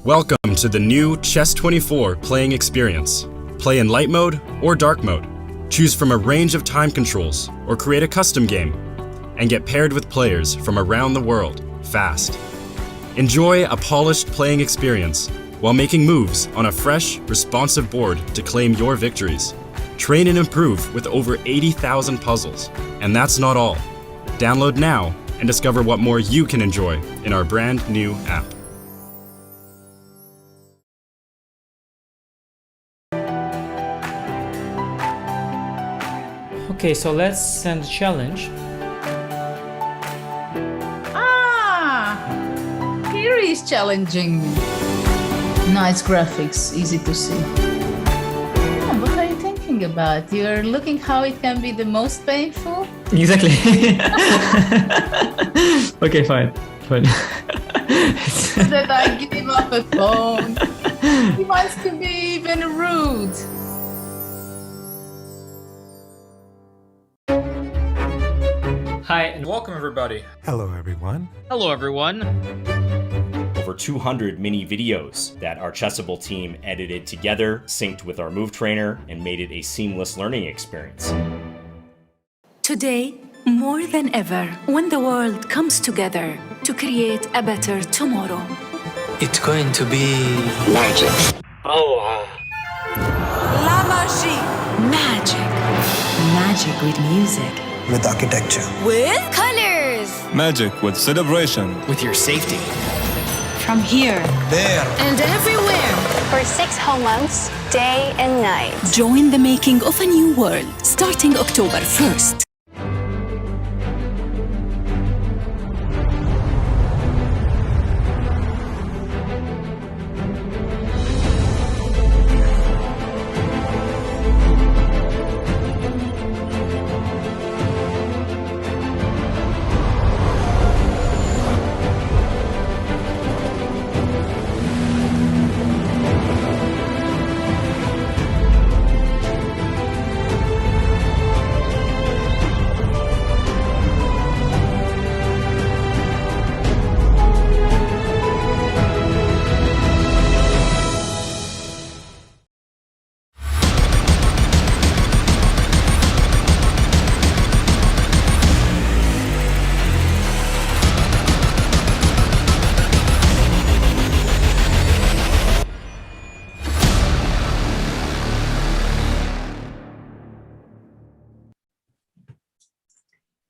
Welcome to the new Chess24 playing experience. Play in light mode or dark mode. Choose from a range of time controls or create a custom game. And get paired with players from around the world, fast. Enjoy a polished playing experience while making moves on a fresh, responsive board to claim your victories. Train and improve with over 80,000 puzzles. And that's not all. Download now and discover what more you can enjoy in our brand new app. Okay, so let's send a challenge. Here is challenging. Nice graphics, easy to see. What are you thinking about? You're looking how it can be the most painful? Exactly. Okay, fine. That I give him up a phone. He wants to be even rude. Hi and welcome everybody. Hello, everyone. Hello, everyone. Over 200 mini videos that our Chessable team edited together, synced with our move trainer, and made it a seamless learning experience. Today, more than ever, when the world comes together to create a better tomorrow. It's going to be magic. La magie. Magic. Magic with music. With architecture. With colors. Magic with celebration. with your safety. From here. There. And everywhere. For 6 whole months, day and night. Join the making of a new world, starting October 1st.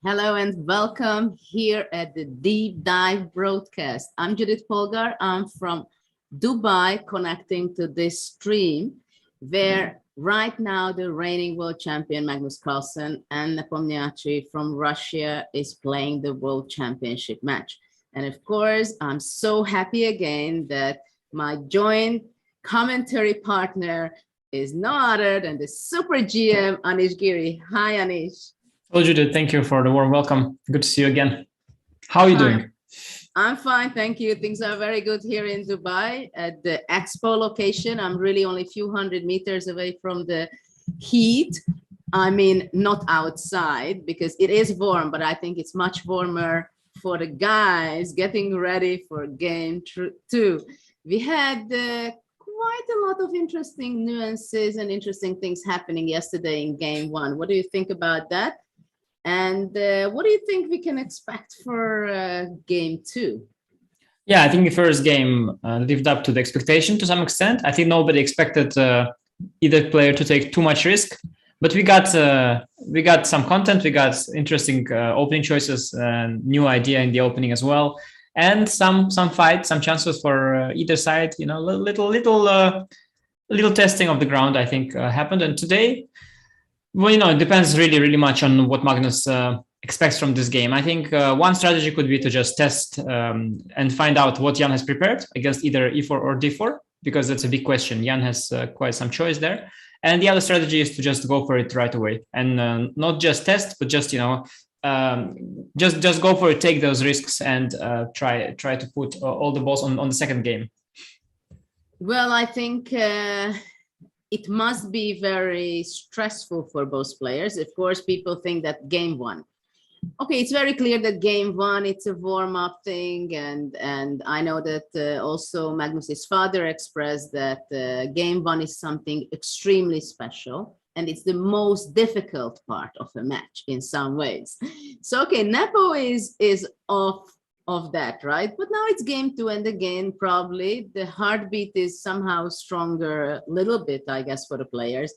Hello and welcome here at the Deep Dive broadcast. I'm Judit Polgar. I'm from Dubai, connecting to this stream where right now the reigning world champion Magnus Carlsen and Nepomniachtchi from Russia is playing the world championship match. And of course, I'm so happy again that my joint commentary partner is no other than the super GM Anish Giri. Hi, Anish. Hello Judith, thank you for the warm welcome. Good to see you again. How are you doing? I'm fine, thank you. Things are very good here in Dubai at the expo location. I'm really only a few hundred meters away from the heat. I mean, not outside because it is warm, but I think it's much warmer for the guys getting ready for game 2. We had quite a lot of interesting nuances and interesting things happening yesterday in game 1. What do you think about that? And what do you think we can expect for game 2? Yeah, I think the first game lived up to the expectation to some extent. I think nobody expected either player to take too much risk, but we got some content. We got interesting opening choices, new idea in the opening as well, and some fight, some chances for either side. You know, little testing of the ground. I think happened, and today. Well, you know, it depends really much on what Magnus expects from this game. I think one strategy could be to just test and find out what Jan has prepared against either e4 or d4, because that's a big question. Jan has quite some choice there. And the other strategy is to just go for it right away and not just test, but just, you know, just go for it, take those risks and try to put all the balls on the second game. Well, I think it must be very stressful for both players. Of course, people think that game 1 Okay, it's very clear that game one, it's a warm-up thing, and I know that also Magnus's father expressed that game one is something extremely special, and it's the most difficult part of a match in some ways. So okay, Nepo is of that, right? But now it's game two, and again, probably the heartbeat is somehow stronger a little bit, I guess, for the players.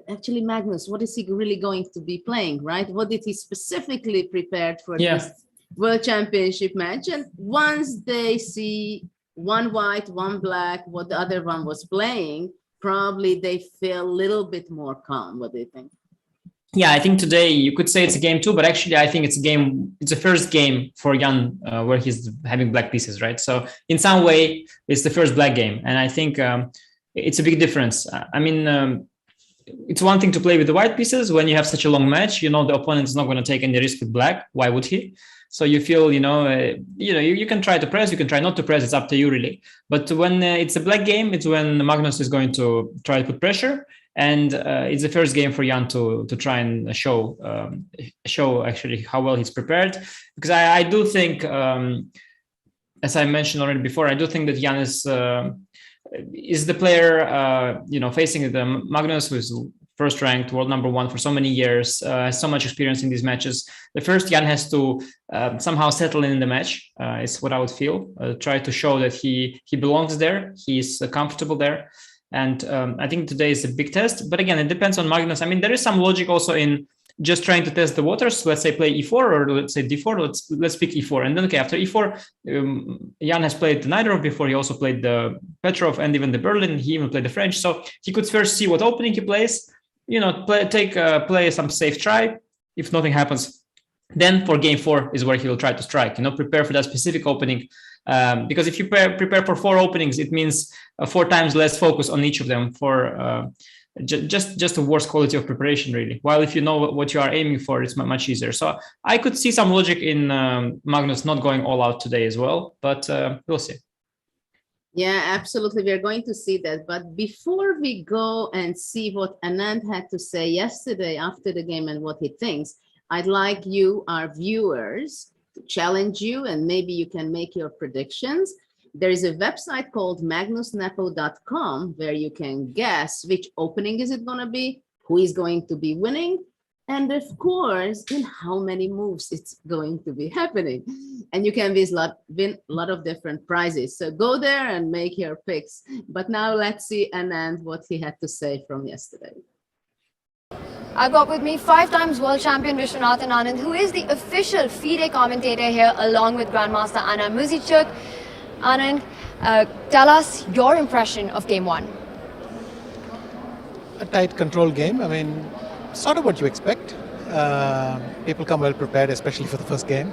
Actually, Magnus, what is he really going to be playing, right? What did he specifically prepared for this World Championship match? And once they see one white, one black, what the other one was playing, probably they feel a little bit more calm. What do you think? Yeah, I think today you could say it's a game two, but actually I think it's the first game for Jan where he's having black pieces, right? So in some way, it's the first black game. And I think it's a big difference. I mean, it's one thing to play with the white pieces when you have such a long match. You know the opponent is not going to take any risk with black. Why would he? So you feel, you can try to press, you can try not to press. It's up to you, really. But when it's a black game, it's when Magnus is going to try to put pressure, and it's the first game for Jan to try and show actually how well he's prepared. Because I do think, as I mentioned already before, I do think that Jan is the player, facing the Magnus, who is first ranked, world number one for so many years, has so much experience in these matches. The first Jan has to somehow settle in the match, is what I would feel. Try to show that he belongs there, he's comfortable there. And I think today is a big test. But again, it depends on Magnus. I mean, there is some logic also in just trying to test the waters. Let's say play e4 or let's say d4. Let's pick e4, and then okay, after e4, Jan has played the Nairov before. He also played the Petrov and even the Berlin. He even played the French, so he could first see what opening he plays. Play some safe try. If nothing happens, then for game four is where he will try to strike. Prepare for that specific opening. Because if you prepare for 4 openings, it means 4 times less focus on each of them for just a worse quality of preparation, really. While if you know what you are aiming for, it's much easier. So I could see some logic in Magnus not going all out today as well, but we'll see. Yeah, absolutely. We're going to see that. But before we go and see what Anand had to say yesterday after the game and what he thinks, I'd like you, our viewers, to challenge you, and maybe you can make your predictions. There is a website called magnusnepo.com where you can guess which opening is it going to be, who is going to be winning, and of course, in how many moves it's going to be happening. And you can win a lot of different prizes. So go there and make your picks. But now let's see Anand what he had to say from yesterday. I've got with me 5 times world champion Vishwanathan Anand, who is the official FIDE commentator here, along with Grandmaster Anna Muzichuk. Anand, tell us your impression of game 1. A tight, controlled game. I mean, sort of what you expect. People come well prepared, especially for the first game.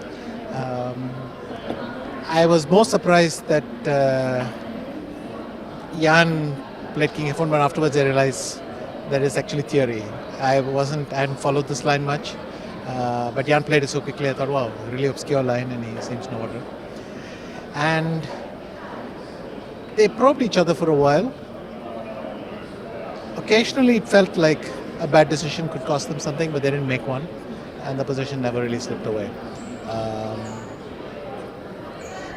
I was more surprised that Jan played King F1, but afterwards I realized that is actually theory. I hadn't followed this line much, but Jan played it so quickly. I thought, wow, really obscure line, and he seems to know what to do. And they probed each other for a while. Occasionally, it felt like a bad decision could cost them something, but they didn't make one, and the position never really slipped away.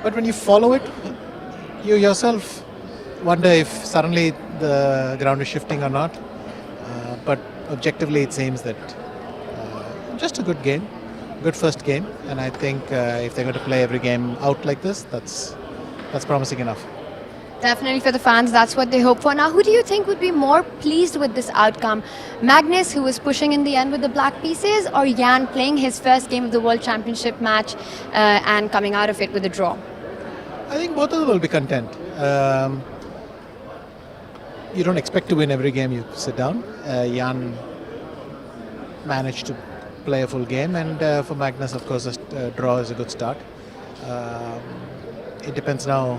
But when you follow it, you yourself wonder if suddenly the ground is shifting or not. But objectively, it seems that just a good game, good first game, and I think if they're going to play every game out like this, that's promising enough. Definitely for the fans, that's what they hope for. Now, who do you think would be more pleased with this outcome? Magnus, who was pushing in the end with the black pieces, or Jan playing his first game of the World Championship match and coming out of it with a draw? I think both of them will be content. You don't expect to win every game you sit down. Jan managed to play a full game, and for Magnus, of course, a draw is a good start. It depends now.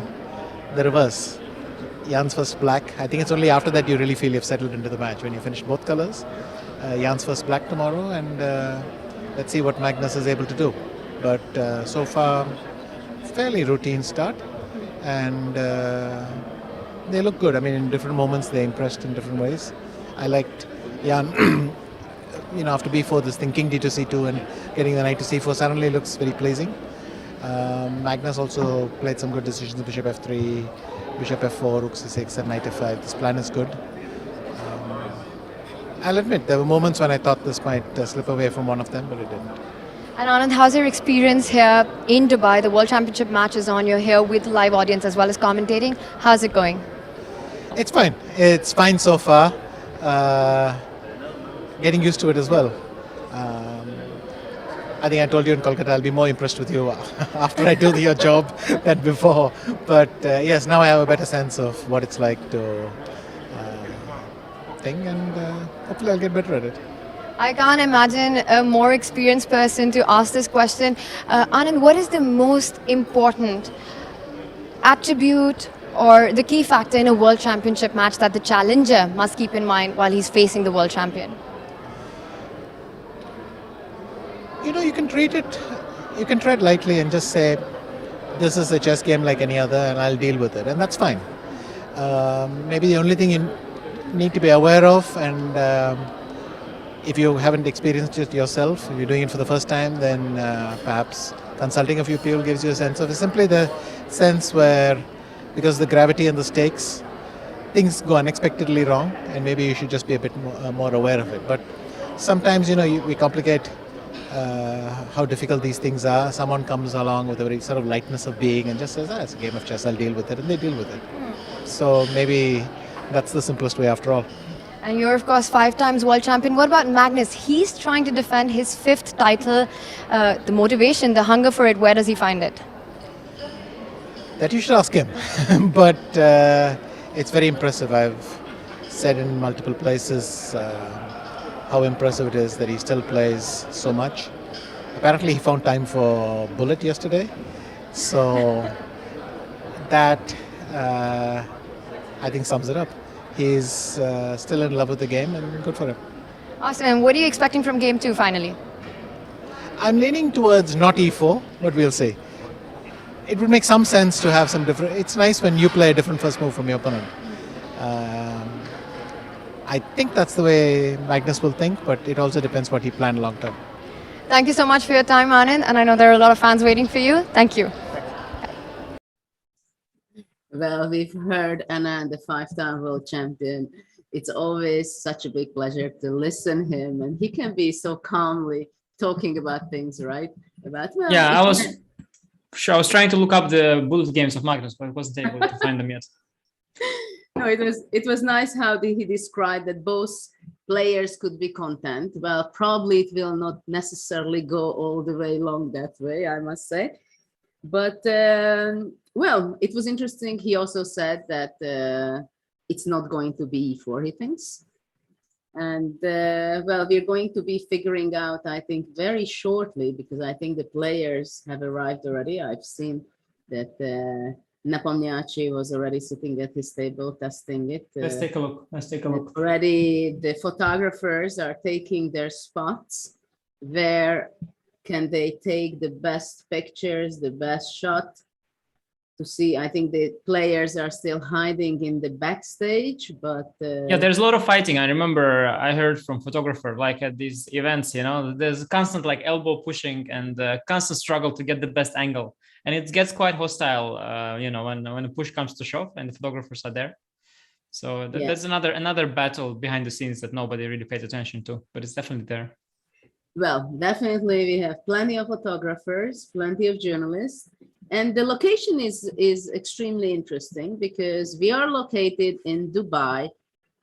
The reverse. Jan's first black. I think it's only after that you really feel you've settled into the match, when you finish both colors. Jan's first black tomorrow, and let's see what Magnus is able to do. But so far, fairly routine start, and they look good. I mean, in different moments they impressed in different ways. I liked Jan after b4, this thinking d to c2 and getting the knight to c4 suddenly looks very pleasing. Magnus also played some good decisions, bishop f3, bishop f4, rook c6 and knight f5. This plan is good. I'll admit, there were moments when I thought this might slip away from one of them, but it didn't. And Anand, how's your experience here in Dubai? The World Championship match is on. You're here with live audience as well as commentating. How's it going? It's fine. It's fine so far. Getting used to it as well. I think I told you in Kolkata I'll be more impressed with you after I do your job than before. But yes, now I have a better sense of what it's like to think, and hopefully I'll get better at it. I can't imagine a more experienced person to ask this question. Anand, what is the most important attribute or the key factor in a World Championship match that the challenger must keep in mind while he's facing the world champion? You can treat it, you can tread lightly and just say, this is a chess game like any other and I'll deal with it, and that's fine. Maybe the only thing you need to be aware of, and if you haven't experienced it yourself, if you're doing it for the first time, then perhaps consulting a few people gives you a sense of it. Simply the sense where, because of the gravity and the stakes, things go unexpectedly wrong, and maybe you should just be a bit more aware of it. But sometimes, we complicate how difficult these things are. Someone comes along with a very sort of lightness of being and just says, it's a game of chess, I'll deal with it, and they deal with it. So maybe that's the simplest way after all. And you're, of course, 5 times world champion. What about Magnus? He's trying to defend his 5th title. The motivation, the hunger for it, where does he find it? That you should ask him. But it's very impressive. I've said in multiple places how impressive it is that he still plays so much. Apparently he found time for bullet yesterday. So that, I think, sums it up. He's still in love with the game, and good for him. Awesome. And what are you expecting from game 2 finally? I'm leaning towards not e4, but we'll see. It would make some sense to have some different... It's nice when you play a different first move from your opponent. I think that's the way Magnus will think, but it also depends what he planned long term. Thank you so much for your time, Anand. And I know there are a lot of fans waiting for you. Thank you. Well, we've heard Anand, the 5-time world champion. It's always such a big pleasure to listen to him, and he can be so calmly talking about things, right? Yeah, I was trying to look up the bullet games of Magnus, but I wasn't able to find them yet. No, it was nice how he described that both players could be content. Well, probably it will not necessarily go all the way along that way, I must say. But, well, it was interesting. He also said that it's not going to be e4, he thinks. And, well, we're going to be figuring out, I think, very shortly, because I think the players have arrived already. I've seen that Nepomniachtchi was already sitting at his table testing it. Let's take a look. Already the photographers are taking their spots. Where can they take the best pictures, the best shot to see? I think the players are still hiding in the backstage, but yeah, there's a lot of fighting. I remember I heard from photographer, like at these events, there's constant like elbow pushing and constant struggle to get the best angle. And it gets quite hostile, when the push comes to shove and the photographers are there. So that's another battle behind the scenes that nobody really pays attention to, but it's definitely there. Well, definitely we have plenty of photographers, plenty of journalists, and the location is extremely interesting because we are located in Dubai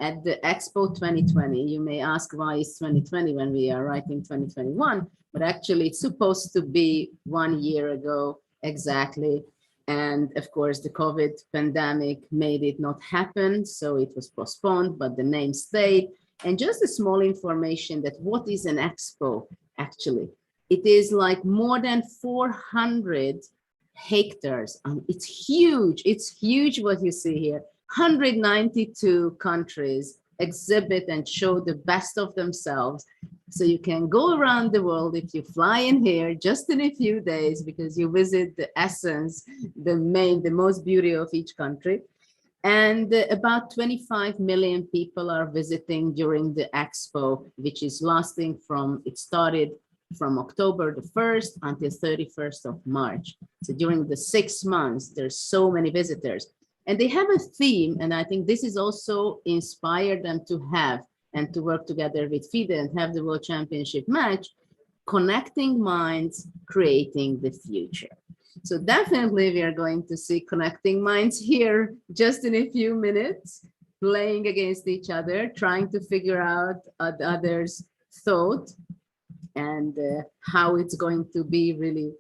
at the Expo 2020. You may ask why it's 2020 when we are writing 2021, but actually it's supposed to be 1 year ago exactly. And of course, the COVID pandemic made it not happen, so it was postponed, but the name stayed. And just a small information that what is an expo, actually. It is like more than 400 hectares. It's huge what you see here. 192 countries exhibit and show the best of themselves. So you can go around the world if you fly in here just in a few days because you visit the essence, the most beauty of each country. And about 25 million people are visiting during the expo, which is lasting it started from October the 1st until 31st of March. So during the 6 months, there's so many visitors. And they have a theme, and I think this is also inspired them to have and to work together with FIDE and have the World Championship match, connecting minds, creating the future. So definitely we are going to see connecting minds here just in a few minutes, playing against each other, trying to figure out the other's thought and how it's going to be really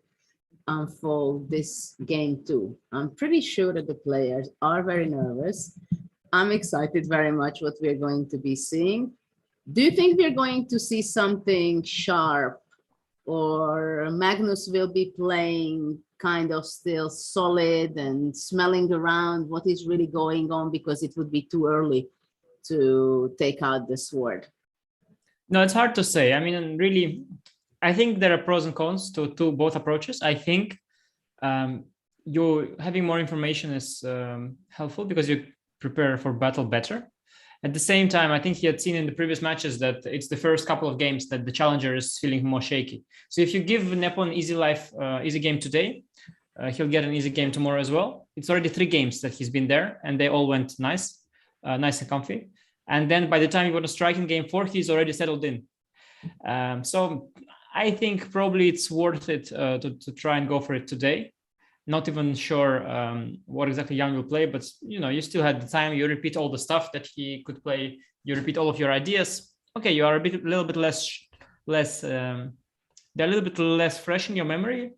unfold this game too. I'm pretty sure that the players are very nervous. I'm excited very much what we're going to be seeing. Do you think we're going to see something sharp, or Magnus will be playing kind of still solid and smelling around what is really going on, because it would be too early to take out the sword? No, it's hard to say. I mean, really, I think there are pros and cons to both approaches. I think you having more information is helpful because you prepare for battle better. At the same time, I think he had seen in the previous matches that it's the first couple of games that the challenger is feeling more shaky. So if you give Nepo an easy game today, he'll get an easy game tomorrow as well. It's already 3 games that he's been there, and they all went nice and comfy. And then by the time you go to strike in game 4, he's already settled in. So I think probably it's worth it to try and go for it today. Not even sure what exactly Jan will play, but you still had the time. You repeat all the stuff that he could play. You repeat all of your ideas. Okay, you are a little bit less. They're a little bit less fresh in your memory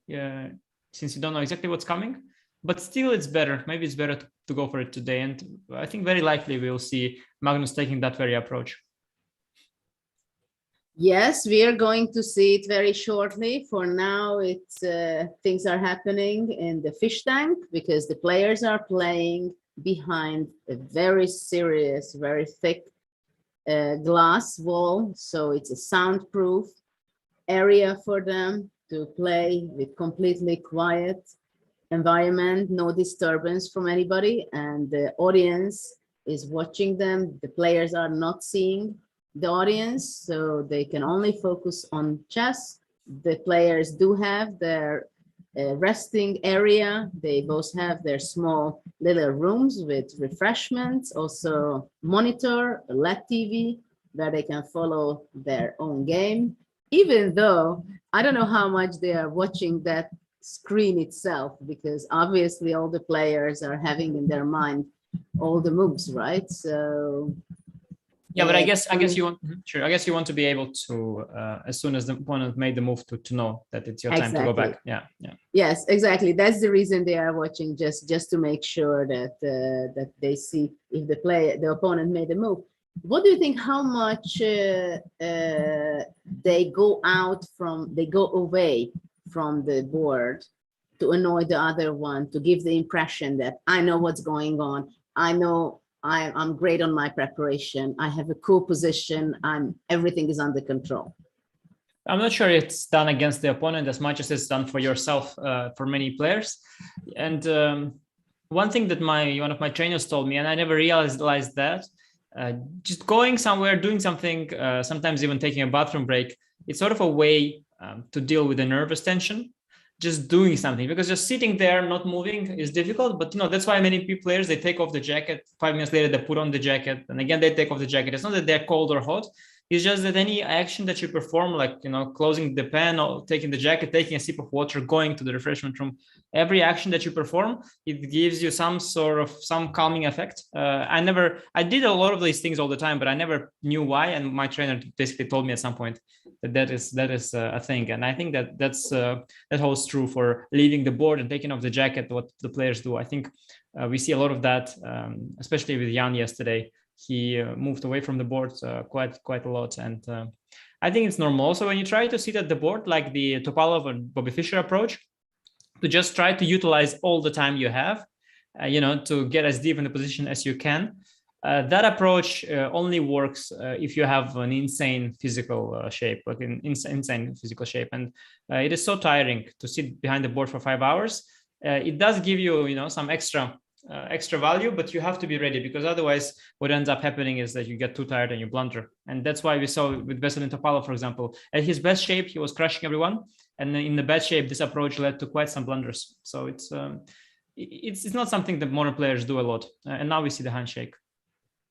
since you don't know exactly what's coming. But still, it's better. Maybe it's better to go for it today. And I think very likely we'll see Magnus taking that very approach. Yes, we are going to see it very shortly. For now, it's things are happening in the fish tank because the players are playing behind a very serious, very thick glass wall. So it's a soundproof area for them to play with completely quiet environment, no disturbance from anybody. And the audience is watching them. The players are not seeing the audience, so they can only focus on chess. The players do have their resting area. They both have their small little rooms with refreshments, also monitor, a LED TV, where they can follow their own game. Even though I don't know how much they are watching that screen itself, because obviously all the players are having in their mind all the moves, right? So yeah, but I guess you want I guess you want to be able to as soon as the opponent made the move to know that it's your time to go back. Yeah. Yes, exactly. That's the reason they are watching, just to make sure that that they see if the opponent made a move. What do you think? How much they go away from the board to annoy the other one, to give the impression that I know what's going on. I know I'm great on my preparation. I have a cool position. Everything is under control. I'm not sure it's done against the opponent as much as it's done for yourself for many players. And one thing that one of my trainers told me, and I never realized that, just going somewhere, doing something, sometimes even taking a bathroom break, it's sort of a way to deal with the nervous tension. Just doing something, because just sitting there not moving is difficult. But that's why many players, they take off the jacket, 5 minutes later they put on the jacket, and again they take off the jacket. It's not that they're cold or hot, it's just that any action that you perform, like closing the pen or taking the jacket, taking a sip of water, going to the refreshment room, every action that you perform, it gives you some calming effect. I did a lot of these things all the time, but I never knew why, and my trainer basically told me at some point that is a thing. And I think that holds true for leaving the board and taking off the jacket, what the players do. I think we see a lot of that, especially with Jan yesterday. He moved away from the board quite a lot, and I think it's normal. Also, when you try to sit at the board, like the Topalov and Bobby Fischer approach, to just try to utilize all the time you have, to get as deep in the position as you can. That approach only works if you have an insane physical shape, like an insane physical shape, and it is so tiring to sit behind the board for 5 hours. It does give you, some extra extra value, but you have to be ready, because otherwise what ends up happening is that you get too tired and you blunder. And that's why we saw with Veselin Topalov, for example, at his best shape, he was crushing everyone. And in the bad shape, this approach led to quite some blunders. So it's not something that modern players do a lot. And now we see the handshake.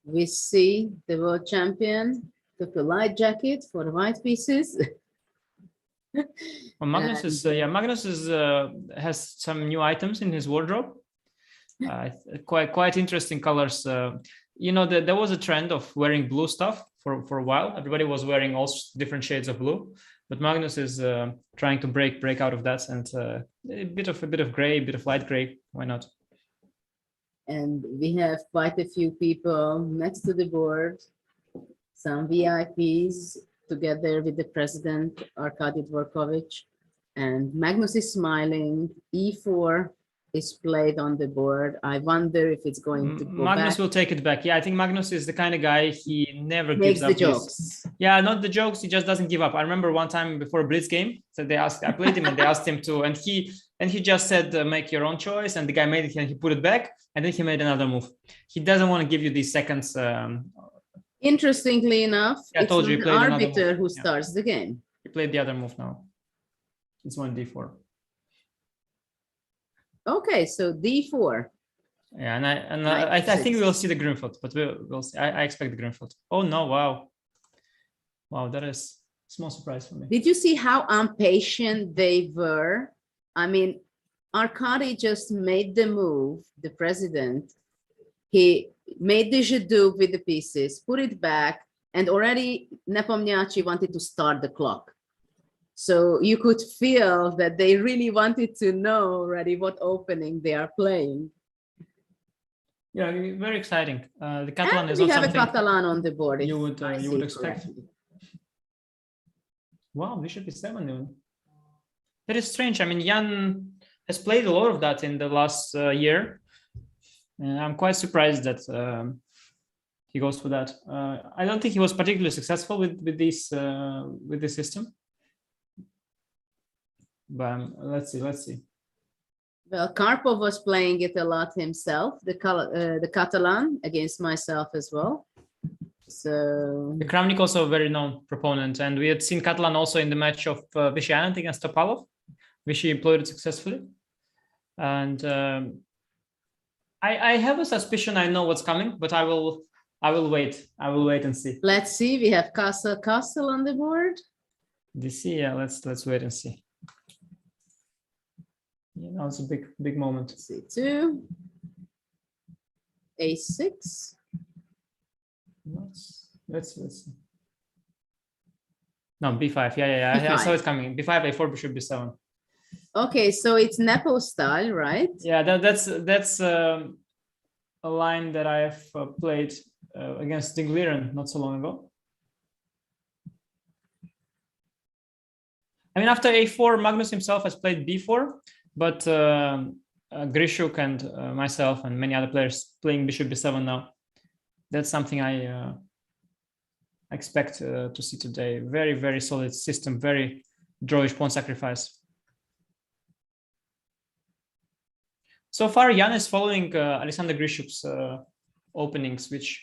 We see the world champion took a light jacket for the white pieces. Well, Magnus has some new items in his wardrobe. Quite interesting colors. There was a trend of wearing blue stuff for a while. Everybody was wearing all different shades of blue, but Magnus is trying to break out of that, and a bit of gray, a bit of light gray. Why not? And we have quite a few people next to the board, some VIPs together with the president, Arkady Dvorkovich, and Magnus is smiling. E4 is played on the board. I wonder if it's going to go Magnus back. will take it back. Yeah, I think Magnus is the kind of guy, he never Makes gives up. the jokes. Yeah, not the jokes. He just doesn't give up. I remember one time before a Blitz game, so I played him and they asked him to, and he just said, make your own choice. And the guy made it and he put it back, and then he made another move. He doesn't want to give you these seconds. Interestingly enough, I told you, it's the arbiter who starts the game. He played the other move now. It's one D4. Okay, so D4. Yeah, and I think we'll see the Grünfeld, but we'll see. I expect the Grünfeld. Oh no! Wow, that is a small surprise for me. Did you see how impatient they were? I mean, Arkady just made the move, the president. He made the jeu with the pieces, put it back, and already Nepomniachtchi wanted to start the clock. So you could feel that they really wanted to know already what opening they are playing. Yeah, very exciting. The Catalan is we also have a Catalan on the board. You would expect. Wow, Bishop E7 even. That is strange. I mean, Jan has played a lot of that in the last year. And I'm quite surprised that he goes for that. I don't think he was particularly successful with this system. But let's see. Well, Karpov was playing it a lot himself, the Catalan, against myself as well. So the Kramnik also a very known proponent, and we had seen Catalan also in the match of Vichy Anand against Topalov. Vichy employed it successfully, and I have a suspicion I know what's coming, but I will wait. I will wait and see. Let's see. We have Castle on the board. DC, yeah. Let's wait and see. Yeah, that was a big moment. C2, A6. Let's see. No, B5. Yeah. B5. I saw it coming. B5, A4, Bishop B7. Okay, so it's Nepo style, right? Yeah, that's a line that I've played against Dingliren not so long ago. I mean, after A4, Magnus himself has played B4, but Grishuk and myself and many other players playing Bishop B7 now. That's something I expect to see today. Very, very solid system, very drawish pawn sacrifice. So far, Jan is following Alexander Grishuk's openings, which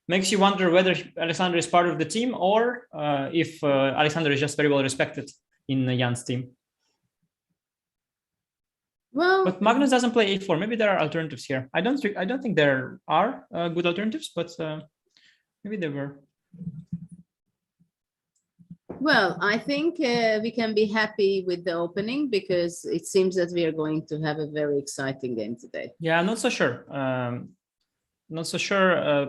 makes you wonder whether Alexander is part of the team or if Alexander is just very well respected in Jan's team. Well, but Magnus doesn't play A4. Maybe there are alternatives here. I don't think there are good alternatives, but maybe there were. Well, I think we can be happy with the opening because it seems that we are going to have a very exciting game today. Yeah, I'm not so sure.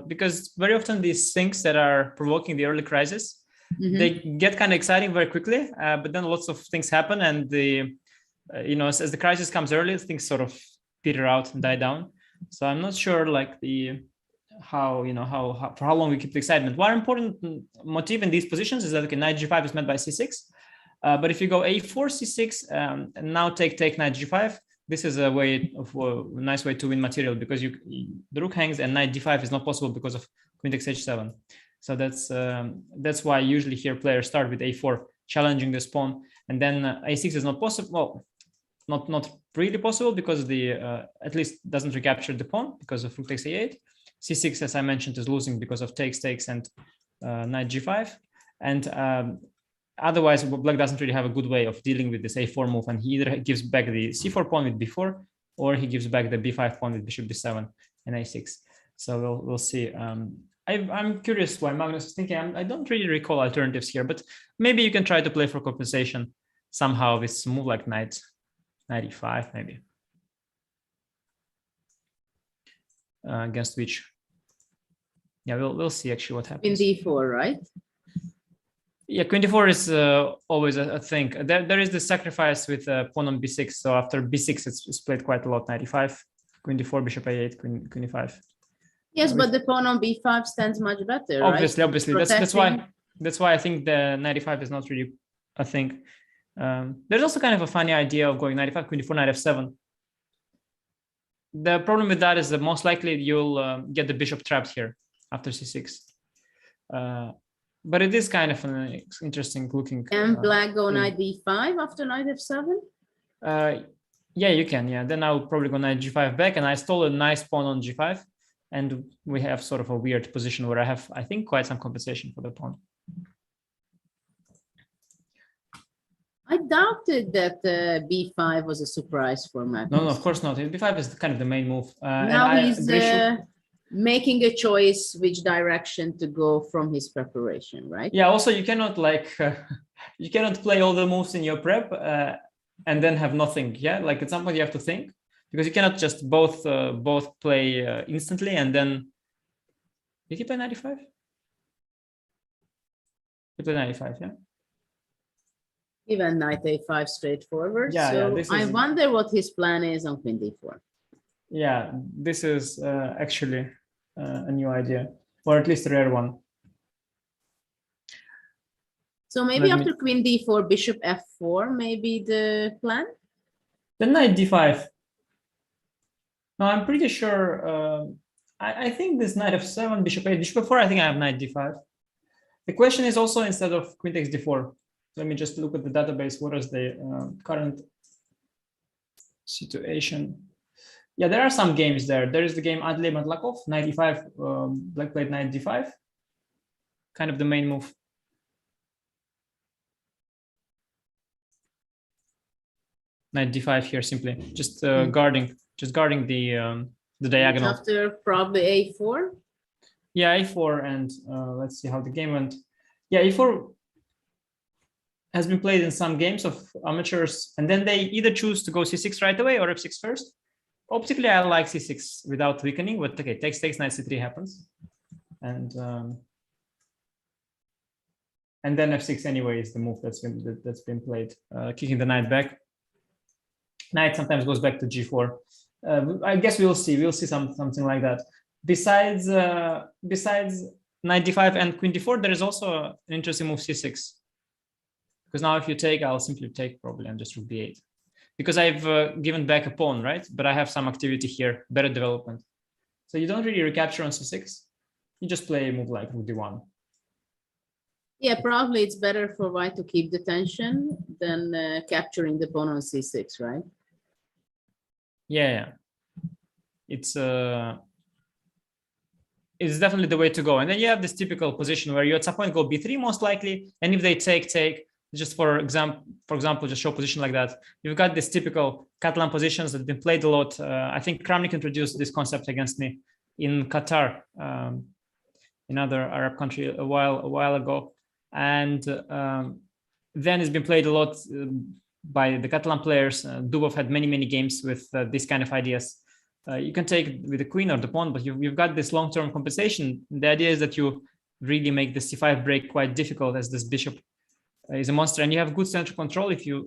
Because very often these things that are provoking the early crisis, they get kind of exciting very quickly, but then lots of things happen, and as the crisis comes early, things sort of peter out and die down. So I'm not sure, like for how long we keep the excitement. One important motif in these positions is that knight g5 is met by c6, but if you go a4 c6 and now take knight g5, this is a nice way to win material, because the rook hangs and knight d5 is not possible because of queen takes h7. So that's why usually here players start with a4, challenging this pawn, and then a6 is not possible. Well, not really possible because the at least doesn't recapture the pawn because of rook takes a8. c6, as I mentioned, is losing because of takes and knight g5. And otherwise, black doesn't really have a good way of dealing with this a4 move, and he either gives back the c4 pawn with b4, or he gives back the b5 pawn with bishop b7 and a6. So we'll see. I'm curious why Magnus is thinking. I don't really recall alternatives here, but maybe you can try to play for compensation somehow with a move like knight e5, maybe. Against which, yeah, we'll see actually what happens. In d4, right? Yeah, queen d4 is always a thing. There is the sacrifice with pawn on b6. So after b6, it's played quite a lot. Knight e5, queen d4, bishop a8, queen e5. Yes, but the pawn on b5 stands much better. Obviously, right? obviously. That's why I think the knight e5 is not really a thing. There's also kind of a funny idea of going knight e5, queen d4, knight f7. The problem with that is that most likely you'll get the bishop trapped here after c6. But it is kind of an interesting looking. And black go knight d5 after knight f7? Yeah, you can. Yeah, then I'll probably go knight g5 back, and I stole a nice pawn on g5, and we have sort of a weird position where I have, I think, quite some compensation for the pawn. I doubted that b5 was a surprise for Magnus. No, of course not. B5 is kind of the main move. Now he's making a choice which direction to go from his preparation, right? Yeah. Also, you cannot you cannot play all the moves in your prep and then have nothing. Yeah, like at some point you have to think, because you cannot just both play instantly and then. Did he play 95? He played 95, yeah. Even knight a5 straightforward. Yeah, so yeah, I wonder what his plan is on queen d4. Yeah, this is actually a new idea, or at least a rare one. So maybe after queen d4, bishop f4, maybe the plan? Then knight d5. No, I'm pretty sure. I think this knight f7, bishop 8, bishop f4, I think I have knight d5. The question is also instead of queen takes d4. Let me just look at the database. What is the current situation? Yeah, there are some games there. There is the game Adley Matlakov, knight e5, black played knight d5. Kind of the main move. Knight d5 here, simply just guarding the diagonal. After probably a4. Yeah, a4, and let's see how the game went. Yeah, e4 has been played in some games of amateurs, and then they either choose to go c6 right away or f6 first. Optically, I like c6 without weakening, but okay, takes, knight c3 happens, and then f6 anyway is the move that's been played, kicking the knight back. Knight sometimes goes back to g4. I guess we'll see something like that. Besides knight d5 and queen d4, there is also an interesting move c6. Because now if you take, I'll simply take probably and just rook b8. Because I've given back a pawn, right? But I have some activity here, better development. So you don't really recapture on c6. You just play a move like rook d1. Yeah, probably it's better for white to keep the tension than capturing the pawn on c6, right? Yeah. It's definitely the way to go. And then you have this typical position where you at some point go b3 most likely. And if they take, just for example, just show position like that. You've got these typical Catalan positions that have been played a lot. I think Kramnik introduced this concept against me in Qatar, another Arab country a while ago. And then it's been played a lot by the Catalan players. Dubov had many games with this kind of ideas. You can take with the queen or the pawn, but you've got this long-term compensation. The idea is that you really make the c5 break quite difficult, as this bishop is a monster, and you have good central control if you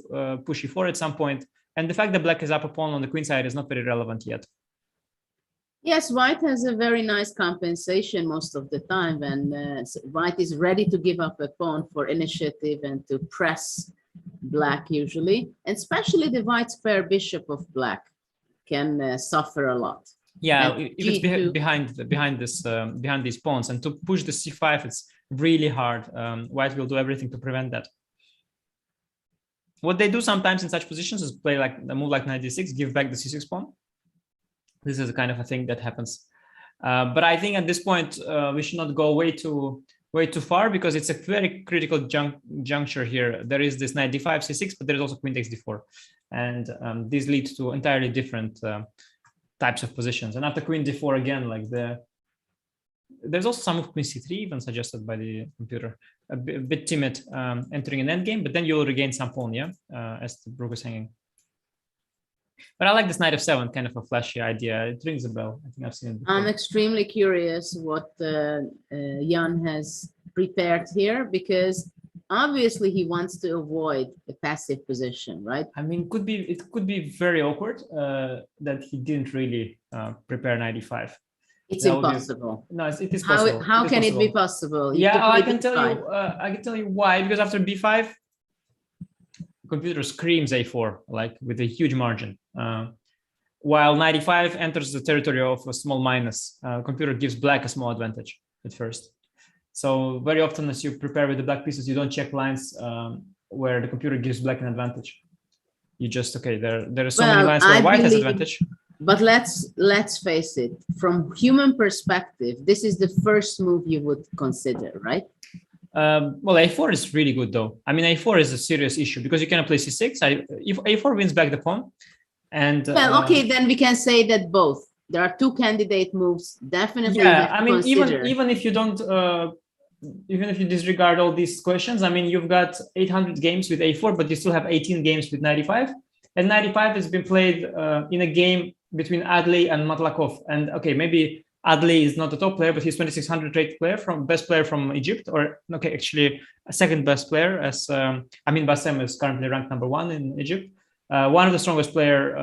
push e4 at some point. And the fact that black is up a pawn on the queen side is not very relevant yet. Yes, white has a very nice compensation most of the time, and white is ready to give up a pawn for initiative and to press black usually, and especially the white square bishop of black can suffer a lot. Yeah, and if it's behind these pawns, and to push the c5, it's really hard. White will do everything to prevent that. What they do sometimes in such positions is play like a move like knight d6, give back the c6 pawn. This is a kind of a thing that happens. But I think at this point we should not go way too far, because it's a very critical juncture here. There is this knight d5, c6, but there is also queen takes d4, and these lead to entirely different types of positions. And after queen d4 again, like there's also some of queen c3 even suggested by the computer, a bit timid, entering an endgame, but then you'll regain some pawn, as the rook is hanging. But I like this knight f7, kind of a flashy idea. It rings a bell. I think I've seen it before. I'm extremely curious what Jan has prepared here, because obviously he wants to avoid a passive position, right? I mean, it could be very awkward that he didn't really prepare knight e5. It's impossible. No, it is possible. How can it be possible? Yeah, I can tell you. I can tell you why. Because after b5, computer screams a4 like with a huge margin. While knight e5 enters the territory of a small minus, computer gives black a small advantage at first. So very often, as you prepare with the black pieces, you don't check lines where the computer gives black an advantage. You just there are so many lines where white has advantage. But let's face it, from human perspective, this is the first move you would consider, right? Well, a4 is really good though. I mean, a4 is a serious issue because you cannot play c6. If a4 wins back the pawn, and well, okay, then we can say that both. There are two candidate moves. Definitely. Yeah, I mean, even if you don't, even if you disregard all these questions, I mean, you've got 800 games with a4, but you still have 18 games with 95, and 95 has been played in a game between Adley and Matlakov. And okay, maybe Adley is not the top player, but he's 2600 rated player, best player from Egypt, or okay, actually a second best player, as Amin Bassem is currently ranked number 1 in Egypt. One of the strongest player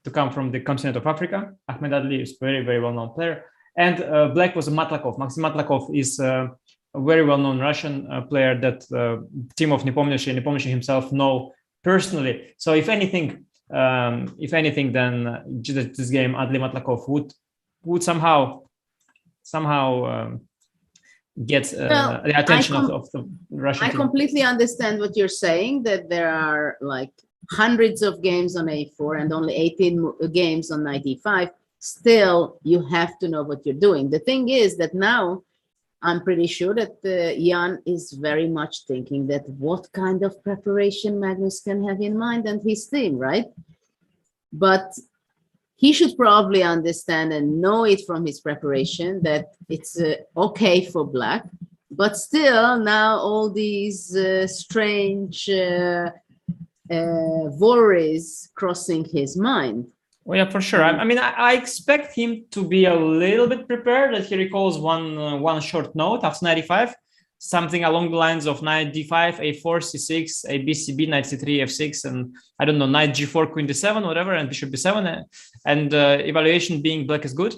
to come from the continent of Africa. Ahmed Adli is a very, very well-known player. And black was Matlakov. Maxim Matlakov is a very well-known Russian player that the team of Nepomniachtchi himself know personally. So if anything, then this game, Adli Matlakov would somehow get the attention of the Russian team. I completely understand what you're saying, that there are like hundreds of games on a4 and only 18 games on knight e5. Still, you have to know what you're doing. The thing is that now I'm pretty sure that Jan is very much thinking that what kind of preparation Magnus can have in mind and his team, right? But he should probably understand and know it from his preparation that it's okay for black, but still now all these strange worries crossing his mind. Well, yeah, for sure. I mean, I expect him to be a little bit prepared, that he recalls one short note after 95, something along the lines of knight d5, a4, c6, a bcb, knight c3, f6, and I don't know, knight g4, queen d7, whatever, and bishop b7, and evaluation being black is good.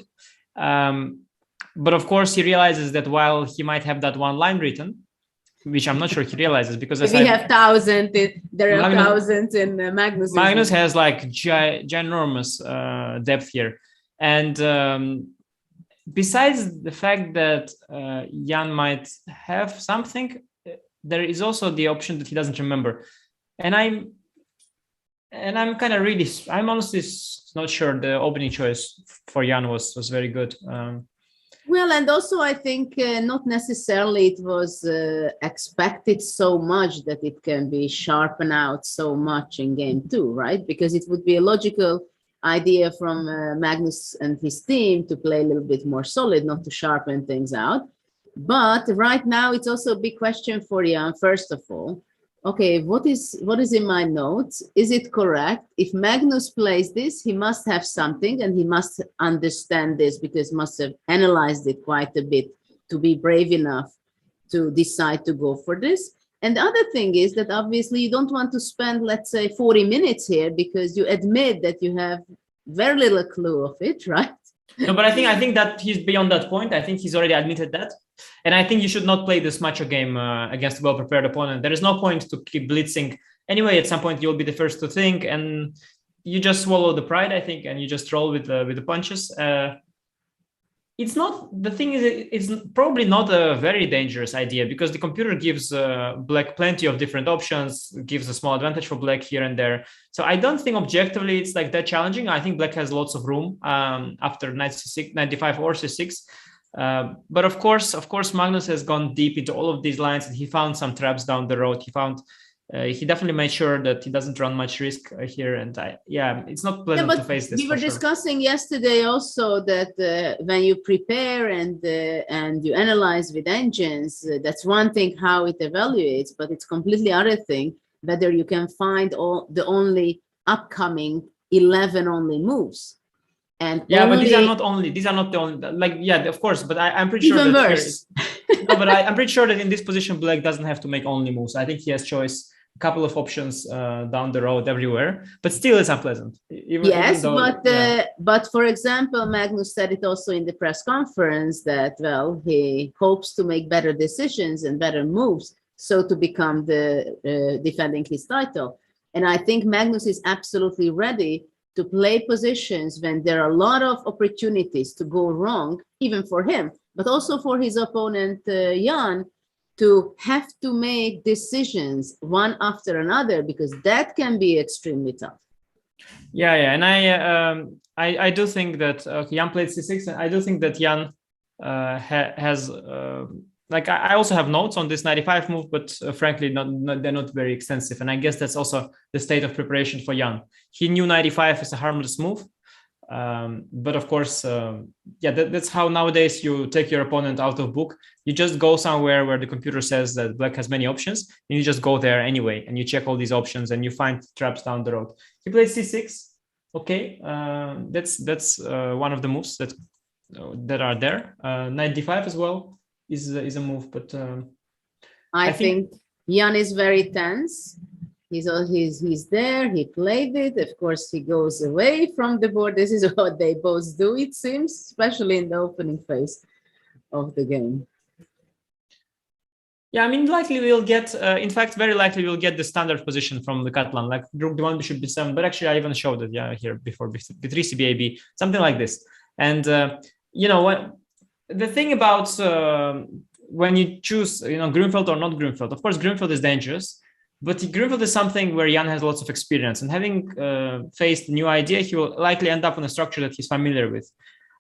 But of course, he realizes that while he might have that one line written, which I'm not sure he realizes, because we have thousands. There are thousands in Magnus. Magnus has like ginormous depth here, and besides the fact that Jan might have something, there is also the option that he doesn't remember, and I'm honestly not sure the opening choice for Jan was very good. Well, and also I think not necessarily it was expected so much that it can be sharpened out so much in game 2, right? Because it would be a logical idea from Magnus and his team to play a little bit more solid, not to sharpen things out. But right now it's also a big question for Jan, first of all. Okay, what is in my notes? Is it correct? If Magnus plays this, he must have something and he must understand this, because he must have analyzed it quite a bit to be brave enough to decide to go for this. And the other thing is that obviously you don't want to spend, let's say, 40 minutes here because you admit that you have very little clue of it, right? No, but I think that he's beyond that point. I think he's already admitted that. And I think you should not play this macho game against a well-prepared opponent. There is no point to keep blitzing. Anyway, at some point, you'll be the first to think, and you just swallow the pride, I think, and you just roll with the punches. it's not, the thing is, it's probably not a very dangerous idea because the computer gives black plenty of different options, gives a small advantage for black here and there. So I don't think objectively it's like that challenging. I think black has lots of room after knight c6, 95 or c6. But of course, Magnus has gone deep into all of these lines and he found some traps down the road. He definitely made sure that he doesn't run much risk here. And it's not pleasant to face this. We were discussing yesterday also that when you prepare and you analyze with engines, that's one thing how it evaluates, but it's completely other thing whether you can find all the only upcoming 11 only moves. And but these are not the only, like, of course, but I'm pretty sure even that worse. No, but I'm pretty sure that in this position, black doesn't have to make only moves. I think he has choice, a couple of options down the road everywhere, but still it's unpleasant. Even though, but for example, Magnus said it also in the press conference that, well, he hopes to make better decisions and better moves, so to become the defending his title. And I think Magnus is absolutely ready to play positions when there are a lot of opportunities to go wrong, even for him, but also for his opponent, Jan, to have to make decisions one after another, because that can be extremely tough. And I do think that Jan played c6, and I do think that Jan has like, I also have notes on this 95 move, but frankly, they're not very extensive. And I guess that's also the state of preparation for Jan. He knew 95 is a harmless move. But of course, that's how nowadays you take your opponent out of book. You just go somewhere where the computer says that black has many options, and you just go there anyway, and you check all these options and you find traps down the road. He played c6. Okay, that's one of the moves that are there. Knight d5 as well is a move, but I think Jan is very tense. He's there, he played it. Of course, he goes away from the board. This is what they both do, it seems, especially in the opening phase of the game. I mean, likely we'll get, in fact, very likely we'll get the standard position from the Catalan, like rook d1, bishop b7. But actually, I even showed it, here before, b3, cbab, something like this. And you know what? The thing about when you choose, Grunfeld or not Grunfeld, of course, Grunfeld is dangerous. But Grunfeld is something where Jan has lots of experience, and having faced a new idea, he will likely end up on a structure that he's familiar with.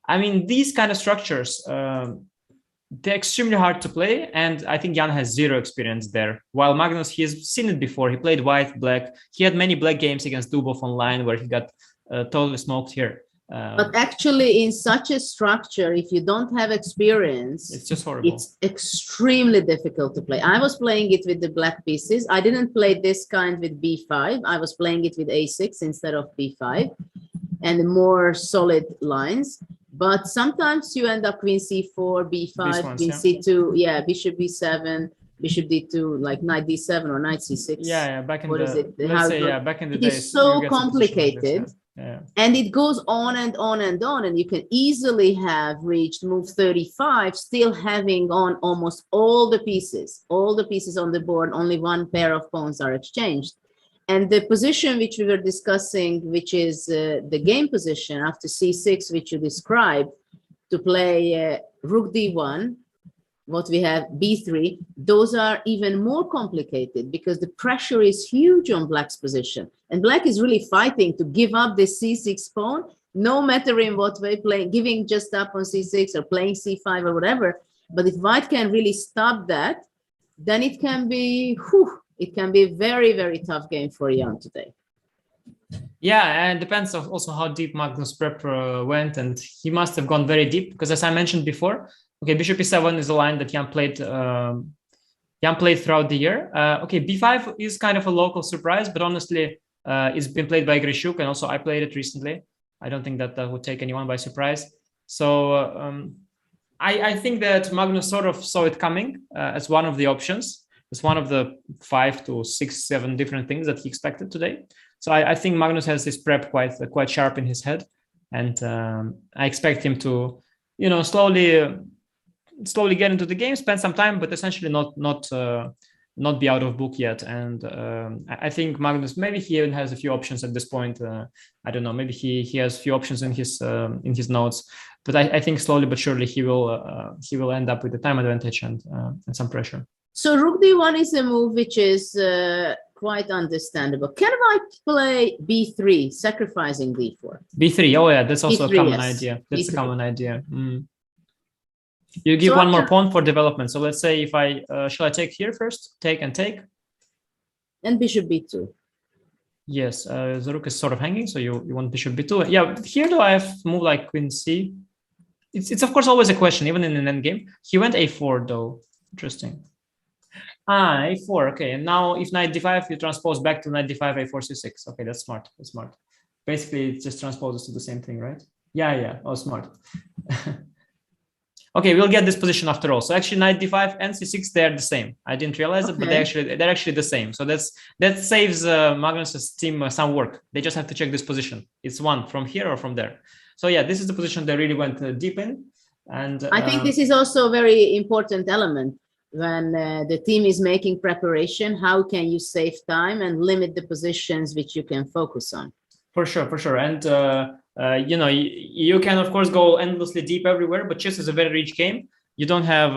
I mean, these kind of structures, they're extremely hard to play, and I think Jan has zero experience there. While Magnus, he has seen it before. He played white, black. He had many black games against Dubov online where he got totally smoked here. But actually, in such a structure, if you don't have experience, it's just horrible. It's extremely difficult to play. I was playing it with the black pieces. I didn't play this kind with b5. I was playing it with a6 instead of b5 and more solid lines. But sometimes you end up queen c4, b5, queen c2, bishop b7, bishop d2, like knight d7 or knight c6. Back in back in the day. It's so complicated. And it goes on and on and on, and you can easily have reached move 35, still having on almost all the pieces on the board. Only one pair of pawns are exchanged. And the position which we were discussing, which is the game position after c6, which you described, to play rook d1, what we have b3, those are even more complicated because the pressure is huge on black's position. And black is really fighting to give up the c6 pawn, no matter in what way, giving just up on c6 or playing c5 or whatever. But if white can really stop that, then it can be a very, very tough game for Jan today. And it depends also how deep Magnus' prep went, and he must have gone very deep because, as I mentioned before, bishop e7 is a line that Jan played throughout the year. b5 is kind of a local surprise, but honestly, it's been played by Grishuk, and also I played it recently. I don't think that would take anyone by surprise. So I think that Magnus sort of saw it coming as one of the options. It's one of the 5 to 6, 7 different things that he expected today. So I think Magnus has his prep quite sharp in his head, and I expect him to, slowly get into the game, spend some time, but essentially not be out of book yet. And I think Magnus, maybe he even has a few options at this point. I don't know, maybe he has a few options in his notes. but I think slowly but surely he will end up with the time advantage and some pressure. So rook d1 is a move which is quite understandable. Can I play b3, sacrificing d4? b3, oh yeah, that's also b3, a common yes. idea. That's b3. a common idea. You give So one more pawn for development. So let's say if I shall I take here first? Take and take. And bishop b2. Yes, the rook is sort of hanging, so you want bishop b2. Yeah, here do I have move like queen c? It's of course always a question, even in an endgame. He went a4 though. Interesting. A4. Okay, and now if knight d5, you transpose back to knight d5, a4, c6. Okay, that's smart. That's smart. Basically, it just transposes to the same thing, right? Yeah. Oh, smart. Okay, we'll get this position after all. So actually, knight d5 and c6, they're the same. I didn't realize it, but they're actually the same. So that saves Magnus's team some work. They just have to check this position. It's one from here or from there. So yeah, this is the position they really went deep in. And I think this is also a very important element when the team is making preparation. How can you save time and limit the positions which you can focus on? For sure. And you can of course go endlessly deep everywhere, but chess is a very rich game. You don't have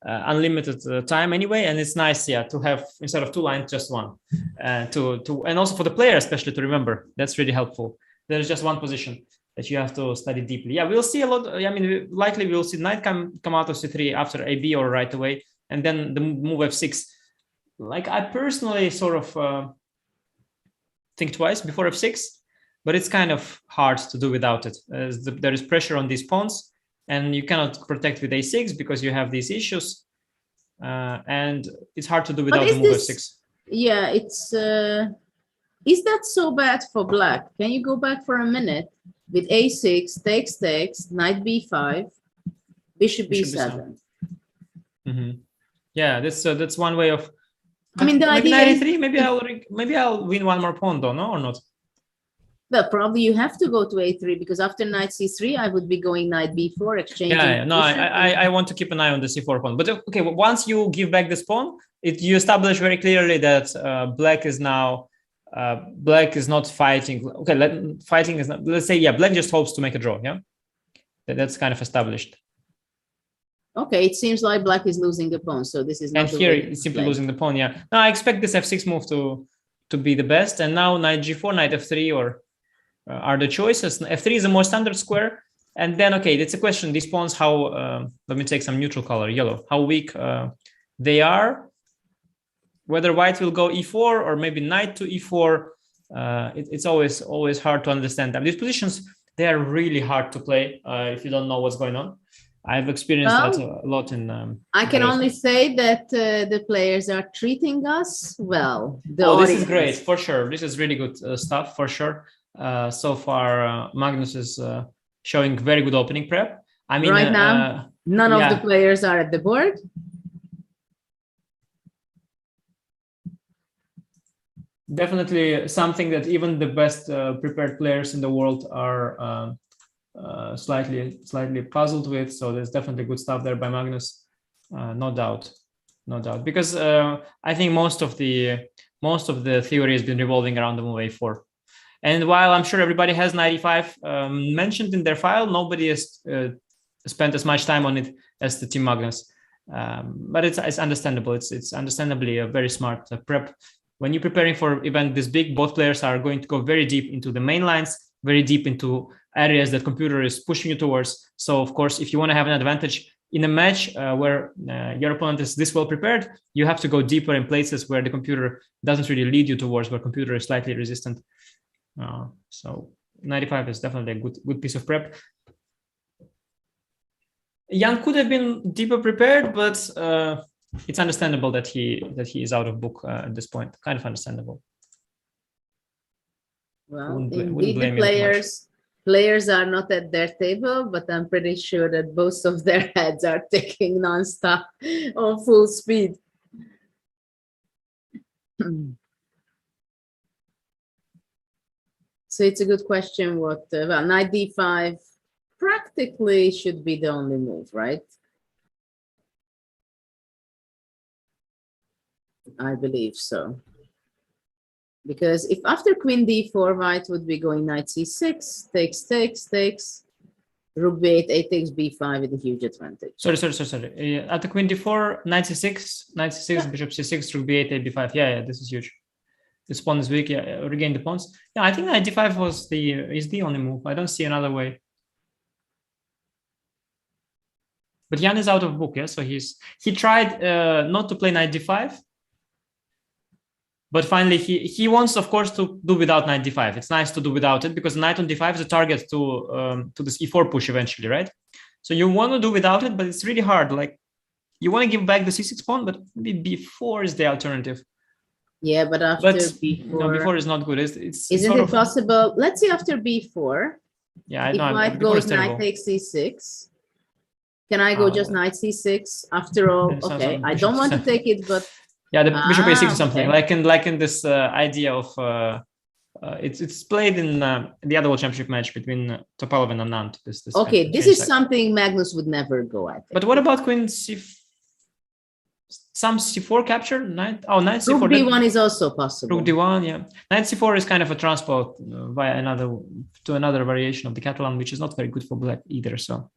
unlimited time anyway, and it's nice, to have instead of two lines just one. And also for the player especially to remember, that's really helpful. There's just one position that you have to study deeply. Yeah, we'll see a lot. I mean, likely we'll see knight come out of c3 after ab or right away, and then the move f6. Like I personally sort of think twice before f6. But it's kind of hard to do without it. There is pressure on these pawns, and you cannot protect with a6 because you have these issues, and it's hard to do without the move f6. Yeah, it's. Is that so bad for black? Can you go back for a minute with a6, takes, knight b5, bishop b7? Yeah, that's one way of. I mean, the idea knight e3. Maybe I'll win one more pawn, though, no, or not? Well, probably you have to go to a3 because after knight c3, I would be going knight b4, exchanging. Yeah. No, I want to keep an eye on the c4 pawn. But okay, once you give back this pawn, you establish very clearly that black is now black is not fighting. Okay, fighting is not. Let's say black just hopes to make a draw. Yeah, that's kind of established. Okay, it seems like black is losing the pawn, so this is not. And here it's simply losing the pawn. Yeah. Now I expect this f6 move to be the best, and now knight g4, knight f3, or are the choices. F3 is a more standard square, and then it's a question. These pawns, how let me take some neutral color, yellow. How weak they are. Whether white will go e4 or maybe knight to e4. It's always hard to understand them. These positions, they are really hard to play if you don't know what's going on. I've experienced that a lot in. I can only say that the players are treating us well. This is great for sure. This is really good stuff for sure. So far, Magnus is showing very good opening prep. I mean, right now, none of the players are at the board. Definitely something that even the best prepared players in the world are slightly puzzled with. So there's definitely good stuff there by Magnus, no doubt. Because I think most of the theory has been revolving around the move a4. And while I'm sure everybody has 95 mentioned in their file, nobody has spent as much time on it as the team Magnus. But it's understandable. It's understandably a very smart prep. When you're preparing for an event this big, both players are going to go very deep into the main lines, very deep into areas that computer is pushing you towards. So of course, if you want to have an advantage in a match where your opponent is this well prepared, you have to go deeper in places where the computer doesn't really lead you towards, where computer is slightly resistant. So 95 is definitely a good piece of prep. Jan could have been deeper prepared, but it's understandable that he is out of book at this point. Kind of understandable. Well, indeed, the players are not at their table, but I'm pretty sure that both of their heads are ticking nonstop on full speed. So it's a good question. Well, knight d5 practically should be the only move, right? I believe so. Because if after queen d4, white would be going knight c6, takes, Rook b8, a takes b5 with a huge advantage. Sorry. At the queen d4, knight c6, bishop c6, rook b8, a b5. Yeah, this is huge. This pawn is weak. Yeah, regain the pawns. Yeah, I think knight d5 is the only move. I don't see another way. But Jan is out of book, yeah. So he tried not to play knight d5, but finally he wants, of course, to do without knight d5. It's nice to do without it because knight on d5 is a target to this e4 push eventually, right? So you want to do without it, but it's really hard. Like you want to give back the c6 pawn, but maybe b4 is the alternative. Yeah, but after b4, no, b4 is not good. Isn't it possible? Let's see after b4. Yeah, I if know. White goes knight takes c6. Can I go just knight c6? After all, okay, I don't want to take it, but yeah, the bishop a6 is something okay. like in this idea of it's played in the other world championship match between Topalov and Anand. This okay, this is something Magnus would never go at. But what about queen c4? Some c4 capture knight. Oh, knight c4. Rook d1 is also possible. Rook d1, yeah. Knight c4 is kind of a transport via another variation of the Catalan, which is not very good for black either. So,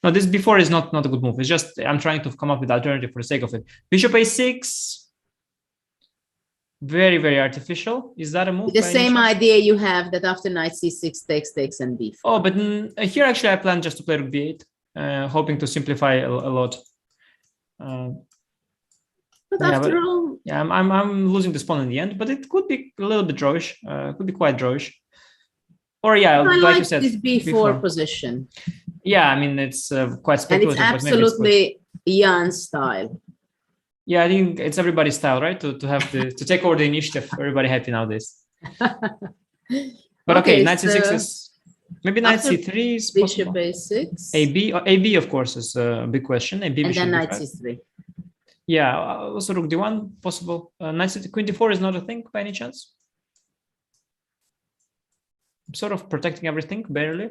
no, this b4 is not a good move. It's just I'm trying to come up with alternative for the sake of it. Bishop a6, very, very artificial. Is that a move? The same idea you have that after knight c6 takes and b4. Oh, but here actually I plan just to play rook b8, hoping to simplify a lot. But after all, yeah, I'm losing this pawn in the end, but it could be a little bit drawish. Could be quite drawish. Or yeah, I like like you said, this b4 position. Yeah, I mean it's quite speculative. And it's absolutely Jan's style. Yeah, I think it's everybody's style, right? To have to take over the initiative. Everybody happy nowadays. But okay, knight c6 is maybe knight c3 is bishop possible. a6. AB of course is a big question. AB and bishop then knight d5. c3. Yeah, also rook d1 possible. Knight c queen d4 is not a thing by any chance. I'm sort of protecting everything barely.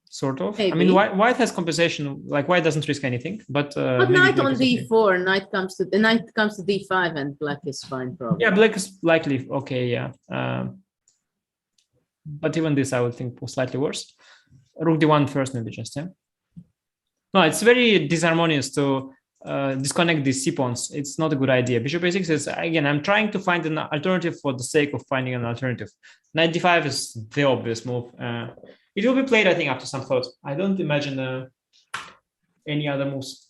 Sort of. Maybe. I mean, white has compensation. Like white doesn't risk anything, but knight on d4, knight comes to d5, and black is fine probably. Yeah, black is likely okay. Yeah, but even this I would think was slightly worse. Rook d1 first, maybe just yeah. No, it's very disharmonious to disconnect these c-pawns. It's not a good idea. Bishop a6 is, again, I'm trying to find an alternative for the sake of finding an alternative. Knight d5 is the obvious move. It will be played, I think, after some thought. I don't imagine any other moves.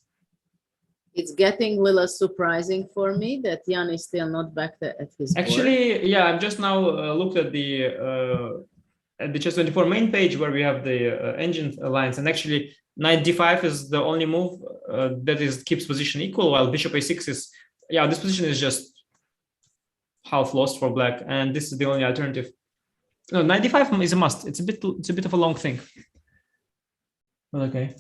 It's getting a little surprising for me that Jan is still not back at his board. Actually, yeah, I've just now looked at the Chess24 main page where we have the engine alliance, and actually knight d5 is the only move that keeps position equal, while bishop a6 is, yeah, this position is just half lost for black, and this is the only alternative. No, knight d5 is a must. It's a bit of a long thing. But okay.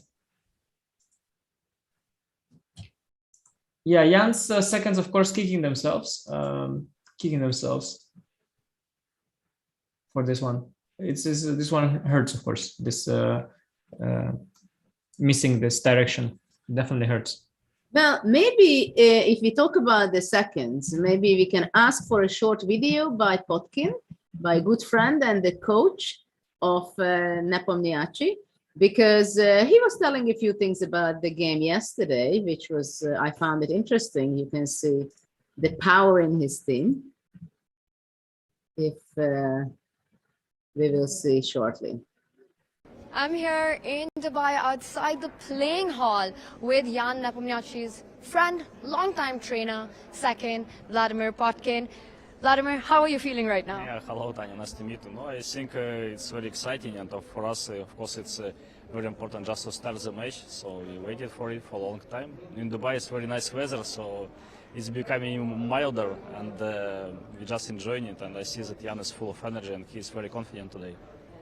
Yeah, Jan's seconds, of course, kicking themselves for this one. This one hurts, of course. This missing this direction definitely hurts. Well, maybe if we talk about the seconds, maybe we can ask for a short video by Potkin, by good friend and the coach of Nepomniachtchi, because he was telling a few things about the game yesterday, which was, I found it interesting. You can see the power in his team. If we will see shortly. I'm here in Dubai outside the playing hall with Jan Nepomniachtchi's friend, longtime trainer, second, Vladimir Potkin. Vladimir, how are you feeling right now? Yeah, hello, Tanya. Nice to meet you. No, I think it's very exciting, and for us, of course, it's very important just to start the match. So we waited for it for a long time. In Dubai, it's very nice weather, so it's becoming milder, and we're just enjoying it. And I see that Jan is full of energy, and he's very confident today.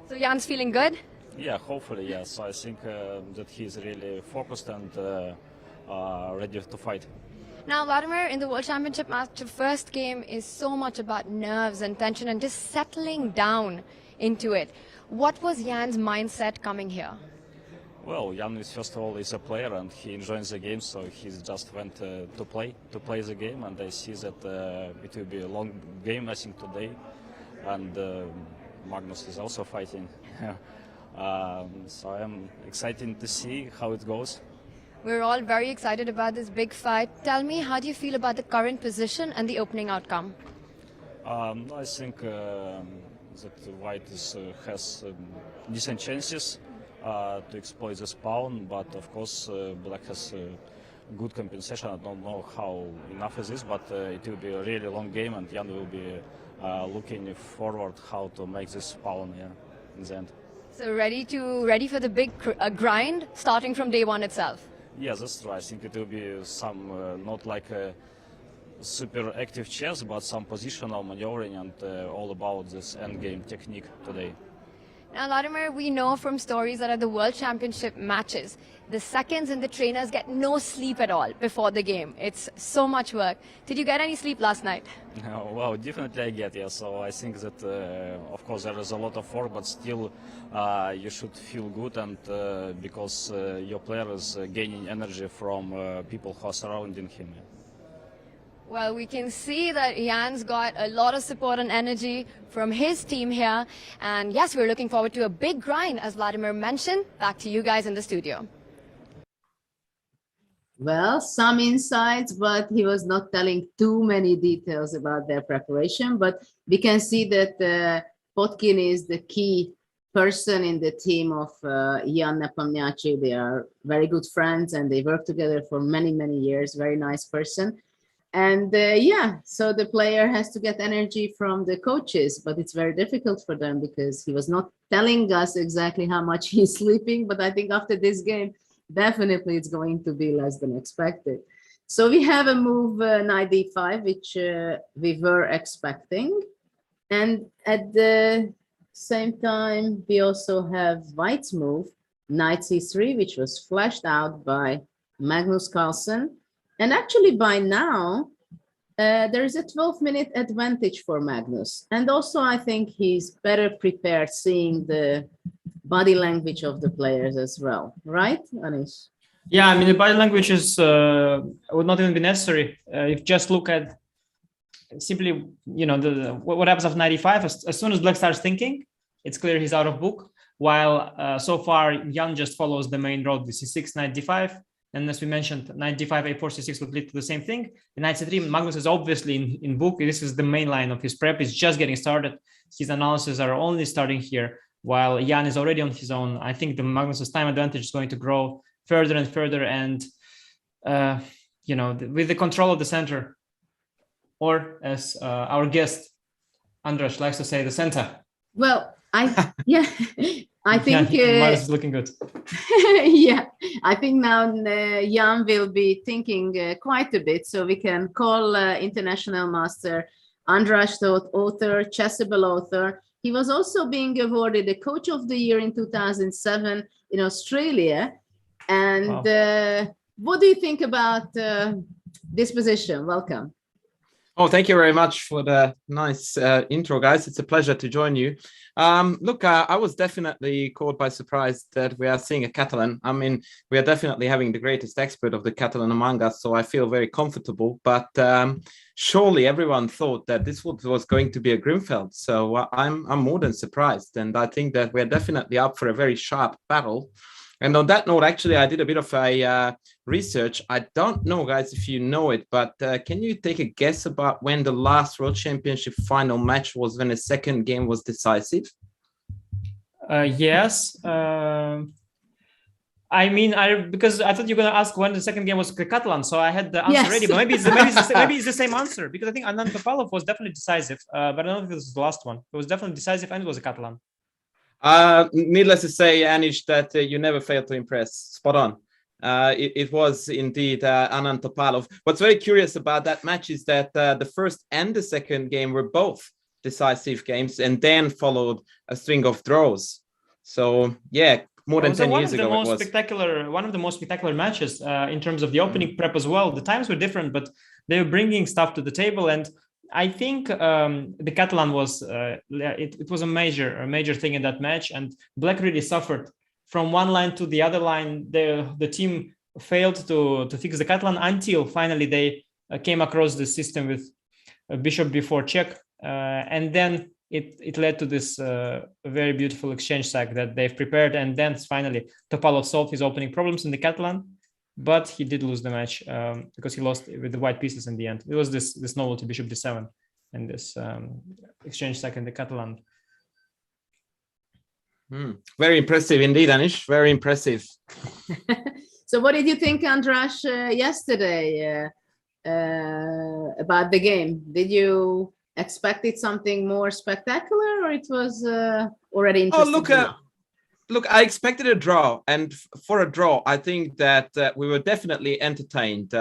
So Jan's feeling good? Yeah, hopefully, yeah. So I think that he's really focused and ready to fight. Now, Vladimir, in the World Championship match, the first game is so much about nerves and tension and just settling down into it. What was Jan's mindset coming here? Well, Jan is, first of all, is a player and he enjoys the game, so he just went to play the game, and I see that it will be a long game, I think, today. And Magnus is also fighting So I'm excited to see how it goes. We're all very excited about this big fight. Tell me, how do you feel about the current position and the opening outcome? I think that White has decent chances to exploit this pawn, but of course Black has good compensation. I don't know how enough is this, but it will be a really long game, and Jan will be looking forward how to make this pawn in the end. So ready for the big grind starting from day one itself? Yeah, that's true. I think it will be some not like a super active chess, but some positional maneuvering and all about this endgame technique today. Now, Vladimir, we know from stories that at the World Championship matches, the seconds and the trainers get no sleep at all before the game. It's so much work. Did you get any sleep last night? Well, definitely I get, yeah. So I think that, of course, there is a lot of work, but still you should feel good, and because your player is gaining energy from people who are surrounding him. Well, we can see that Jan's got a lot of support and energy from his team here. And yes, we're looking forward to a big grind, as Vladimir mentioned. Back to you guys in the studio. Well, some insights, but he was not telling too many details about their preparation. But we can see that Potkin is the key person in the team of Jan Nepomniachtchi. They are very good friends and they work together for many, many years. Very nice person. And yeah, so the player has to get energy from the coaches, but it's very difficult for them because he was not telling us exactly how much he's sleeping. But I think after this game, definitely it's going to be less than expected. So we have a move knight d5, which we were expecting. And at the same time, we also have White's move, knight c3, which was flashed out by Magnus Carlsen. And actually by now, there is a 12-minute advantage for Magnus. And also I think he's better prepared seeing the body language of the players as well. Right, Anish? Yeah, I mean, the body language is would not even be necessary. If you just look at simply, you know, what happens after 95, as soon as Black starts thinking, it's clear he's out of book. While so far, Jan just follows the main road, the c6, knight d5. And as we mentioned, knight d5, a4, c6 would lead to the same thing. The knight c3, Magnus is obviously in book. This is the main line of his prep. He's just getting started. His analyses are only starting here, while Jan is already on his own. I think the Magnus's time advantage is going to grow further and further. And, you know, with the control of the center, or as our guest, Andras, likes to say, the center. Well, yeah, I think Magnus is looking good. Yeah, I think now Jan will be thinking quite a bit, so we can call international master Andras Tóth, author, Chessable author. He was also being awarded the Coach of the Year in 2007 in Australia. And wow. What do you think about this position? Welcome. Oh, thank you very much for the nice intro, guys. It's a pleasure to join you. Look, I was definitely caught by surprise that we are seeing a Catalan. I mean, we are definitely having the greatest expert of the Catalan among us, so I feel very comfortable. But surely everyone thought that this was going to be a Grimfeld. So I'm more than surprised. And I think that we're definitely up for a very sharp battle. And on that note, actually, I did a bit of a research. I don't know, guys, if you know it, but can you take a guess about when the last World Championship final match was, when the second game was decisive? Yes. I mean, because I thought you were going to ask when the second game was Catalan, so I had the answer ready. But maybe it's the same answer, because I think Anand Topalov was definitely decisive, but I don't know if it was the last one. It was definitely decisive, and it was a Catalan. Needless to say, Anish, that you never failed to impress. Spot on. It was indeed Anand Topalov. What's very curious about that match is that the first and the second game were both decisive games, and then followed a string of draws. So, yeah, more than 10 years ago it was. One of the most spectacular matches in terms of the opening prep as well. The times were different, but they were bringing stuff to the table. And I think the Catalan was it was a major thing in that match, and Black really suffered from one line to the other line. The team failed to fix the Catalan until finally they came across the system with bishop before check, and then it led to this very beautiful exchange sack that they've prepared. And then finally, Topalov solved his opening problems in the Catalan, but he did lose the match because he lost with the white pieces in the end. It was this novelty bishop d7 and this exchange sack in the Catalan. Very impressive indeed, Anish. Very impressive. So what did you think, Andras, yesterday about the game? Did you expected something more spectacular, or it was already interesting? Oh, look, I expected a draw, and for a draw, I think that we were definitely entertained.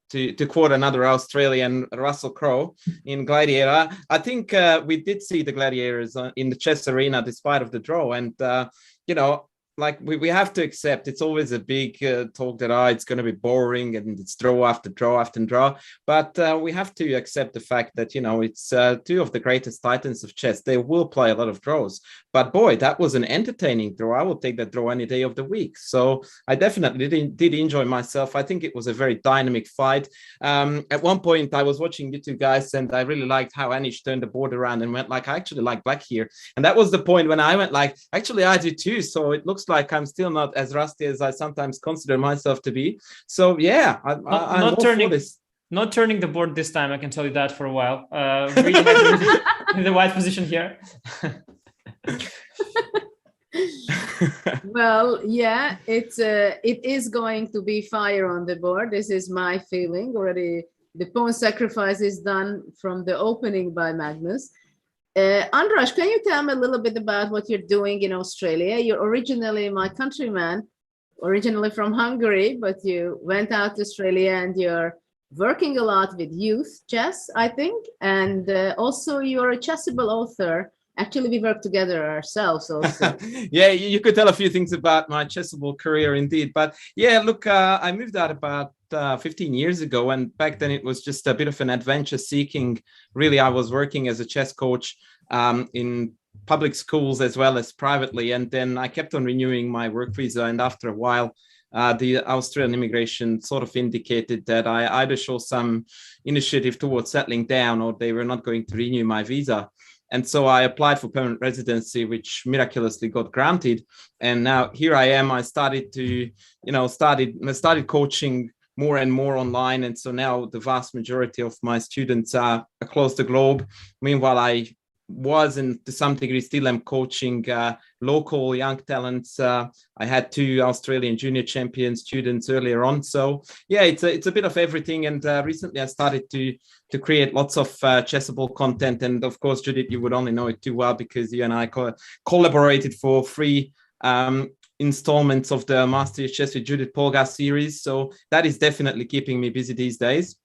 To quote another Australian, Russell Crowe in Gladiator, I think we did see the gladiators in the chess arena despite of the draw, and like we have to accept it's always a big talk that it's going to be boring and it's draw after draw after draw, but we have to accept the fact that it's two of the greatest titans of chess. They will play a lot of draws, but boy, that was an entertaining draw. I will take that draw any day of the week. So I definitely did enjoy myself. I think it was a very dynamic fight. At one point I was watching you two guys and I really liked how Anish turned the board around and went like, I actually like black here, and that was the point when I went like, actually I do too. So it looks like I'm still not as rusty as I sometimes consider myself to be. So yeah, I'm not turning this. Not turning the board this time, I can tell you that for a while. Really in the white position here. Well, yeah, it is going to be fire on the board. This is my feeling already. The pawn sacrifice is done from the opening by Magnus. Andras, can you tell me a little bit about what you're doing in Australia? You're originally my countryman, originally from Hungary, but you went out to Australia and you're working a lot with youth chess, I think, and also you're a Chessable author. Actually, we work together ourselves also. Yeah, you could tell a few things about my Chessable career indeed. But yeah, look, I moved out about 15 years ago, and back then it was just a bit of an adventure seeking. Really, I was working as a chess coach in public schools as well as privately, and then I kept on renewing my work visa, and after a while the Australian immigration sort of indicated that I either show some initiative towards settling down or they were not going to renew my visa. And so I applied for permanent residency, which miraculously got granted. And now here I am. I started to, started coaching more and more online. And so now the vast majority of my students are across the globe. Meanwhile, I was and to some degree still am coaching local young talents. I had 2 Australian junior champion students earlier on. So yeah, it's a bit of everything. And recently I started to create lots of Chessable content. And of course, Judith, you would only know it too well because you and I collaborated for 3 installments of the Master of Chess with Judit Polgar series. So that is definitely keeping me busy these days.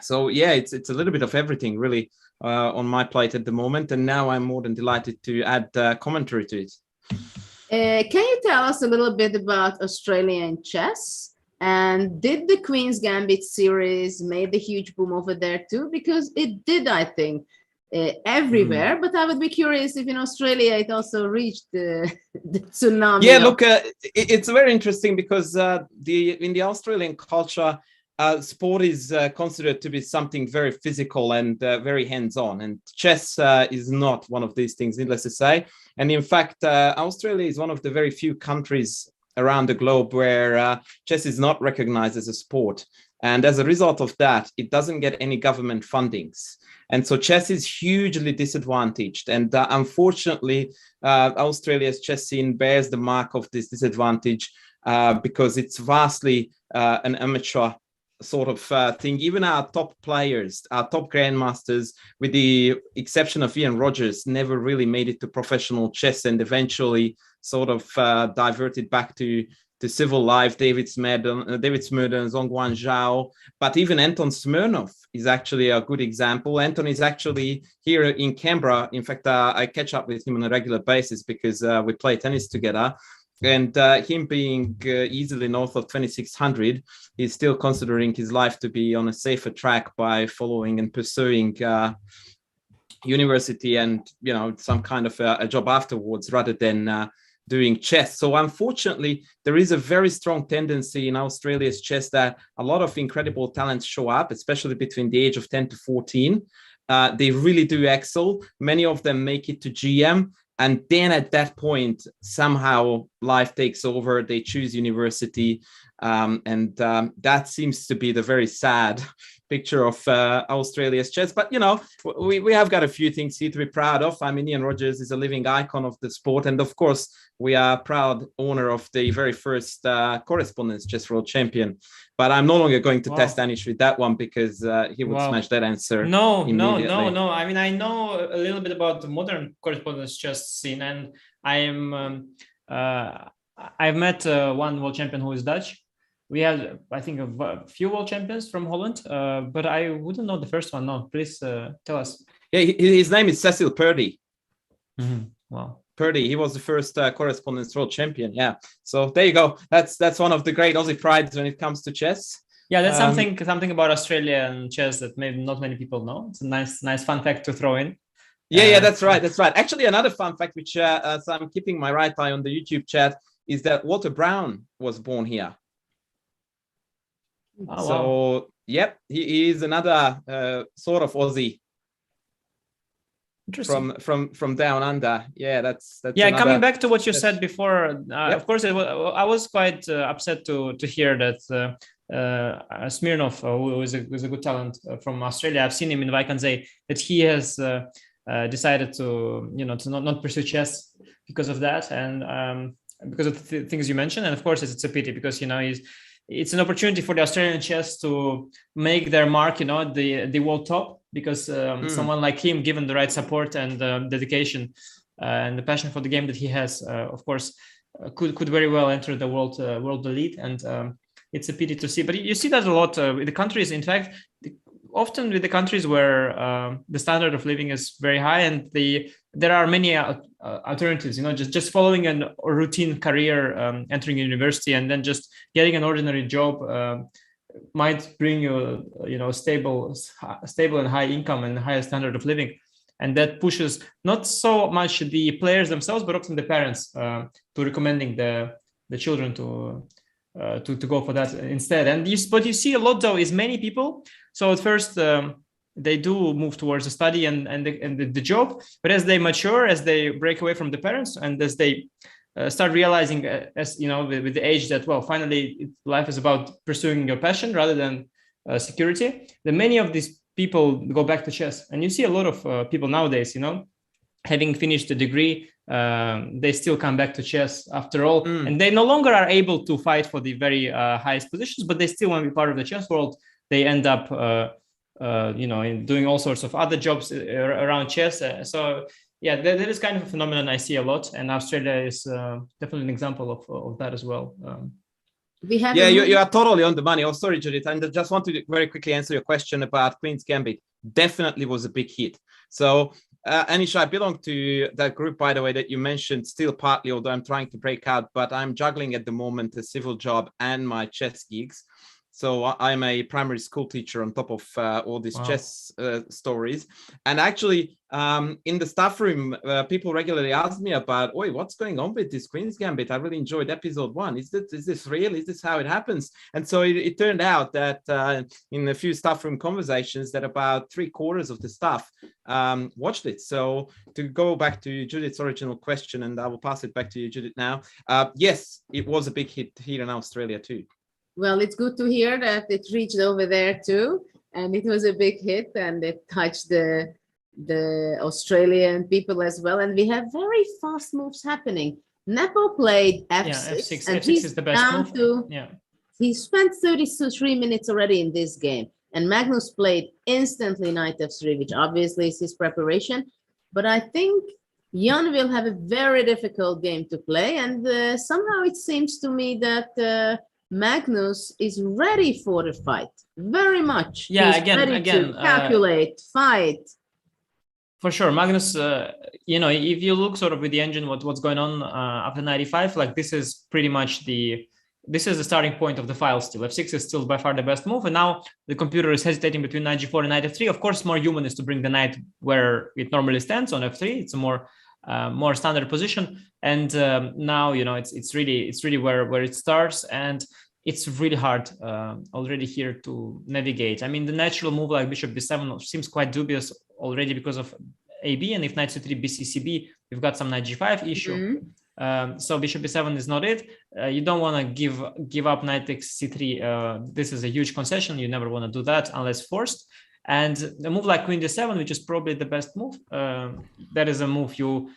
So yeah, it's a little bit of everything really on my plate at the moment. And now I'm more than delighted to add commentary to it. Can you tell us a little bit about Australian chess? And did the Queen's Gambit series made a huge boom over there too? Because it did, I think, everywhere. But I would be curious if in Australia it also reached the tsunami. Yeah, look, it's very interesting because in the Australian culture, sport is considered to be something very physical and very hands-on, and chess is not one of these things, needless to say. And in fact, Australia is one of the very few countries around the globe where chess is not recognized as a sport. And as a result of that, it doesn't get any government fundings. And so chess is hugely disadvantaged. And unfortunately, Australia's chess scene bears the mark of this disadvantage because it's vastly an amateur sort of thing. Even our top players, our top grandmasters, with the exception of Ian Rogers, never really made it to professional chess and eventually sort of diverted back to civil life. David Smurden, Zhongguan Zhao, but even Anton Smirnov is actually a good example. Anton is actually here in Canberra. In fact, I catch up with him on a regular basis because we play tennis together. And him being easily north of 2600, he's still considering his life to be on a safer track by following and pursuing university and, some kind of a job afterwards rather than doing chess. So unfortunately, there is a very strong tendency in Australia's chess that a lot of incredible talents show up, especially between the age of 10 to 14. They really do excel. Many of them make it to GM. And then at that point, somehow life takes over. They choose university. And that seems to be the very sad picture of Australia's chess. But, you know, we have got a few things here to be proud of. I mean, Ian Rogers is a living icon of the sport. And of course, we are proud owner of the very first correspondence chess world champion. But I'm no longer going to test Anish with that one because he would smash that answer. No. I mean, I know a little bit about the modern correspondence chess scene, and I've met one world champion who is Dutch. We have, I think, a few world champions from Holland, but I wouldn't know the first one. No, please tell us. Yeah, his name is Cecil Purdy. Mm-hmm. Wow. Purdy, he was the first correspondence world champion. Yeah, so there you go. That's one of the great Aussie prides when it comes to chess. Yeah, that's something about Australian chess that maybe not many people know. It's a nice fun fact to throw in. Yeah, that's right. Actually, another fun fact, which so I'm keeping my right eye on the YouTube chat, is that Walter Brown was born here. Oh, so, wow. Yep, he is another sort of Aussie. From down under. Yeah, that's another... Coming back to what you said before, of course, I was quite upset to hear that Smirnov, who is a good talent from Australia, I've seen him in Vaikanze, that he has decided to not pursue chess because of that, and because of the things you mentioned. And of course, it's a pity because it's an opportunity for the Australian chess to make their mark, at the world top, because someone like him, given the right support and dedication and the passion for the game that he has, of course, could very well enter the world elite. And it's a pity to see, but you see that a lot with the countries. In fact, often with the countries where the standard of living is very high, and there are many alternatives. Just following a routine career, entering university, and then just getting an ordinary job might bring you, stable and high income and higher standard of living, and that pushes not so much the players themselves, but often the parents to recommending the children to go for that instead. And what you see a lot though is many people. So at first they do move towards the study and the job, but as they mature, as they break away from the parents, and as they start realizing, with the age that, finally life is about pursuing your passion rather than security, then many of these people go back to chess. And you see a lot of people nowadays, having finished the degree, they still come back to chess after all, and they no longer are able to fight for the very highest positions, but they still want to be part of the chess world. They end up in doing all sorts of other jobs around chess. So yeah, that is kind of a phenomenon I see a lot, and Australia is definitely an example of that as well. You are totally on the money. Oh, sorry, Judith. I just want to very quickly answer your question about Queen's Gambit. Definitely was a big hit. So, Anish, I belong to that group, by the way, that you mentioned, still partly, although I'm trying to break out, but I'm juggling at the moment a civil job and my chess gigs. So I'm a primary school teacher on top of all these chess stories. And actually, in the staff room, people regularly ask me about, what's going on with this Queen's Gambit? I really enjoyed episode 1. Is this real? Is this how it happens? And so it turned out that in a few staff room conversations that about 3/4 of the staff watched it. So to go back to Judith's original question, and I will pass it back to you, Judith, now. Yes, it was a big hit here in Australia too. Well, it's good to hear that it reached over there too, and it was a big hit, and it touched the Australian people as well. And we have very fast moves happening. Nepo played F6, and F6 is the best move. He spent 33 minutes already in this game, and Magnus played instantly Knight F3, which obviously is his preparation. But I think Jan will have a very difficult game to play, and somehow it seems to me that Magnus is ready for the fight, very much. Yeah, He's ready to calculate, fight. For sure, Magnus. If you look sort of with the engine, what's going on after 95, like this is pretty much the starting point of the file. Still, F6 is still by far the best move, and now the computer is hesitating between knight G4 and knight F3. Of course, more human is to bring the knight where it normally stands on F3. It's a more standard position, and now it's really where it starts. And it's really hard already here to navigate. I mean, the natural move like bishop b7 seems quite dubious already because of AB, and if knight c3, bccb, we've got some knight g5 issue. So bishop b7 is not it. You don't want to give up knight takes c3. This is a huge concession. You never want to do that unless forced. And a move like queen d7, which is probably the best move, that is a move you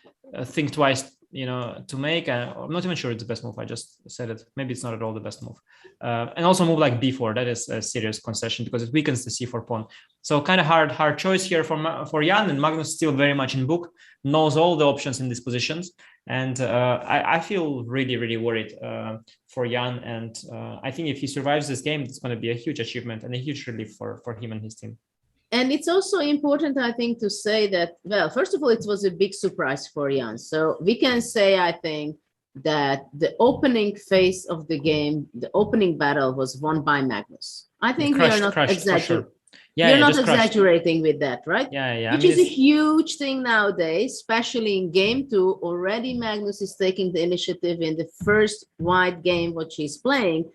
think twice, to make. I'm not even sure it's the best move. I just said it. Maybe it's not at all the best move. And also a move like b4, that is a serious concession because it weakens the c4 pawn. So kind of hard choice here for Jan, and Magnus still very much in book, knows all the options in these positions. And I feel really, really worried for Jan. And I think if he survives this game, it's going to be a huge achievement and a huge relief for him and his team. And it's also important, I think, to say that, well, first of all, it was a big surprise for Jan. So we can say, I think, that the opening phase of the game, the opening battle was won by Magnus. I think we are not exaggerating. You're not exaggerating with that, right? Yeah. Which is a huge thing nowadays, especially in game 2. Already Magnus is taking the initiative in the first wide game, which he's playing.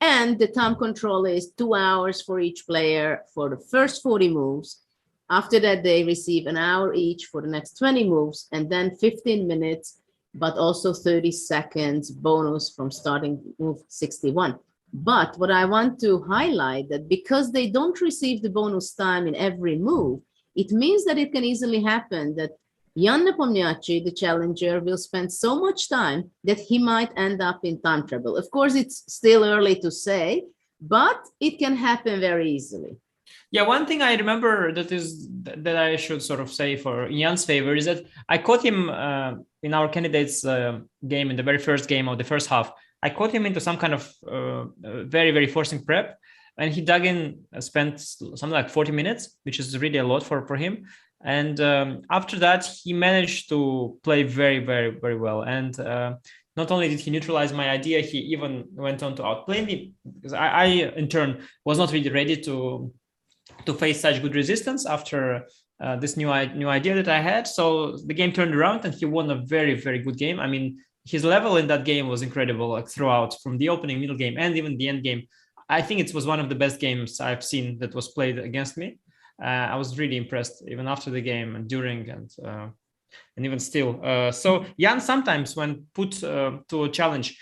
And the time control is 2 hours for each player for the first 40 moves. After that, they receive an hour each for the next 20 moves, and then 15 minutes, but also 30 seconds bonus from starting move 61. But what I want to highlight that because they don't receive the bonus time in every move, it means that it can easily happen that Jan Nepomniachtchi, the challenger, will spend so much time that he might end up in time trouble. Of course, it's still early to say, but it can happen very easily. Yeah, one thing I remember that I should sort of say for Jan's favor is that I caught him in our candidates game, in the very first game of the first half. I caught him into some kind of very, very forcing prep, and he dug in, spent something like 40 minutes, which is really a lot for him. And after that, he managed to play very, very, very well. And not only did he neutralize my idea, he even went on to outplay me, because I in turn was not really ready to face such good resistance after this new idea that I had. So the game turned around and he won a very, very good game. I mean, his level in that game was incredible, like throughout, from the opening, middle game, and even the end game. I think it was one of the best games I've seen that was played against me. I was really impressed, even after the game and during, and even still. So Jan sometimes, when put to a challenge,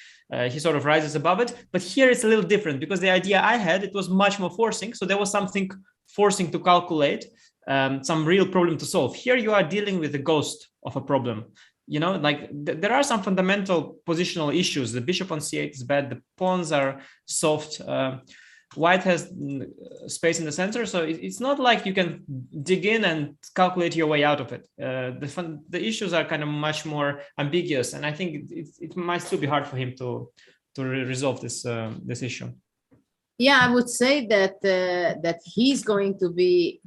he sort of rises above it. But here it's a little different because the idea I had, it was much more forcing. So there was something forcing to calculate, some real problem to solve. Here you are dealing with the ghost of a problem. Like there are some fundamental positional issues. The bishop on c8 is bad. The pawns are soft. White has space in the center, so it's not like you can dig in and calculate your way out of it. The issues are kind of much more ambiguous, and I think it might still be hard for him to resolve this issue. Yeah, I would say that he's going to be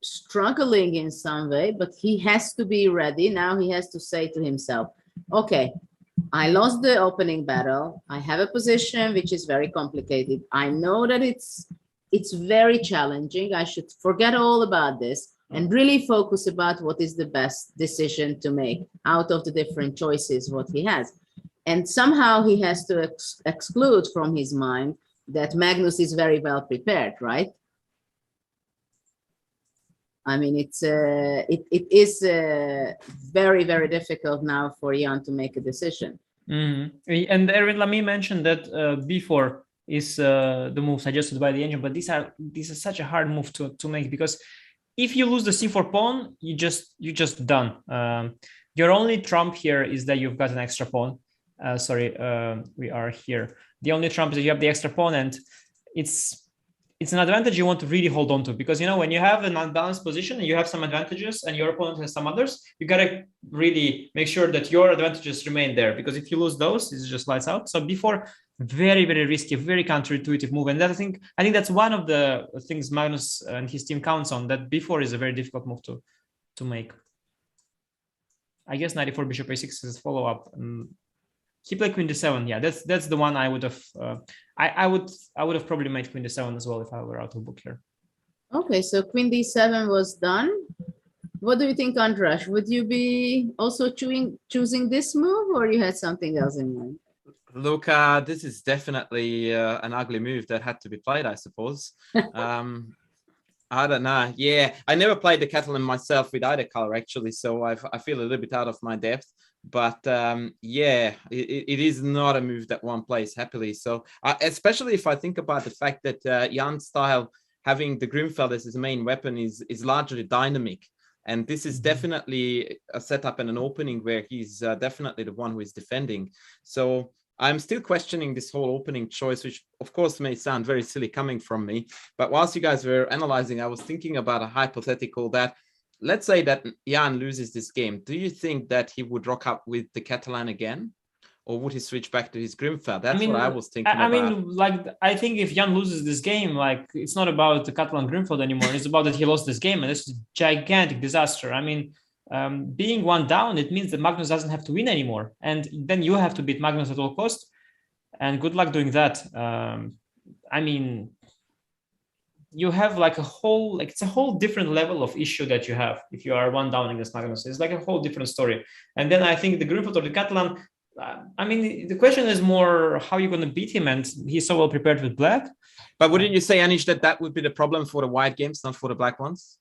struggling in some way, but he has to be ready. Now he has to say to himself, okay, I lost the opening battle. I have a position which is very complicated. I know that it's very challenging. I should forget all about this and really focus about what is the best decision to make out of the different choices what he has. And somehow he has to exclude from his mind that Magnus is very well prepared, right? I mean, it is very, very difficult now for Jan to make a decision. Mm-hmm. And Erwin Lamy mentioned that b4 is the move suggested by the engine, but these are such a hard move to make, because if you lose the c4 pawn, you're just done. Your only trump here is that you've got an extra pawn. We are here. The only trump is that you have the extra pawn, and it's an advantage you want to really hold on to, because when you have an unbalanced position and you have some advantages and your opponent has some others, you got to really make sure that your advantages remain there, because if you lose those, it's just lights out. So b4, very, very risky, very counterintuitive move, and that I think that's one of the things Magnus and his team counts on, that b4 is a very difficult move to make. I guess knight e4 bishop a6 is a follow-up. He played queen d7. Yeah, that's the one I would have. I would have probably made queen d7 as well if I were out of book here. Okay, so queen d7 was done. What do you think, Andras? Would you be also choosing this move, or you had something else in mind? Look, this is definitely an ugly move that had to be played, I suppose. I don't know. Yeah, I never played the Catalan myself with either color, actually, so I feel a little bit out of my depth. But yeah, it is not a move that one plays happily. So especially if I think about the fact that Jan's style, having the Grimfeld as his main weapon, is largely dynamic. And this is definitely a setup and an opening where he's definitely the one who is defending. So I'm still questioning this whole opening choice, which of course may sound very silly coming from me. But whilst you guys were analyzing, I was thinking about a hypothetical that, let's say that Jan loses this game. Do you think that he would rock up with the Catalan again? Or would he switch back to his Grimfeld? That's what I was thinking about. I think if Jan loses this game, like, it's not about the Catalan Grimfeld anymore. It's about that he lost this game, and this is a gigantic disaster. I mean, being one down, it means that Magnus doesn't have to win anymore. And then you have to beat Magnus at all costs. And good luck doing that. I mean, you have like it's a whole different level of issue that you have if you are one down against Magnus. It's like a whole different story. And then I think the Grimfeld or the Catalan, I mean, the question is more how you're going to beat him, and he's so well prepared with black. But wouldn't you say, Anish, that would be the problem for the white games, not for the black ones?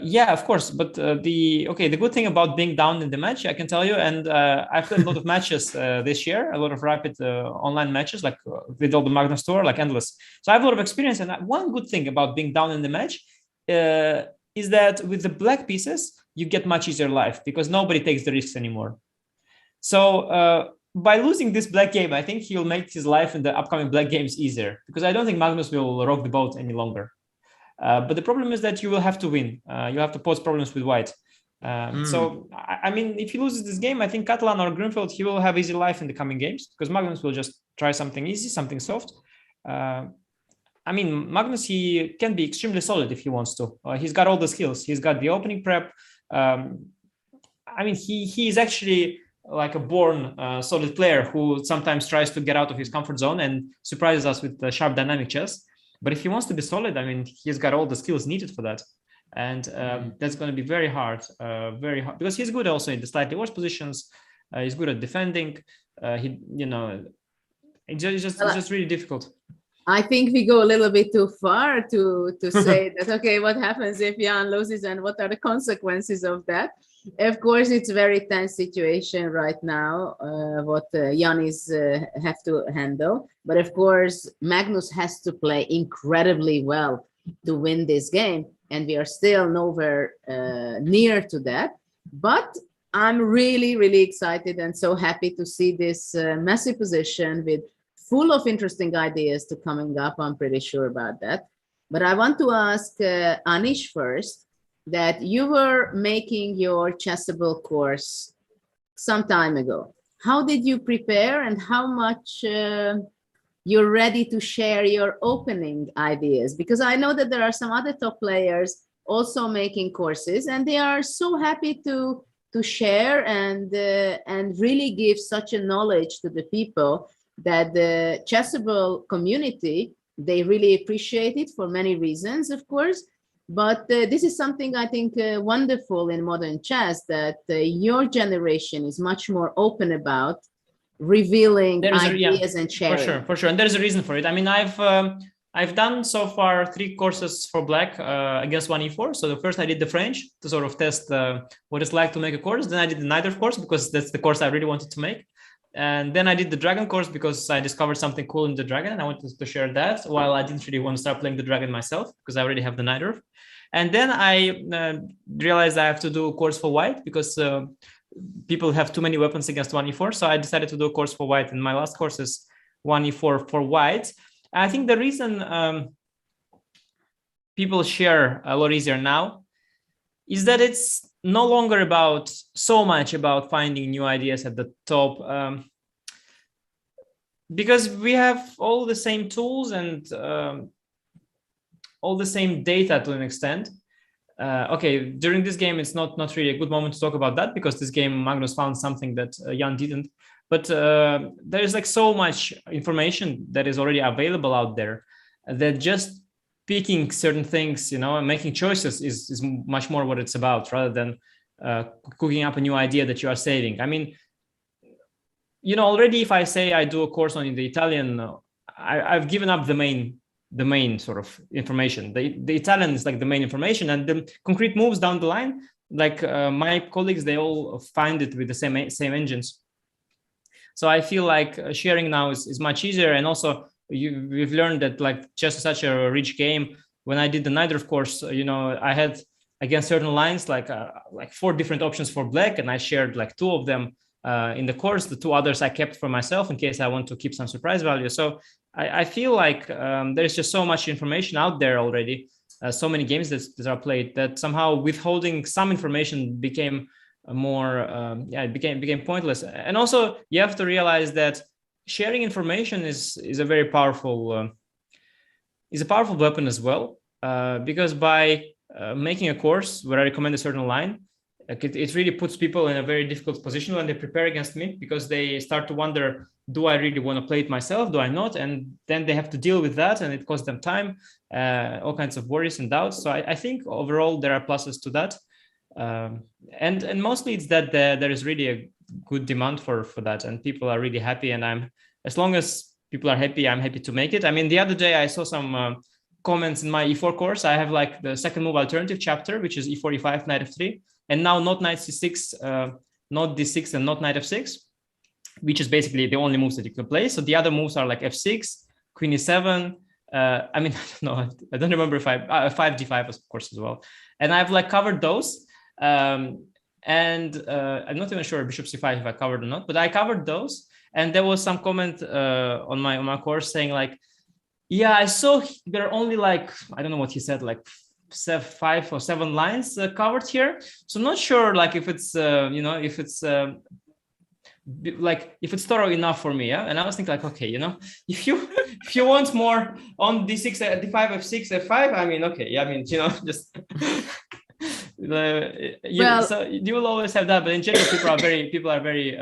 Yeah, of course. But the good thing about being down in the match, I can tell you, and I've played a lot of matches this year, a lot of rapid online matches, like with all the Magnus Tour, like endless. So I have a lot of experience. And one good thing about being down in the match is that with the black pieces, you get much easier life because nobody takes the risks anymore. So by losing this black game, I think he'll make his life in the upcoming black games easier, because I don't think Magnus will rock the boat any longer. But the problem is that you will have to win. You have to pose problems with white. So, I mean, if he loses this game, I think Catalan or Grimfeld, he will have easy life in the coming games, because Magnus will just try something easy, something soft. I mean, Magnus, he can be extremely solid if he wants to. He's got all the skills. He's got the opening prep. I mean, he is actually like a born solid player who sometimes tries to get out of his comfort zone and surprises us with sharp dynamic chess. But if he wants to be solid, I mean, he's got all the skills needed for that. And that's going to be very hard, because he's good also in the slightly worse positions. He's good at defending. It's just really difficult. I think we go a little bit too far to say that, okay, what happens if Jan loses and what are the consequences of that? Of course, it's a very tense situation right now, what Jan is have to handle. But of course, Magnus has to play incredibly well to win this game. And we are still nowhere near to that. But I'm really, really excited and so happy to see this messy position with full of interesting ideas to coming up. I'm pretty sure about that. But I want to ask Anish first, that you were making your Chessable course some time ago. How did you prepare, and how much you're ready to share your opening ideas? Because I know that there are some other top players also making courses, and they are so happy to share and really give such a knowledge to the people that the Chessable community, they really appreciate it for many reasons, of course. But this is something I think wonderful in modern chess, that your generation is much more open about revealing ideas and sharing. For sure. And there's a reason for it. I mean, I've done so far 3 courses for black against 1e4. So the first I did the French to sort of test what it's like to make a course. Then I did the Neither course because that's the course I really wanted to make. And then I did the Dragon course because I discovered something cool in the Dragon and I wanted to share that, while I didn't really want to start playing the Dragon myself because I already have the Neither. And then I realized I have to do a course for white because people have too many weapons against 1e4. So I decided to do a course for white. And my last course is 1e4 for white. I think the reason people share a lot easier now is that it's no longer so much about finding new ideas at the top, because we have all the same tools and all the same data to an extent. Okay, during this game, it's not really a good moment to talk about that because this game Magnus found something that Jan didn't. But there is like so much information that is already available out there that just picking certain things, and making choices is much more what it's about, rather than cooking up a new idea that you are saving. I mean, already if I say I do a course on the Italian, I've given up the main sort of information. The Italian is like the main information, and the concrete moves down the line, like my colleagues, they all find it with the same engines. So I feel like sharing now is much easier. And also we've learned that like chess is such a rich game. When I did the Najdorf course, I had against certain lines like 4 different options for black, and I shared like 2 of them in the course. The 2 others I kept for myself in case I want to keep some surprise value. So I feel like there's just so much information out there already, so many games that are played, that somehow withholding some information became it became pointless. And also you have to realize that sharing information is a very powerful weapon as well, because by making a course where I recommend a certain line, it really puts people in a very difficult position when they prepare against me, because they start to wonder, do I really want to play it myself? Do I not? And then they have to deal with that, and it costs them time, all kinds of worries and doubts. So I think overall there are pluses to that. And mostly it's that there is really a good demand for that, and people are really happy. And as long as people are happy, I'm happy to make it. I mean, the other day I saw some comments in my e4 course. I have like the second move alternative chapter, which is e4, e5, knight f3, and now not knight c6, not d6, and not knight f6, which is basically the only moves that you can play. So the other moves are like f6, queen e7. I mean, I don't know. I don't remember if 5 d5 of course as well. And I've like covered those. And I'm not even sure bishop c5 if I covered or not, but I covered those. And there was some comment on my course saying like, yeah, I saw there are only like, I don't know what he said, like 5 or 7 lines covered here. So I'm not sure like if it's if it's thorough enough for me. Yeah. And I was thinking like, okay, if you want more on d6, d5, f6, f5, I mean, okay. Yeah, I mean, just so you will always have that, but in general people are very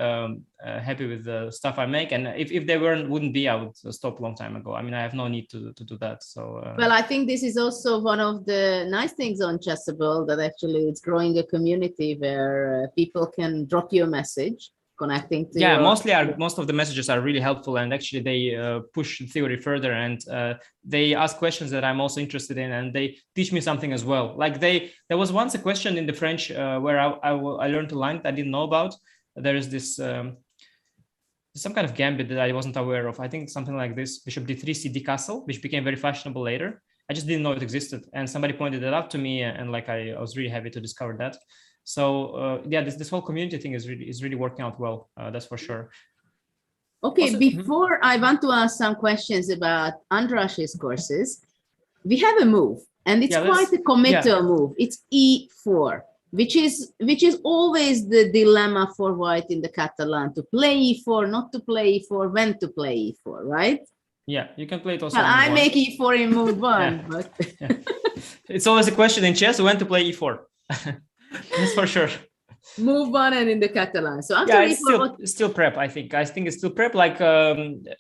happy with the stuff I make, and if they wouldn't be, I would stop a long time ago. I mean, I have no need to do that. So well, I think this is also one of the nice things on Chessable, that actually it's growing a community where people can drop you a message connecting to most of the messages are really helpful, and actually they push theory further, and they ask questions that I'm also interested in, and they teach me something as well. Like there was once a question in the French where I learned a line that I didn't know about. There is this some kind of gambit that I wasn't aware of. I think something like this: bishop d3, cd castle, which became very fashionable later. I just didn't know it existed, and somebody pointed it out to me, and like I was really happy to discover that. So this whole community thing is really working out well. That's for sure. Okay, also, before I want to ask some questions about Andras's courses, we have a move, and it's quite a committal move. It's e4, which is always the dilemma for white in the Catalan: to play e4, not to play e4, when to play e4, right? Yeah, you can play it also. Well, I make e4 in move 1, but it's always a question in chess when to play e4. That's for sure. Move 1 and in the Catalan. So after it's still prep. I think it's still prep. Like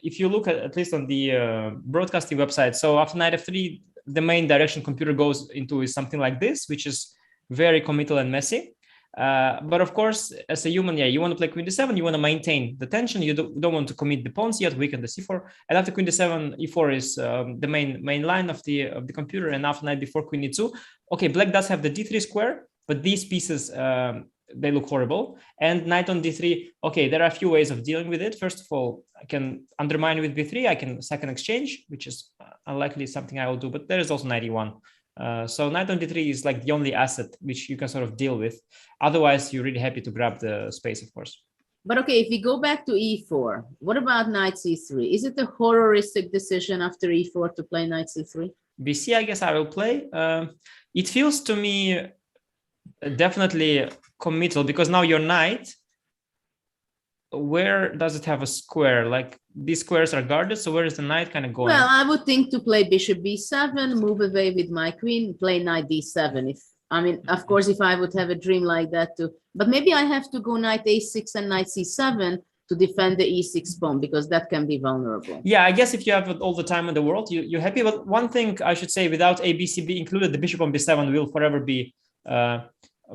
if you look at least on the broadcasting website. So after knight f3, the main direction computer goes into is something like this, which is very committal and messy. But of course, as a human, you want to play queen d7. You want to maintain the tension. You don't want to commit the pawns yet, weaken the c4. And after queen d7, e4 is the main line of the computer. And after knight d4, queen e2. Okay, black does have the d3 square, but these pieces they look horrible. And knight on d3. Okay, there are a few ways of dealing with it. First of all, I can undermine with b3. I can second exchange, which is unlikely something I will do. But there is also knight e1. So knight on d3 is like the only asset which you can sort of deal with. Otherwise, you're really happy to grab the space, of course. But okay, if we go back to e4, what about knight c3? Is it a horroristic decision after e4 to play knight c3? bc, I guess I will play. It feels to me definitely committal, because now your knight, where does it have a square? Like these squares are guarded, so where is the knight kind of going? Well, I would think to play bishop b7, move away with my queen, play knight d7. Of course, if I would have a dream like that too, but maybe I have to go knight a6 and knight c7 to defend the e6 pawn, because that can be vulnerable. Yeah, I guess if you have all the time in the world, you're happy. But one thing I should say, without a, b, c, b included, the bishop on b7 will forever be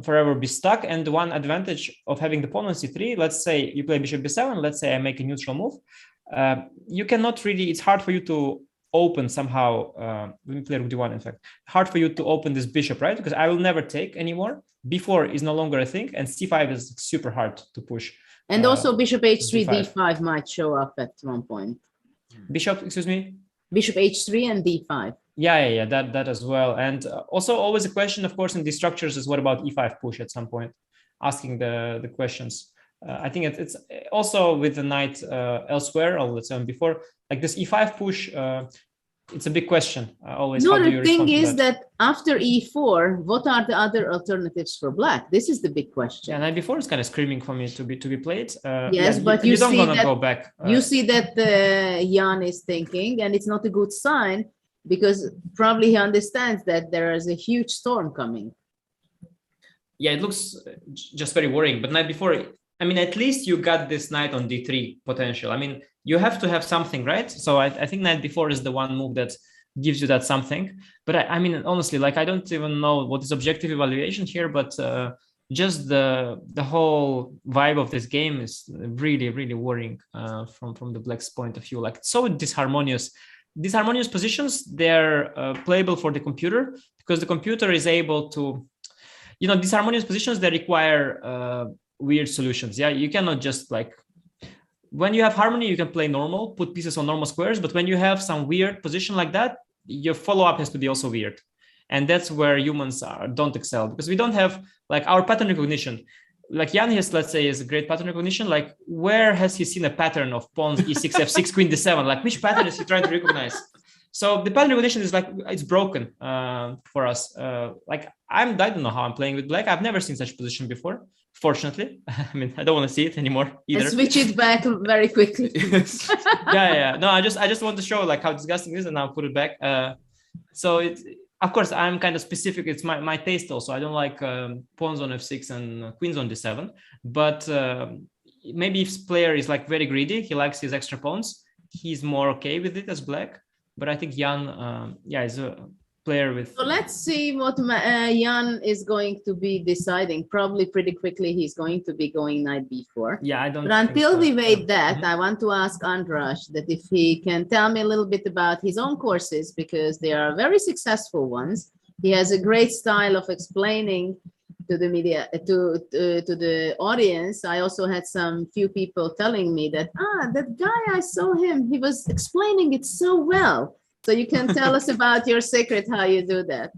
forever be stuck. And one advantage of having the pawn on c3, let's say you play bishop b7, let's say I make a neutral move, you cannot really, it's hard for you to open somehow, let me play rook d1, in fact, hard for you to open this bishop, right? Because I will never take anymore. b4 is no longer a thing, and c5 is super hard to push. And also bishop h3, d5. d5 might show up at one point. Bishop, excuse me? Bishop h3 and d5. Yeah, that as well. And also always a question, of course, in these structures is what about e5 push at some point, asking the questions. I think it's also with the knight elsewhere, or let's say before, like this e5 push, it's a big question. Always. No, the thing is that after e4, what are the other alternatives for black? This is the big question. Yeah, knight before is kind of screaming for me to be played. Yes, yeah, but you you don't see want to that, go back. you see that Jan is thinking, and it's not a good sign, because probably he understands that there is a huge storm coming. Yeah, it looks just very worrying. But knight before, I mean, at least you got this knight on d3 potential. I mean, you have to have something, right? So I think knight before is the one move that gives you that something. But I mean, honestly, like I don't even know what is objective evaluation here, but just the whole vibe of this game is really, really worrying from the black's point of view. Like so disharmonious. These harmonious positions, they're playable for the computer because the computer is able to, these harmonious positions, they require weird solutions. Yeah, you cannot just like, when you have harmony, you can play normal, put pieces on normal squares. But when you have some weird position like that, your follow-up has to be also weird. And that's where humans don't excel, because we don't have like our pattern recognition. Like Jan has, let's say, is a great pattern recognition. Like, where has he seen a pattern of pawns e6, f6, queen d7? Like, which pattern is he trying to recognize? So the pattern recognition is like, it's broken for us. Like, I don't know how I'm playing with black. I've never seen such position before, fortunately. I mean, I don't want to see it anymore either. And switch it back very quickly. yeah. No, I just want to show like how disgusting it is, and I'll put it back. So it's, of course, I'm kind of specific. It's my taste also. I don't like pawns on f6 and queens on d7. But maybe if player is like very greedy, he likes his extra pawns, he's more okay with it as black. But I think Jan, is a player with... So let's see what Jan is going to be deciding. Probably pretty quickly, he's going to be going knight b4. Yeah, I don't But until so. we wait that, I want to ask Andras that if he can tell me a little bit about his own courses, because they are very successful ones. He has a great style of explaining to the media, to the audience. I also had some few people telling me that, that guy, I saw him, he was explaining it so well. So you can tell us about your secret, how you do that.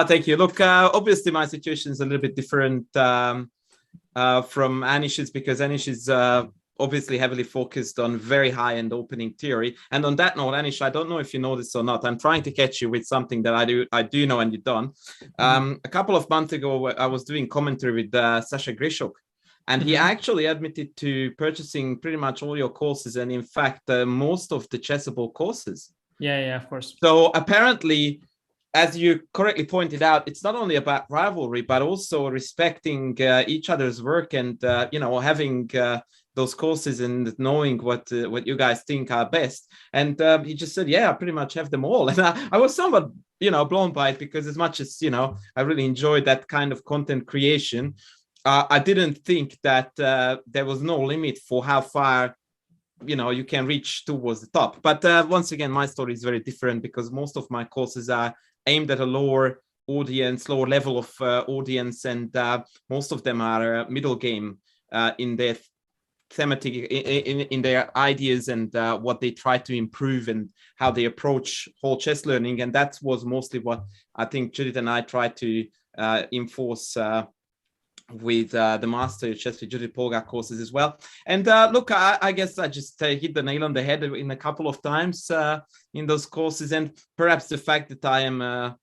Thank you. Look, obviously my situation is a little bit different from Anish's, because Anish is obviously heavily focused on very high-end opening theory. And on that note, Anish, I don't know if you know this or not, I'm trying to catch you with something that I do know and you don't. A couple of months ago, I was doing commentary with Sasha Grishok, and he actually admitted to purchasing pretty much all your courses, and in fact, most of the Chessable courses. Yeah, of course. So apparently, as you correctly pointed out, it's not only about rivalry, but also respecting each other's work and, having those courses and knowing what you guys think are best. And he just said, yeah, I pretty much have them all. And I was somewhat, blown by it, because as much as, I really enjoyed that kind of content creation, I didn't think that there was no limit for how far you can reach towards the top. But once again, my story is very different, because most of my courses are aimed at a lower audience, lower level of audience, and most of them are middle game in their thematic, in their ideas, and what they try to improve and how they approach whole chess learning. And that was mostly what I think Judit and I tried to enforce with the Master Chess with Judit Polgar courses as well. And look, I guess I just hit the nail on the head in a couple of times in those courses. And perhaps the fact that I am a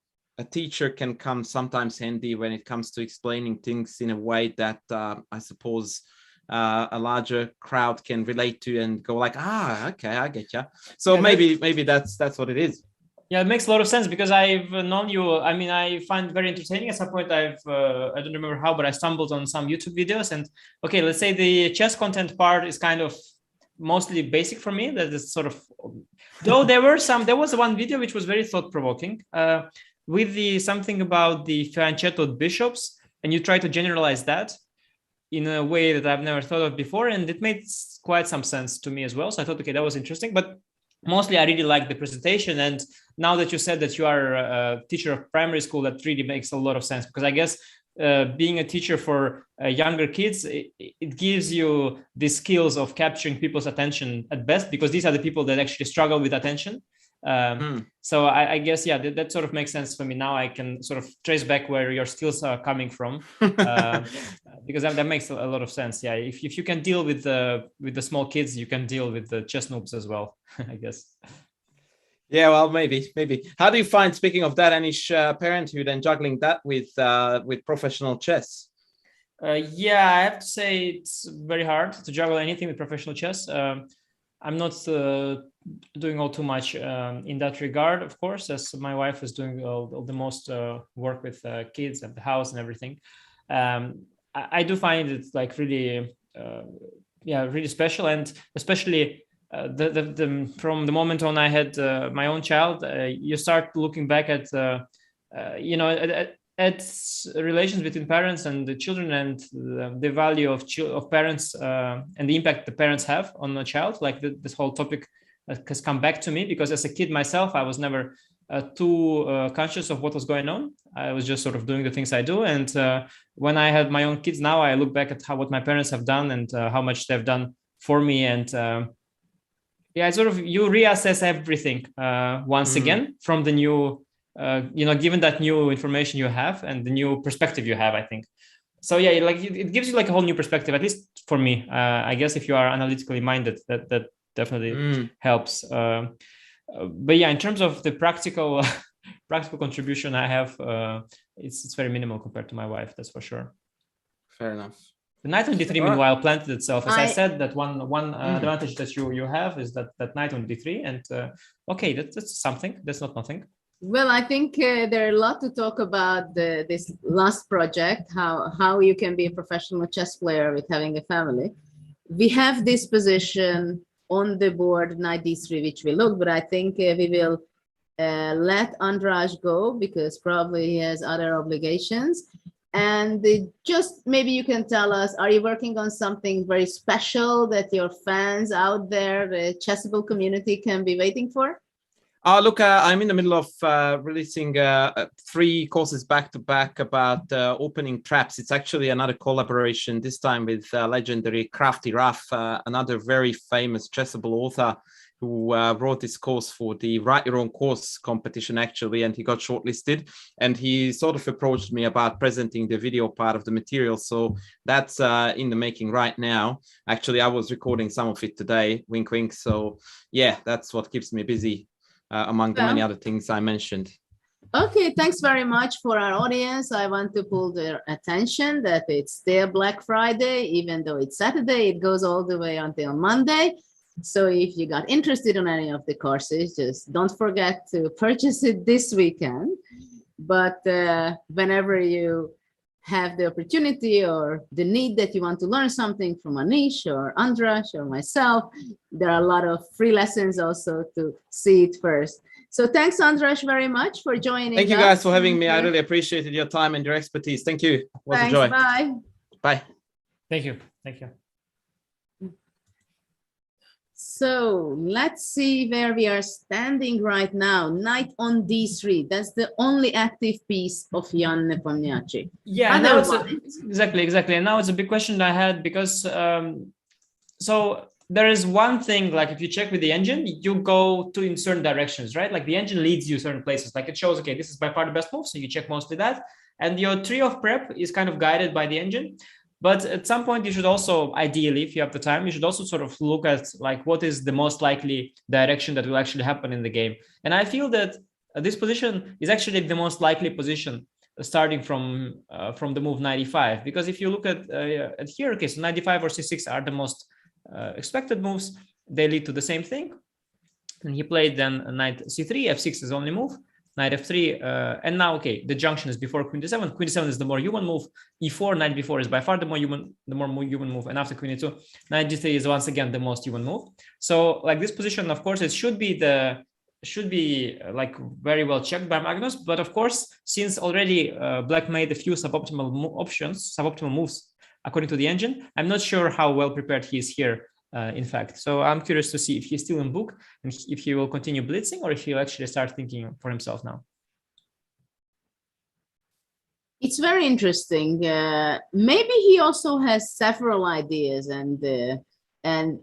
teacher can come sometimes handy when it comes to explaining things in a way that I suppose a larger crowd can relate to and go like, okay, I get you. So maybe that's what it is. Yeah, it makes a lot of sense, because I've known you. I mean, I find it very entertaining. At some point, I don't remember how, but I stumbled on some YouTube videos. And okay, let's say the chess content part is kind of mostly basic for me. That is sort of, though there was one video which was very thought-provoking with something about the fianchettoed bishops. and you try to generalize that in a way that I've never thought of before, and it made quite some sense to me as well. So I thought, okay, that was interesting. But mostly, I really liked the presentation. And now that you said that you are a teacher of primary school, that really makes a lot of sense, because I guess being a teacher for younger kids, it gives you the skills of capturing people's attention at best, because these are the people that actually struggle with attention. So I guess, yeah, that sort of makes sense for me. Now I can sort of trace back where your skills are coming from, because that makes a lot of sense. Yeah, if you can deal with the small kids, you can deal with the chess noobs as well, I guess. Yeah, well, maybe. How do you find, speaking of that, Anish, parenthood and juggling that with professional chess? Yeah, I have to say it's very hard to juggle anything with professional chess. I'm not doing all too much in that regard, of course, as my wife is doing all the most work with kids and the house and everything. I do find it like really, really special, and especially from the moment when I had my own child, you start looking back at at relations between parents and the children, and the value of parents and the impact the parents have on a child. Like this whole topic has come back to me, because as a kid myself, I was never too conscious of what was going on. I was just sort of doing the things I do. And when I had my own kids now, I look back at what my parents have done and how much they've done for me. And sort of you reassess everything once again from the new, given that new information you have and the new perspective you have, I think. So yeah, like it gives you like a whole new perspective, at least for me. I guess if you are analytically minded, that definitely helps. But yeah, in terms of the practical contribution I have, it's very minimal compared to my wife, that's for sure. Fair enough. The knight on d3 meanwhile planted itself. As I said, that one advantage that you have is that knight on d3, and okay, that's something. That's not nothing. Well, I think there are a lot to talk about this last project, how you can be a professional chess player with having a family. We have this position on the board, knight d3, which we look, but I think we will let Andras go, because probably he has other obligations. And just maybe you can tell us, are you working on something very special that your fans out there, the Chessable community, can be waiting for? Look, I'm in the middle of releasing 3 courses back to back about opening traps. It's actually another collaboration, this time with legendary Crafty Ruff, another very famous Chessable author who wrote this course for the Write Your Own Course competition, actually, and he got shortlisted. And he sort of approached me about presenting the video part of the material. So that's in the making right now. Actually, I was recording some of it today, wink, wink. So yeah, that's what keeps me busy. Among the many other things I mentioned. Okay, thanks very much for our audience. I want to pull their attention that it's still Black Friday, even though it's Saturday, it goes all the way until Monday. So if you got interested in any of the courses, just don't forget to purchase it this weekend. But whenever you have the opportunity or the need that you want to learn something from Anish or Andras or myself, there are a lot of free lessons also to see it first. So thanks, Andras, very much for joining. Thank you guys for having me. I really appreciated your time and your expertise. Thank you. It was a joy. Bye. Bye. Thank you. Thank you. So let's see where we are standing right now. Knight on d3. That's the only active piece of Jan Nepomniachtchi. Yeah, now exactly. And now it's a big question I had, because so there is one thing, like if you check with the engine, you go to in certain directions, right? Like the engine leads you certain places. Like it shows, okay, this is by far the best move, so you check mostly that. And your tree of prep is kind of guided by the engine. But at some point, you should also, ideally, if you have the time, you should also sort of look at like what is the most likely direction that will actually happen in the game. And I feel that this position is actually the most likely position starting from the move knight e5. Because if you look at here, okay, so knight e5 or c6 are the most expected moves. They lead to the same thing. And he played then knight c3, f6 is only move. Knight f3, and now, okay, the junction is before queen d7. Queen d7 is the more human move. e4, knight b4 is by far the more human move. And after queen e2, knight g3 is once again the most human move. So like this position, of course, it should be should be like very well checked by Magnus. But of course, since already Black made a few suboptimal moves according to the engine, I'm not sure how well prepared he is here. In fact, so I'm curious to see if he's still in book and if he will continue blitzing or if he'll actually start thinking for himself now. It's very interesting. Maybe he also has several ideas, and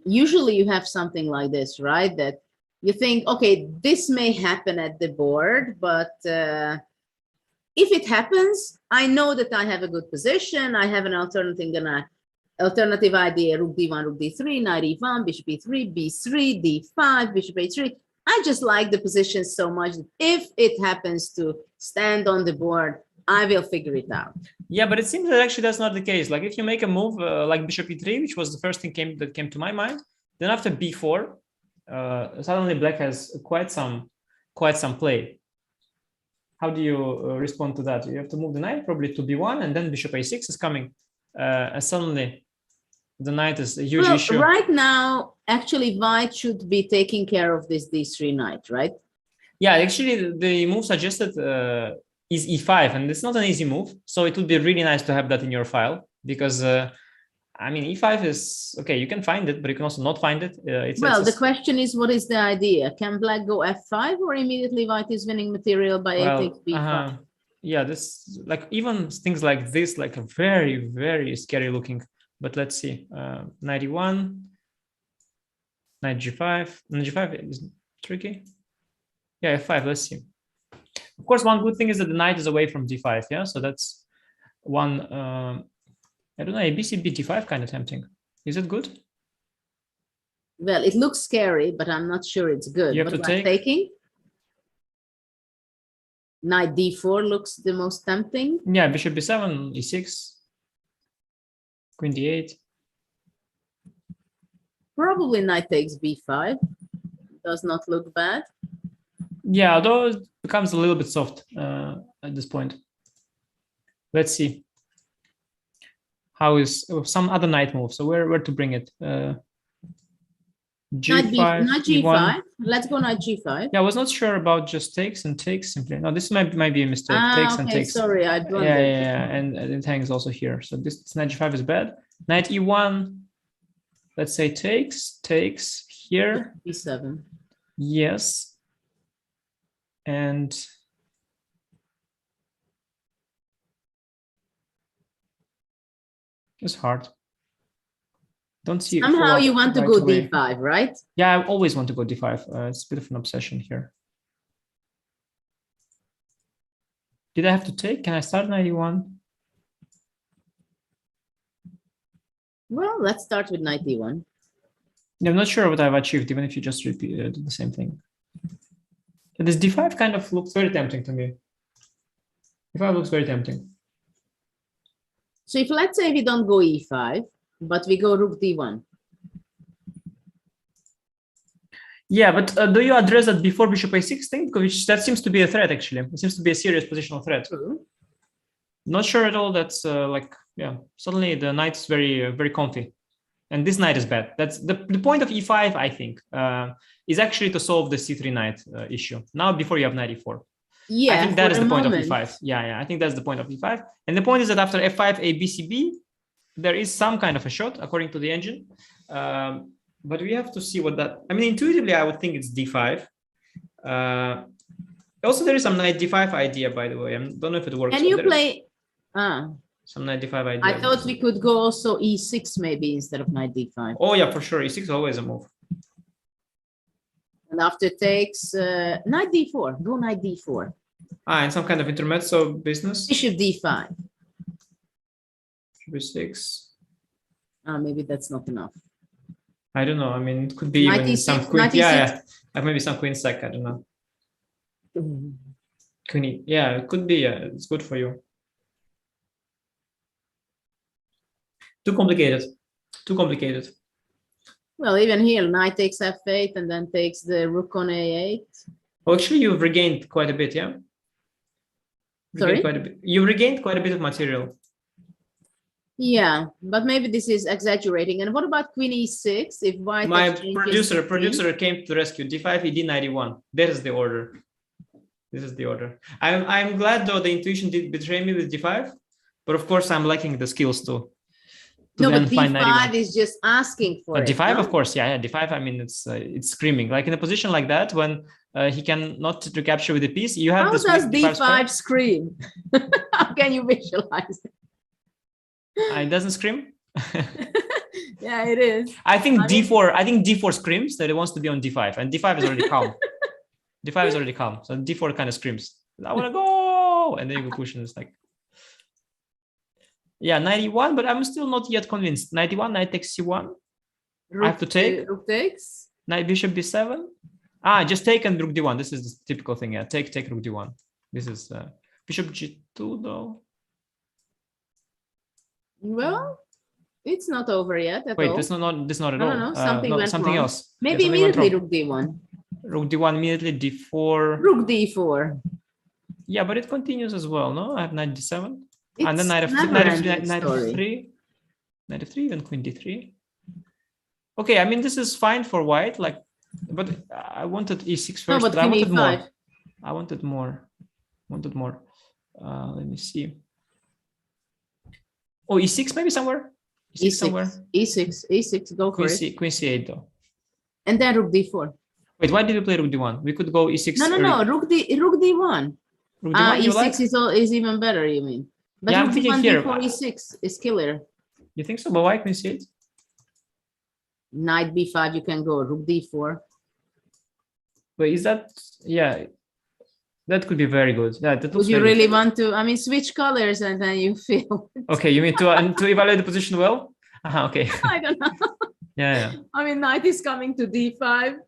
usually you have something like this, right? That you think, okay, this may happen at the board, but if it happens, I know that I have a good position. I have an alternative idea: rook d1, rook d3, knight e1, bishop e3, b3, d5, bishop a3. I just like the position so much that if it happens to stand on the board, I will figure it out. Yeah, but it seems that actually that's not the case. Like if you make a move like bishop e3, which was the first thing that came to my mind, then after b4, suddenly Black has quite some play. How do you respond to that? You have to move the knight probably to b1, and then bishop a6 is coming, and suddenly the knight is a huge issue. Right now, actually, White should be taking care of this d3 knight, right? Yeah, actually, the move suggested is e5, and it's not an easy move. So it would be really nice to have that in your file, because I mean, e5 is okay. You can find it, but you can also not find it. The question is, what is the idea? Can Black go f5, or immediately White is winning material by a takes b5? Yeah, this like even things like this, like a very, very scary looking. But let's see, knight e1, knight g5. Knight g5 is tricky. Yeah, f5. Let's see. Of course, one good thing is that the knight is away from d5. Yeah, so that's one. I don't know. A bcb d5 kind of tempting. Is it good? Well, it looks scary, but I'm not sure it's good. You have to take. Taking. Knight d4 looks the most tempting. Yeah, bishop b7, e6. Queen d8. Probably knight takes b5. Does not look bad. Yeah, although it becomes a little bit soft at this point. Let's see. How is some other knight move? So where to bring it? G5. Knight g5. E1. Let's go knight g5. Yeah, I was not sure about just takes and takes simply. No, this might be a mistake. Takes and takes. Sorry, I blundered. Yeah, and it hangs also here. So this knight g5 is bad. Knight e1. Let's say takes here. e7. Yes. And it's hard. Don't see. Somehow you want to go d5, right? Yeah, I always want to go d5. It's a bit of an obsession here. Did I have to take? Can I start knight e1? Well, let's start with knight e1. I'm not sure what I've achieved, even if you just repeat the same thing. This d5 kind of looks very tempting to me. d5 looks very tempting. So if let's say we don't go e5, but we go rook d1. Yeah, but do you address that before bishop a6 thing? Because that seems to be a threat, actually. It seems to be a serious positional threat. Not sure at all. That's yeah, suddenly the knight is very, very comfy. And this knight is bad. That's the point of e5, I think, is actually to solve the c3 knight issue. Now, before you have knight e4. Yeah, I think that is the point of e5. Yeah, I think that's the point of e5. And the point is that after f5, a b, c, b, there is some kind of a shot, according to the engine. But we have to see what that... I mean, intuitively, I would think it's d5. Also, there is some knight d5 idea, by the way. I don't know if it works. Can you play... Some knight d5 idea. I thought we could go also e6 maybe instead of knight d5. Oh, yeah, for sure. e6 is always a move. And after takes knight d4. Go knight d4. And some kind of intermezzo business. Bishop d5. b6. Maybe that's not enough. I don't know. I mean, it could be even e6, some queen. Yeah, maybe some queen sack. I don't know. Queen e. Yeah, it could be. Yeah, it's good for you. Too complicated. Too complicated. Well, even here, knight takes f8 and then takes the rook on a8. Oh, actually, you've regained quite a bit, yeah? Sorry? You regained quite a bit of material. Yeah, but maybe this is exaggerating. And what about queen e6? If white My exchanges the queen? producer came to the rescue. D5, ed91. That is the order. This is the order. I'm glad though the intuition did betray me with d5, but of course I'm lacking the skills to No, but find d5 91. is just asking for But it. d5, no? of course, yeah, d5. I mean, it's screaming. Like in a position like that, when he can not recapture with the piece, you have How this does weak d5 scream? How can you visualize it? it doesn't scream. Yeah, it is. I think d4. I think d4 screams that it wants to be on d5, and d5 is already calm. d5 is already calm, so d4 kind of screams, "I want to go," and then you go push, and it's like, yeah, 91. But I'm still not yet convinced. 91, knight takes c1. I have to take. Rook takes. Knight bishop b7. Just take and rook d1. This is the typical thing. Yeah, take rook d1. This is bishop g2 though. Well, it's not over yet at Wait, all. this is not at No, all. no, something went something wrong. else. Maybe something went immediately wrong. rook d1. Rook d1 immediately, d4. Rook d4. Yeah, but it continues as well. No, I have knight d7, It's and then knight never-ending knight story. f3, knight f3, then queen d3. Okay, I mean this is fine for white. Like, but I wanted e6 first. No, but I queen wanted e5. more. I wanted more. Let me see. Oh, e6 maybe somewhere. E6 somewhere. E6, go for it. Queen c8 though. And then rook d4. Wait, why did we play rook d1? We could go e6. No, rook d1. Rook d1 you E6 like? is even better, you mean? But Yeah, I'm rook thinking d1, here. d4, e6 is killer. You think so? But why queen c8? Knight b5, you can go rook d4. But is that, yeah, that could be very good. Yeah, that Would looks you very really good. want to? I mean, switch colors and then you feel. Okay, you mean to evaluate the position well? Okay. I don't know. Yeah. I mean, knight is coming to d5.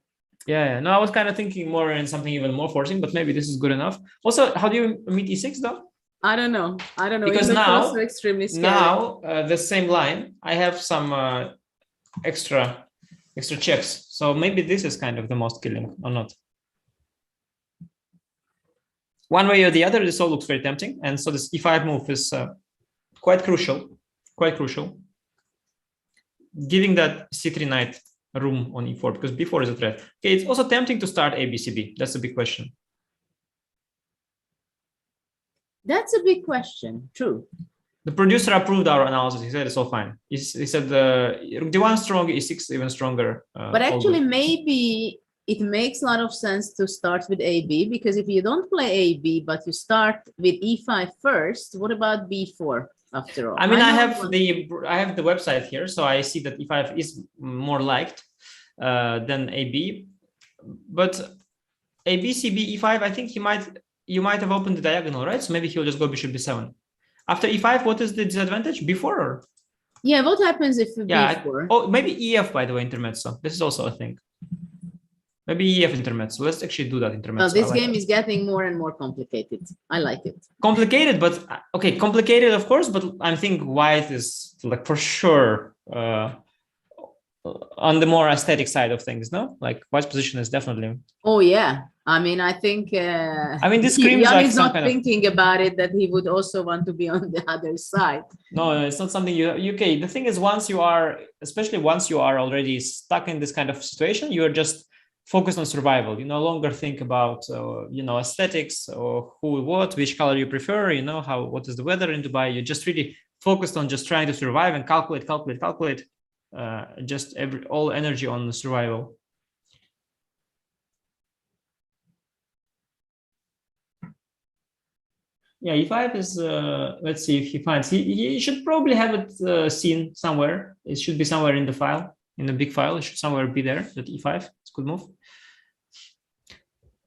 Yeah. No, I was kind of thinking more in something even more forcing, but maybe this is good enough. Also, how do you meet e6 though? I don't know. Because It looks now, also extremely scary. now the same line, I have some extra checks. So maybe this is kind of the most killing or not. One way or the other, this all looks very tempting. And so this e5 move is quite crucial, giving that c3 knight room on e4 because b4 is a threat. Okay, it's also tempting to start a, b, c, b. That's a big question. That's a big question. True. The producer approved our analysis. He said it's all fine. He said rook d1 strong, e6 even stronger. But actually, maybe it makes a lot of sense to start with AB because if you don't play AB, but you start with E5 first, what about B4 after all? I mean, I have the website here, so I see that E5 is more liked than AB. But AB, CB, E5, I think you might have opened the diagonal, right? So maybe he'll just go bishop B7. After E5, what is the disadvantage? B4 or? Yeah, what happens if B4? Oh, maybe EF, by the way, intermezzo. This is also a thing. Maybe EF intermezzo. Let's actually do that intermezzo. Well, this game is getting more and more complicated. I like it. Complicated, but okay, complicated, of course, but I think white is like for sure on the more aesthetic side of things, no? Like white's position is definitely. Oh, yeah. I mean, I think. I mean, this screams Jan like is some not kind of... thinking about it that he would also want to be on the other side. No, it's not something okay. The thing is, especially once you are already stuck in this kind of situation, you are just focused on survival. You no longer think about, aesthetics or which color you prefer, what is the weather in Dubai. You're just really focused on just trying to survive and calculate, just all energy on the survival. Yeah, E5 is, let's see if he finds, he should probably have it seen somewhere. It should be somewhere in the file, in the big file. It should somewhere be there, that E5, it's a good move.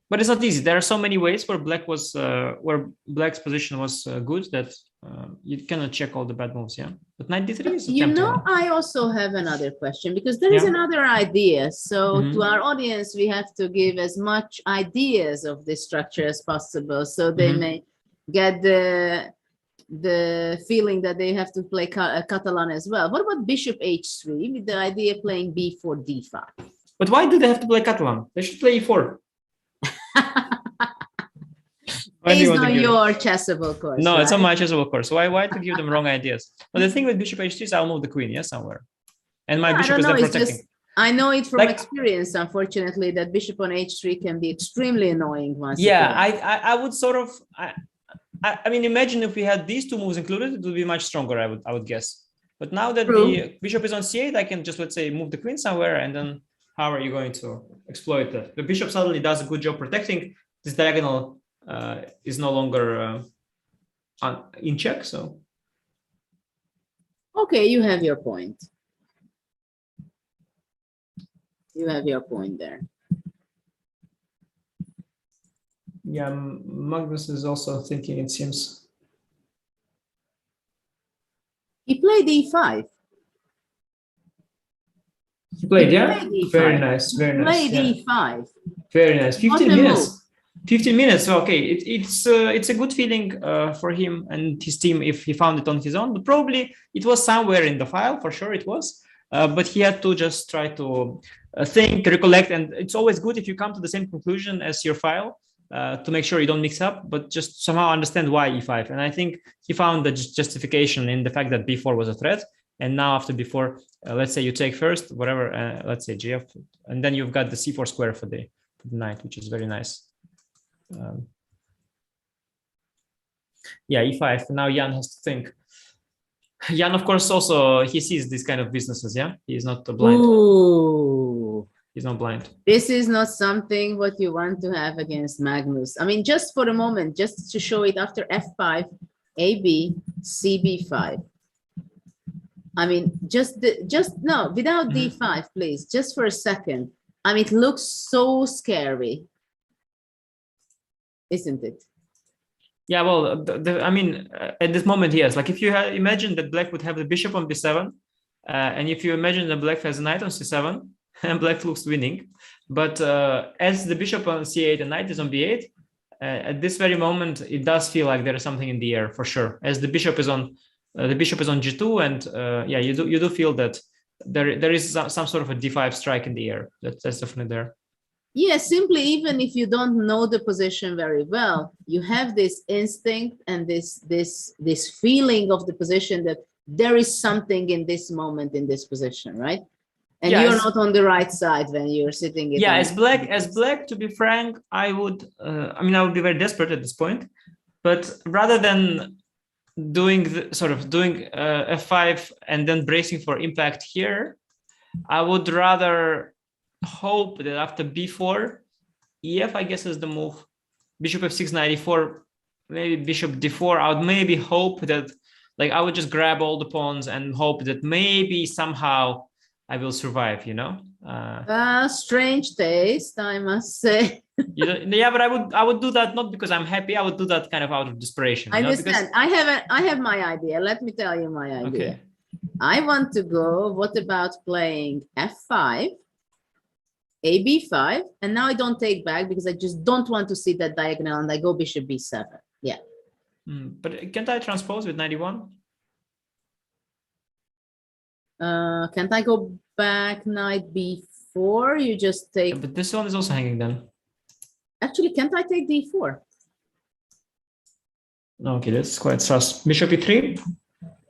But it's not easy. There are so many ways where Black's position was good that you cannot check all the bad moves, yeah? But knight d3 is a tempting one. I also have another question because there is another idea. So to our audience, we have to give as much ideas of this structure as possible so they may get the feeling that they have to play Catalan as well. What about bishop h3 with the idea of playing b4, d5? But why do they have to play Catalan? They should play e4. It's not your chessable course. No, right? it's not my chessable course. Why to give them wrong ideas? Well, the thing with bishop h3 is I'll move the queen, somewhere. And my bishop is then protecting. I know it from experience, unfortunately, that bishop on h3 can be extremely annoying once. I would sort of, I mean, imagine if we had these two moves included, it would be much stronger, I would guess. But now that the bishop is on c8, I can just, let's say, move the queen somewhere, and then how are you going to exploit that? The bishop suddenly does a good job protecting. This diagonal is no longer in check, so. Okay, you have your point. You have your point there. Yeah, Magnus is also thinking, it seems. He played e5. He played, very nice, very nice. Played e5. Very nice. 15 minutes. 15 minutes. Okay, it's a good feeling for him and his team if he found it on his own. But probably it was somewhere in the file, for sure it was. But he had to just try to think, recollect, and it's always good if you come to the same conclusion as your file to make sure you don't mix up, but just somehow understand why e5. And I think he found the justification in the fact that b4 was a threat. And now after b4, let's say you take first, whatever, let's say gf, and then you've got the c4 square for the knight, which is very nice. Yeah, e5. Now Jan has to think. Jan, of course, also he sees these kind of businesses. Yeah, he's not blind. Ooh. He's not blind. This is not something what you want to have against Magnus. I mean, just for a moment, just to show it after f5, ab, cb5. I mean, just no, without d5, please, just for a second. I mean, it looks so scary, isn't it? Yeah, well, I mean, at this moment, yes. Like if you imagine that black would have the bishop on b7, and if you imagine that black has a knight on c7, and black looks winning, but as the bishop on c8 and knight is on b8, at this very moment, it does feel like there is something in the air for sure. As the bishop is on g2, and yeah, you do feel that there is some sort of a d5 strike in the air. That's definitely there. Yeah, simply even if you don't know the position very well, you have this instinct and this feeling of the position that there is something in this moment in this position, right? And you're not on the right side when you're sitting. Yeah, as black, to be frank, I would. I mean, I would be very desperate at this point, but rather than doing f5 and then bracing for impact here, I would rather hope that after b4, ef, I guess, is the move. Bishop f6, knight e4, maybe bishop d4. I would maybe hope that, like, I would just grab all the pawns and hope that maybe somehow I will survive, you know. Strange taste, I must say. Yeah, but I would do that not because I'm happy. I would do that kind of out of desperation. I understand. Because I have my idea. Let me tell you my idea. Okay. I want to go. What about playing f5? ab5, and now I don't take back because I just don't want to see that diagonal, and I go bishop b7. Yeah. But can't I transpose with 91? Can't I go back knight b4? You just take. Yeah, but this one is also hanging then. Actually, can't I take d4? Okay, that's quite sus. Bishop e3.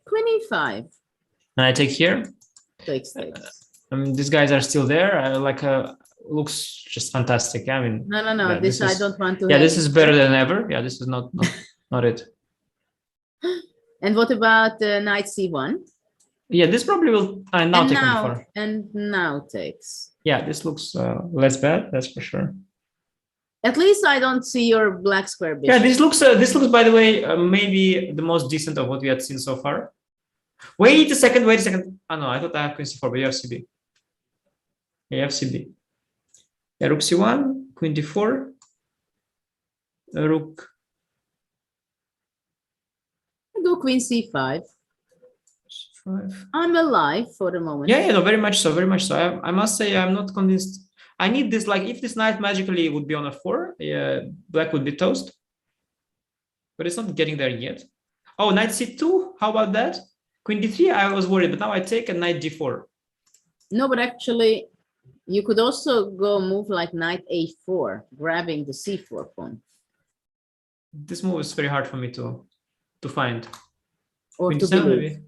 Queen e5. And I take here. Takes. I mean, these guys are still there. Looks just fantastic. I mean, no. Yeah, this I don't want to. Yeah, this is better than ever. Yeah, this is not it. And what about knight c1? Yeah, this probably will now take on 4. And now takes. Yeah, this looks less bad. That's for sure. At least I don't see your black square bishop. Yeah, this looks. By the way, maybe the most decent of what we had seen so far. Wait a second. Oh no, I thought I have queen c4, but you have cb. Yeah, you have cb. Yeah, rook c1, queen d4, rook. I go queen c5. I'm alive for the moment. Yeah, no, very much so, very much so. I must say I'm not convinced. I need this, like, if this knight magically would be on f4, yeah, black would be toast. But it's not getting there yet. Oh, knight c2, how about that? Queen d3, I was worried, but now I take a knight d4. No, but actually, you could also go move like knight a4, grabbing the c4 pawn. This move is very hard for me to find. Or Queen to d7 believe. maybe.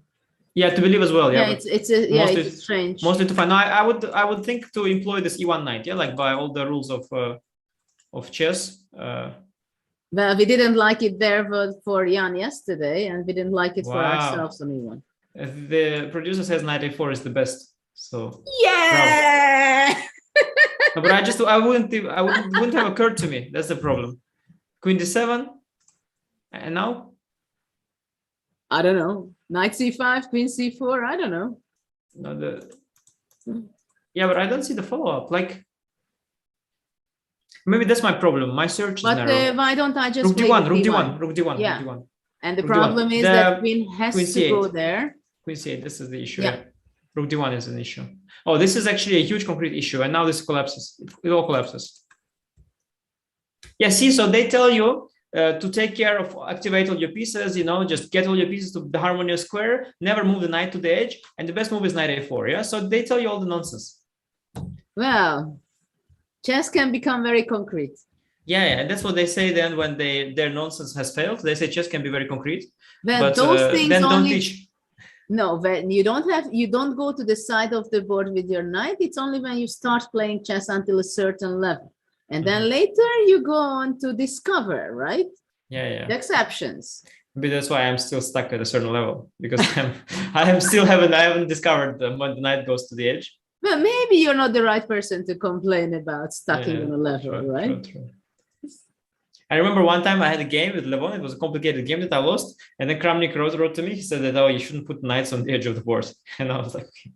Yeah, to believe as well. Yeah, Yeah, it's strange. Mostly to find. No, I would think to employ this e1 knight. Yeah, like by all the rules of chess. Well, we didn't like it there for Jan yesterday, and we didn't like it for Wow. ourselves on e1. The producer says knight a4 is the best. So yeah. no, but I wouldn't have occurred to me. That's the problem. Queen d7, and now I don't know. Knight c5, queen c4. I don't know. No, yeah, but I don't see the follow-up. Like maybe that's my problem. My search is narrow. But why don't I just rook d1, rook d1, rook d1, yeah. rook d1. And the rook problem d1. is that queen has queen to c8. go there. Queen c8. This is the issue. Yeah. Yeah. Rook d1 is an issue. Oh, this is actually a huge concrete issue, and now this collapses. It all collapses. Yeah. See, so they tell you to take care of, activate all your pieces. You know, just get all your pieces to the harmonious square. Never move the knight to the edge, and the best move is knight a4. Yeah. So they tell you all the nonsense. Well, chess can become very concrete. Yeah, yeah, that's what they say then when their nonsense has failed. They say chess can be very concrete. Well, but those things then only don't teach. No, when you don't go to the side of the board with your knight. It's only when you start playing chess until a certain level. And then later you go on to discover, right? Yeah, yeah. The exceptions. But that's why I'm still stuck at a certain level, because I haven't discovered when the knight goes to the edge. Well, maybe you're not the right person to complain about stucking on a level, true, right? True. I remember one time I had a game with Levon. It was a complicated game that I lost. And then Kramnik wrote to me. He said that, oh, you shouldn't put knights on the edge of the board. And I was like, okay.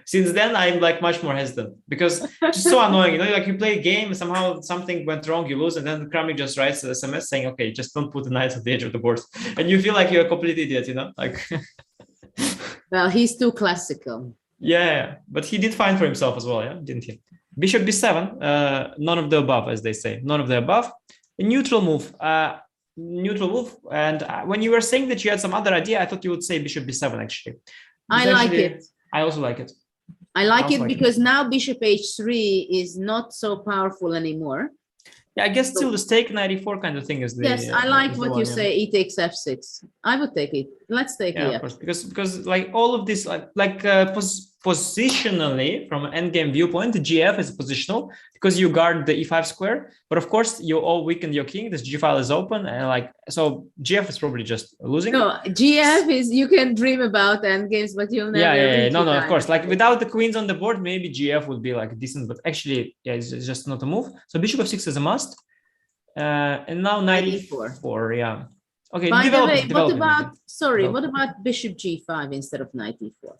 Since then, I'm like much more hesitant, because it's just so annoying. You know, like you play a game, somehow something went wrong, you lose. And then Kramnik just writes an SMS saying, okay, just don't put the knights on the edge of the board. And you feel like you're a complete idiot, you know, like. Well, he's too classical. Yeah, but he did fine for himself as well, yeah, didn't he? Bishop b7, none of the above, as they say, none of the above. A neutral move, And when you were saying that you had some other idea, I thought you would say bishop b7, actually. I like it. I also like it. I like it because now bishop h3 is not so powerful anymore. Yeah, I guess still the stake 94 kind of thing is the. Yes, I like what you say. E takes f6. I would take it. Let's take it. Yeah, of course, because like all of this, positionally from an endgame viewpoint, the GF is positional because you guard the e5 square. But of course, you all weaken your king. This G file is open, and so GF is probably just losing. No, GF is you can dream about endgames, but you'll never. Yeah. No, of course. Like without the queens on the board, maybe GF would be like decent, but actually, yeah, it's just not a move. So bishop f6 is a must. And now 94. Yeah. Okay. By the way, what about bishop g5 instead of knight e4?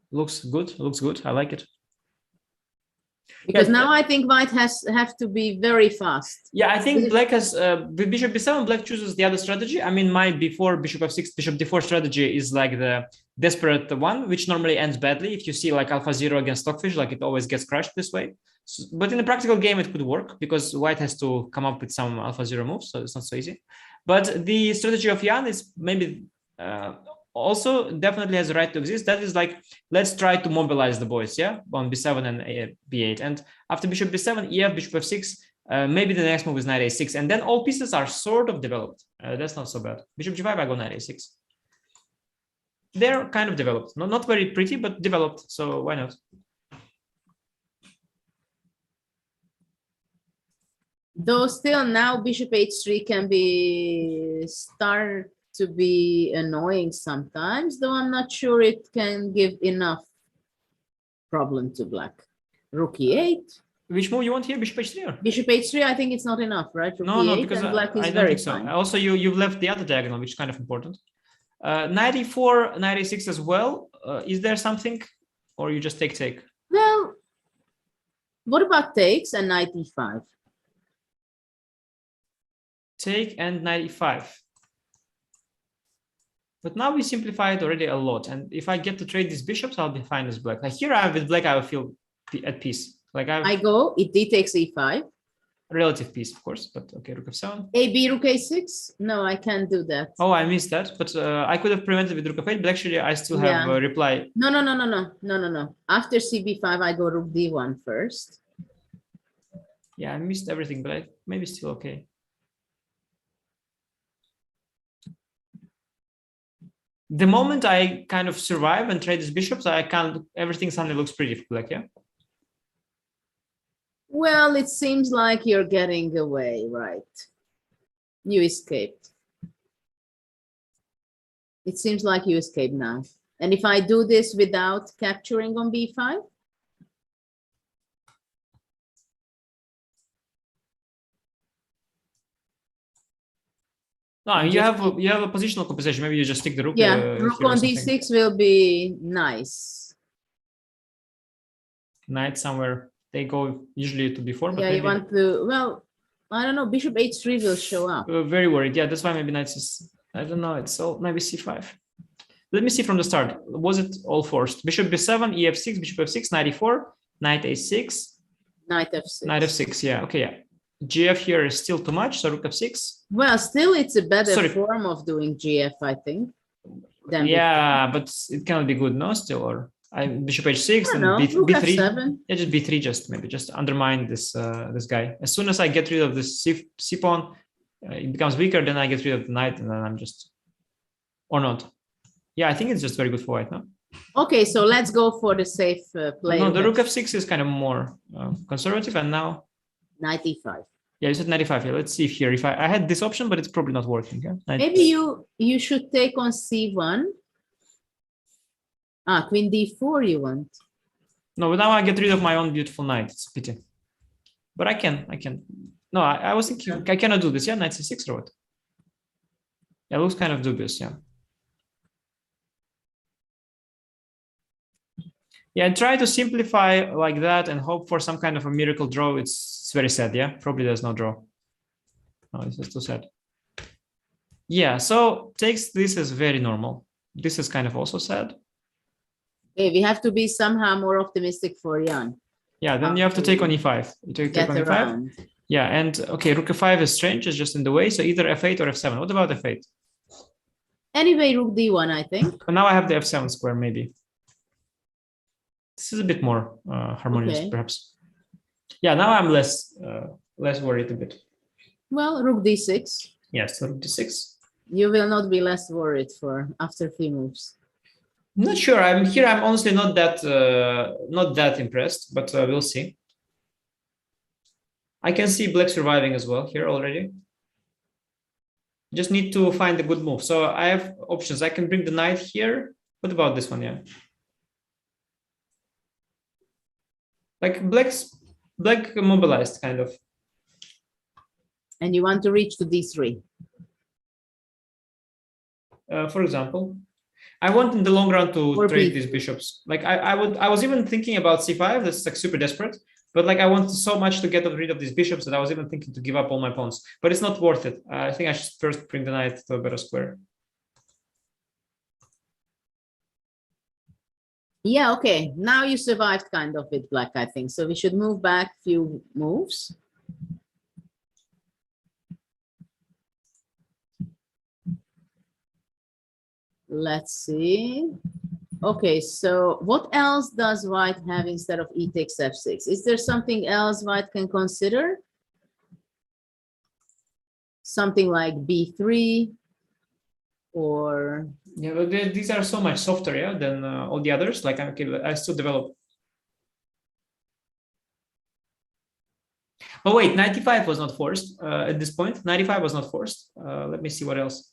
Looks good. I like it. Because now I think white have to be very fast. Yeah, I think black has with bishop b7, black chooses the other strategy. I mean, my before bishop f6, bishop d4 strategy is like the desperate one, which normally ends badly. If you see like alpha 0 against stockfish, like it always gets crushed this way. So, but in a practical game, it could work because white has to come up with some alpha 0 moves, so it's not so easy. But the strategy of Jan is maybe also definitely has a right to exist. That is like, let's try to mobilize the boys, yeah, on b7 and b8. And after bishop b7, ef, bishop f6, maybe the next move is knight a6. And then all pieces are sort of developed. That's not so bad. Bishop g5, I go knight a6. They're kind of developed. Not very pretty, but developed. So why not? Though still now bishop h3 can start to be annoying sometimes, though I'm not sure it can give enough problem to black. Rook e8. Which move you want here? Bishop h3? Or? Bishop h3, I think it's not enough, right? Rook no, e8 because and black is I don't very think so. fine. Also, you've left the other diagonal, which is kind of important. Knight e4, knight a6 as well. Is there something, or you just take? Well, what about takes and knight e5? Take and knight e5. But now we simplified already a lot. And if I get to trade these bishops, I'll be fine as black. Like here, with black, I will feel at peace. Like I go, d takes e5. Relative peace, of course, but okay, rook f7. AB rook a6? No, I can't do that. Oh, I missed that. But I could have prevented with rook f8, but actually I still have a reply. No. After cb5, I go rook d1 first. Yeah, I missed everything, but maybe still okay. The moment I kind of survive and trade these bishops, I can't. Everything suddenly looks pretty for black. Yeah. Well, it seems like you're getting away, right? You escaped. It seems like you escaped now. And if I do this without capturing on b5? No, you have a positional compensation. Maybe you just stick the rook. Yeah, rook on d6 will be nice. Knight somewhere. They go usually to b4. But yeah, maybe, you want to, well, I don't know, bishop h3 will show up. Very worried. Yeah, that's why maybe knight is, I don't know, it's all maybe c5. Let me see from the start. Was it all forced? Bishop b7, ef6, bishop f6, knight e4, knight a6. Knight f6. Knight f6, yeah, okay, yeah. GF here is still too much, so rook f6. Well, still it's a better form of doing GF, I think. Yeah, but it cannot be good, no, still, or bishop h6 and rook b3. f7. Yeah, just b3, maybe just undermine this this guy. As soon as I get rid of this c pawn, it becomes weaker. Then I get rid of the knight, and then I'm just, or not. Yeah, I think it's just very good for white, no? Okay, so let's go for the safe play. No, the rook f6 is kind of more conservative, and now knight e5. Yeah, you said 95. Yeah, let's see if here. If I had this option, but it's probably not working. Yeah? Maybe you should take on c1. Queen d4 you want. No, but now I get rid of my own beautiful knight. It's a pity. But I can. No, I was thinking I cannot do this. Yeah, knight c6 or what? Yeah, it looks kind of dubious. Yeah. Yeah, try to simplify like that and hope for some kind of a miracle draw. It's very sad. Yeah, probably there's no draw. No, this is too sad. Yeah, so takes this as very normal. This is kind of also sad. Okay, we have to be somehow more optimistic for Jan. Yeah, then you have to take on e5. You take on e5. Yeah, and okay, rook f5 is strange. It's just in the way. So either f8 or f7. What about f8? Anyway, rook d1, I think. But now I have the f7 square, maybe. This is a bit more harmonious, perhaps. Yeah, now I'm less worried a bit. Well, rook d6. Yes, rook d6. You will not be less worried for after 3 moves. Not sure. I'm honestly not that impressed, but we'll see. I can see black surviving as well here already. Just need to find a good move. So I have options. I can bring the knight here. What about this one? Yeah. Like black mobilized kind of. And you want to reach to d3. For example. I want in the long run to trade these bishops. Like I was even thinking about c5. That's like super desperate. But like I want so much to get rid of these bishops that I was even thinking to give up all my pawns. But it's not worth it. I think I should first bring the knight to a better square. Yeah, okay. Now you survived kind of with black, I think. So we should move back a few moves. Let's see. Okay, so what else does white have instead of e takes f6? Is there something else white can consider? Something like b3 or... Yeah, but these are so much softer, yeah, than all the others. Like I still develop. Oh wait, 95 was not forced at this point. 95 was not forced. Let me see what else.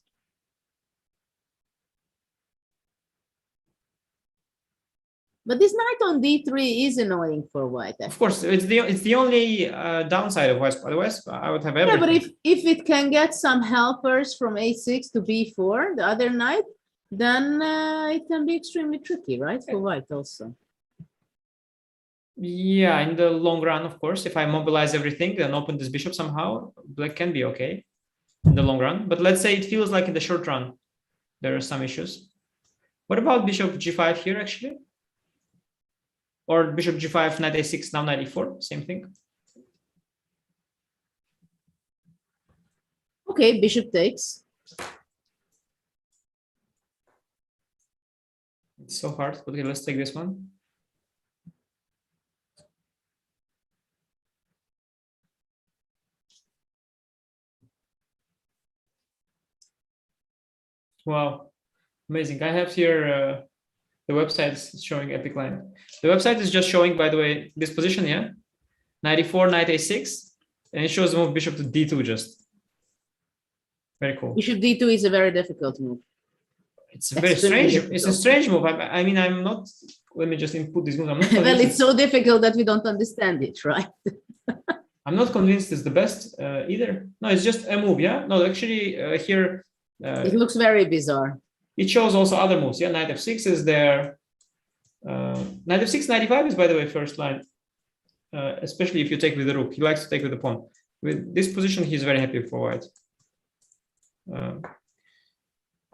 But this knight on d3 is annoying for white. Of course, it's the only downside of white. Otherwise, I would have everything. Yeah, but if it can get some helpers from a6 to b4, the other knight, then it can be extremely tricky, right, for white also. Yeah, in the long run, of course, if I mobilize everything and open this bishop somehow, black can be okay in the long run. But let's say it feels like in the short run, there are some issues. What about bishop g5 here, actually? Or bishop g5, knight a6, now knight e4, same thing. Okay, bishop takes. It's so hard. Okay, let's take this one. Wow. Amazing. I have here the website is showing epic line. The website is just showing, by the way, this position, yeah? 94, knight a6, and it shows the move bishop to d2 just. Very cool. Bishop d2 is a very difficult move. It's a very strange. It's a strange move. I mean, I'm not. Let me just input this move. I'm not well, it's so difficult that we don't understand it, right? I'm not convinced it's the best either. No, it's just a move. Yeah. No, actually, here it looks very bizarre. It shows also other moves. Yeah, knight f6 is there. Knight f6, knight e5 is, by the way, first line. Especially if you take with the rook. He likes to take with the pawn. With this position, he's very happy for white.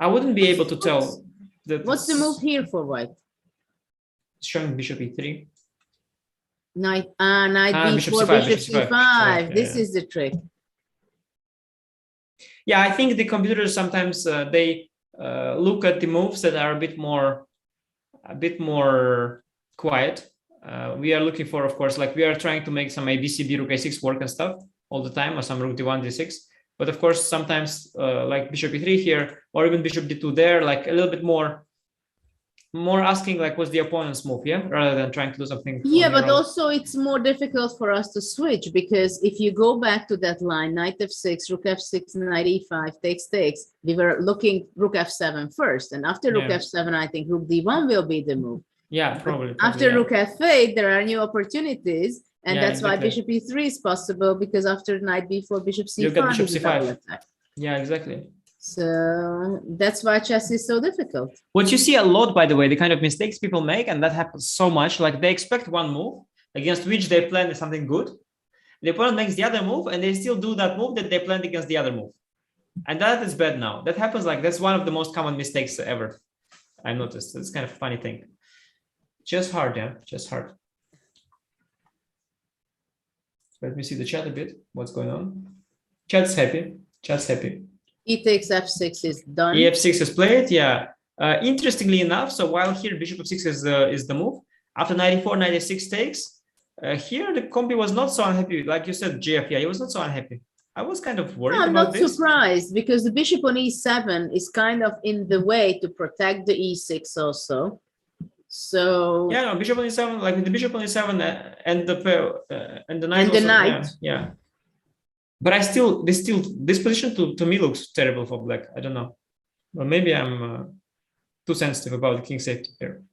I wouldn't be able to tell. What's the move here for white? Showing bishop e3. Knight b4, bishop c5. This is the trick. Yeah, I think the computers sometimes they look at the moves that are a bit more quiet. We are looking for, of course, like we are trying to make some ABCD rook a6 work and stuff all the time, or some rook d1 d6. But of course, sometimes like bishop e3 here, or even bishop d2 there, like a little bit more asking like what's the opponent's move, yeah, rather than trying to do something. Yeah, but also it's more difficult for us to switch, because if you go back to that line, knight f6, rook f6, knight e5, takes, we were looking rook f7 first, and after rook f7, I think rook d1 will be the move. Yeah, probably. After rook f8, there are new opportunities. And that's why bishop e3 is possible, because after knight b4, bishop c5, you get bishop c5. Yeah, exactly. So that's why chess is so difficult. What you see a lot, by the way, the kind of mistakes people make, and that happens so much, like they expect one move against which they plan something good. The opponent makes the other move, and they still do that move that they planned against the other move. And that is bad now. That happens, like that's one of the most common mistakes ever. I noticed. It's kind of a funny thing. Just hard, yeah, just hard. Let me see the chat a bit. What's going on? Chat's happy. Chat's happy. E takes f6 is done. E6 is played. Yeah. Interestingly enough, so while here bishop f6 is the move, after knight e4, knight a6 takes. Here the compi was not so unhappy, like you said, GF. Yeah, he was not so unhappy. I was kind of worried about this. I'm not surprised, because the bishop on e7 is kind of in the way to protect the e6 also. So yeah, no, bishop on e7, like with the bishop on e7 and the knight. And the knight. Yeah. But this position to me looks terrible for black. I don't know. Well, maybe I'm too sensitive about the king safety here.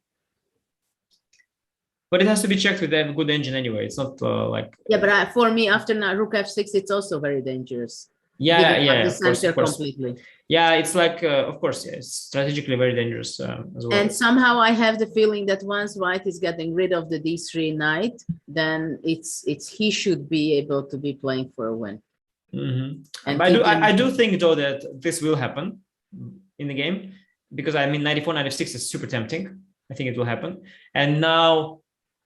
But it has to be checked with a good engine anyway. It's not like. Yeah, but for me, after rook f6, it's also very dangerous. Yeah, yeah, of course. Completely. Yeah, it's like, of course, yeah, it's strategically very dangerous as well. And somehow I have the feeling that once white is getting rid of the d3 knight, then he should be able to be playing for a win. Mm-hmm. And I do think though that this will happen in the game, because I mean 94, 96 is super tempting. I think it will happen. And now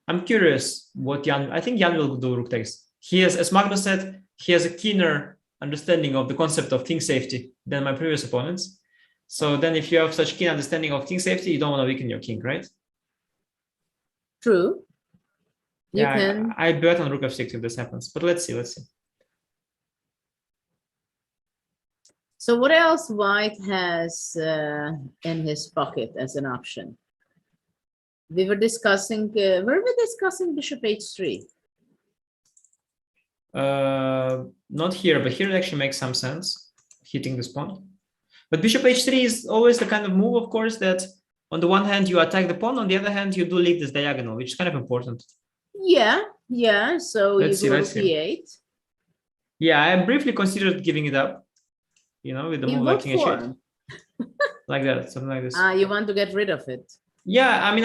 I'm curious what Jan. I think Jan will do rook takes. He has, as Magnus said, he has a keener understanding of the concept of king safety than my previous opponents. So then if you have such keen understanding of king safety, you don't want to weaken your king, right? True. I bet on rook f6 if this happens, but let's see. So what else white has in his pocket as an option? We were discussing, were we discussing bishop h3? Not here, but here it actually makes some sense, hitting this pawn. But bishop h3 is always the kind of move, of course, that on the one hand you attack the pawn, on the other hand you do leave this diagonal, which is kind of important. Yeah. So let's you go e8. Yeah, I briefly considered giving it up, with the move like king h8, like that, something like this. You want to get rid of it? Yeah, I mean,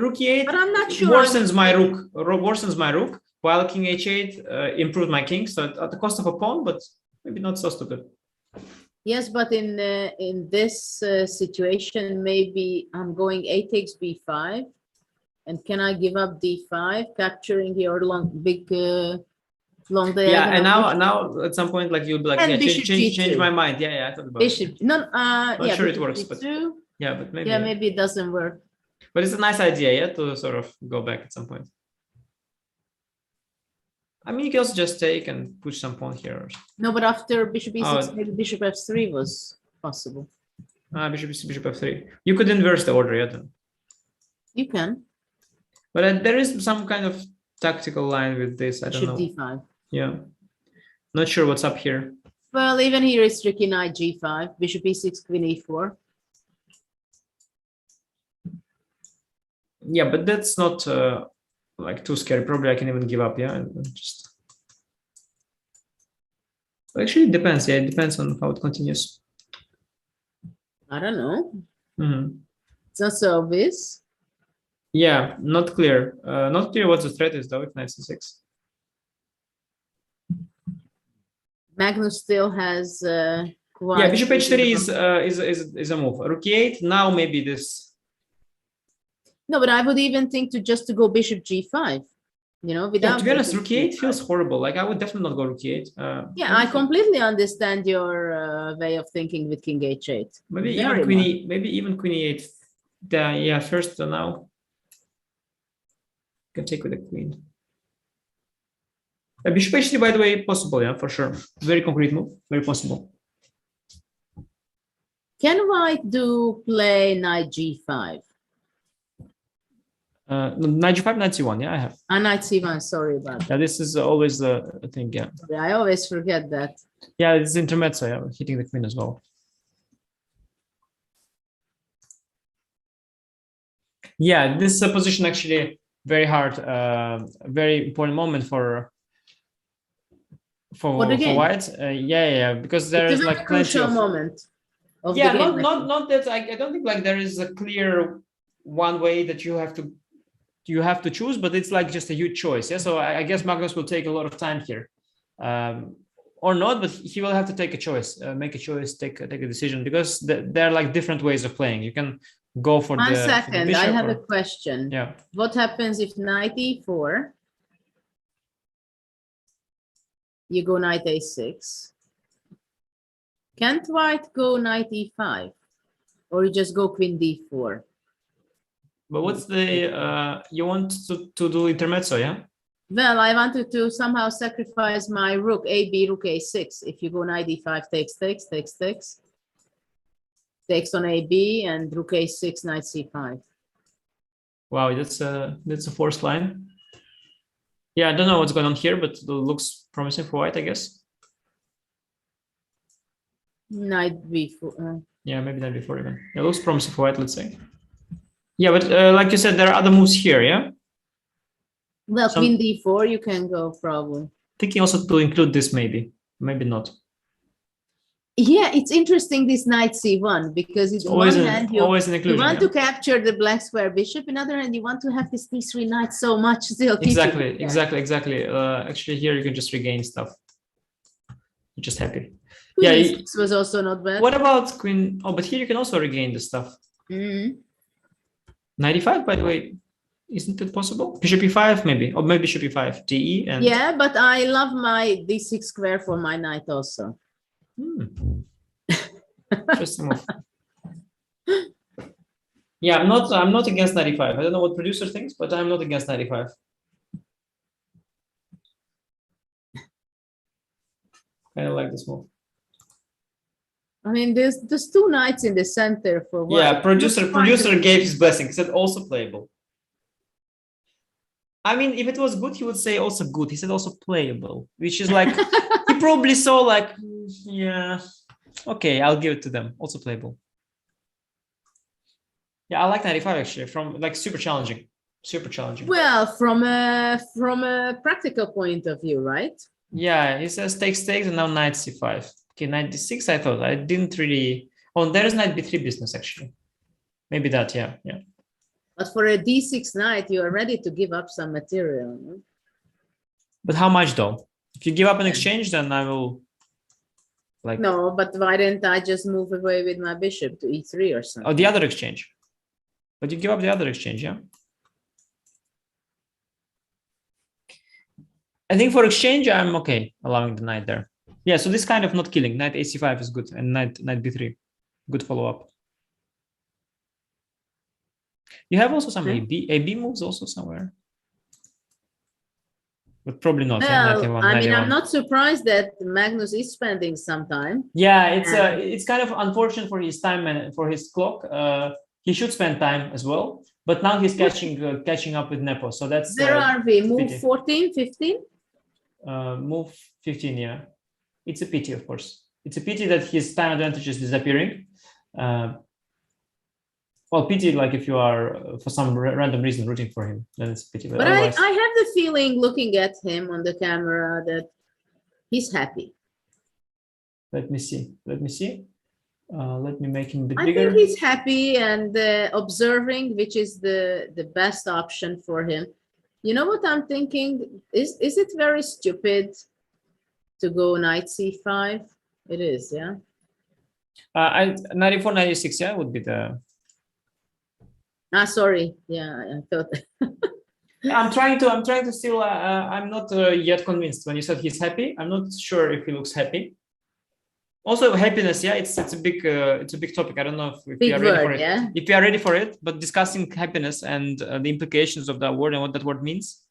rook e8. But I'm not sure. Worsens my rook. While king h8 improved my king, so at the cost of a pawn, but maybe not so stupid. Yes, but in this situation, maybe I'm going a takes b5, and can I give up d5, capturing your big long diagonal? Yeah, and now at some point, like you'll be like, yeah, change my mind. Yeah, I thought about bishop. it. No, not sure it works, but yeah, but maybe. Yeah, maybe it doesn't work. But it's a nice idea, yeah, to sort of go back at some point. I mean, you can also just take and push some pawn here. No, but after bishop e6, maybe bishop f3 was possible. Bishop c, bishop f3. You could inverse the order, yeah. Then. You can. But there is some kind of tactical line with this. I don't know. Bishop d5. Yeah. Not sure what's up here. Well, even here it's tricky. Knight g5, bishop e6, queen e4. Yeah, but that's not like too scary. Probably I can even give up. Yeah, and just actually it depends. Yeah, it depends on how it continues. I don't know. Mm-hmm. It's not so obvious. Yeah, not clear. Not clear what the threat is though. If knight c6. Magnus still has quite. Yeah, bishop h3 is a move. Rook e8. Now maybe this. No, but I would even think to go bishop g5. You know, without. Yeah, to be honest, rook e8 feels horrible. Like I would definitely not go rook e8. Yeah, I completely understand your way of thinking with king h8. Maybe even queen maybe even queen e8. Yeah, first now. Can take with the queen. Bishop h3, by the way, possible, yeah, for sure. Very concrete move, very possible. Can white play knight g5? Knight g5, knight c1, yeah, I have. Knight c1, sorry about that. Yeah, this is always a thing, yeah. I always forget that. Yeah, it's intermezzo, yeah, hitting the queen as well. Yeah, this position actually very hard, very important moment for white. Yeah, because there is like plenty of moment. Yeah, not that I don't think like there is a clear one way that you have to choose, but it's like just a huge choice. Yeah, so I guess Magnus will take a lot of time here, or not, but he will have to take a choice, make a choice, take a decision, because there are like different ways of playing. You can go for One the second, I have a question. Yeah. What happens if knight e4? You go knight a6. Can't white go knight e5? Or you just go queen d4? But what's the you want to do intermezzo, yeah? Well, I wanted to somehow sacrifice my rook ab, rook a6. If you go knight e5, takes on ab, and rook a6, knight c5. Wow, that's a forced line. Yeah, I don't know what's going on here, but it looks promising for white, I guess. Knight b4. Yeah, maybe knight b4 even. It looks promising for white, let's say. Yeah, but like you said, there are other moves here, yeah? Well, queen d4, you can go probably. Thinking also to include this, maybe not. Yeah, it's interesting, this knight c1, because it's always one hand you want to capture the black square bishop, in other hand you want to have this d3 knight so much still. Exactly. Actually, here you can just regain stuff. You're just happy. Queen e6 was also not bad. What about queen? Oh, but here you can also regain the stuff. 95, by the way, isn't it possible? Bishop e5, maybe, or maybe bishop e5, de, and yeah, but I love my d6 square for my knight also. Interesting move. Yeah, I'm not against 95. I don't know what producer thinks, but I'm not against 95. Kind of like this move. I mean, there's two knights in the center for what? Yeah, producer gave his blessing. He said also playable. I mean, if it was good, he would say also good. He said also playable, which is like he probably saw like, yeah, okay, I'll give it to them. Also playable. Yeah, I like 95 actually. From like super challenging. Well, from a practical point of view, right? Yeah, he says takes, and now knight c5. Okay, knight d6. I thought I didn't really. Oh, there is knight b3 business actually. Maybe that. Yeah. But for a d6 knight, you are ready to give up some material. No? But how much though? If you give up an exchange, then I will. Like. No, but why didn't I just move away with my bishop to e3 or something? Oh, the other exchange. But you give up the other exchange, yeah. I think for exchange, I'm okay allowing the knight there. Yeah, so this kind of not killing. Knight ac5 is good, and knight b3, good follow up. You have also some AB moves also somewhere. but probably not. Well, I mean, I'm not surprised that Magnus is spending some time. Yeah, it's kind of unfortunate for his time and for his clock. He should spend time as well, but now he's catching up with Nepo. So that's where are we? Move pity. 14, 15? Move 15. Yeah, it's a pity, of course. It's a pity that his time advantage is disappearing. Well, pity, like if you are for some random reason rooting for him, then it's a pity. But I have the feeling, looking at him on the camera, that he's happy. Let me see. Let me make him a bit I bigger. think he's happy and observing, which is the best option for him. You know what I'm thinking? Is it very stupid to go knight c5? It is, yeah. 94, 96, yeah, would be the. Sorry. Yeah, I thought. I'm trying to still. I'm not yet convinced. When you said he's happy, I'm not sure if he looks happy. Also, happiness, yeah, it's a big topic. I don't know if we are ready for it. Yeah? If we are ready for it, but discussing happiness and the implications of that word and what that word means,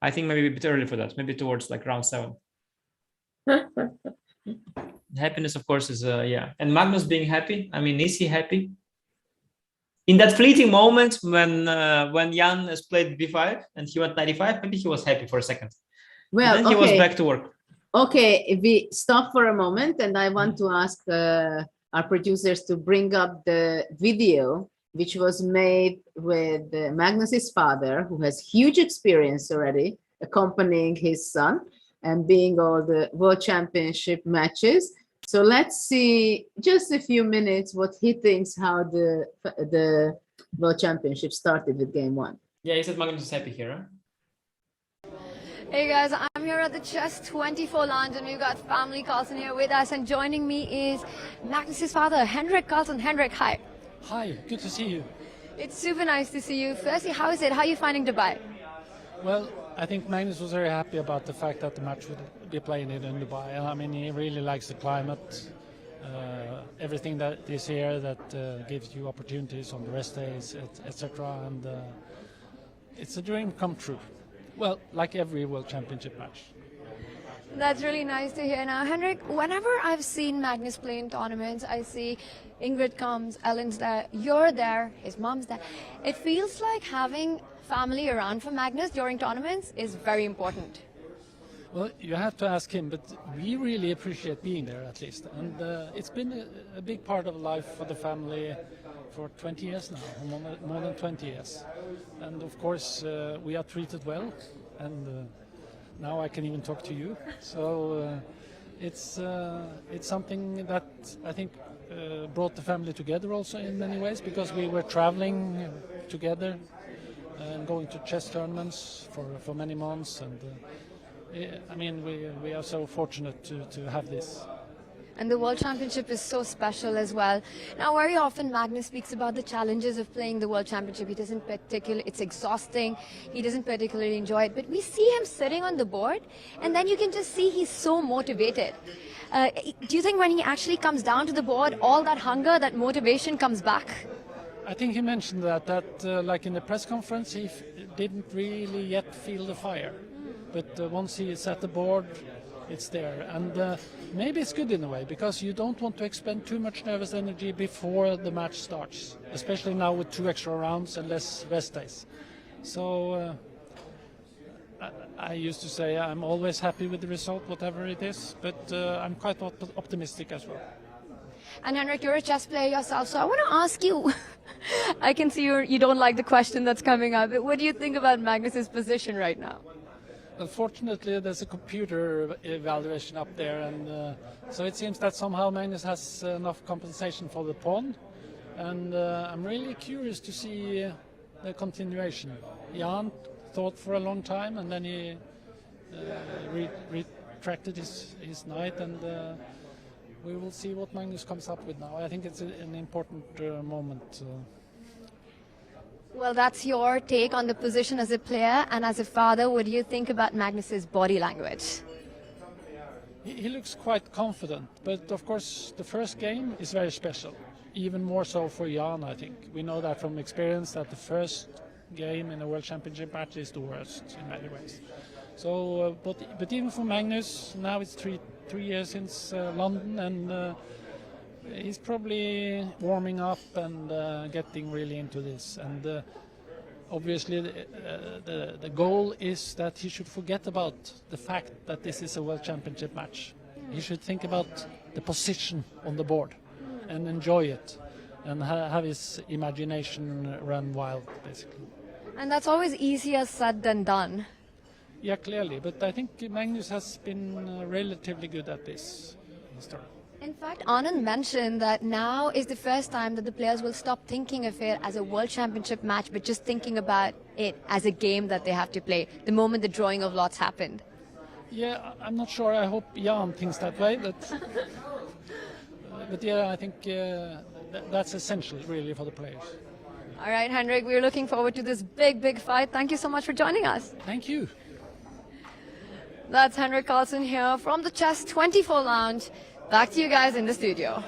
I think maybe a bit early for that. Maybe towards like round 7. Happiness, of course, is yeah. And Magnus being happy. I mean, is he happy? In that fleeting moment when Jan has played b5 and he went 95, maybe he was happy for a second. Well, and then he was back to work. Okay, if we stop for a moment, and I want to ask our producers to bring up the video, which was made with Magnus's father, who has huge experience already accompanying his son and being all the World Championship matches. So let's see just a few minutes what he thinks how the World Championship started with game 1. Yeah, he said Magnus is happy here, huh? Hey guys, I'm here at the Chess 24 lounge and we've got family Carlsen here with us, and joining me is Magnus's father, Henrik Carlsen. Henrik, hi. Hi, good to see you. It's super nice to see you. Firstly, how is it? How are you finding Dubai? Well, I think Magnus was very happy about the fact that the match would be playing in Dubai. I mean, he really likes the climate, everything that is here that gives you opportunities on the rest days, etc. And it's a dream come true. Well, like every World Championship match. That's really nice to hear. Now, Henrik, whenever I've seen Magnus play in tournaments, I see Ingrid comes, Ellen's there, you're there, his mom's there. It feels like having family around for Magnus during tournaments is very important. Well, you have to ask him, but we really appreciate being there at least. And it's been a big part of life for the family for 20 years now, more than 20 years. And of course, we are treated well, and now I can even talk to you. So it's something that I think brought the family together also in many ways, because we were traveling together and going to chess tournaments for many months. And I mean, we are so fortunate to have this. And the World Championship is so special as well. Now, very often Magnus speaks about the challenges of playing the World Championship. He doesn't it's exhausting. He doesn't particularly enjoy it. But we see him sitting on the board, and then you can just see he's so motivated. Do you think when he actually comes down to the board, all that hunger, that motivation comes back? I think he mentioned that like in the press conference, he didn't really yet feel the fire. But once he is at the board, it's there. And maybe it's good in a way, because you don't want to expend too much nervous energy before the match starts, especially now with 2 extra rounds and less rest days. So I used to say I'm always happy with the result, whatever it is, but I'm quite optimistic as well. And Henrik, you're a chess player yourself, so I want to ask you, I can see you don't like the question that's coming up, but what do you think about Magnus's position right now? Unfortunately, there's a computer evaluation up there, and so it seems that somehow Magnus has enough compensation for the pawn, and I'm really curious to see the continuation. Jan thought for a long time, and then he retracted his knight, and we will see what Magnus comes up with now. I think it's an important moment. Well, that's your take on the position as a player, and as a father, what do you think about Magnus's body language? He looks quite confident, but of course the first game is very special, even more so for Jan, I think. We know that from experience that the first game in a World Championship match is the worst in many ways. So, but even for Magnus, now it's three years since London, and he's probably warming up and getting really into this. And obviously, the goal is that he should forget about the fact that this is a World Championship match. He should think about the position on the board and enjoy it, and have his imagination run wild, basically. And that's always easier said than done. Yeah, clearly. But I think Magnus has been relatively good at this tournament. In fact, Anand mentioned that now is the first time that the players will stop thinking of it as a World Championship match, but just thinking about it as a game that they have to play the moment the drawing of lots happened. Yeah, I'm not sure. I hope Jan thinks that way. But yeah, I think that's essential, really, for the players. All right, Henrik, we're looking forward to this big fight. Thank you so much for joining us. Thank you. That's Henrik Carlsen here from the Chess 24 Lounge. Back to you guys in the studio.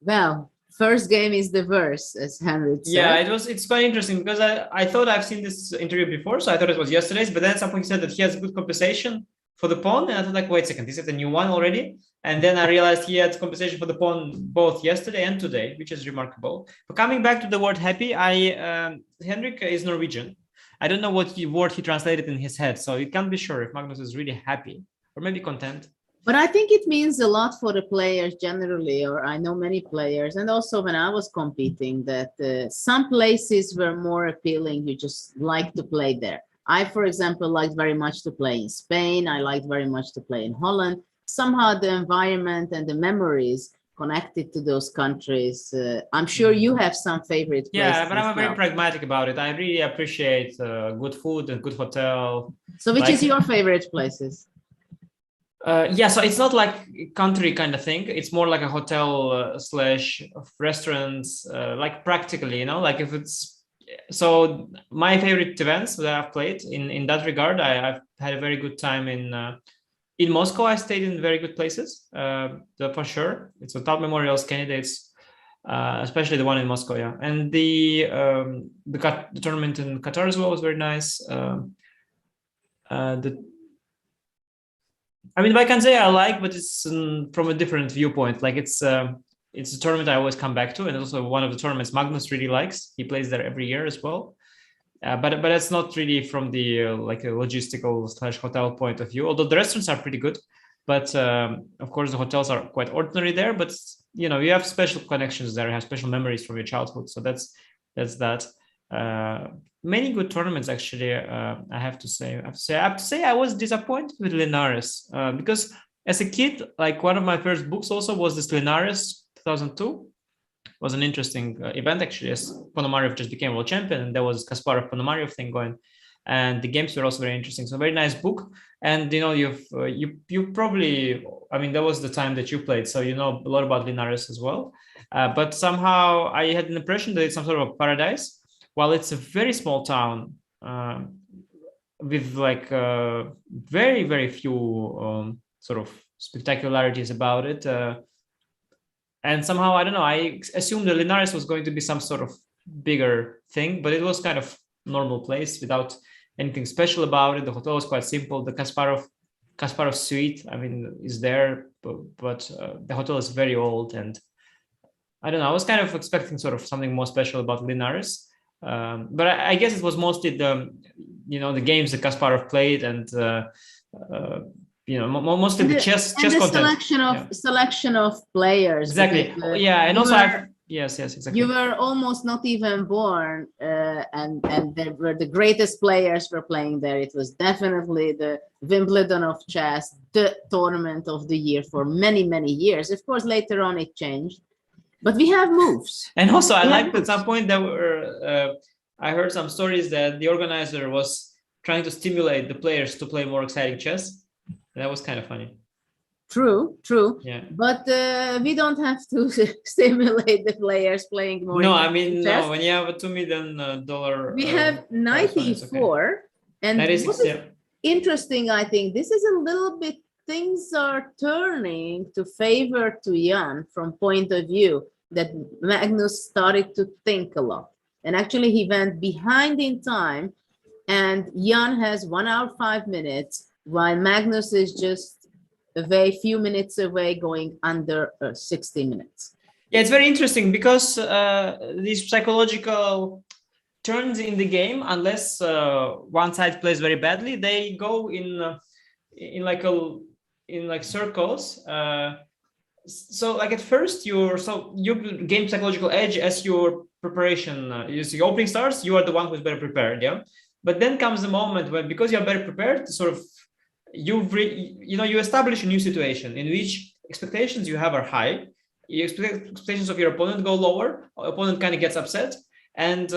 Well, first game is the verse, as Henrik said. Yeah, it's quite interesting because I thought I've seen this interview before, so I thought it was yesterday's, but then at some point he said that he has good compensation for the pawn, and I thought, like, wait a second, is it a new one already? And then I realized he had compensation for the pawn both yesterday and today, which is remarkable. But coming back to the word happy, Henrik is Norwegian. I don't know what word he translated in his head, so you can't be sure if Magnus is really happy or maybe content. But I think it means a lot for the players generally, or I know many players, and also when I was competing, that some places were more appealing. You just like to play there. I, for example, liked very much to play in Spain. I liked very much to play in Holland. Somehow the environment and the memories connected to those countries. I'm sure you have some favorite places. Yeah, but I'm very pragmatic about it. I really appreciate good food and good hotel. So which is your favorite places? Yeah, so it's not like country kind of thing. It's more like a hotel slash restaurants, like practically, you know, like if it's, so my favorite events that I've played in that regard, I've had a very good time in Moscow. I stayed in very good places, for sure. It's the top memorials, candidates, especially the one in Moscow, yeah. And the tournament in Qatar as well was very nice. I mean, Vaikanze I like, but it's from a different viewpoint. Like it's a tournament I always come back to, and it's also one of the tournaments Magnus really likes. He plays there every year as well. But it's not really from the like a logistical / hotel point of view. Although the restaurants are pretty good, but of course the hotels are quite ordinary there. But you know, you have special connections there. You have special memories from your childhood. So that's that. Many good tournaments actually. I have to say I was disappointed with Linares because as a kid, like one of my first books also was this Linares 2002. It was an interesting event actually, as Ponomarev just became world champion, and there was Kasparov Ponomarev thing going, and the games were also very interesting. So very nice book, and you know you probably, I mean, that was the time that you played, so you know a lot about Linares as well. But somehow I had an impression that it's some sort of a paradise. While it's a very small town with like very, very few sort of spectacularities about it. And somehow, I don't know, I assumed that Linares was going to be some sort of bigger thing, but it was kind of normal place without anything special about it. The hotel was quite simple. The Kasparov suite, I mean, is there, but the hotel is very old. And I don't know, I was kind of expecting sort of something more special about Linares. But I guess it was mostly the games that Kasparov played, and mostly the chess content. Selection of players. Exactly. Because, and also yes, exactly. You were almost not even born, and there were the greatest players were playing there. It was definitely the Wimbledon of chess, the tournament of the year for many, many years. Of course, later on it changed. But we have moves. And also, I liked at some point there were, I heard some stories that the organizer was trying to stimulate the players to play more exciting chess. That was kind of funny. True. Yeah. But we don't have to stimulate the players playing more. No, I mean, chess. No, when you have a $2 million. We have 94. Okay. And what is interesting, I think, this is a little bit, things are turning to favor to Jan from point of view that Magnus started to think a lot. And actually he went behind in time And Jan has 1 hour, 5 minutes, while Magnus is just a very few minutes away, going under 60 minutes. Yeah, it's very interesting because these psychological turns in the game, unless one side plays very badly, they go in circles. So like at first you gain psychological edge as your preparation, as your opening starts, you are the one who's better prepared, yeah. But then comes the moment when, because you are better prepared, sort of you establish a new situation in which expectations you have are high. Expectations of your opponent go lower. Opponent kind of gets upset, and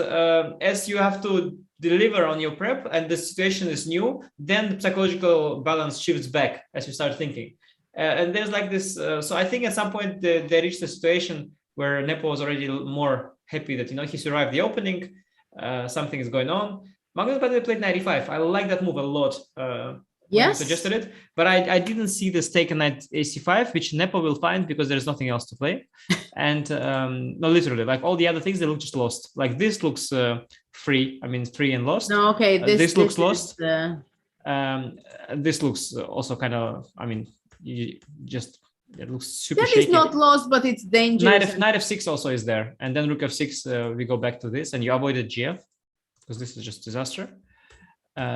as you have to deliver on your prep and the situation is new, then the psychological balance shifts back as you start thinking. And there's like this. So I think at some point they reached a situation where Nepo was already more happy that he survived the opening. Something is going on. Magnus, by the way, played 95. I like that move a lot. Yes, suggested it, but I didn't see this take a knight AC5, which Nepo will find because there's nothing else to play. And no, literally, like all the other things, they look just lost. Like this looks free. I mean, free and lost. No, okay. This looks lost. This looks also kind of. I mean, it looks super that shaky. is not lost, but it's dangerous. Knight f6 also is there, and then rook f6. We go back to this, and you avoided GF because this is just disaster.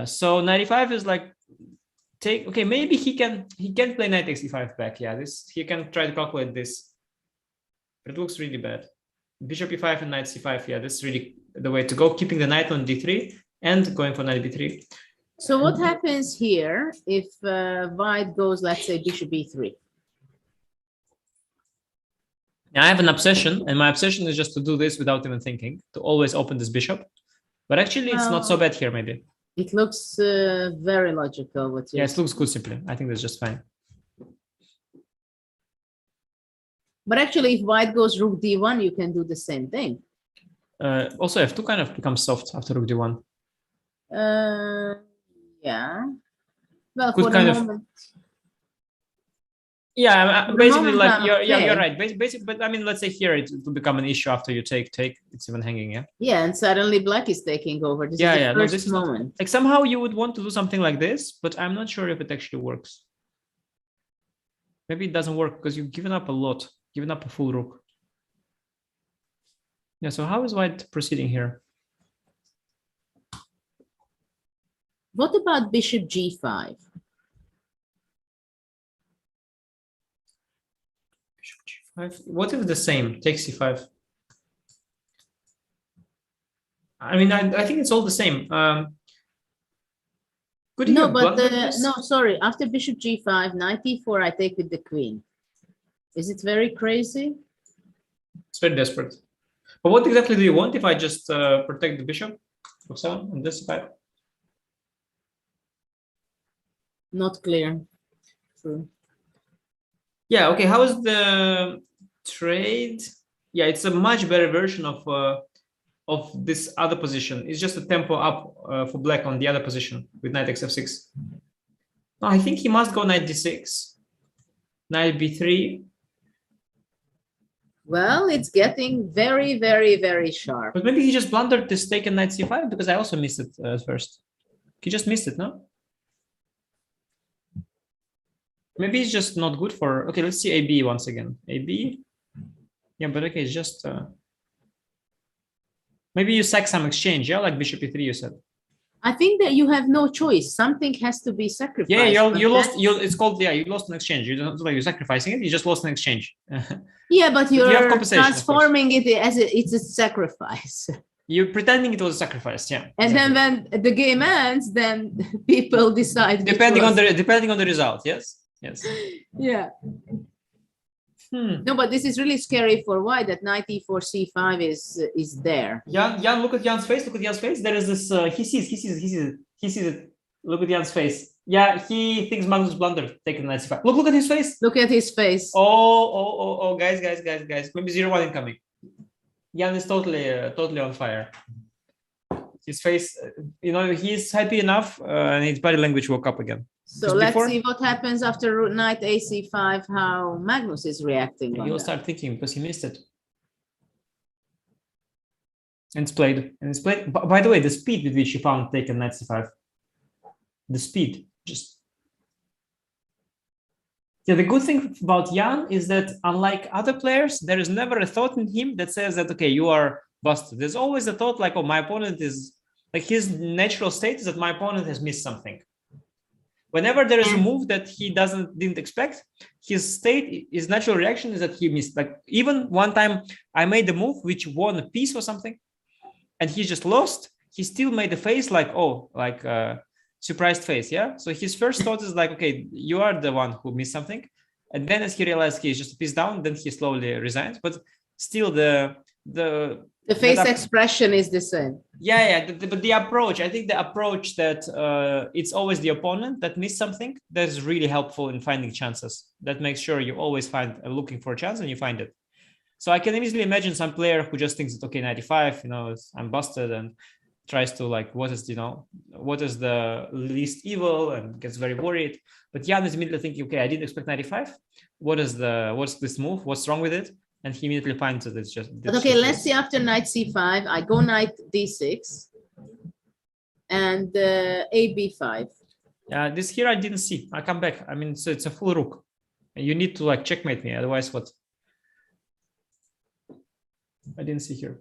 So 95 is like. Okay, maybe he can play knight x5 back. Yeah, he can try to calculate this. But it looks really bad. Bishop e5 and knight c5. Yeah, this is really the way to go, keeping the knight on d3 and going for knight b3. So what happens here if white goes, let's say, bishop e3? I have an obsession, and my obsession is just to do this without even thinking, to always open this bishop. But actually, it's not so bad here, maybe. It looks very logical. Yeah, it looks good simply. I think that's just fine. But actually, if white goes rook d1, you can do the same thing. Also, f2 kind of becomes soft after rook d1. Yeah. Well, Could for kind the of, moment. Yeah, basically, like you're okay. right. Basically, but I mean, let's say here it will become an issue after you take. It's even hanging, yeah. Yeah, and suddenly black is taking over. This is the first moment. Like somehow you would want to do something like this, but I'm not sure if it actually works. Maybe it doesn't work because you've given up a lot, given up a full rook. Yeah. So how is white proceeding here? What about bishop g5? What if the same? Take c5. I mean, I think it's all the same. Could you no, sorry. After bishop g5, knight e4, I take with the queen. Is it very crazy? It's very desperate. But what exactly do you want if I just protect the bishop? So on this side? Not clear. True. Yeah, okay, how is the trade? Yeah, it's a much better version of this other position. It's just a tempo up for black on the other position with knight xf6. No, I think he must go knight d6, knight b3. Well, it's getting very, very, very sharp. But maybe he just blundered this taken knight c5 because I also missed it at first. He just missed it, no? Maybe it's just not good for. Okay, let's see AB once again. AB. Yeah, but okay, it's just. Maybe you sack some exchange, yeah, like bishop e3. You said. I think that you have no choice. Something has to be sacrificed. Yeah, you lost. It's called you lost an exchange. You don't like you're sacrificing it. You just lost an exchange. Yeah, but you're you have compensation, transforming it as it's a sacrifice. You're pretending it was a sacrifice, yeah. And exactly. then when the game ends, then people decide. Depending on the result, yes. Yes. Yeah. No, but this is really scary for white. That knight e4 c5 is there. Jan, look at Jan's face. Look at Jan's face. There is this. He sees it. Look at Jan's face. Yeah, he thinks Magnus blundered taking knight c5. Look at his face. Look at his face. Oh, guys. Maybe 0-1 incoming. Jan is totally on fire. His face, he's happy enough, and his body language woke up again. So let's see what happens after knight ac5, how Magnus is reacting. He'll start thinking because he missed it. And it's played. And it's played. By the way, the speed with which he found taken knight c5. The speed, just. Yeah, the good thing about Jan is that unlike other players, there is never a thought in him that says that, okay, you are busted. There's always a thought like, oh, my opponent is, like his natural state is that my opponent has missed something. Whenever there is a move that he didn't expect, his natural reaction is that he missed. Like even one time I made a move which won a piece or something, and he just lost. He still made a face like, oh, like surprised face, yeah. So his first thought is like, okay, you are the one who missed something, and then as he realized he's just a piece down, then he slowly resigns. But still, the face expression is the same. Yeah. But the approach, I think the approach that it's always the opponent that missed something, that is really helpful in finding chances. That makes sure you always find looking for a chance and you find it. So I can easily imagine some player who just thinks that, okay, 95, I'm busted, and tries to like, what is the least evil, and gets very worried. But Jan is immediately thinking, okay, I didn't expect 95. What's this move? What's wrong with it? And he immediately finds that it's just. But okay, let's see. After knight c5, I go knight d6 and a b5. This here I didn't see. I come back. I mean, so it's a full rook. You need to like checkmate me, otherwise what? I didn't see here.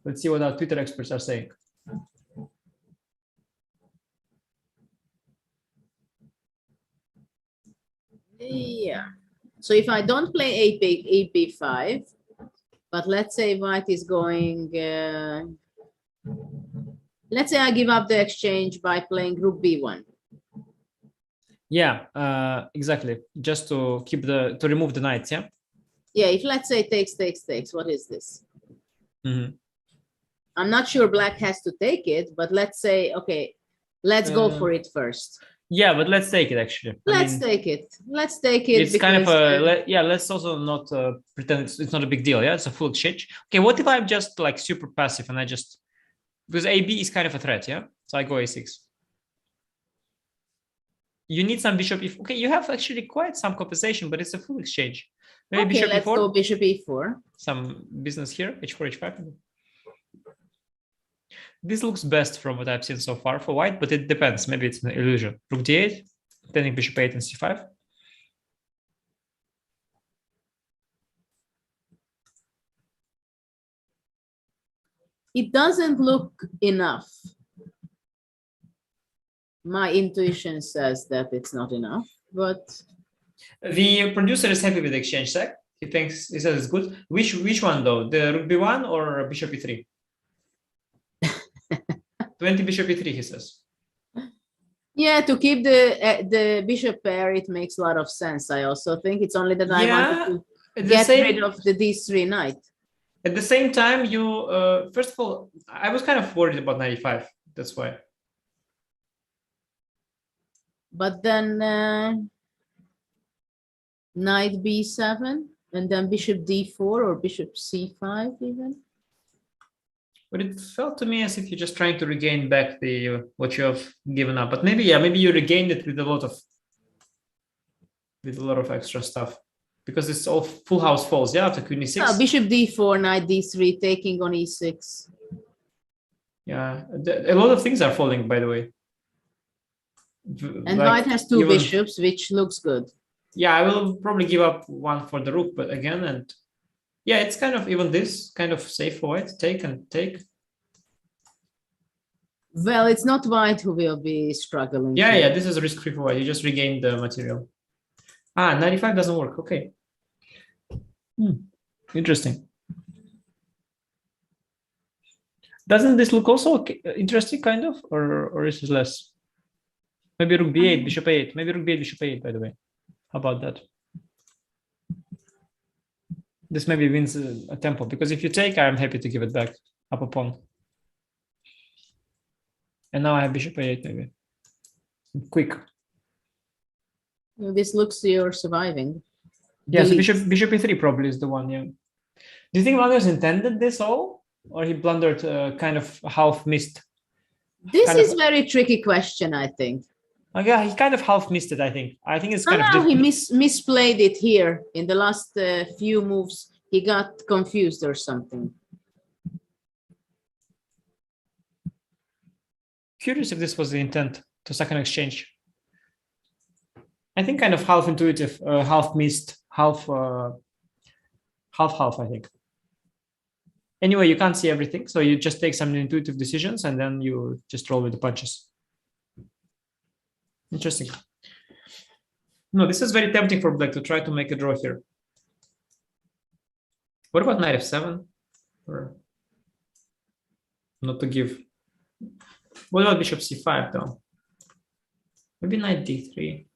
Let's see what our Twitter experts are saying. Yeah. So if I don't play ab5, but let's say white is going, let's say I give up the exchange by playing rook b1. Yeah, exactly. Just to remove the knights, yeah? Yeah, if let's say takes, what is this? Mm-hmm. I'm not sure black has to take it, but let's say, okay, let's go for it first. Yeah, but let's take it actually. Let's take it. It's kind of let's also not pretend it's not a big deal. Yeah, it's a full exchange. Okay, what if I'm just like super passive and I just, because AB is kind of a threat, yeah? So I go A6. You need some bishop E4. Okay, you have actually quite some compensation, but it's a full exchange. Maybe okay, bishop let's E4. Go bishop E4. Some business here, H4, H5. This looks best from what I've seen so far for white, but it depends. Maybe it's an illusion. Rook D8, then bishop 8 and C5. It doesn't look enough. My intuition says that it's not enough, but the producer is happy with the exchange sec. He says it's good. Which one though? The rook B1 or bishop E3? 20 bishop E3, he says. Yeah, to keep the bishop pair, it makes a lot of sense. I also think it's only that I wanted to get rid of the D3 knight. At the same time, you first of all, I was kind of worried about 95. That's why. But then knight B7 and then bishop D4 or bishop C5 even. But it felt to me as if you're just trying to regain back the what you have given up. But maybe you regained it with a lot of extra stuff, because it's all full house falls. Yeah, after Queen E6. Oh, bishop D4, knight D3, taking on E6. Yeah, a lot of things are falling, by the way. And white has two bishops, which looks good. Yeah, I will probably give up one for the rook, but again, and yeah, it's kind of even this kind of safe for white. Take and take. Well, it's not white who will be struggling. Yeah, this is risk-free for white. You just regain the material. 95 doesn't work. Okay. Interesting. Doesn't this look also interesting, kind of, or is it less? Maybe rook B8, bishop A8. Maybe rook B8, bishop A8. By the way, how about that? This maybe wins a tempo, because if you take, I'm happy to give it back up a pawn. And now I have bishop A8 maybe. Quick. This looks you're surviving. Yeah, so bishop E3 probably is the one, yeah. Do you think Magnus intended this all? Or he blundered, kind of half missed? This is very tricky question, I think. Yeah, he kind of half missed it, I think. I think it's kind of he misplayed it here in the last few moves. He got confused or something. Curious if this was the intent to second exchange. I think kind of half intuitive, half missed, half, I think. Anyway, you can't see everything, so you just take some intuitive decisions and then you just roll with the punches. Interesting. No, this is very tempting for black to try to make a draw here. What about knight f7? Or not to give. What about bishop c5 though? Maybe knight d3.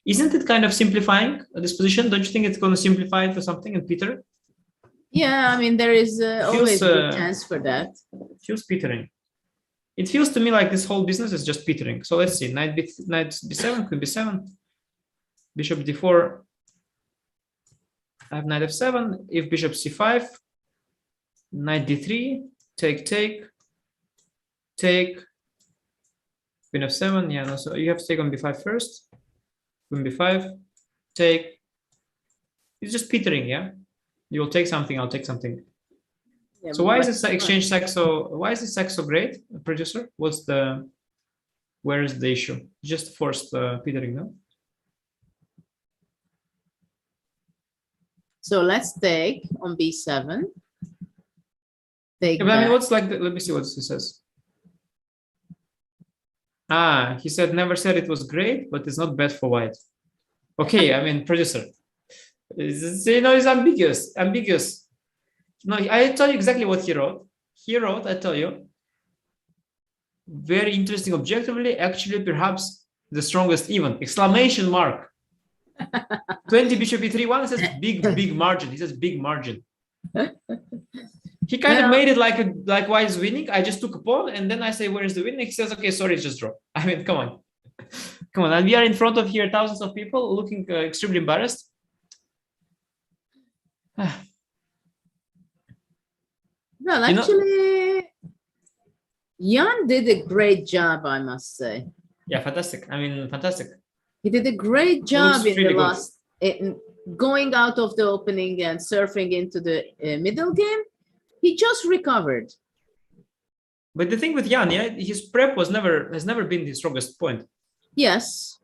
Isn't it kind of simplifying this position? Don't you think it's going to simplify it to something in Peter? Yeah, I mean, there is always a good chance for that. Feels petering. It feels to me like this whole business is just petering. So let's see, knight b7, queen b7, bishop d4. I have knight f7. If bishop c5, knight d3, take, queen f7. Yeah, no, so you have to take on b5 first. Queen b5, take. It's just petering, yeah. You will take something, I'll take something. Yeah, so why is this exchange sack so? Why is this sack so great, producer? Where is the issue? Just forced petering, no? So let's take on b7. Take. Yeah, but I mean, what's like? Let me see what he says. Ah, he said never said it was great, but it's not bad for white. Okay, I mean, producer. It's ambiguous. Ambiguous. No, I tell you exactly what he wrote. He wrote, I tell you, very interesting objectively, actually perhaps the strongest even, exclamation mark. 20 bishop e3, one says big margin. He says big margin. He kind of made it like white is winning. I just took a pawn and then I say, where is the winning? He says, okay, sorry, it's just draw. I mean, come on. Come on. And we are in front of here, thousands of people looking extremely embarrassed. Well, actually, Jan did a great job, I must say. Yeah, fantastic. I mean, fantastic. He did a great job in the last, going out of the opening and surfing into the middle game. He just recovered. But the thing with Jan, yeah, his prep has never been his strongest point. Yes.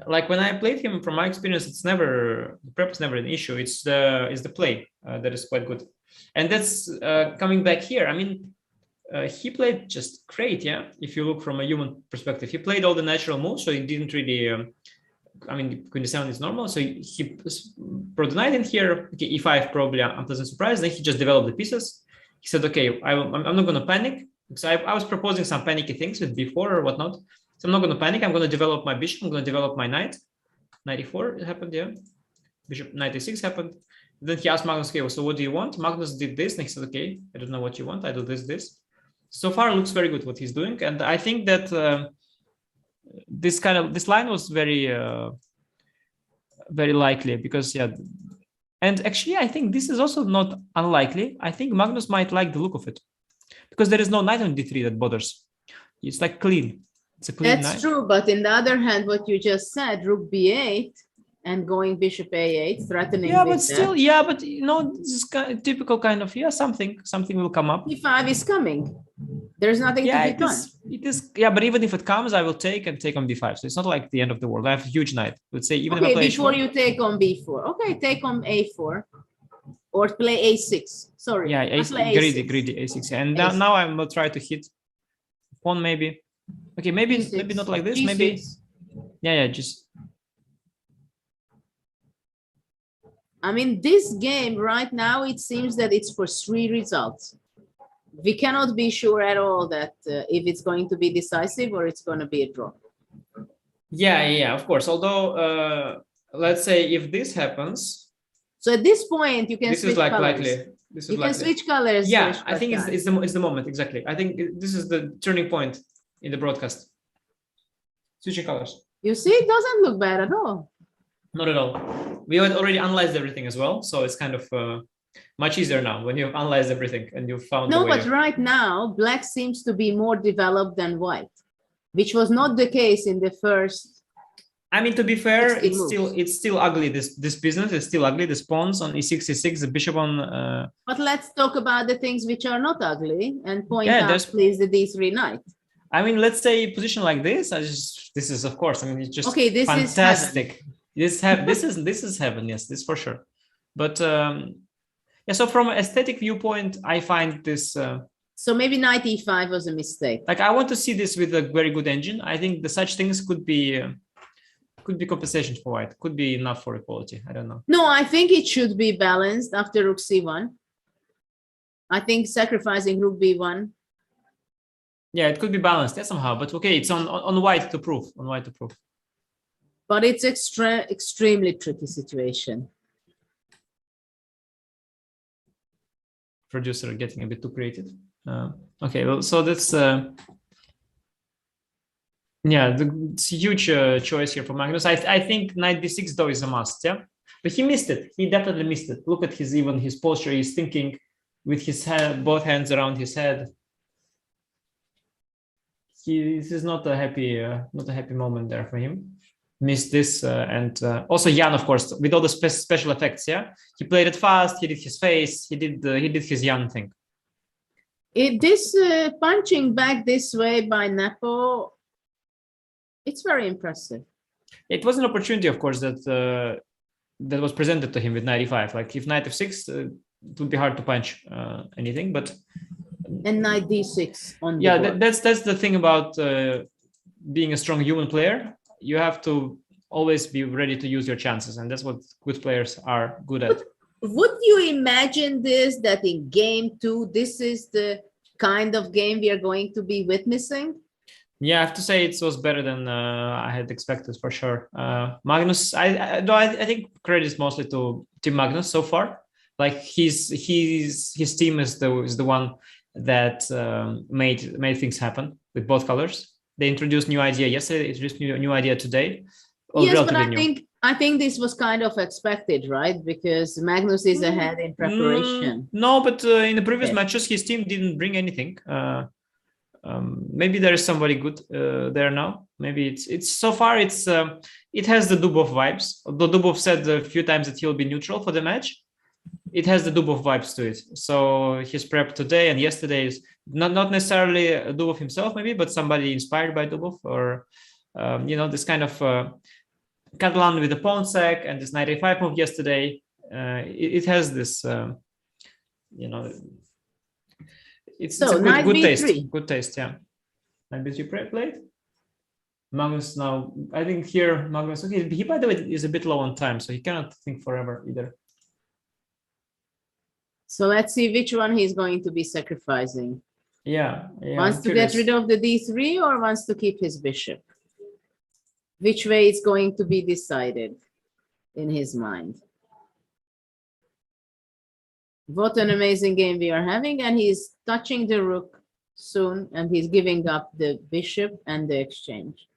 Like when I played him, from my experience, the prep is never an issue. It's the play that is quite good. And that's coming back here. I mean, he played just great, yeah. If you look from a human perspective, he played all the natural moves, so he didn't really. I mean, queen d7 is normal, so he brought the knight in here. Okay, e5 probably unpleasant surprise. Then he just developed the pieces. He said, okay, I'm not going to panic. So I was proposing some panicky things with b4 or whatnot. So I'm not going to panic. I'm going to develop my bishop. I'm going to develop my knight. Knight e4 happened, yeah. Bishop knight e6 happened. Then he asked Magnus, okay, so what do you want? Magnus did this. And he said, okay, I don't know what you want. I do this. So far, it looks very good what he's doing. And I think that this line was very, very likely because, yeah. And actually, I think this is also not unlikely. I think Magnus might like the look of it because there is no knight on d3 that bothers. It's like clean. It's a clean That's knight. true. But in the other hand, what you just said, rook b8 and going bishop a8, threatening. Yeah, but still, yeah, but you know, this is typical kind of, yeah, something will come up. e5 is coming. There's nothing to be done. It is, yeah, but even if it comes, I will take on b5. So it's not like the end of the world. I have a huge knight. Let's say even if I play before h4, you take on b4. Okay, take on a4 or play a6. Sorry. Yeah, greedy a6. And now I will try to hit pawn maybe. Okay, maybe not like this. G6. Maybe. Yeah, just. I mean, this game right now, it seems that it's for 3 results. We cannot be sure at all that if it's going to be decisive or it's going to be a draw. Yeah, of course. Although, let's say if this happens. So at this point, you can switch colors. Likely. This is you can switch colors. Yeah, I think it's the moment, exactly. I think this is the turning point in the broadcast. Switching colors. You see, it doesn't look bad at all. Not at all. We had already analyzed everything as well, so it's kind of much easier now when you've analyzed everything and you've found. No, but right now, black seems to be more developed than white, which was not the case in the first I mean, to be fair, it's still ugly. This business is still ugly. The pawns on e6, e6, the bishop on. But let's talk about the things which are not ugly and point out, please, the d3 knight. I mean, let's say a position like this. This is, of course. I mean, it's just okay. This fantastic. Is heaven. This is heaven. Yes, this for sure. But yeah. So from an aesthetic viewpoint, I find this. So maybe knight e5 was a mistake. Like I want to see this with a very good engine. I think such things could be compensation for white. Could be enough for equality. I don't know. No, I think it should be balanced after rook c1. I think sacrificing rook b1. Yeah, it could be balanced, yeah, somehow. But okay, it's on white to prove. On white to prove. But it's extremely tricky situation. Producer getting a bit too creative. Okay, well, so that's yeah, it's a huge choice here for Magnus. I think knight d6 though is a must, yeah, but he missed it. He definitely missed it. Look at his posture. He's thinking with his head, both hands around his head. This is not a happy moment there for him. Missed this and also Jan, of course, with all the special effects. Yeah, he played it fast. He did his face. He did his Jan thing. This punching back this way by Nepo, it's very impressive. It was an opportunity, of course, that was presented to him with knight e5. Like if knight f6, it would be hard to punch anything, but. And knight d6 on yeah, that's the thing about being a strong human player. You have to always be ready to use your chances, and that's what good players are good at. Would you imagine this, that in game 2, this is the kind of game we are going to be witnessing? Yeah, I have to say it was better than I had expected for sure. Magnus, I think credit is mostly to Team Magnus so far. Like his team is the one that made things happen with both colors. They introduced new idea yesterday. Introduced new idea today. Yes, but I think this was kind of expected, right? Because Magnus is ahead in preparation. No, but in the previous matches, his team didn't bring anything. Maybe there is somebody good there now. Maybe it's so far it has the Dubov vibes. Although Dubov said a few times that he'll be neutral for the match, it has the Dubov vibes to it. So his prep today and yesterday is not necessarily Dubov himself, maybe, but somebody inspired by Dubov, or this kind of Catalan with the pawn sack and this knight a5 move yesterday. It has this, it's a good taste. Good taste, yeah. Knight b3 played. Magnus now, I think here Magnus. Okay, he by the way is a bit low on time, so he cannot think forever either. So let's see which one he's going to be sacrificing. Yeah. Wants to get rid of the d3 or wants to keep his bishop? Which way it's going to be decided in his mind. What an amazing game we are having, and he's touching the rook soon, and he's giving up the bishop and the exchange.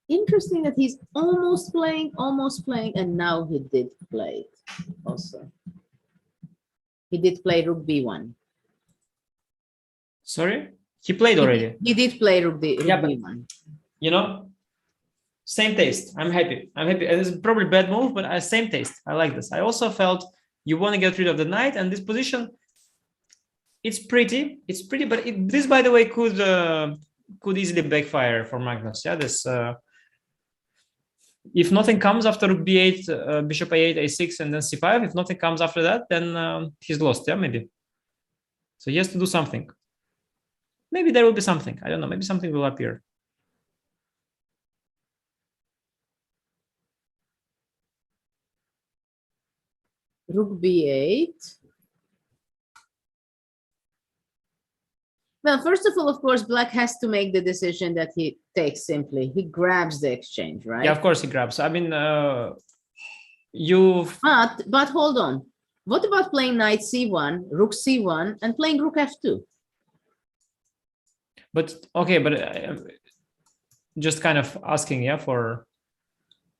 Interesting that he's almost playing, and now he did play it also. He did play rook b1. Sorry? He played already. He did play rook b1. Same taste. I'm happy. It's probably a bad move, but same taste. I like this. I also felt you want to get rid of the knight, and this position, it's pretty, but this, by the way, could easily backfire for Magnus. Yeah, this. If nothing comes after rook b8, bishop a8, a6, and then c5, if nothing comes after that, then he's lost. Yeah, maybe. So he has to do something. Maybe there will be something. I don't know. Maybe something will appear. Rook b8. Well, first of all, of course, Black has to make the decision that he takes simply. He grabs the exchange, right? Yeah, of course he grabs. I mean, But hold on. What about playing knight c1, rook c1, and playing rook f2? But okay, but just kind of asking, yeah, for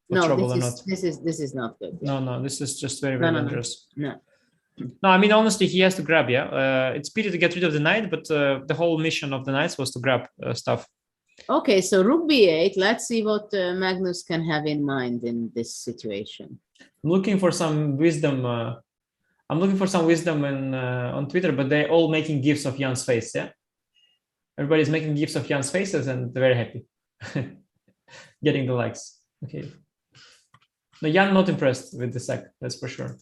no, trouble or not. This is not good. No, this is just very dangerous. No. No, I mean, honestly, he has to grab, yeah. It's pity to get rid of the knight, but the whole mission of the knights was to grab stuff. Okay, so rook b8. Let's see what Magnus can have in mind in this situation. I'm looking for some wisdom. I'm looking for some wisdom on Twitter, but they're all making gifs of Jan's face, yeah? Everybody's making gifs of Jan's faces and they're very happy. Getting the likes. Okay. No, Jan not impressed with the sack, that's for sure.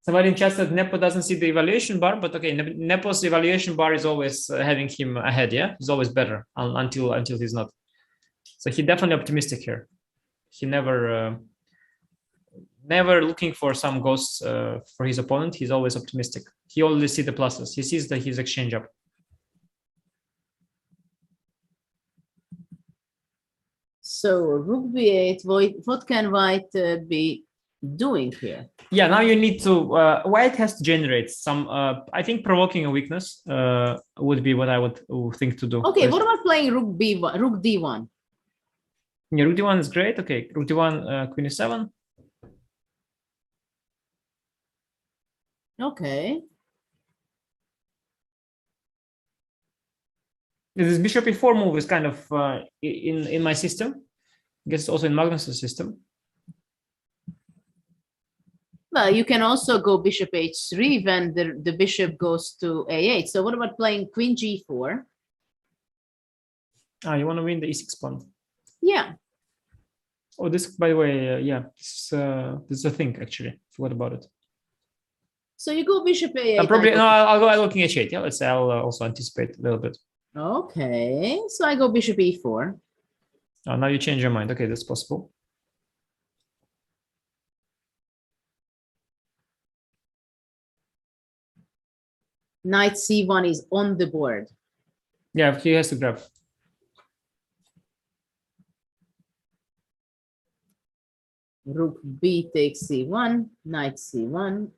Somebody in chat said Nepo doesn't see the evaluation bar, but okay, Nepo's evaluation bar is always having him ahead, yeah? He's always better until he's not. So he's definitely optimistic here. He never looking for some ghosts for his opponent. He's always optimistic. He always sees the pluses. He sees that his exchange up. So rook b8, what can white be doing here? Yeah, now you need to, white has to generate some, I think provoking a weakness would be what I would think to do. Okay, what about playing rook b1, rook d1? Yeah, rook d1 is great. Okay, rook d1, queen e7. Okay. This bishop e4 move is kind of in my system. I guess also in Magnus's system. Well, you can also go bishop h3 when the bishop goes to a8. So what about playing queen g4? Ah, you want to win the e6 pawn? Yeah. Oh, this, by the way, yeah, this is a thing actually. Forgot about it. So you go bishop a8. Probably no. I'll go king h8. Yeah, let's say I'll also anticipate a little bit. Okay, so I go bishop e4. Oh, now you change your mind. Okay, that's possible. Knight c1 is on the board. Yeah, he has to grab. Rook b takes c1, knight c1.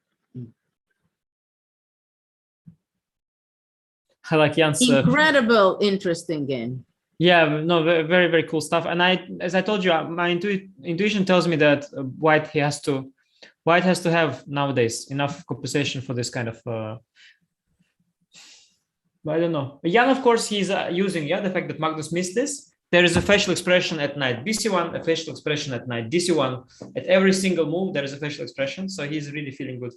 I like Jan's incredible, interesting game. Yeah, no, very, very cool stuff. And as I told you, my intuition tells me that white has to have nowadays enough compensation for this kind of. I don't know. Jan, of course, he's using the fact that Magnus missed this. There is a facial expression at knight bc1, a facial expression at knight dc1. At every single move, there is a facial expression. So he's really feeling good.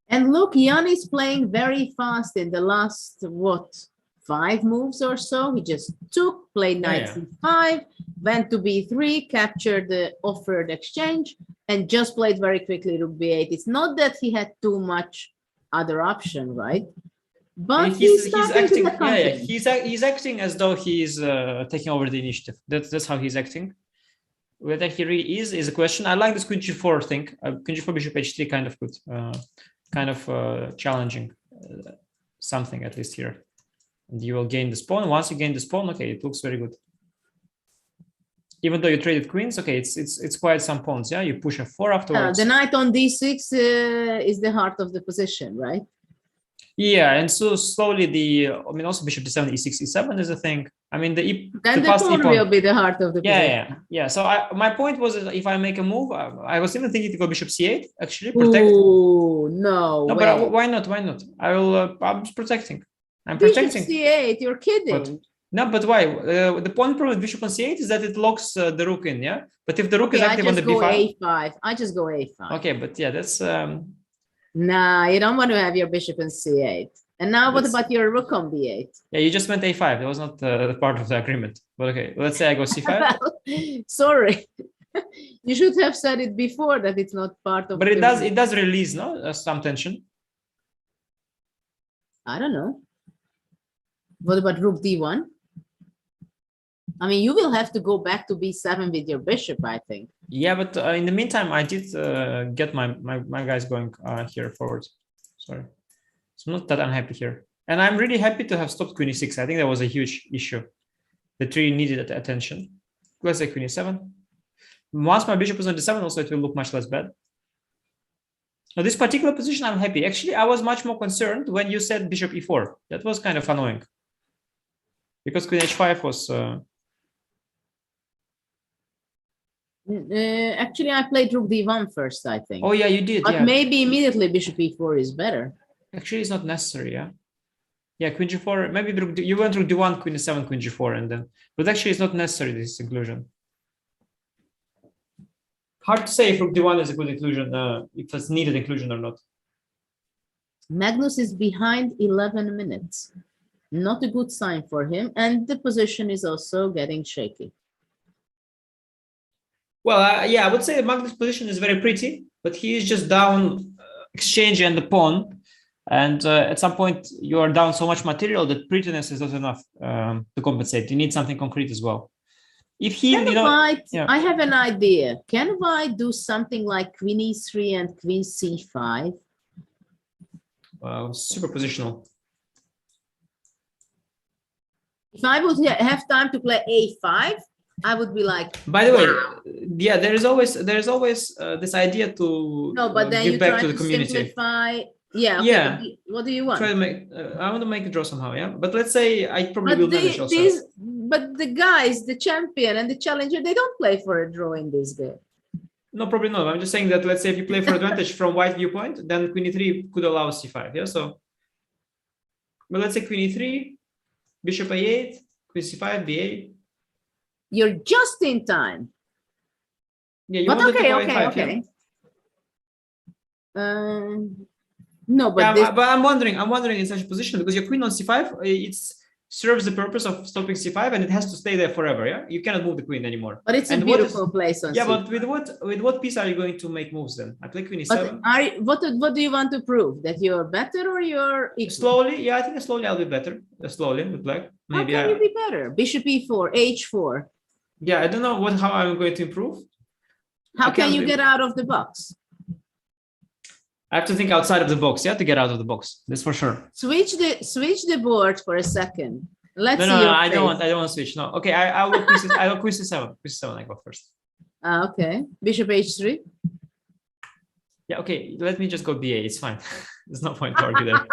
And look, Jan is playing very fast in the last, what, 5 moves or so. He just played knight c5, went to b3, captured the offered exchange, and just played very quickly rook b8. It's not that he had too much other option, right? But he's acting. He's acting as though he's taking over the initiative. That's how he's acting. Whether he really is a question. I like this queen g4 thing. Queen g4 bishop h3 kind of good. Kind of challenging something at least here. And you will gain the pawn. Once you gain the pawn, okay, it looks very good. Even though you traded queens, okay, it's quite some pawns. Yeah, you push f4 afterwards. The knight on d6 is the heart of the position, right? Yeah, and so slowly also bishop d7, e6, e7 is a thing. I mean, the pawn will be the heart of the position. Yeah. So my point was that if I make a move, I was even thinking to go bishop c8, actually protect. Ooh, no. But why not? Why not? I'm just protecting. I'm bishop protecting. c8, you're kidding. No, but why? The point problem with bishop on c8 is that it locks the rook in, yeah? But if the rook is active on the b5. I just go a5. Okay, but yeah, that's. Nah, you don't want to have your bishop in c8. And now what about your rook on b8? Yeah, you just went a5. That was not part of the agreement. But okay, let's say I go c5. Sorry. You should have said it before that it's not part of. But it does release, no, some tension. I don't know. What about rook d1? I mean, you will have to go back to b7 with your bishop, I think. Yeah, but in the meantime, I did get my guys going here forward. Sorry. So I'm not that unhappy here. And I'm really happy to have stopped queen e6. I think that was a huge issue. The tree needed attention. Let's say queen e7. Once my bishop is on d7, also it will look much less bad. Now, this particular position, I'm happy. Actually, I was much more concerned when you said bishop e4. That was kind of annoying. Because queen h5 was Actually, I played rook d1 first, I think. Oh yeah, you did. But yeah. maybe immediately bishop e4 is better. Actually, it's not necessary. Yeah. Yeah, queen g4. Maybe you went rook d1, queen e7, queen g4, and then. But actually, it's not necessary. This inclusion. Hard to say if rook d1 is a good inclusion, if it's needed inclusion or not. Magnus is behind 11 minutes. Not a good sign for him, and the position is also getting shaky. Well, yeah, I would say Magnus' position is very pretty, but he is just down exchange and the pawn. And at some point, you are down so much material that prettiness is not enough to compensate. You need something concrete as well. If he, I have an idea. Can I do something like queen e3 and queen c5? Super positional. If I would have time to play a5, I would be like. By the way, yeah, there is always this idea to then give you back try to the community. Simplify. Yeah. Okay, Yeah. What do you want? Try to make. I want to make a draw somehow. Yeah, but let's say I probably will manage also. But the guys, the champion and the challenger, they don't play for a draw in this game. No, probably not. I'm just saying that let's say if you play for advantage from white viewpoint, then queen e3 could allow c5. Yeah, so. But let's say queen e3, bishop a8, queen c5, b8. You're just in time. Yeah, you but wanted okay, to go okay, a5, okay. Yeah? No, but yeah, but I'm wondering in such a position because your queen on c5, it serves the purpose of stopping c5 and it has to stay there forever. Yeah, you cannot move the queen anymore. But it's a beautiful place on. Yeah, c5. but with what piece are you going to make moves then? I play queen e7. What do you want to prove? That you're better or you're equal? Slowly? Yeah, I think slowly I'll be better. Slowly with black. Maybe. How can you be better? Bishop e4, h4. Yeah, I don't know how I'm going to improve. How can you get out of the box? I have to think outside of the box, yeah, to get out of the box. That's for sure. Switch the board for a second. Let's see. No, I don't want to switch. No. Okay, I'll go queen c7. Queen c7 I go first. Okay. Bishop h3. Yeah, okay. Let me just go b8. It's fine. There's no point to argue there.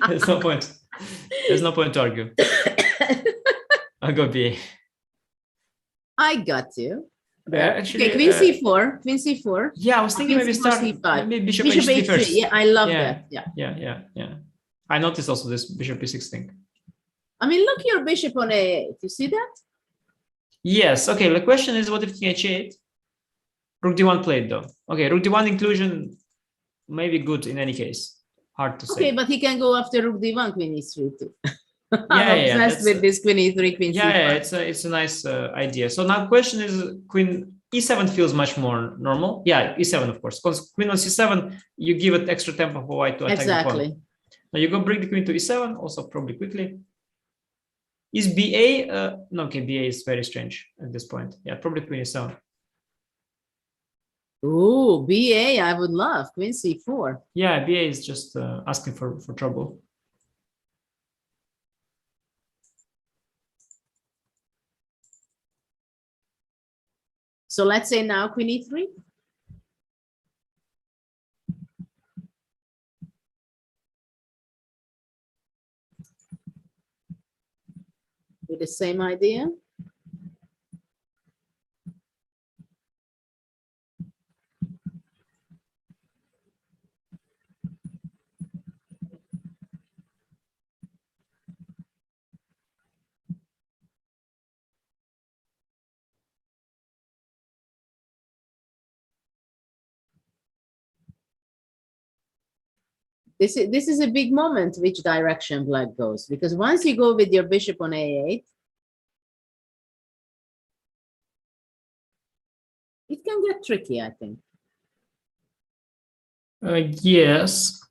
There's no point. There's no point to argue. I'll go b8. I got you. Actually, okay, queen c4. Queen c4. Yeah, I was thinking maybe start c5. Maybe bishop h3 first. Yeah, I love that. Yeah. I noticed also this bishop e6 thing. I mean, look, your bishop on a8. You see that? Yes. Okay. The question is, what if king h8? Rook d1 played though. Okay, rook d1 inclusion may be good in any case. Hard to say. Okay, but he can go after rook d1, queen e3 too. I'm obsessed with this queen e3, queen c5. Yeah, it's a nice idea. So now the question is, queen e7 feels much more normal. Yeah, e7 of course. Because queen on c7, you give it extra tempo for white to attack the pawn. Now you go bring the queen to e7, also probably quickly. Is ba? No, okay, ba is very strange at this point. Yeah, probably queen e7. Oh, ba, I would love queen c4. Yeah, ba is just asking for trouble. So let's say now queen e3. With the same idea. This is a big moment which direction black goes, because once you go with your bishop on a8, it can get tricky, I think. Yes.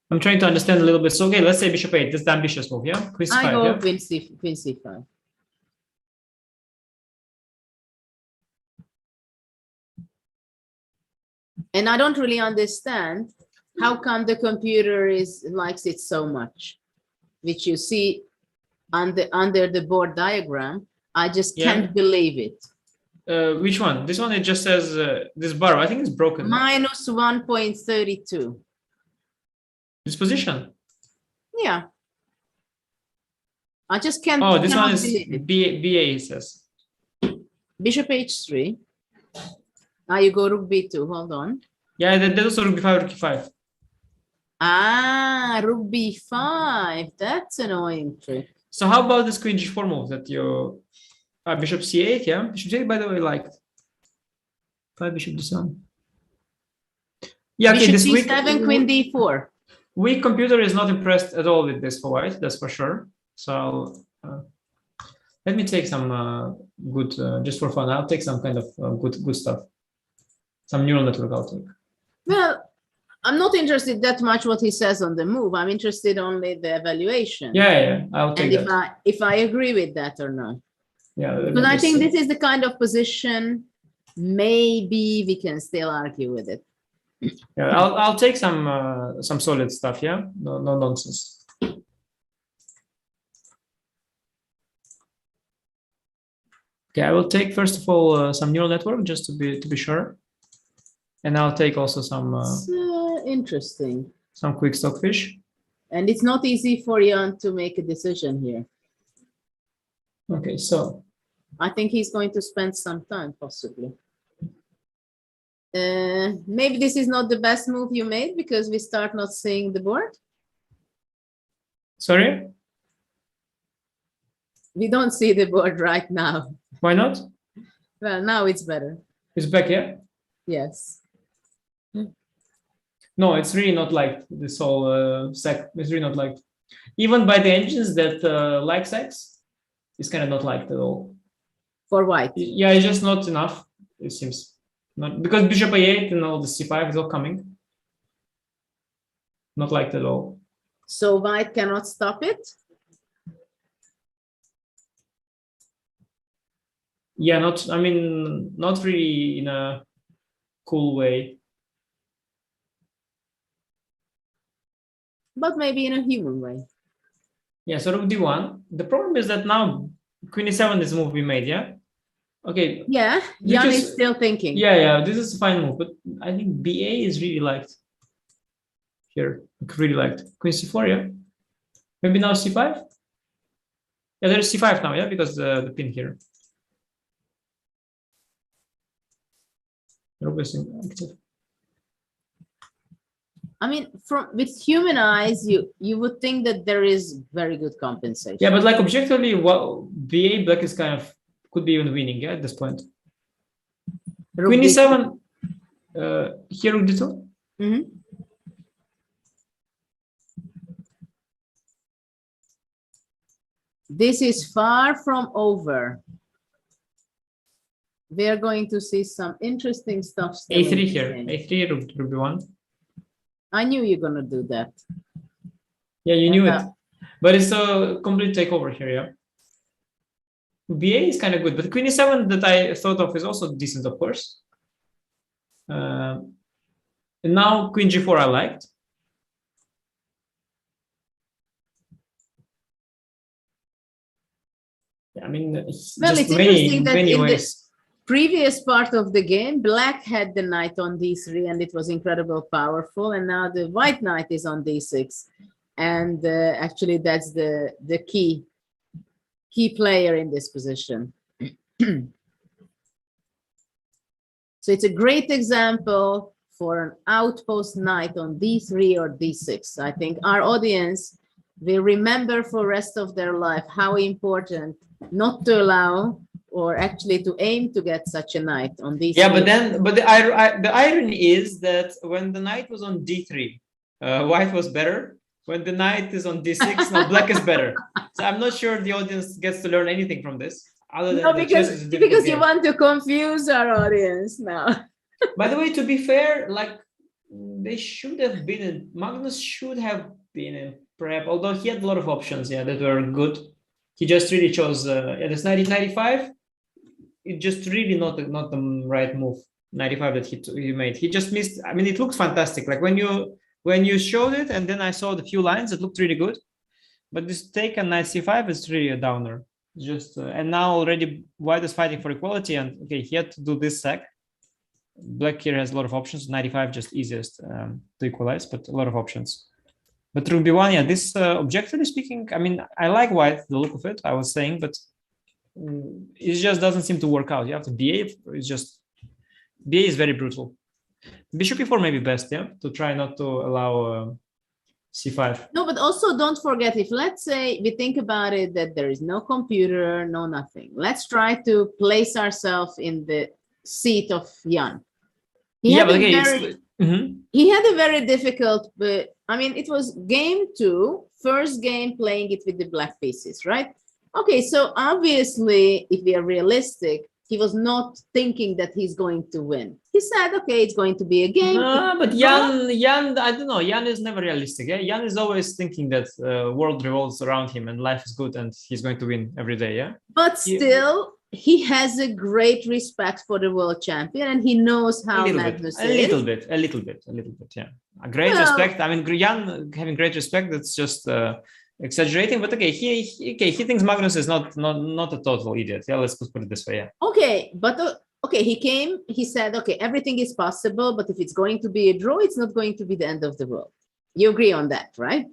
I'm trying to understand a little bit. So, okay, let's say bishop 8. This is the ambitious move, yeah? Queen c5, I go yeah? queen c5. And I don't really understand how come the computer likes it so much, which you see under the board diagram. I just can't believe it. Which one? This one, it just says this bar. I think it's broken. Minus 1.32. This position? Yeah. I just can't. Oh, this one is BA, it says. Bishop h3. Ah, you go rook b2. Hold on. Yeah, there's also rook b5, rook e5. Ah, rook b5. That's an annoying trick. So how about this queen g4 move that you bishop c8? Yeah, bishop c8, by the way, liked. 5 bishop d7. Yeah, okay, Bishop this c7, queen d4. Weak computer is not impressed at all with this for white, that's for sure. So let me take some good, just for fun, I'll take some kind of good stuff. Some neural network I'll take. Well, I'm not interested that much what he says on the move. I'm interested only the evaluation. Yeah, I'll take and that. if I agree with that or not. Yeah, but I think this is the kind of position maybe we can still argue with it. Yeah, I'll take some solid stuff. Yeah, no nonsense. Okay, I will take first of all some neural network just to be sure, and I'll take also some. Interesting. Some quick stockfish. And it's not easy for Jan to make a decision here. Okay, so I think he's going to spend some time, possibly. Maybe this is not the best move you made because we start not seeing the board. Sorry? We don't see the board right now. Why not? Well, now it's better. It's back, yeah? Yes. No, it's really not like this whole sec. It's really not like, even by the engines that like sex, it's kind of not liked at all. For white? Yeah, it's just not enough, it seems. Not because bishop a8 and all the c5 is all coming. Not liked at all. So white cannot stop it? Yeah, not really in a cool way. But maybe in a human way. Yeah, so rook d1. The problem is that now queen e7 is a move we made, yeah? Okay. Yeah, Jan is still thinking. Yeah, this is a fine move, but I think ba is really liked. Here, really liked. Queen c4, yeah? Maybe now c5? Yeah, there's c5 now, yeah? Because the pin here. Rook is active. I mean, with human eyes, you would think that there is very good compensation. Yeah, but like objectively, well, ba black is kind of could be even winning, yeah, at this point. Queen e7, here rook d2. Mm-hmm. This is far from over. We are going to see some interesting stuff. A3 here, a3 rook b1. I knew you're gonna do that. Yeah, you knew it, but it's a complete takeover here. Yeah, ba is kind of good, but queen e7 that I thought of is also decent, of course. And now queen g4 I liked. Yeah, I mean, well, it's interesting that in the previous part of the game, black had the knight on d3 and it was incredibly powerful, and now the white knight is on d6, and actually that's the key player in this position. So it's a great example for an outpost knight on d3 or d6. I think our audience will remember for the rest of their life how important not to allow, or actually to aim to get such a knight on d3. Yeah, but the irony is that when the knight was on d3, white was better. When the knight is on d6, now black is better. So I'm not sure the audience gets to learn anything from this. Other than because you want to confuse our audience now. By the way, to be fair, like they should have been in, Magnus should have been in prep, although he had a lot of options, yeah, that were good. He just really chose this 1995. It's just really not the right move. 95 that he made. He just missed. I mean, it looked fantastic. Like when you showed it, and then I saw the few lines, it looked really good. But this take on knight c5 is really a downer. Just and now already white is fighting for equality, and okay, he had to do this sack. Black here has a lot of options. 95 just easiest to equalize, but a lot of options. But rook b1, yeah, this objectively speaking, I mean, I like white, the look of it, I was saying, but it just doesn't seem to work out. You have to BA. It's just BA is very brutal. Bishop e4 may be best, yeah, to try not to allow c5. No, but also don't forget, if let's say we think about it that there is no computer, no nothing. Let's try to place ourselves in the seat of Jan. He had a very difficult, but I mean, it was game 2, first game playing it with the black pieces, right? Okay, so obviously, if we are realistic, he was not thinking that he's going to win. He said, okay, it's going to be a game. No, but Jan, I don't know. Jan is never realistic. Yeah? Jan is always thinking that world revolves around him and life is good and he's going to win every day. Yeah. But still, he has a great respect for the world champion and he knows how Magnus is. A little bit, yeah. A great respect. I mean, Jan having great respect, that's just exaggerating, but okay, he thinks Magnus is not a total idiot. Yeah, let's put it this way. Yeah. Okay, but okay, he said, okay, everything is possible, but if it's going to be a draw, it's not going to be the end of the world. You agree on that, right?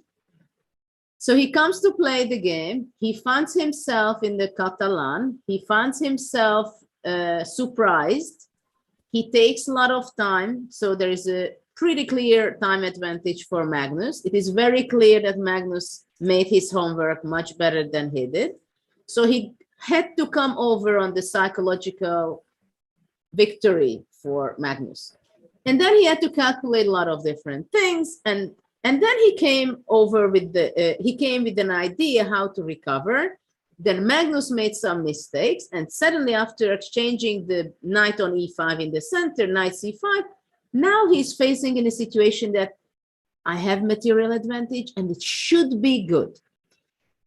So he comes to play the game. He finds himself in the Catalan. He finds himself surprised. He takes a lot of time. So there is a pretty clear time advantage for Magnus. It is very clear that Magnus made his homework much better than he did. So he had to come over on the psychological victory for Magnus. And then he had to calculate a lot of different things. And then he came over with with an idea how to recover. Then Magnus made some mistakes. And suddenly after exchanging the knight on e5 in the center, knight c5, now he's facing in a situation that I have material advantage and it should be good.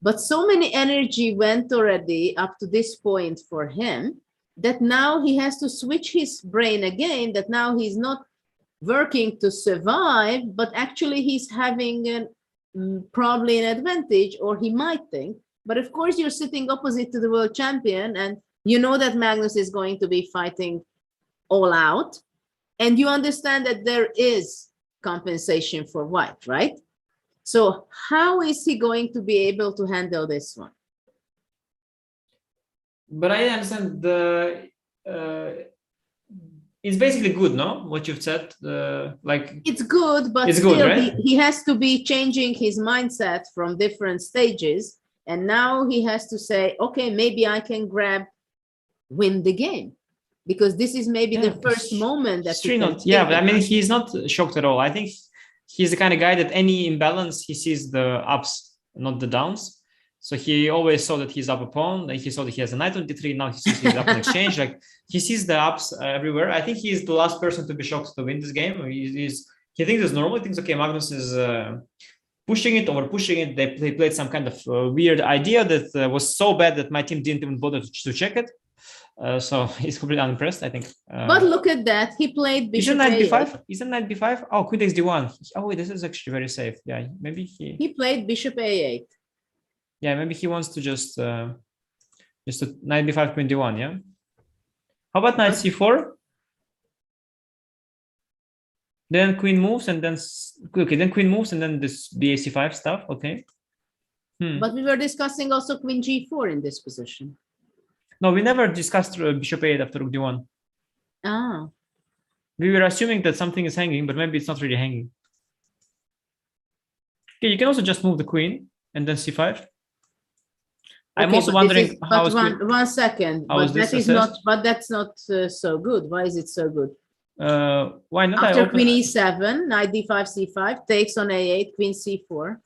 But so many energy went already up to this point for him that now he has to switch his brain again, that now he's not working to survive, but actually he's having probably an advantage, or he might think. But of course, you're sitting opposite to the world champion and you know that Magnus is going to be fighting all out. And you understand that there is compensation for white, right? So how is he going to be able to handle this one? But I understand it's basically good, no? What you've said, it's good, but it's still good, right? he has to be changing his mindset from different stages. And now he has to say, okay, maybe I can win the game. Because this is maybe the first moment that but I mean, he's not shocked at all. I think he's the kind of guy that any imbalance, he sees the ups, not the downs. So he always saw that he's up a pawn, and he saw that he has a knight on d3. Now he sees he's up in exchange. Like he sees the ups everywhere. I think he's the last person to be shocked to win this game. He thinks it's normal. He thinks, okay, Magnus is pushing it, over pushing it. They played some kind of weird idea that was so bad that my team didn't even bother to check it. So he's completely unimpressed, I think. But look at that. He played bishop knight b5. Isn't knight b5? Oh, queen takes d1. Oh, wait, this is actually very safe. Yeah, maybe he played bishop a8. Yeah, maybe he wants to just knight b5, queen d1. Yeah. How about knight c4? Then queen moves, and then then queen moves, and then this bac5 stuff. Okay. But we were discussing also queen g4 in this position. No, we never discussed bishop a8 after rook d1. Ah. We were assuming that something is hanging, but maybe it's not really hanging. Okay, you can also just move the queen and then c5. I'm also wondering how. One second, but that is not. But that's not so good. Why is it so good? Why not? After queen e7, knight d5, c5 takes on a8, queen c4.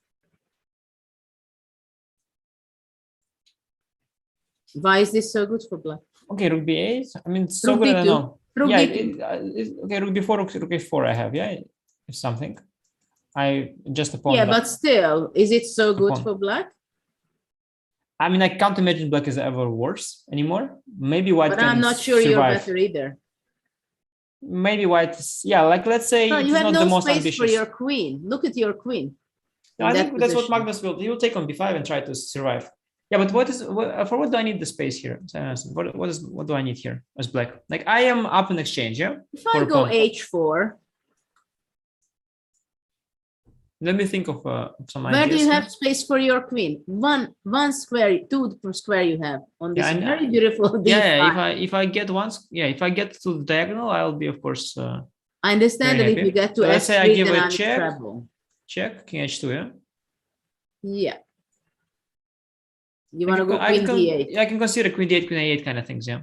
Why is this so good for black? Okay, rook b8. I mean, it's so good. I don't know. Okay, rook b4, rook a4. I have, yeah, it's something. I just a pawn. Yeah, but still, is it so good for black? I mean, I can't imagine black is ever worse anymore. Maybe white. But I'm not sure you're better either. Maybe white is, yeah, like let's say no, you it's have not no the most space ambitious. for your queen. Look at your queen. No, I think that's what Magnus will. He will take on b5 and try to survive. Yeah, but for what do I need the space here? What do I need here as black? Like I am up in exchange, yeah. If I go h4. Let me think of some Where ideas. do you have space for your queen? One square, two per square you have on this very beautiful D5. Yeah, if I get once, if I get to the diagonal, I'll be of course. I understand that if you get to let's say I F3, give then a I'm in check. trouble. Check King H2. Yeah. Yeah. You want to go Queen D8? I can consider Queen D8, Queen A8 kind of things. Yeah.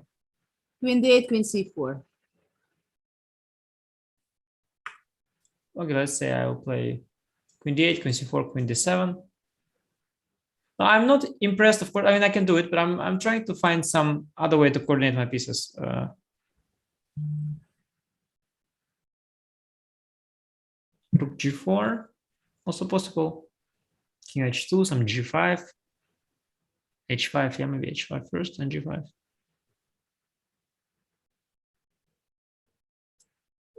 Queen D8, Queen C4. Okay, let's say I will play Queen D8, Queen C4, Queen D7. No, I'm not impressed, of course. I mean, I can do it, but I'm trying to find some other way to coordinate my pieces. Rook G4, also possible. King H2, some G5. H5, yeah, maybe H5 first and G5.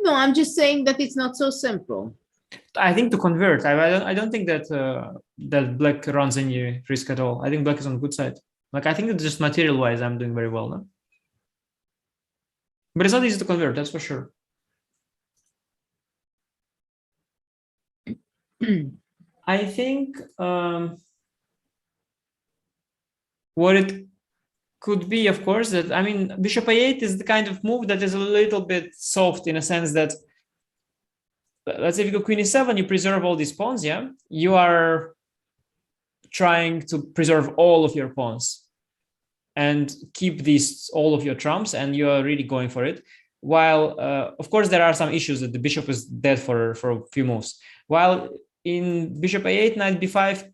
No, I'm just saying that it's not so simple. I think to convert, I don't think that that black runs any risk at all. I think black is on the good side. Like I think that just material-wise, I'm doing very well now. But it's not easy to convert, that's for sure. I think what it could be, of course, that I mean, Bishop A8 is the kind of move that is a little bit soft in a sense that, let's say if you go Queen E7, you preserve all these pawns, yeah? You are trying to preserve all of your pawns and keep all of your trumps, and you are really going for it. While, of course, there are some issues that the bishop is dead for a few moves. While in Bishop A8, Knight B5,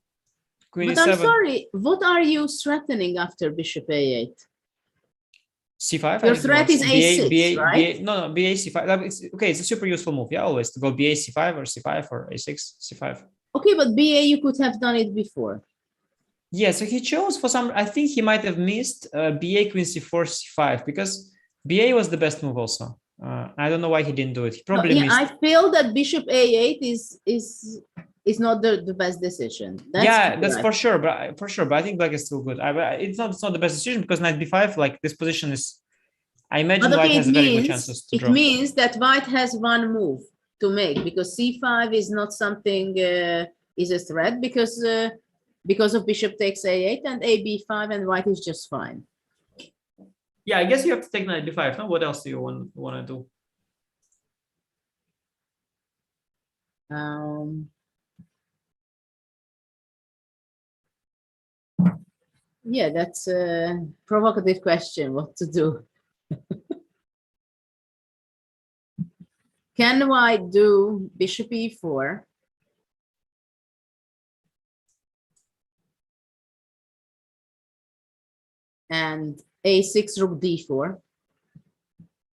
Queen But E7. I'm sorry, what are you threatening after Bishop A8? C5. Your threat is A6, right? No, BA C5. It's a super useful move, yeah, always to go BA C5 or C5 or A6, C5. Okay, but BA, you could have done it before. Yeah, so he chose for some, I think he might have missed BA Queen C4, C5, because BA was the best move also. I don't know why he didn't do it. He probably missed. I feel that Bishop A8 is not the best decision. That's for sure. But I think black is still good. It's not the best decision because Knight B5, like this position is, I imagine white has very good chances to draw. It means that white has one move to make because C5 is not something is a threat because of Bishop takes A8 and AB5 and white is just fine. Yeah, I guess you have to take Knight B5. No, what else do you want to do? Yeah, that's a provocative question. What to do? Can white do Bishop E4? And A6, Rook D4?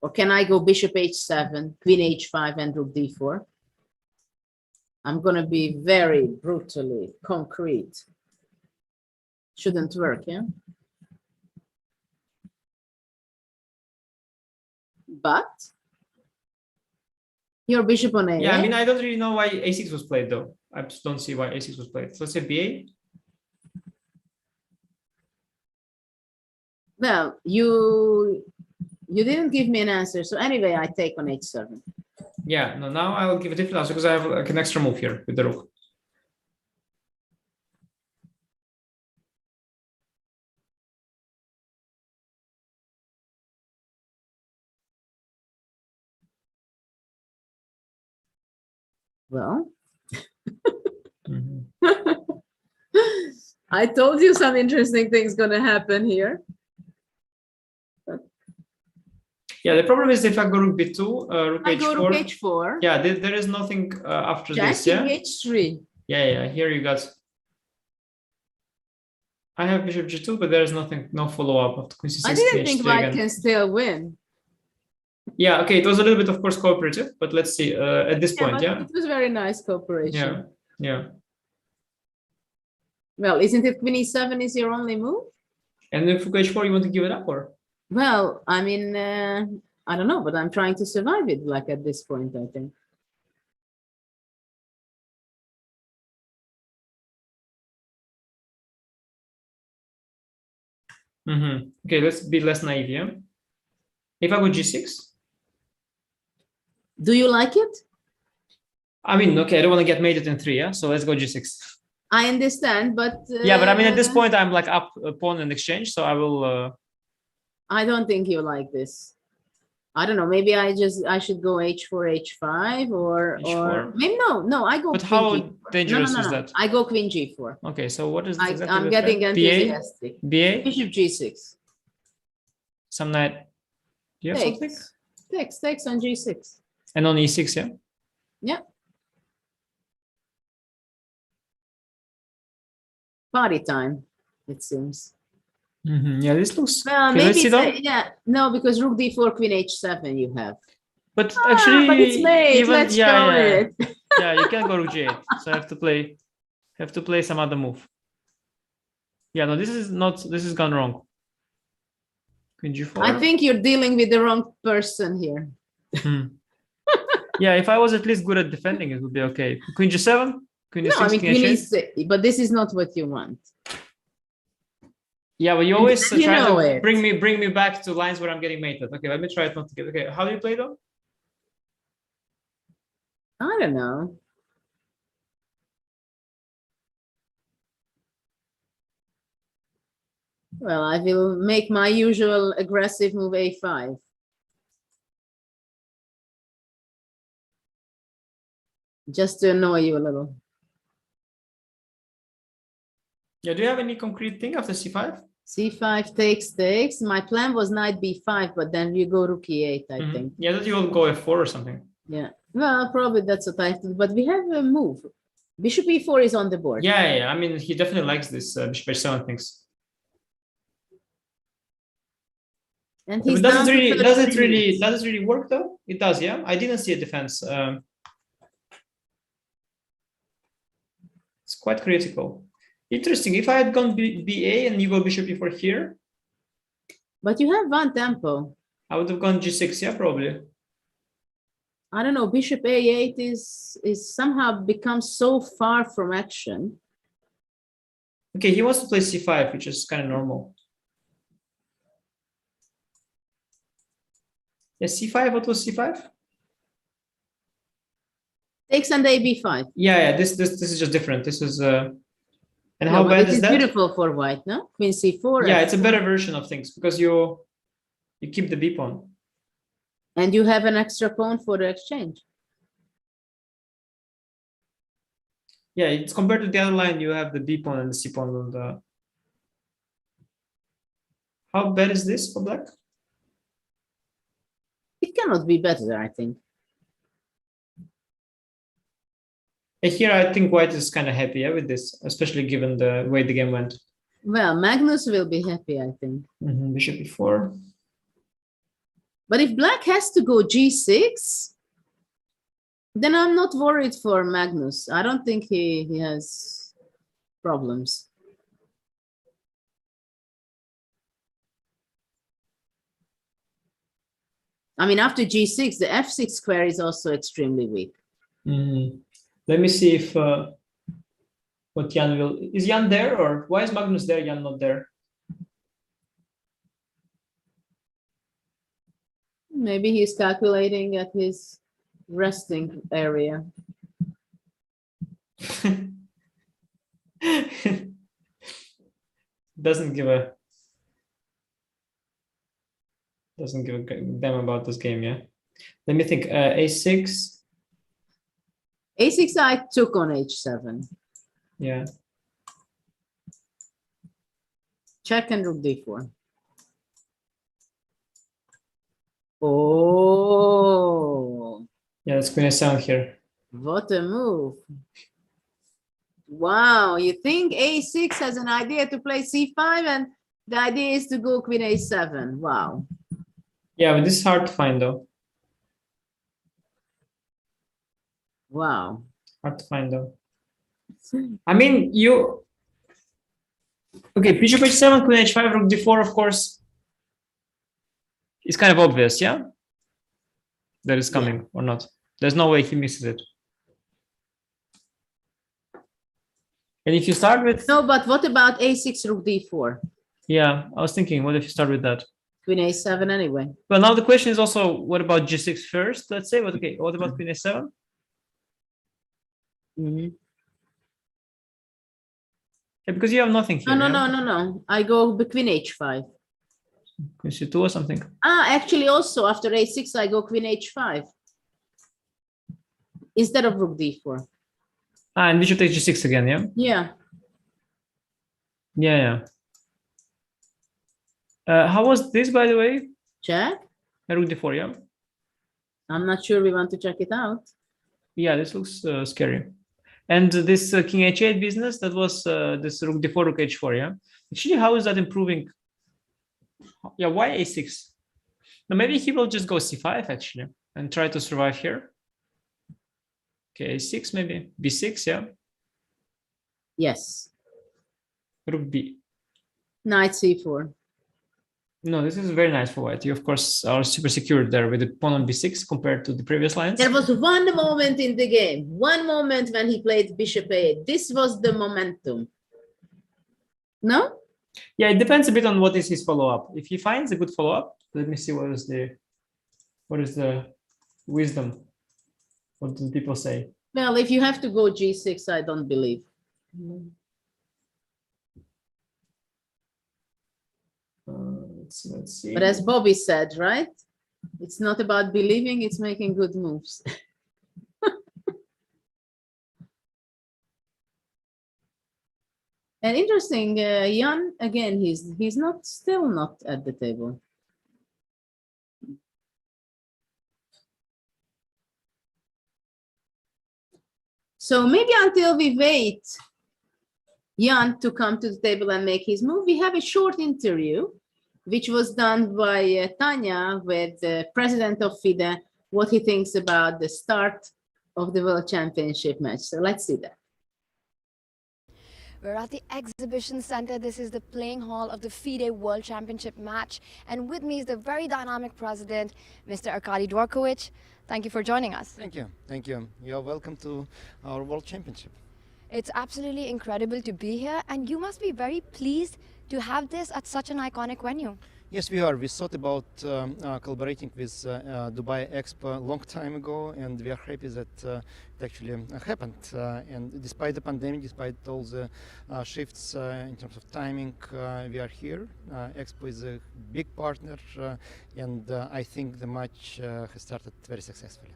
Or can I go Bishop H7, Queen H5, and Rook D4? I'm going to be very brutally concrete. Shouldn't work, yeah? But your bishop on A8. Yeah, I mean, I don't really know why A6 was played, though. I just don't see why A6 was played. So let's say BA. Well, you didn't give me an answer. So anyway, I take on H7. Yeah, no, now I will give a different answer because I have like an extra move here with the rook. Well, I told you some interesting things going to happen here. Yeah, the problem is if I go rook b2, rook I h4. go rook h4. Yeah, there is nothing after Jack this. Yeah, h3. Yeah. Here you got. I have bishop g2, but there is nothing, no follow up of the queen c6. I didn't think white can still win. Yeah, okay, it was a little bit, of course, cooperative, but let's see at this point. Yeah, it was very nice cooperation. Yeah. Well, isn't it queen e7 is your only move? And if rook h4, you want to give it up, or? Well, I mean, I don't know, but I'm trying to survive it. Like at this point, I think. Okay, let's be less naive. Yeah. If I go g6. Do you like it? I mean, okay, I don't want to get mated in 3, yeah? So let's go G6. I understand, but Yeah, but I mean, at this point, I'm like up pawn in exchange, so I will. I don't think you like this. I don't know. Maybe I should go H4, H5, or H4? maybe no. I go. But Queen how G4. dangerous no, is that? I go Queen G4. Okay, so what is exactly I'm the getting threat? enthusiastic. BA? Bishop G6. Some knight. Do you have something? Takes on G6. And on E6, yeah? Yeah. Party time, it seems. Yeah, this looks. Well, Okay, maybe let's see though. yeah, no, because Rook D4, Queen H7 you have. But actually, but it's late. even Let's show it. Yeah, you can go Rook G8. So I have to play some other move. Yeah, no, this is gone wrong. Queen G4. I think you're dealing with the wrong person here. Yeah, if I was at least good at defending, it would be okay. Queen G7, Queen No, E6, I mean King Queen H8. E6, but this is not what you want. Yeah, but you always You try know to it. bring me back to lines where I'm getting mated. Okay, let me try it not to get. Okay, how do you play though? I don't know. Well, I will make my usual aggressive move A5. Just to annoy you a little. Yeah, do you have any concrete thing after C5? C5 takes. My plan was knight B5, but then you go Rook E8, I think. Yeah, that you will go F4 or something. Yeah. Well, probably that's what I have to do. But we have a move. Bishop E4 is on the board. Yeah. I mean, he definitely likes this Bishop H7 things. And But he's does down to it 30 really minutes. does it really work though? It does, yeah. I didn't see a defense. It's quite critical. Interesting. If I had gone BA and you go Bishop E4 here, but you have one tempo. I would have gone G6, yeah, probably. I don't know. Bishop A8 is somehow becomes so far from action. Okay, he wants to play C5, which is kind of normal. Yeah, C5. What was C5? Takes on the AB5. Yeah. This is just different. This is and No, how but bad it is is that? beautiful for white, no? Queen C4. Yeah, it's a better version of things because you keep the B pawn. And you have an extra pawn for the exchange. Yeah, it's compared to the other line, you have the B pawn and the C pawn on the. How bad is this for black? It cannot be better, I think. And here, I think white is kind of happy with this, especially given the way the game went. Well, Magnus will be happy, I think. Bishop E4. But if black has to go G6, then I'm not worried for Magnus. I don't think he has problems. I mean, after G6, the F6 square is also extremely weak. Let me see if what Jan will. Is Jan there, or why is Magnus there, Jan not there? Maybe he's calculating at his resting area. Doesn't give a damn about this game, yeah. Let me think. A6. A6 I took on H7. Yeah. Check and Rook D4. Oh. Yeah, it's Queen A7 here. What a move. Wow, you think A6 has an idea to play C5 and the idea is to go Queen A7. Wow. Yeah, but this is hard to find though. Wow. Hard to find though. I mean, okay, Bishop H7, Queen H5, Rook D4, of course. It's kind of obvious, yeah? That is coming or not. There's no way he misses it. And if you start with... No, but what about A6, Rook D4? Yeah, I was thinking, what if you start with that? Queen A7 anyway. Well, now the question is also, what about G6 first, let's say? What about Queen A7? Mhm. Yeah, because you have nothing here. No. I go queen h5. Queen c2 or something. Actually, also after a6, I go queen h5 instead of rook d4. And bishop takes g6 again, yeah? Yeah. Yeah. How was this, by the way? Check. Rook d4, yeah? I'm not sure we want to check it out. Yeah, this looks scary. And this king h8 business, that was this rook d4, rook h4, yeah? Actually, how is that improving? Yeah, why a6? No, maybe he will just go c5, actually, and try to survive here. Okay, a6 maybe. b6, yeah? Yes. Rook b. Knight c4. No, this is very nice for white. You, of course, are super secured there with the pawn on b6 compared to the previous lines. There was one moment in the game, one moment when he played bishop a8. This was the momentum. No? Yeah, it depends a bit on what is his follow-up. If he finds a good follow-up, let me see what is the wisdom. What do people say? Well, if you have to go g6, I don't believe. Let's see. But as Bobby said, right? It's not about believing, it's making good moves. And interesting, Jan, again, he's still not at the table. So maybe until we wait Jan to come to the table and make his move, we have a short interview, which was done by Tanya with the president of FIDE, what he thinks about the start of the World Championship match. So let's see that. We're at the exhibition center. This is the playing hall of the FIDE World Championship match. And with me is the very dynamic president, Mr. Arkady Dvorkovich. Thank you for joining us. Thank you. Thank you. You're welcome to our World Championship. It's absolutely incredible to be here. And you must be very pleased to have this at such an iconic venue. Yes, we are. We thought about collaborating with Dubai Expo a long time ago, and we are happy that it actually happened. And despite the pandemic, despite all the shifts in terms of timing, we are here. Expo is a big partner, and I think the match has started very successfully.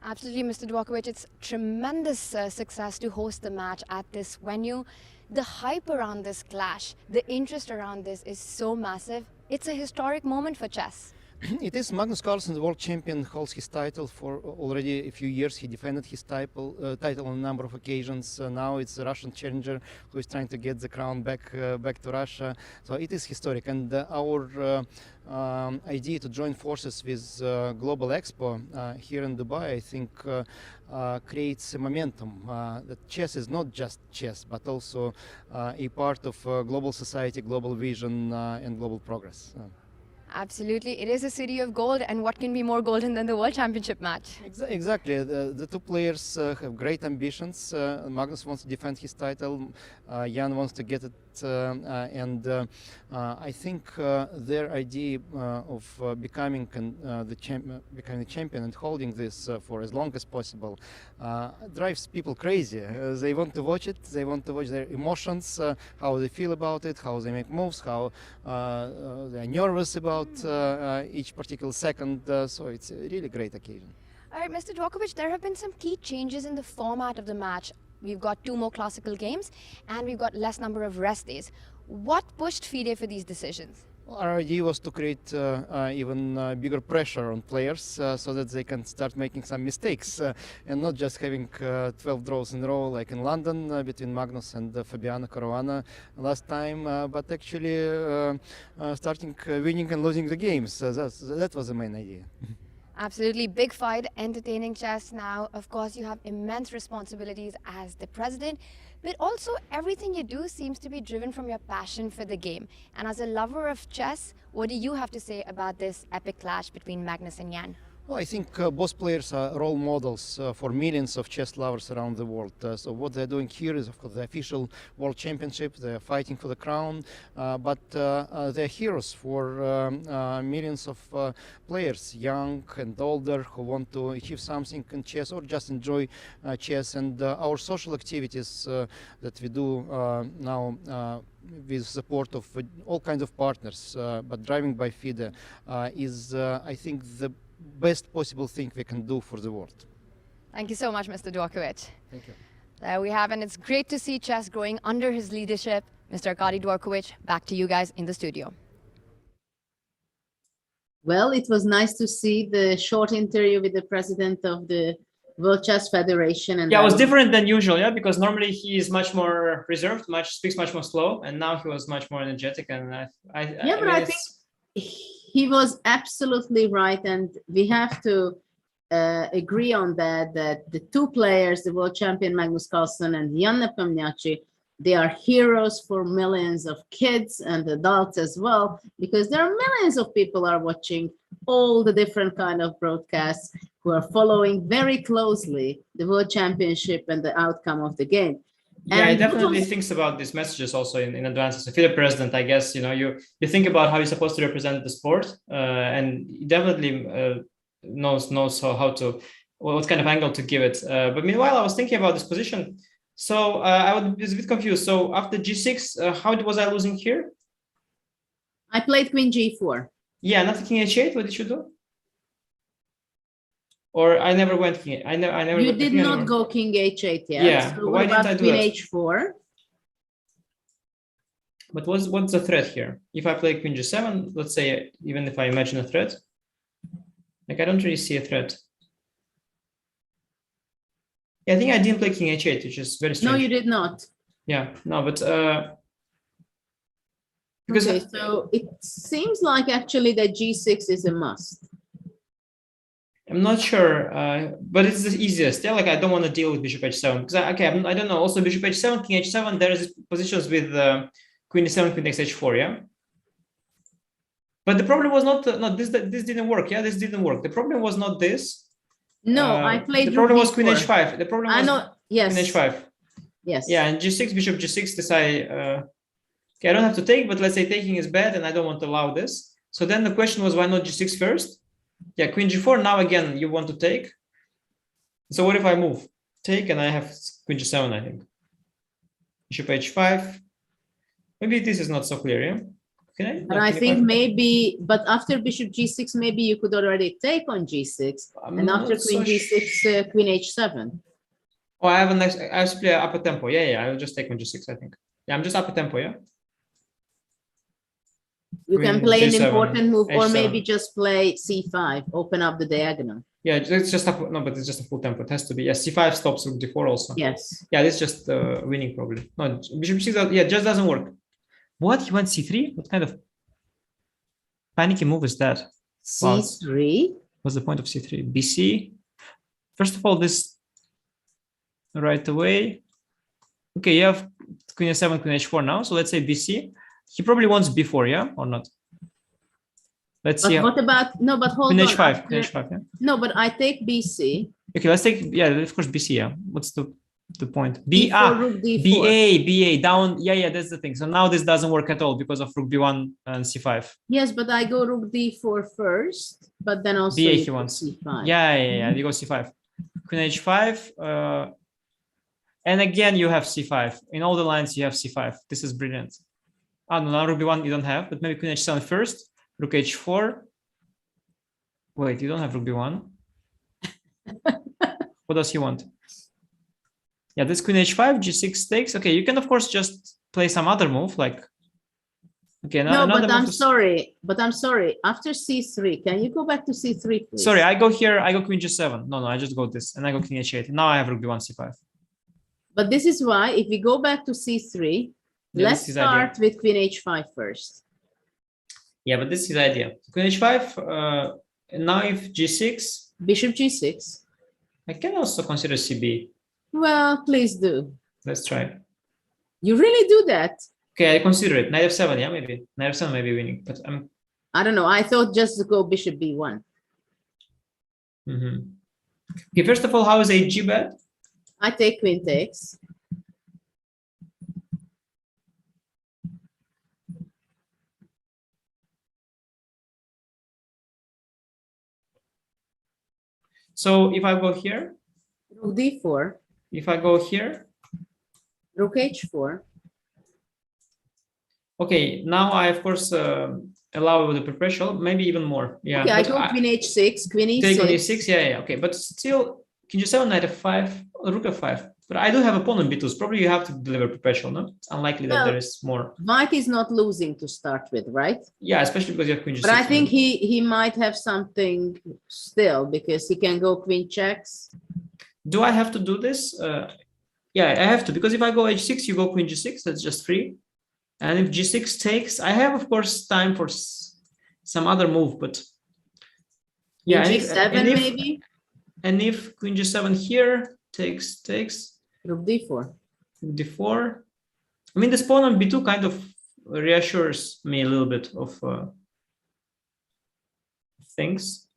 Absolutely, Mr. Dvorkovich. It's tremendous success to host the match at this venue. The hype around this clash, the interest around this is so massive. It's a historic moment for chess. It is. Magnus Carlsen, the world champion, holds his title for already a few years. He defended his title on a number of occasions. Now it's a Russian challenger who is trying to get the crown back to Russia. So it is historic. And our idea to join forces with Global Expo here in Dubai, I think, creates a momentum that chess is not just chess, but also a part of global society, global vision, and global progress. Absolutely. It is a city of gold, and what can be more golden than the World Championship match? Exactly. The two players have great ambitions. Magnus wants to defend his title. Jan wants to get it. And I think their idea of becoming the champion and holding this for as long as possible drives people crazy. They want to watch it. They want to watch their emotions, how they feel about it, how they make moves, how they are nervous about each particular second. So it's a really great occasion. All right, Mr. Dvorkovich, there have been some key changes in the format of the match. We've got 2 more classical games, and we've got less number of rest days. What pushed FIDE for these decisions? Well, our idea was to create even bigger pressure on players so that they can start making some mistakes and not just having 12 draws in a row like in London between Magnus and Fabiano Caruana last time, but actually starting winning and losing the games. That was the main idea. Absolutely. Big fight, entertaining chess now. Of course, you have immense responsibilities as the president, but also everything you do seems to be driven from your passion for the game. And as a lover of chess, what do you have to say about this epic clash between Magnus and Jan? Well, I think both players are role models for millions of chess lovers around the world. So what they're doing here is, of course, the official World Championship. They're fighting for the crown, but they're heroes for millions of players, young and older, who want to achieve something in chess or just enjoy chess. And our social activities that we do now with support of all kinds of partners, but driving by FIDE is, I think, the best possible thing we can do for the world. Thank you so much, Mr. Dvorkovich. Thank you. There we have, and it's great to see chess growing under his leadership. Mr. Arkady Dvorkovich, back to you guys in the studio. Well, it was nice to see the short interview with the president of the World Chess Federation. And yeah, it was different than usual, yeah, because normally he is much more reserved, speaks much more slow, and now he was much more energetic. And I think he was absolutely right, and we have to agree on that the two players, the world champion Magnus Carlsen and Jan Nepomniachtchi, they are heroes for millions of kids and adults as well, because there are millions of people are watching all the different kind of broadcasts, who are following very closely the world championship and the outcome of the game. Yeah, he definitely thinks about these messages also in advance. As a FIDE president, I guess, you know, you think about how you're supposed to represent the sport, and he definitely knows what kind of angle to give it. But meanwhile, I was thinking about this position. So I was a bit confused. So after G6, how was I losing here? I played Queen G4. Yeah, not King H8. What did you do? Or I never went King. I never. You did not go King H8 yet. Yeah. So Why didn't I do that? Queen H4. But what's the threat here? If I play Queen G7, let's say, even if I imagine a threat, like I don't really see a threat. Yeah, I think I didn't play King H8, which is very strange. No, you did not. Yeah, no, but because okay, so it seems like actually that G6 is a must. I'm not sure, but it's the easiest. Yeah, like I don't want to deal with Bishop H7 because I don't know. Also, Bishop H7, King H7. There is positions with Queen E7, Queen H4. Yeah, but the problem was not this. This didn't work. Yeah, this didn't work. The problem was not this. No, I played. The problem was Queen H5. The problem was yes. Queen H5. Yes. Yeah, and G6, Bishop G6. This okay, I don't have to take, but let's say taking is bad, and I don't want to allow this. So then the question was, why not G6 first? Yeah, Queen G4. Now again, you want to take. So what if I move? Take, and I have Queen G7, I think. Bishop H5. Maybe this is not so clear, yeah? Okay. But I think maybe, but after Bishop G6, maybe you could already take on G6. And after Queen G6, Queen H7. Oh, I have I have to play upper tempo. Yeah, I will just take on G6, I think. Yeah, I'm just upper tempo, yeah? You can play an important move, or H7. Maybe just play C5, open up the diagonal. Yeah, it's just no, but it's just a full tempo. It has to be. Yeah, C5 stops Rook D4 also. Yes. Yeah, this is just winning probably. No, Bishop C6, yeah, just doesn't work. What? He went C3? What kind of panicky move is that? C3? What's the point of C3? BC? First of all, this right away. Okay, you have Queen A7, Queen H4 now. So let's say BC. He probably wants B4, yeah, or not? Let's see. What about but hold Queen on. H5, Queen H5, yeah. No, but I take BC. Okay, let's take of course BC, yeah. What's the point? Rook D4. BA down. Yeah, that's the thing. So now this doesn't work at all because of Rook B1 and C5. Yes, but I go Rook D4 first, but then also BA he wants. C5. Yeah. You go C5. Queen H5. And again, you have C5. In all the lines, you have C5. This is brilliant. Oh, no, Rook B1 you don't have, but maybe Queen H7 first. Rook H4. Wait, you don't have Rook B1. What does he want? Yeah, this Queen H5, G6 takes. Okay, you can of course just play some other move, like. Okay, no, but I'm sorry. After C3, can you go back to C3, please? Sorry, I go here. I go Queen G7. No, I just go this, and I go King H8. Now I have Rook B1, C5. But this is why, if we go back to C3, let's start with Queen H5 first. Yeah, but this is the idea. Queen H5. Now if G6. Bishop G6. I can also consider CB. Well, please do. Let's try. You really do that? Okay, I consider it. Knight F7, yeah, maybe. Knight F7 may be winning, but I don't know. I thought just to go Bishop B1. Okay, first of all, how is HG bet? I take queen takes. So if I go here, Rook d4. if I go here, Rook h4. okay, now I of course allow with the preferential, maybe even more. Yeah. Okay, I go queen h6, queen e6. Take on e6, yeah, okay, but still, king g7, knight f5, rook f5. But I do have a pawn on b2, so probably you have to deliver perpetual, no? It's unlikely that there is more. White is not losing to start with, right? Yeah, especially because you have queen g6. But I think he might have something still, because he can go queen checks. Do I have to do this? Yeah, I have to, because if I go h6, you go queen g6, that's just free. And if g6 takes, I have, of course, time for some other move, but yeah, g7 maybe. And if queen g7 here takes, rook d4. d4. I mean, this pawn on b2 kind of reassures me a little bit of things.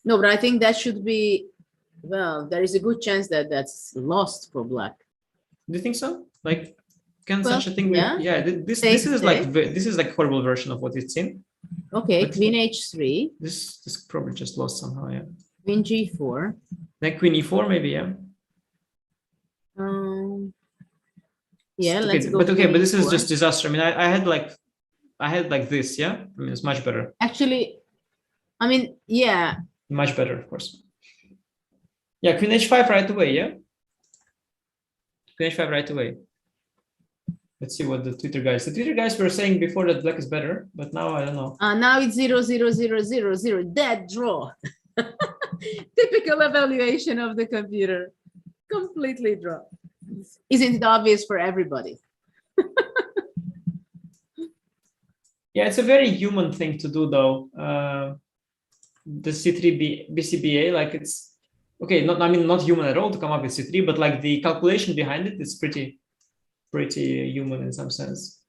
No, but I think that should be, well, there is a good chance that that's lost for black. Do you think so? Like, can such a thing be? This is like horrible version of what it's in. Okay, queen h3. This probably just lost somehow, yeah. Queen g4. Then queen e4 maybe, yeah. Yeah, okay, let's go. But this is just disaster. I mean, I had like this, yeah. I mean, it's much better. Actually, I mean, yeah. Much better, of course. Yeah, queen h5 right away, yeah. Queen h5 right away. Let's see what the Twitter guys. The Twitter guys were saying before that black is better, but now I don't know. Now it's 0, 0, 0, 0, 0. Dead draw. Typical evaluation of the computer. Completely draw. Isn't it obvious for everybody? Yeah, it's a very human thing to do, though. The C3 BCBA, like it's okay. Not human at all to come up with C3, but like the calculation behind it is pretty human in some sense.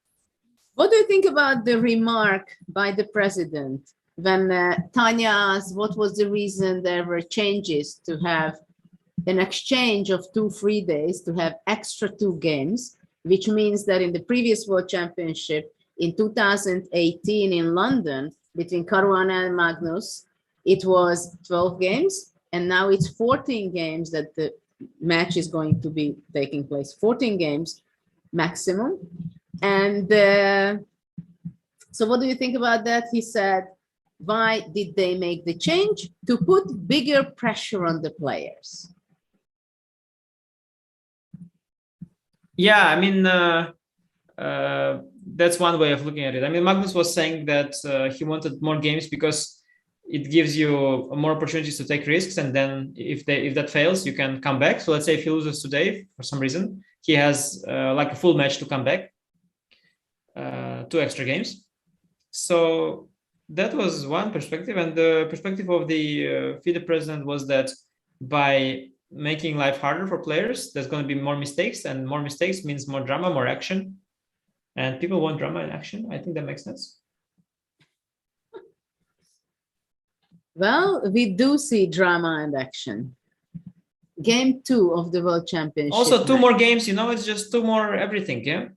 What do you think about the remark by the president when Tanya asked what was the reason there were changes to have an exchange of 2 free days to have extra 2 games, which means that in the previous World Championship in 2018 in London between Caruana and Magnus, it was 12 games, and now it's 14 games that the match is going to be taking place. 14 games maximum. And so what do you think about that? He said, why did they make the change? To put bigger pressure on the players. Yeah, I mean, that's one way of looking at it. I mean, Magnus was saying that he wanted more games because it gives you more opportunities to take risks, and then if that fails, you can come back. So let's say if he loses today for some reason, he has like a full match to come back, 2 extra games. So that was one perspective, and the perspective of the FIDE president was that by making life harder for players, there's going to be more mistakes, and more mistakes means more drama, more action, and people want drama and action. I think that makes sense. Well, we do see drama and action. Game 2 of the World Championship. Also, 2 more games, it's just 2 more everything, yeah?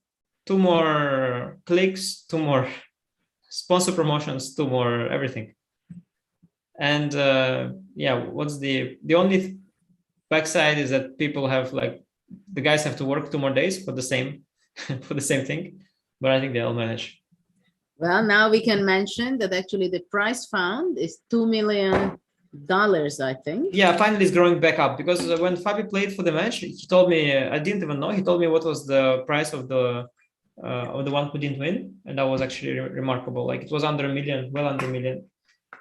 2 more clicks, 2 more sponsor promotions, 2 more everything. And yeah, what's the only backside is that people have the guys have to work 2 more days for the same thing, but I think they'll manage. Well, now we can mention that actually the prize found is $2 million, I think. Yeah, finally it's growing back up, because when Fabi played for the match, he told me, I didn't even know, he told me what was the price of the one who didn't win, and that was actually remarkable. Like it was under $1 million, well under $1 million.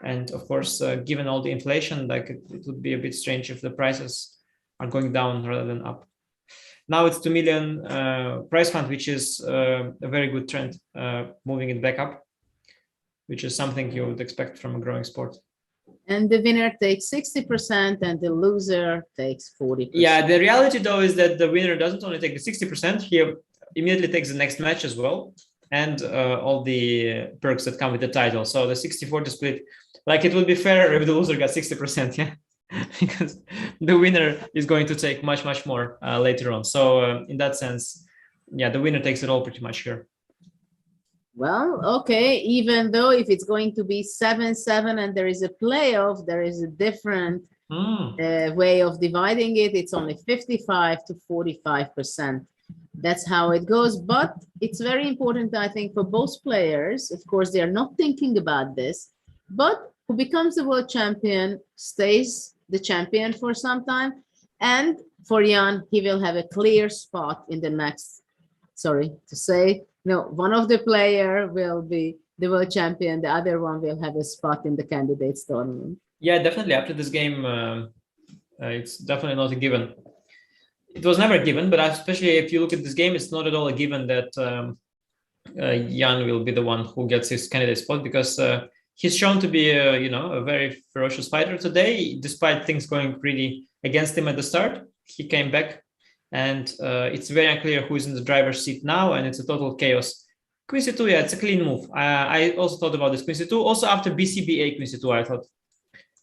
And of course, given all the inflation, it would be a bit strange if the prices are going down rather than up. Now it's 2 million prize fund, which is a very good trend, moving it back up, which is something you would expect from a growing sport. And the winner takes 60% and the loser takes 40%. Yeah, the reality though is that the winner doesn't only take the 60%, he immediately takes the next match as well, and all the perks that come with the title. So the 60-40 split Like it would be fair if the loser got 60%, yeah, because the winner is going to take much, much more later on. So in that sense, yeah, the winner takes it all pretty much here. Well, okay, even though if it's going to be 7-7 and there is a playoff, there is a different way of dividing it. It's only 55 to 45%. That's how it goes. But it's very important, I think, for both players. Of course, they are not thinking about this, but who becomes the world champion stays the champion for some time. And for Jan, he will have a clear spot in the next, sorry to say, no, one of the player will be the world champion. The other one will have a spot in the candidates tournament. Yeah, definitely. After this game, it's definitely not a given. It was never given, but especially if you look at this game, it's not at all a given that Jan will be the one who gets his candidate spot, because he's shown to be a very ferocious fighter today. Despite things going really against him at the start, he came back, and it's very unclear who is in the driver's seat now, and it's a total chaos. Queen C2, yeah, it's a clean move. I also thought about this Queen C2. Also after BCBA Queen C2, I thought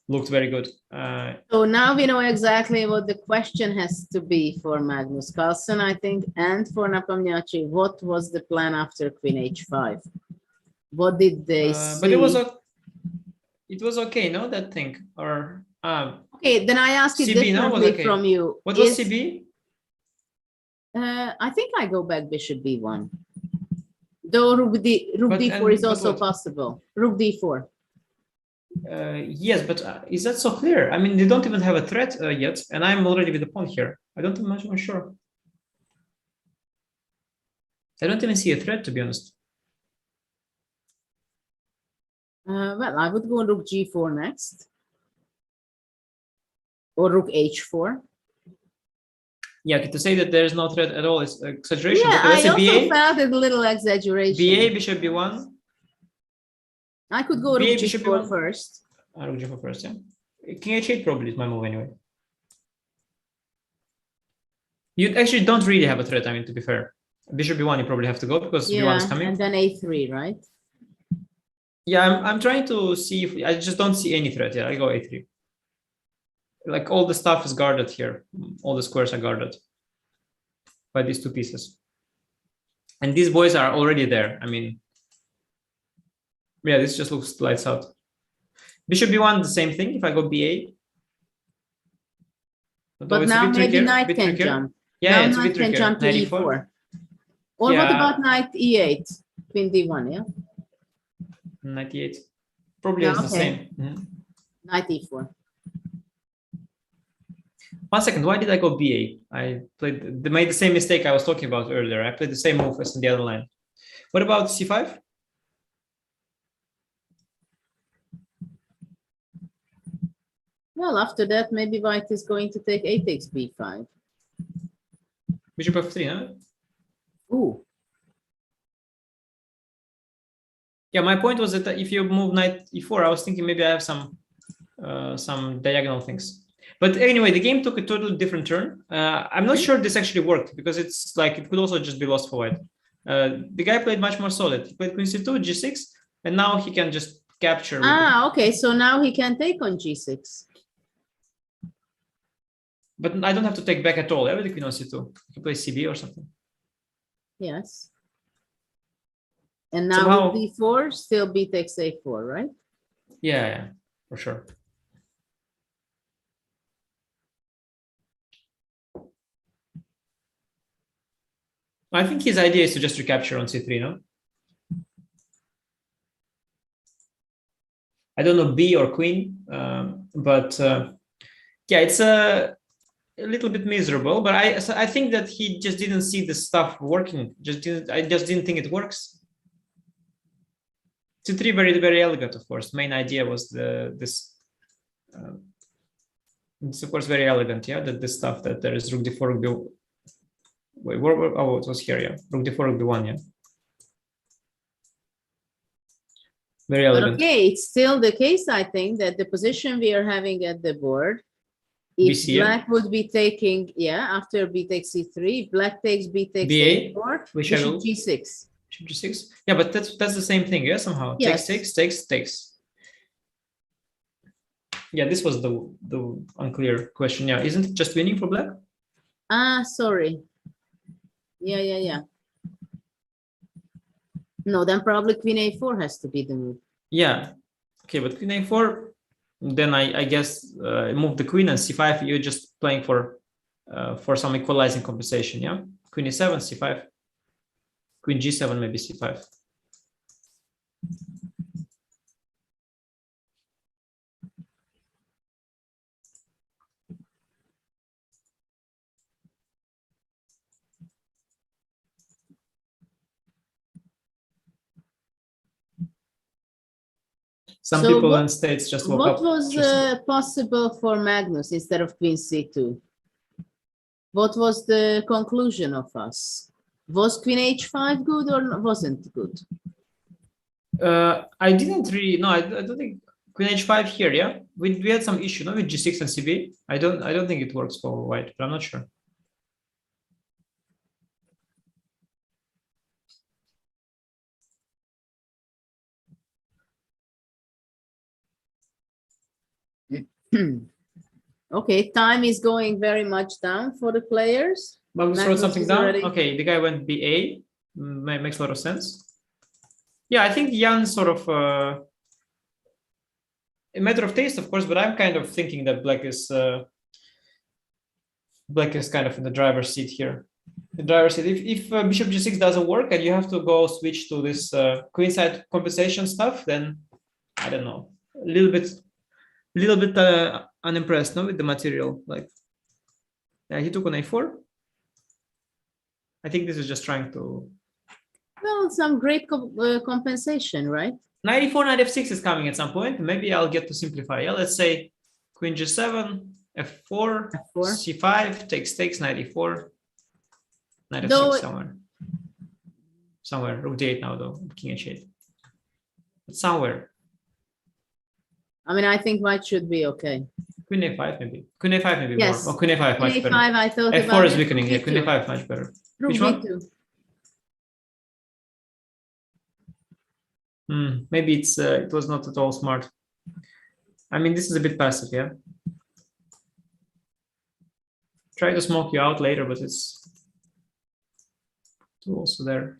looked very good. So now we know exactly what the question has to be for Magnus Carlsen, I think, and for Nepomniachtchi. What was the plan after Queen H5? What did they see? But it was okay, no, that thing? Or okay, then I ask it CB, differently okay. from you. What was CB? I think I go back Bishop B1. Though Rook D4 is also possible. Rook D4. Yes, but is that so clear? I mean, they don't even have a threat yet, and I'm already with the pawn here. I don't am much more sure. I don't even see a threat, to be honest. Well, I would go Rook G4 next. Or Rook H4. Yeah, to say that there's no threat at all is exaggeration. Yeah, I also felt it a little exaggeration. BA, Bishop B1. I could go Rook G4 first. Rook G4 first, yeah. King H8 probably is my move anyway. You actually don't really have a threat, I mean, to be fair. Bishop B1 you probably have to go because B1 is coming. And then A3, right? Yeah, I'm trying to see if I just don't see any threat. Yeah, I go A3. Like all the stuff is guarded here. All the squares are guarded by these two pieces. And these boys are already there. I mean, yeah, this just looks lights out. Bishop B1, the same thing. If I go B8. But now maybe knight can jump. Yeah, now it's knight can jump to E4. Or what about knight E8? Queen D1, yeah? Knight E8. Probably is the same. Knight E4. 1 second, why did I go B8? I made the same mistake I was talking about earlier. I played the same move as in the other line. What about C5? Well, after that, maybe white is going to take A takes B5. Bishop F3, no? Ooh. Yeah, my point was that if you move knight E4, I was thinking maybe I have some diagonal things. But anyway, the game took a totally different turn. I'm not sure this actually worked because it's like it could also just be lost for white. The guy played much more solid. He played Queen C2, G6, and now he can just capture. Okay, so now he can take on G6. But I don't have to take back at all. Everything Queen on C2. You can play CB or something. Yes. And now with D4, still B takes A4, right? Yeah, for sure. I think his idea is to just recapture on C3, no? I don't know B or Queen, but yeah, it's a little bit miserable. But I think that he just didn't see the stuff working. I just didn't think it works. C3 very, very elegant, of course. Main idea was this. It's of course very elegant, yeah. That this stuff that there is Rook D4, Rook B. Wait, oh, it was here, yeah. Rook D4, Rook B1, yeah. Very elegant. But okay, it's still the case, I think, that the position we are having at the board, if BC, black would be taking, after B takes C3, black takes B takes A4, bishop G6. Bishop G6. Yeah, but that's the same thing, yeah, somehow. Yes. Takes. Yeah, this was the unclear question. Yeah, isn't it just winning for black? Sorry. Yeah. No, then probably queen a4 has to be the move. Yeah. Okay, but queen a4, then I guess move the queen, and c5. You're just playing for some equalizing compensation. Yeah. Queen e7, c5. Queen g7, maybe c5. Some people in States just woke up. What was possible for Magnus instead of queen c2? What was the conclusion of us? Was queen h5 good or wasn't good? I didn't really. No, I don't think queen h5 here. Yeah, we had some issue, no, with g6 and cb. I don't think it works for white, but I'm not sure. Okay, time is going very much down for the players. Magnus wrote something down. Already... Okay, the guy went ba. Makes a lot of sense. Yeah, I think Jan sort of a matter of taste, of course, but I'm kind of thinking that black is kind of in the driver's seat here. The driver's seat. If bishop g6 doesn't work and you have to go switch to this queenside compensation stuff, then I don't know, a little bit unimpressed, no, with the material. Like, yeah, he took on a4. I think this is just trying to. Well, some great compensation, right? Knight e4, knight f6 is coming at some point. Maybe I'll get to simplify. Yeah, let's say queen g7, f4, c5, takes, knight e4, knight f6 somewhere. Rook d8 now though, king h8. But somewhere. I mean, I think white should be okay. Queen a5 maybe. Queen a5 maybe yes. more. Oh, queen a5 much better. I thought f4 is weakening. Yeah, queen a5 much better. Rook Which one? b2. Maybe it was not at all smart. I mean, this is a bit passive, yeah. Try to smoke you out later, but it's also there.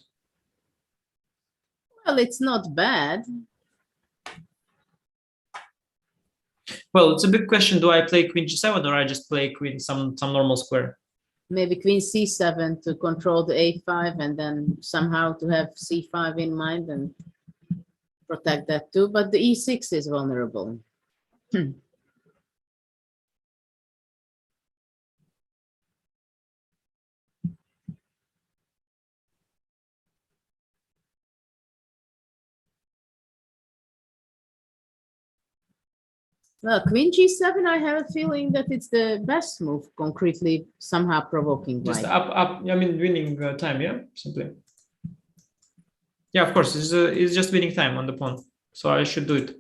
Well, it's not bad. Well, it's a big question. Do I play queen g7 or I just play queen some normal square? Maybe queen c7 to control the a5 and then somehow to have c5 in mind and protect that too. But the e6 is vulnerable. Well, queen g7, I have a feeling that it's the best move, concretely somehow provoking just white. up. I mean, winning time, yeah, simply. Yeah, of course, it's just winning time on the pawn, so I should do it.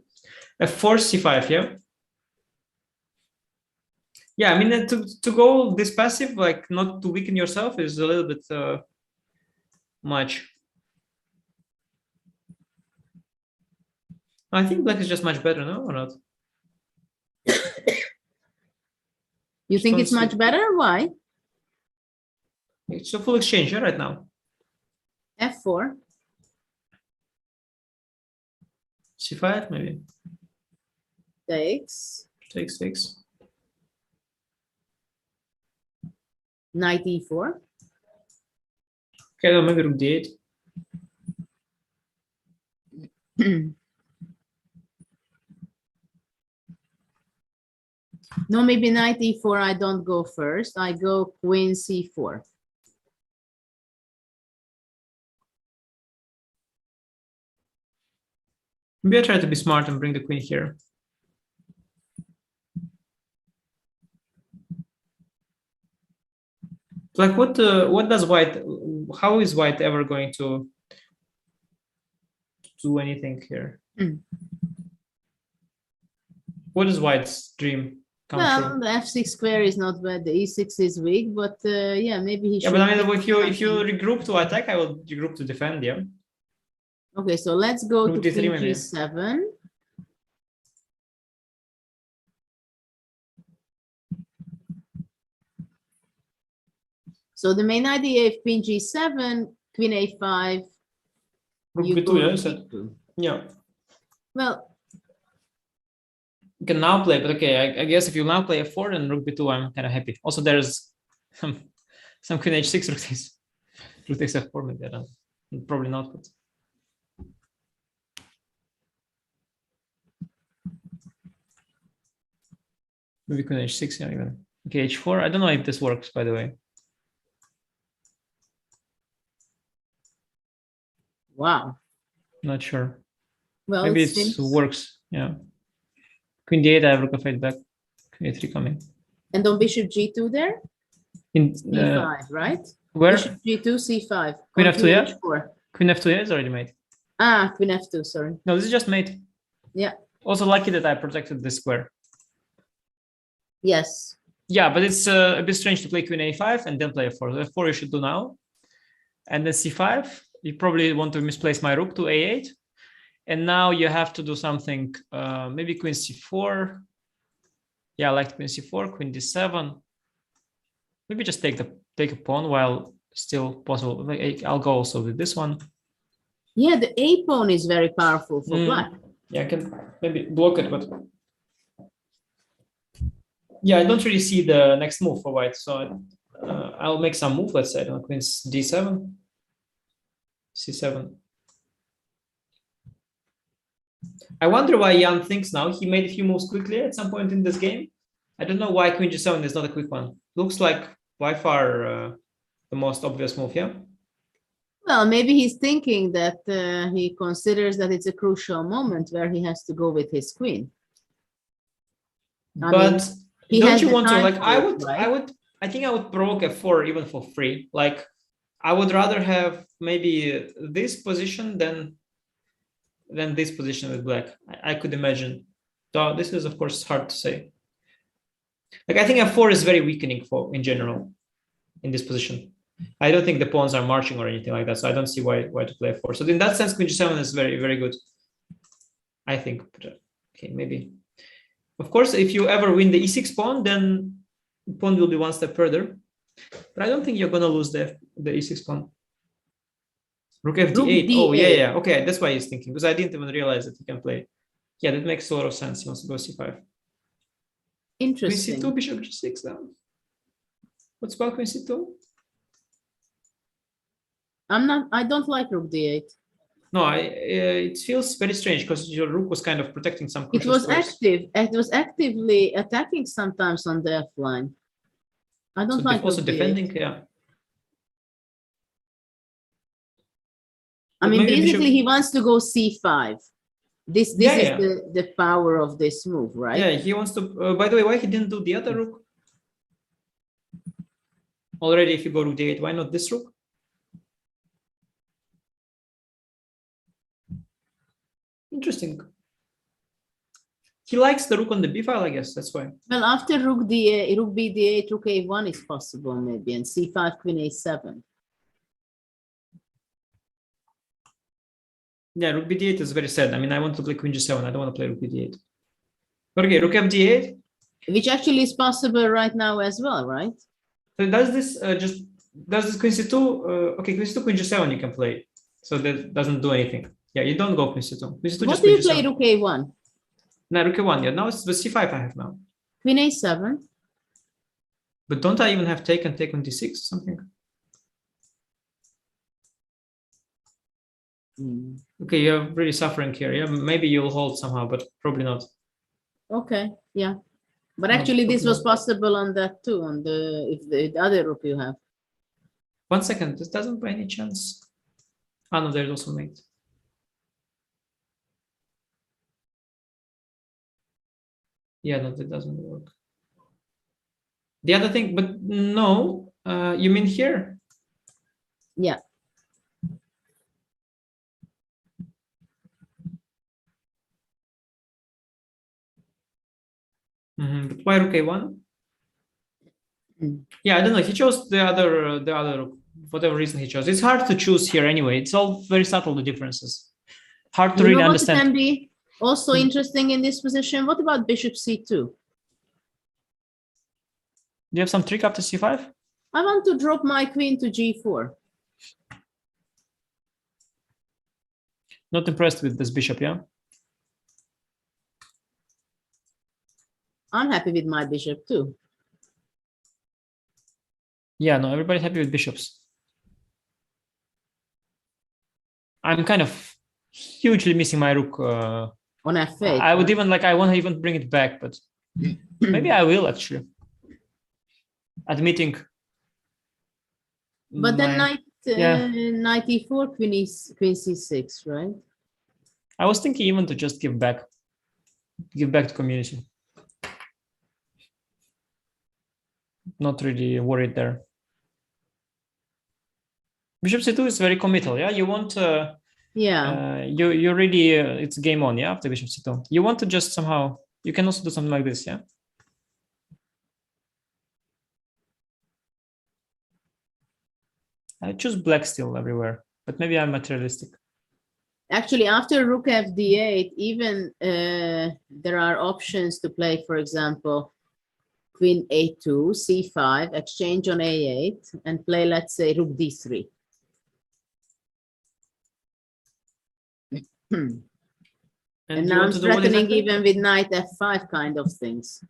f4, c5, yeah. Yeah, I mean, to go this passive, like not to weaken yourself, is a little bit much. I think black is just much better, no, or not? You think it's much better? Why? It's a full exchange right now. f4. c5 maybe. Takes. Takes. Knight e4. Okay, then maybe rook d8. No, maybe knight e4. I don't go first. I go queen c4. Maybe I try to be smart and bring the queen here. Like what does white? How is white ever going to do anything here? What is white's dream? Well, the f6 square is not bad. The e6 is weak, but yeah, maybe he should. Yeah, but I mean, if you regroup to attack, I will regroup to defend. Yeah. Okay, so let's go to queen g7. So the main idea, if queen g7, queen a5, Rook you b2, go yeah, to you said. b2. Yeah. Well, You can now play, but okay, I guess if you now play f4 and rook b2, I'm kind of happy. Also, there's some queen h6, rook takes f4, maybe I don't know. Probably not, but maybe queen h6, yeah, even. Okay, h4. I don't know if this works, by the way. wow. Not sure. Well, Maybe it it seems. works. Yeah. Queen d8, I have rook f8 back. Queen a3 coming. And on bishop g2 there? In c5, right? where? Bishop g2, c5. Queen on f2, yeah? h4. Queen f2, yeah, is already made. Ah, queen f2, sorry. No, this is just made. Yeah. Also lucky that I protected this square. Yes. Yeah, but it's a bit strange to play queen a5 and then play f4. So f4 you should do now. And then c5, you probably want to misplace my rook to a8. And now you have to do something, maybe queen c4. Yeah, I like queen c4, queen d7. Maybe just take a pawn while still possible. I'll go also with this one. Yeah, the a pawn is very powerful for black. Yeah, I can maybe block it, but yeah, I don't really see the next move for white. So I'll make some move. Let's say I don't know, queen d7, c7. I wonder why Jan thinks now. He made a few moves quickly at some point in this game. I don't know why queen g7 is not a quick one. Looks like by far the most obvious move, yeah? Well, maybe he's thinking that he considers that it's a crucial moment where he has to go with his queen. But don't you want to, like, I think I would provoke f4 even for free. Like, I would rather have maybe this position than this position with black. I could imagine. So this is, of course, hard to say. Like, I think f4 is very weakening in general in this position. I don't think the pawns are marching or anything like that, so I don't see why to play f4. So in that sense, queen g7 is very, very good, I think. But, okay, maybe. Of course, if you ever win the e6 pawn, then the pawn will be one step further. But I don't think you're gonna lose the e6 pawn. Rook fd8. Oh, yeah. Okay, that's why he's thinking, because I didn't even realize that he can play. Yeah, that makes a lot of sense. He wants to go c5. Interesting. Queen c2, bishop g6 down. What's about queen c2? I don't like rook d8. No, it feels very strange because your rook was kind of protecting some crucial squares. Active. It was actively attacking sometimes on the f line. I don't like also rook defending, d8. yeah. I mean, basically, he wants to go c5. This is the power of this move, right? Yeah, he wants to. By the way, why he didn't do the other rook? Already, if you go rook d8, why not this rook? Interesting. He likes the rook on the b file, I guess. That's why. Well, after rook d8, rook b d8, rook a1 is possible maybe, and c5, queen a7. Yeah, rook b d8 is very sad. I mean, I want to play queen g7. I don't want to play rook b d8. But okay, rook f d8, which actually is possible right now as well, right? So does this queen c2? Okay, queen c2, queen g7 you can play. So that doesn't do anything. Yeah, you don't go queen c2. Queen c2 what do you play rook a1? No, rook a1. Yeah, now it's the c5 I have now. Queen a7. But don't I even have take on d6 or something? Okay, you're really suffering here. Yeah, maybe you'll hold somehow, but probably not. Okay, yeah. But actually, this was possible on that too, on the other rook you have. 1 second, this doesn't by any chance. Ah, no, there's also mate. Yeah, no, that doesn't work. The other thing, but no, you mean here? Yeah. But why rook a1? Yeah, I don't know. He chose the other rook, whatever reason he chose. It's hard to choose here anyway. It's all very subtle, the differences. Hard to really understand. What can be also interesting in this position? What about bishop c2? Do you have some trick after c5? I want to drop my queen to g4. Not impressed with this bishop, yeah? I'm happy with my bishop too. Yeah, no, everybody's happy with bishops. I'm kind of hugely missing my rook. On f8. I would even I want to even bring it back, but maybe I will actually. Admitting. But then knight e4, queen c6, right? I was thinking even to just give back to community. Not really worried there. Bishop c2 is very committal, yeah? You want you really it's game on, yeah, after bishop c2. You want to just somehow, you can also do something like this, yeah? I choose black still everywhere, but maybe I'm materialistic. Actually, after rook fd8, even there are options to play, for example, queen a2, c5, exchange on a8, and play, let's say, rook d3. And now I'm threatening even with knight f5 kind of things.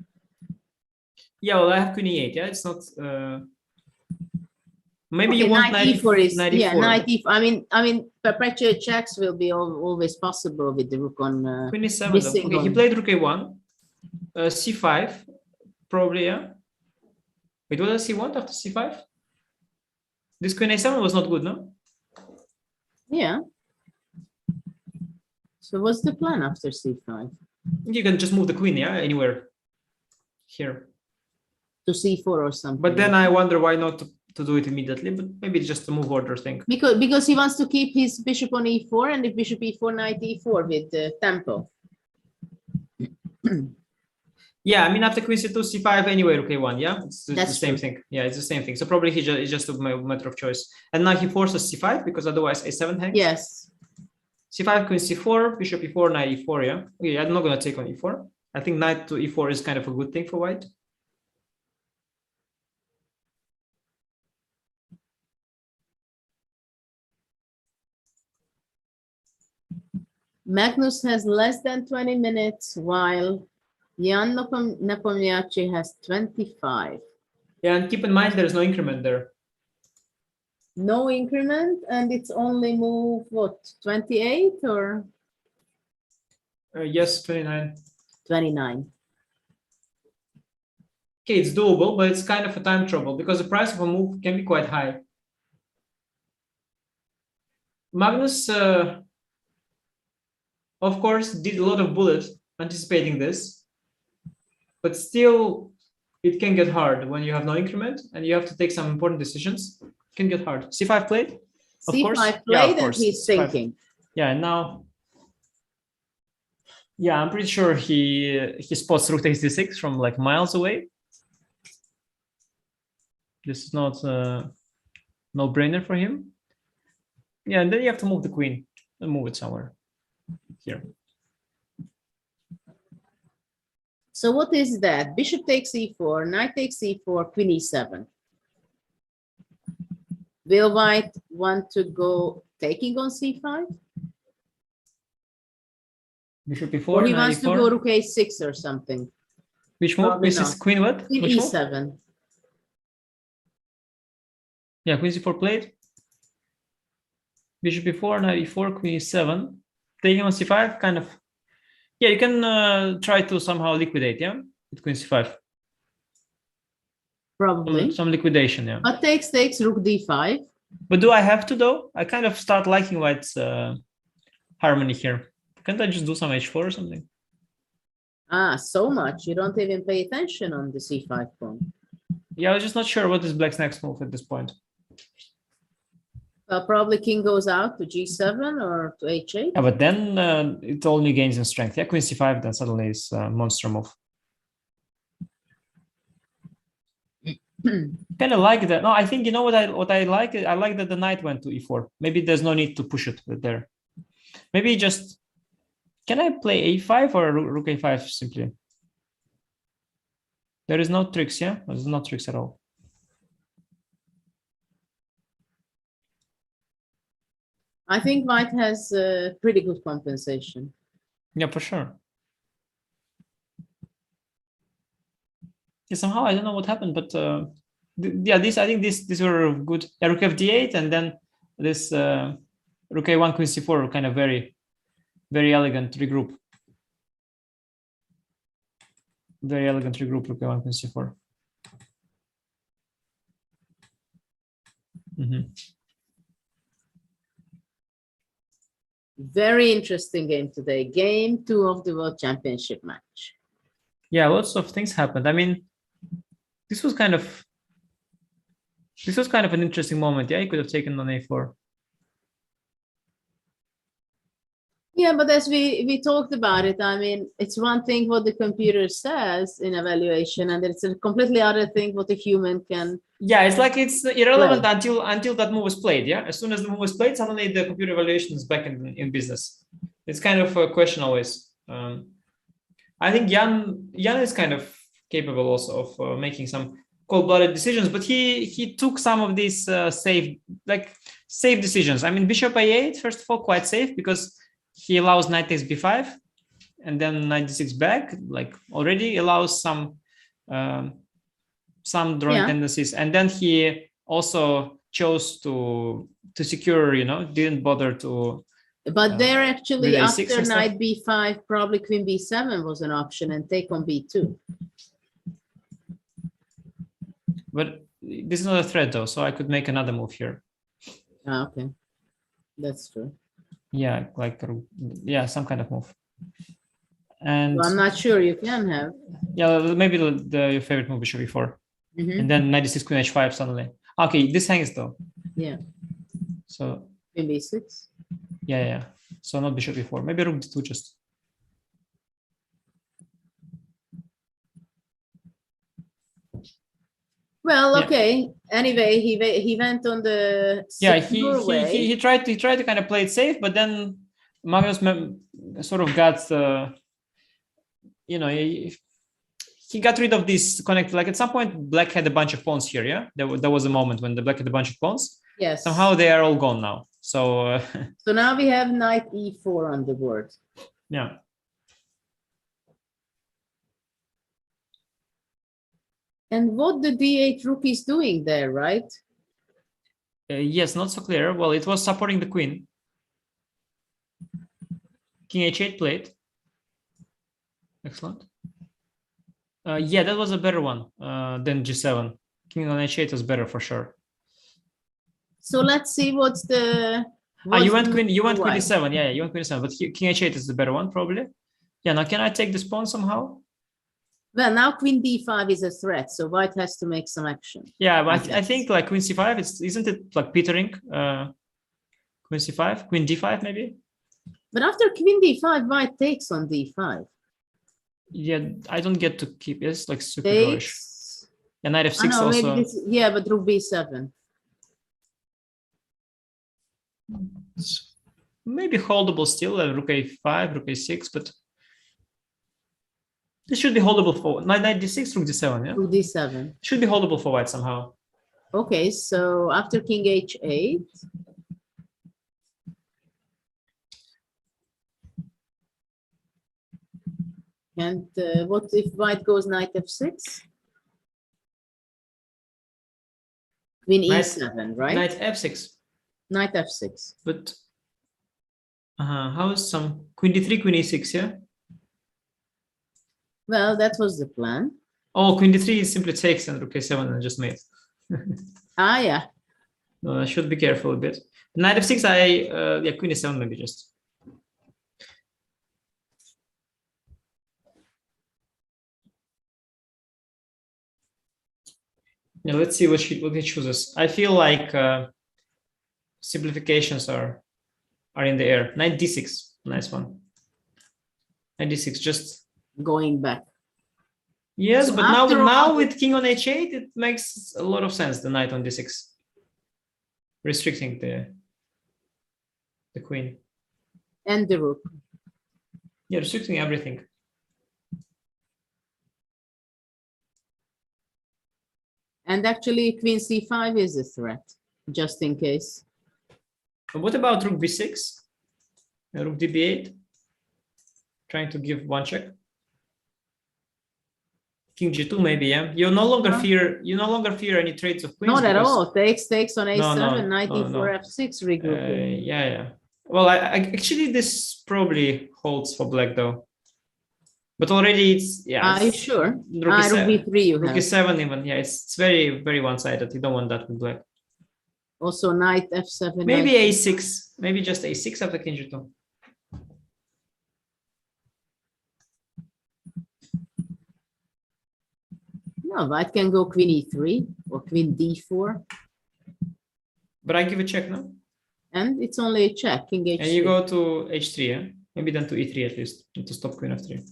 Yeah, well, I have queen e8, yeah? It's not... Maybe okay, you want knight e4 is knight yeah, e4. knight e4. I mean, perpetual checks will be always possible with the rook on. Queen e7. Okay, he played rook a1, c5, probably. Yeah. Wait, what does he want after c5? This queen a7 was not good, no? Yeah. So what's the plan after c5? You can just move the queen, yeah, anywhere here. To c4 or something. But then I wonder why not to do it immediately, but maybe it's just a move order thing. Because he wants to keep his bishop on e4, and if bishop e4, knight e4 with tempo. Yeah, I mean after queen c2, c5 anyway, rook a1, yeah, it's the same thing. Yeah, it's the same thing. So probably it's just a matter of choice. And now he forces c5 because otherwise a7 hangs. Yes. c5, queen c4, bishop e4, knight e4. Yeah. Okay, I'm not gonna take on e4. I think knight to e4 is kind of a good thing for white. Magnus has less than 20 minutes, while Jan Nepomniachtchi has 25. Yeah, and keep in mind there's no increment there. No increment, and it's only move, what, 28 or? Yes, 29. 29. Okay, it's doable, but it's kind of a time trouble because the price of a move can be quite high. Magnus, of course, did a lot of bullets anticipating this, but still it can get hard when you have no increment and you have to take some important decisions. It can get hard. c5 played? Of course. C5 played, yeah, of and course. he's C5. thinking. Yeah, and now, yeah, I'm pretty sure he spots rook takes d6 from like miles away. This is not a no-brainer for him. Yeah, and then you have to move the queen and move it somewhere here. So what is that? Bishop takes e4, knight takes e4, queen e7. Will white want to go taking on c5? Bishop e4, Or he knight wants e4. to go rook a6 or something? Which move? Probably This is not. queen what? Queen Which e7. move? Yeah, queen c4 played. Bishop e4, knight e4, queen e7. Taking on c5, kind of. Yeah, you can try to somehow liquidate, yeah, with queen c5. Probably. Some liquidation, yeah. But takes, rook d5. But do I have to though? I kind of start liking white's harmony here. Can't I just do some h4 or something? Ah, so much. You don't even pay attention on the c5 pawn. Yeah, I was just not sure what is black's next move at this point. Probably king goes out to g7 or to h8. Yeah, but then it only gains in strength. Yeah, queen c5 then suddenly is a monster move. Kind of like that. No, I think you know what I like. I like that the knight went to e4. Maybe there's no need to push it there. Maybe just can I play a5 or rook a5 simply? There is no tricks, yeah. There's no tricks at all. I think white has pretty good compensation. Yeah, for sure. Yeah, somehow I don't know what happened, but yeah, I think these were good. Yeah, rook f8, and then this rook a1 queen c4 kind of very elegant regroup. Very elegant regroup, rook a1 queen c4. Very interesting game today. Game 2 of the World Championship match. Yeah, lots of things happened. I mean, this was kind of an interesting moment. Yeah, he could have taken on a4. Yeah, but as we talked about it, I mean, it's one thing what the computer says in evaluation, and it's a completely other thing what a human can. Yeah, it's like it's irrelevant until that move is played. Yeah, as soon as the move is played, suddenly the computer evaluation is back in business. It's kind of a question always. I think Jan is kind of capable also of making some cold-blooded decisions, but he took some of these safe decisions. I mean, bishop a8, first of all, quite safe because he allows knight takes b5, and then knight d6 back, like already allows some drawing tendencies, and then he also chose to secure, didn't bother to. But there actually after knight b5, probably queen b7 was an option, and take on b2. But this is not a threat though, so I could make another move here. Okay, that's true. Yeah, some kind of move. And well, I'm not sure you can have. Yeah, maybe your favorite move bishop e4, and then knight d6 queen h5 suddenly. Okay, this hangs though. Yeah. So queen b6. Yeah. So not bishop e4. Maybe rook d2 just. Well, okay. Anyway, he went on the he tried to kind of play it safe, but then Magnus sort of got he got rid of this connect. Like at some point, black had a bunch of pawns here. Yeah, there was a moment when the black had a bunch of pawns. Yes. Somehow they are all gone now. So. So now we have knight e4 on the board. Yeah. And what the d8 rook is doing there, right? Yes, not so clear. Well, it was supporting the queen. King h8 played. Excellent. Yeah, that was a better one than g7. King on h8 was better for sure. So let's see what's the. You went queen d7. Yeah, you went queen d7. But king h8 is the better one probably. Yeah. Now can I take this pawn somehow? Well, now queen d5 is a threat, so white has to make some action. Yeah, but I think like queen c5, isn't it like petering? Queen c5, queen d5 maybe. But after queen d5, white takes on d5. Yeah, I don't get to keep it. It's like super gauche. Yeah, knight f6 no, also. Maybe yeah, but rook b7. It's maybe holdable still. Rook a5, rook a6, but. This should be holdable for knight d6, rook d7, yeah? Rook d7. Should be holdable for white somehow. Okay, so after king h8. And what if white goes knight f6? Queen e7, right? Knight f6. Knight f6. But how is some queen d3, queen e6, yeah? Well, that was the plan. Oh, queen d3 simply takes and rook a7 and just mate. Yeah. No, I should be careful a bit. Knight f6, yeah, queen a7 maybe just. Yeah, let's see what he chooses. I feel like simplifications are in the air. Knight d6, nice one. Knight d6, just going back. Yes, so but now with king on h8, it makes a lot of sense. The knight on d6, restricting the queen and the rook. Yeah, restricting everything. And actually, queen c5 is a threat, just in case. What about rook b6? Rook db8? Trying to give one check. King g2 maybe, yeah. You no longer fear any trades of queens. Not at all. Takes on a7, no, knight e4, no. f6 regrouping. Yeah. Well, I actually this probably holds for black though. But already it's Are you sure? Rook b3 you rook have. e7 even. Yeah, it's very, very one-sided. You don't want that with black. Also knight f7. Maybe knight a6. Maybe just a6 after king g2. No, white can go queen e3 or queen d4. But I give a check now. And it's only a check, king h3. And you go to h3, yeah? Maybe then to e3 at least, to stop queen f3.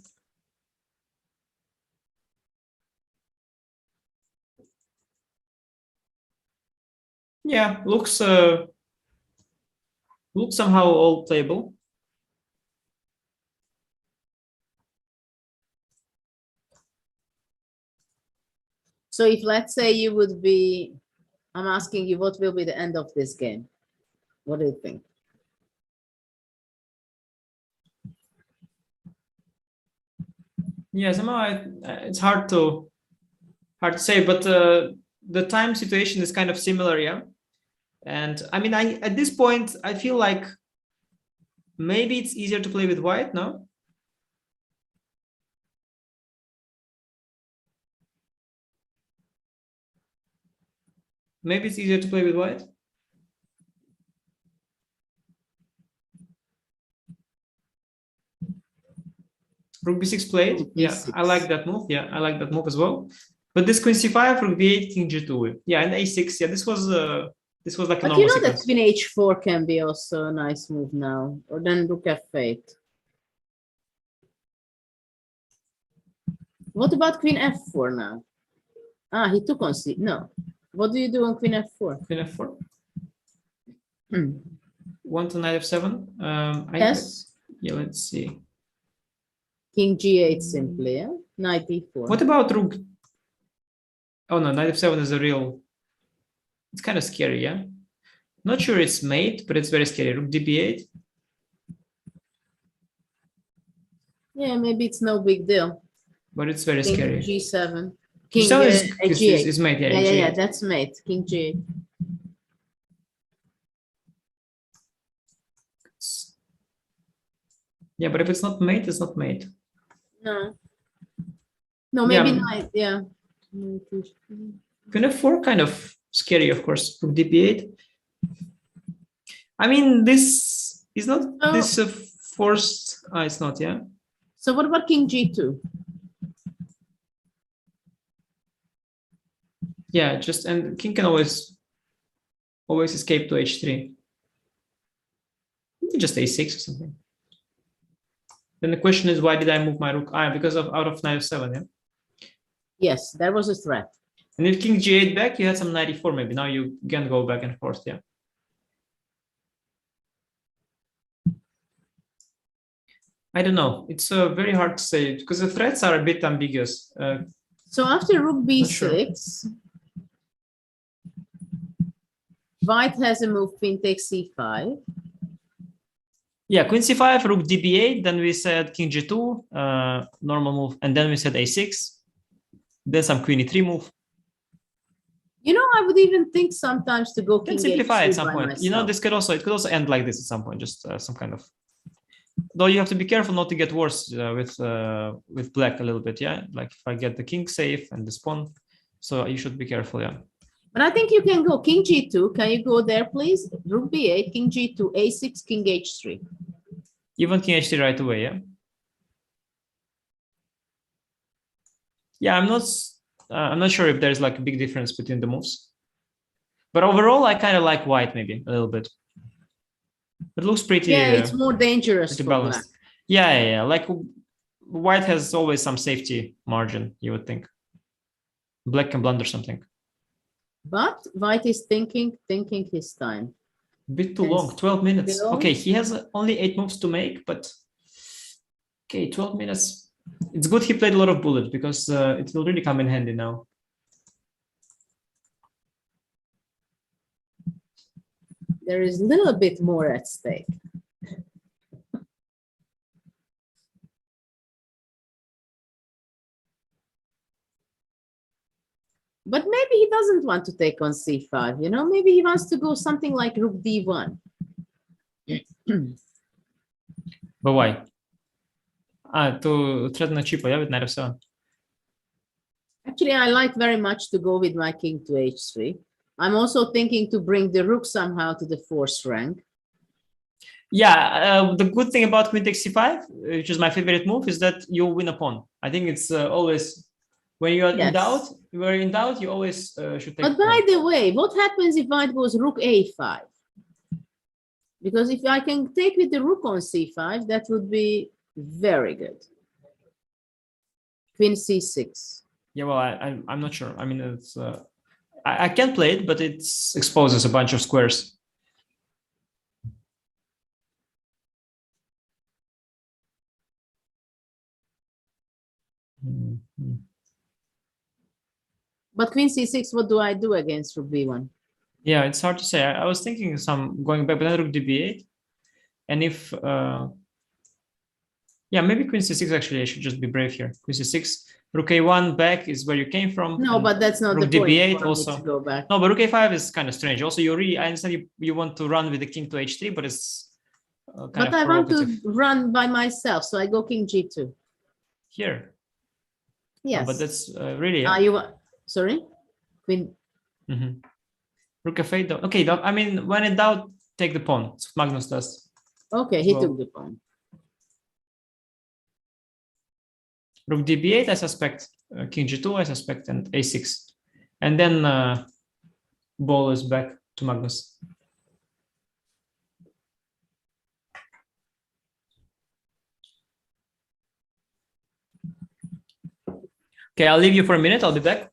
Yeah, looks somehow all playable. So if let's say you would be, I'm asking you, what will be the end of this game? What do you think? Yeah, somehow it's hard to say, but the time situation is kind of similar, yeah. And I mean, at this point, I feel like maybe it's easier to play with white, no? Maybe it's easier to play with white. Rook b6 played. Yeah, I like that move. Yeah, I like that move as well. But this queen c5, rook b8, king g2. Yeah, and a6. Yeah, this was like a But normal you know sequence. that queen h4 can be also a nice move now. Or then rook f8. What about queen f4 now? Ah, he took on c. No. What do you do on queen f4? Queen f4. One to knight f7. Yes. Yeah, let's see. King g8 simply, yeah? Knight e4. What about rook? Oh no, knight f7 is a real. It's kind of scary, yeah. Not sure it's mate, but it's very scary. Rook db8. Yeah, maybe it's no big deal. But it's very King scary. g7. King G8 is mate, yeah. Yeah, that's mate. King g8. Yeah, but if it's not mate, it's not mate. No. No, maybe Yeah. knight, yeah. Queen f4 kind of scary, of course. Rook db8. I mean, this is not this forced. It's not, yeah. So what about king g2? Yeah, and king can always escape to h3. Maybe just a6 or something. Then the question is, why did I move my rook? Because of out of knight f7, yeah. Yes, that was a threat. And if king g8 back, you had some knight e4 maybe. Now you can go back and forth, yeah. I don't know. It's very hard to say because the threats are a bit ambiguous. So after rook b6, white has a move, queen takes c5. Yeah, queen c5, rook db8. Then we said king g2, normal move, and then we said a6. Then some queen e3 move. You know, I would even think sometimes to go king simplify h2 at some by point. myself. You know, it could also end like this at some point. Just some kind of. Though you have to be careful not to get worse with black a little bit. Yeah, like if I get the king safe and the pawn, so you should be careful. Yeah. But I think you can go king g2. Can you go there, please? Rook b8, king g2, a6, king h3. Even king h3 right away, yeah? Yeah, I'm not sure if there's like a big difference between the moves. But overall, I kind of like white maybe a little bit. It looks pretty. Yeah, it's more dangerous for balanced. black. Yeah. Like white has always some safety margin, you would think. Black can blunder something. But white is thinking his time. A bit too long, 12 minutes. Still? Okay, he has only 8 moves to make, but okay, 12 minutes. It's good he played a lot of bullets because it will really come in handy now. There is a little bit more at stake. But maybe he doesn't want to take on c5, you know, maybe he wants to go something like rook d1. But why? To threaten a chip, yeah, with knight f7. Actually, I like very much to go with my king to h3. I'm also thinking to bring the rook somehow to the 4th rank. Yeah, the good thing about queen takes c5, which is my favorite move, is that you win a pawn. I think it's always, when you are in doubt, you always should take. But by the way, what happens if I goes rook a5? Because if I can take with the rook on c5, that would be very good. Queen c6. Yeah, well, I'm not sure. I mean, it's I can play it, but it exposes a bunch of squares. But queen c6, what do I do against rook b1? Yeah, it's hard to say. I was thinking some going back, but then rook db8, and if yeah, maybe queen c6. Actually, I should just be brave here. Queen c6, rook a1 back is where you came from. No, but that's not rook the point. db8 also. To go back. No, but rook a5 is kind of strange. Also, I understand you want to run with the king to h3, but it's kind but of I want to run by myself, so I go king g2. Here. Yes. No, but that's really. Sorry, queen. Rook f8. Okay, I mean, when in doubt, take the pawn. That's what Magnus does. Okay, he took the pawn. Rook db8, I suspect. King g2, I suspect, and a6. And then ball is back to Magnus. Okay, I'll leave you for a minute. I'll be back.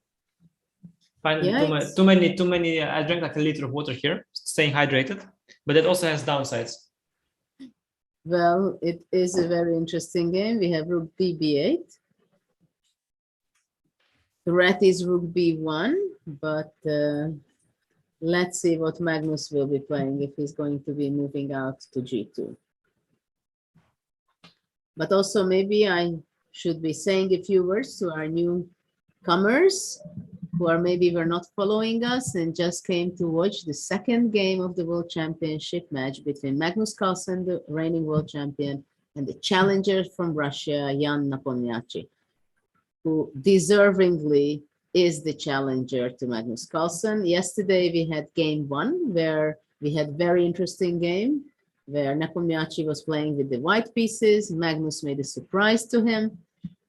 Finally, too many. I drank like a liter of water here, staying hydrated, but it also has downsides. Well, it is a very interesting game. We have rook db8. Threat is rook b1, but let's see what Magnus will be playing if he's going to be moving out to g2. But also maybe I should be saying a few words to our newcomers who are maybe were not following us and just came to watch the second game of the World Championship match between Magnus Carlsen, the reigning world champion, and the challenger from Russia, Jan Nepomniachtchi, who deservingly is the challenger to Magnus Carlsen. Yesterday we had game 1, where we had very interesting game, where Nepomniachtchi was playing with the white pieces. Magnus made a surprise to him.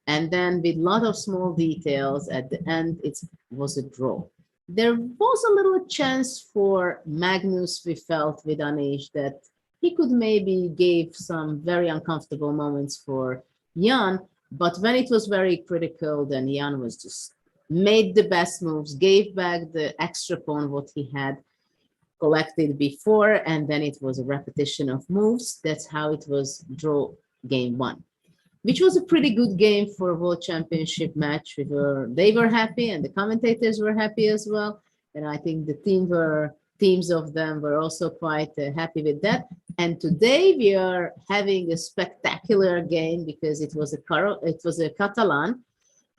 And then with a lot of small details at the end, it was a draw. There was a little chance for Magnus, we felt, with Anish, that he could maybe give some very uncomfortable moments for Jan. But when it was very critical, then Jan was just made the best moves, gave back the extra pawn what he had collected before, and then it was a repetition of moves. That's how it was draw game 1, which was a pretty good game for a World Championship match. They were happy, and the commentators were happy as well. And I think the teams of them were also quite happy with that. And today we are having a spectacular game because it was a Catalan,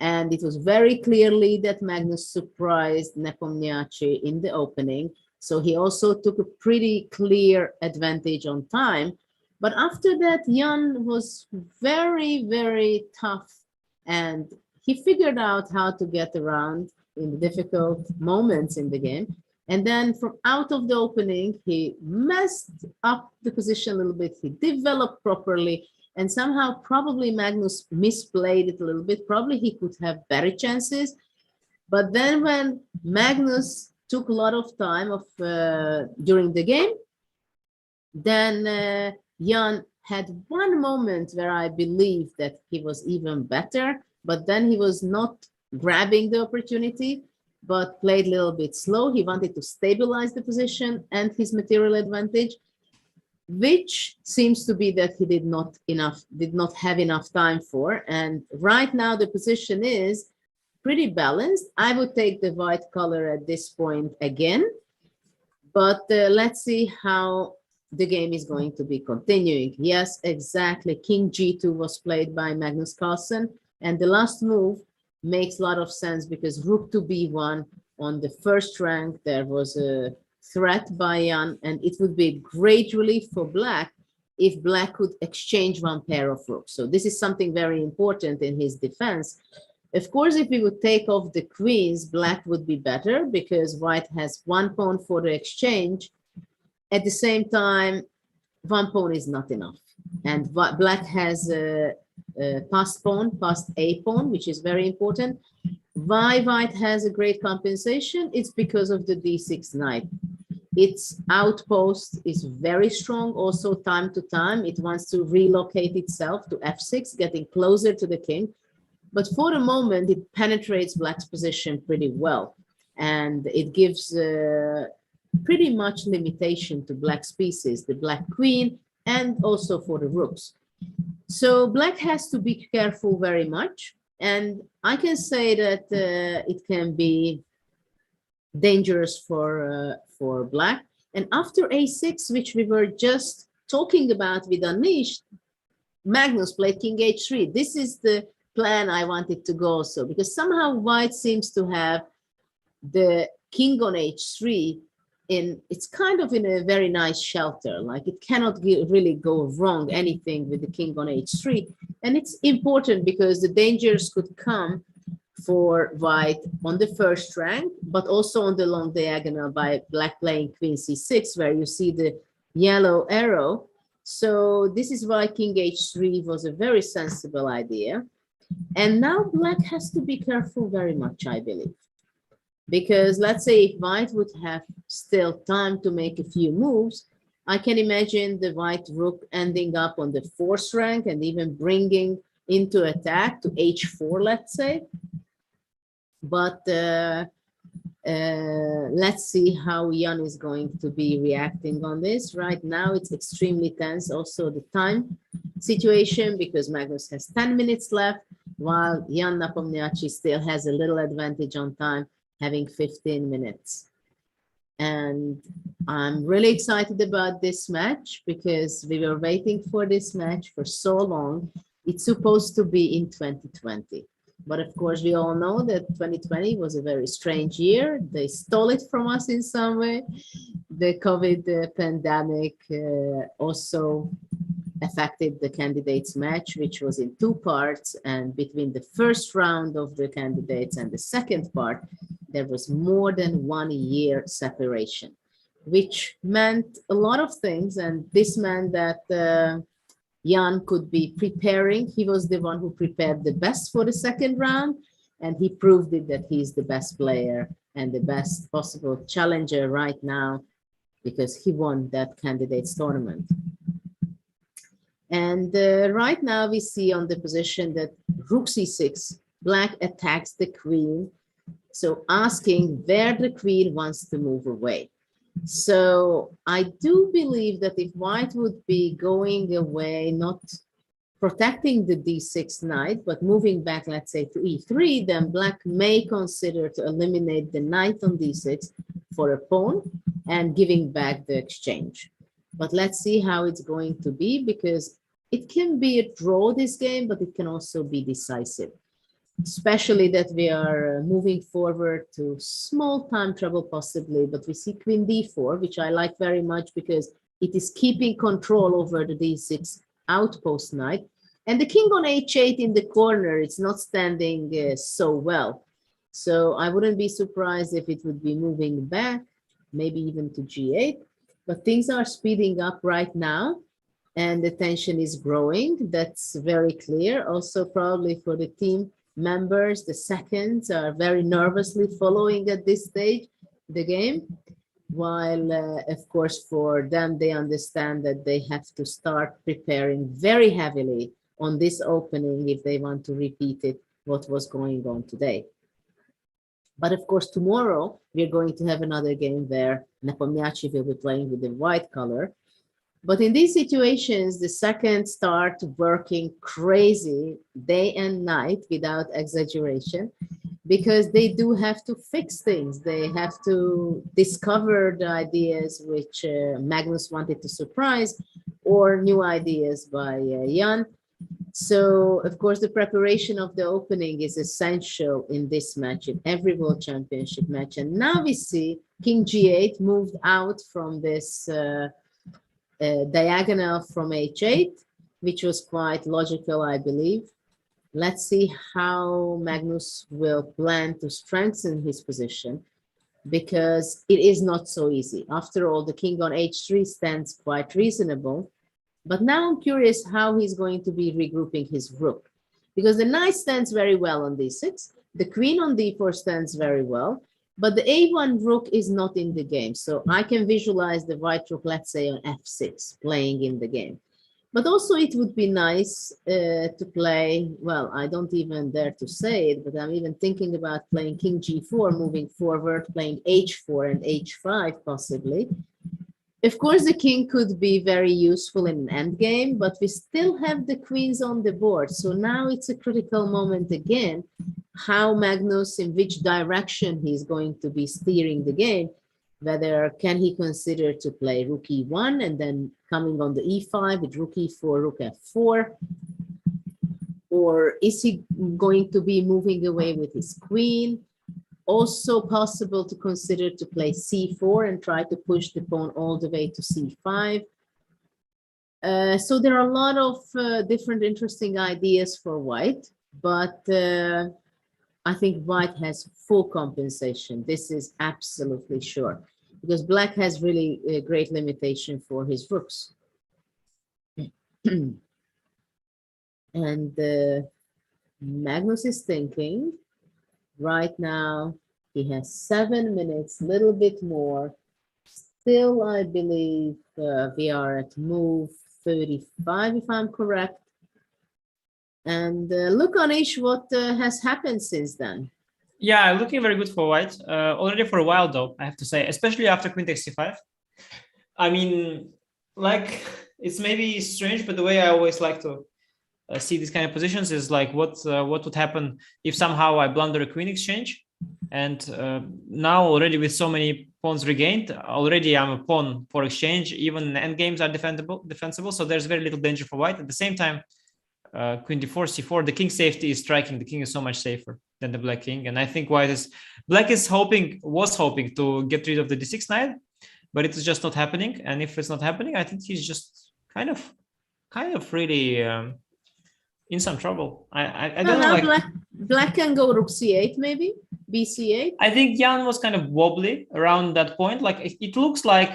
and it was very clearly that Magnus surprised Nepomniachtchi in the opening. So he also took a pretty clear advantage on time. But after that, Jan was very, very tough, and he figured out how to get around in the difficult moments in the game. And then from out of the opening, he messed up the position a little bit. He developed properly, and somehow probably Magnus misplayed it a little bit. Probably he could have better chances. But then when Magnus took a lot of time during the game, then Jan had one moment where I believe that he was even better, but then he was not grabbing the opportunity, but played a little bit slow. He wanted to stabilize the position and his material advantage, which seems to be that he did not have enough time for. And right now the position is pretty balanced. I would take the white color at this point again, But let's see how the game is going to be continuing. Yes, exactly. King G2 was played by Magnus Carlsen, and the last move makes a lot of sense because Rook to B1 on the first rank, there was a threat by Jan, and it would be a great relief for Black if Black could exchange one pair of rooks. So this is something very important in his defense. Of course, if we would take off the queens, Black would be better because White has one pawn for the exchange. At the same time, one pawn is not enough. And Black has a passed pawn, passed a pawn, which is very important. Why White has a great compensation? It's because of the d6 knight. Its outpost is very strong. Also, time to time, it wants to relocate itself to f6, getting closer to the king. But for the moment, it penetrates Black's position pretty well. And it gives pretty much limitation to Black's pieces, the Black queen, and also for the rooks. So Black has to be careful very much. And I can say that it can be dangerous for Black. And after a6, which we were just talking about with Anish, Magnus played king h3. This is the plan I wanted to go also, because somehow White seems to have the king on h3 it's kind of in a very nice shelter, like it cannot really go wrong anything with the king on h3. And it's important because the dangers could come for White on the first rank, but also on the long diagonal by Black playing queen c6, where you see the yellow arrow. So this is why king h3 was a very sensible idea. And now Black has to be careful very much, I believe. Because let's say if White would have still time to make a few moves, I can imagine the White rook ending up on the fourth rank and even bringing into attack to h4, let's say. But let's see how Jan is going to be reacting on this. Right now, it's extremely tense. Also, the time situation, because Magnus has 10 minutes left, while Jan Nepomniachtchi still has a little advantage on time, having 15 minutes. And I'm really excited about this match because we were waiting for this match for so long. It's supposed to be in 2020. But of course, we all know that 2020 was a very strange year. They stole it from us in some way. The COVID pandemic also affected the candidates match, which was in two parts. And between the first round of the candidates and the second part, there was more than 1 year separation, which meant a lot of things. And this meant that Jan could be preparing. He was the one who prepared the best for the second round, and he proved it that he's the best player and the best possible challenger right now because he won that candidates tournament. And right now we see on the position that rook c6, Black attacks the queen. So asking where the queen wants to move away. So I do believe that if White would be going away, not protecting the d6 knight, but moving back, let's say, to e3, then Black may consider to eliminate the knight on d6 for a pawn and giving back the exchange. But let's see how it's going to be, because it can be a draw, this game, but it can also be decisive. Especially that we are moving forward to small time trouble possibly, but we see queen d4, which I like very much because it is keeping control over the d6 outpost knight. And the king on h8 in the corner, it's not standing so well. So I wouldn't be surprised if it would be moving back, maybe even to g8. But things are speeding up right now, and the tension is growing. That's very clear. Also, probably for the team members, the seconds are very nervously following at this stage the game, while of course for them they understand that they have to start preparing very heavily on this opening if they want to repeat it what was going on today. But of course tomorrow we're going to have another game where Nepomniachtchi will be playing with the white color. But in these situations, the seconds start working crazy day and night without exaggeration. because they do have to fix things. They have to discover the ideas which Magnus wanted to surprise, or new ideas by Jan. So, of course, the preparation of the opening is essential in this match, in every World Championship match. And now we see King G8 moved out from this diagonal from H8, which was quite logical, I believe. Let's see how Magnus will plan to strengthen his position, because it is not so easy. After all, the king on H3 stands quite reasonable. But now I'm curious how he's going to be regrouping his rook, because the knight stands very well on D6, the queen on D4 stands very well, but the A1 rook is not in the game. So I can visualize the white rook, let's say on F6, playing in the game. But also it would be nice to play, well, I don't even dare to say it, but I'm even thinking about playing King G4, moving forward, playing H4 and H5 possibly. Of course, the king could be very useful in an endgame, but we still have the queens on the board. So now it's a critical moment again, how Magnus, in which direction he's going to be steering the game. Whether can he consider to play rook E1 and then coming on the E5 with rook E4, rook F4? Or is he going to be moving away with his queen? Also possible to consider to play C4 and try to push the pawn all the way to C5. So there are a lot of different interesting ideas for white, but I think white has full compensation. This is absolutely sure, because black has really a great limitation for his rooks. And Magnus is thinking. Right now, he has 7 minutes, little bit more. Still, I believe we are at move 35, if I'm correct. And look, Anish, what has happened since then? Yeah, looking very good for white. Already for a while, though, I have to say, especially after queen takes c5. I mean, like, it's maybe strange, but the way I always like to see these kind of positions is like what would happen if somehow I blunder a queen exchange. And now already with so many pawns regained, already I'm a pawn for exchange. Even endgames are defensible, so there's very little danger for white. At the same time, queen d4, c4, the king's safety is striking. The king is so much safer than the black king, and I think black was hoping to get rid of the d6 knight, but it's just not happening. And if it's not happening, I think he's just kind of really in some trouble. I don't know. Like, black can go rook c8, maybe bc8. I think Jan was kind of wobbly around that point. Like it looks like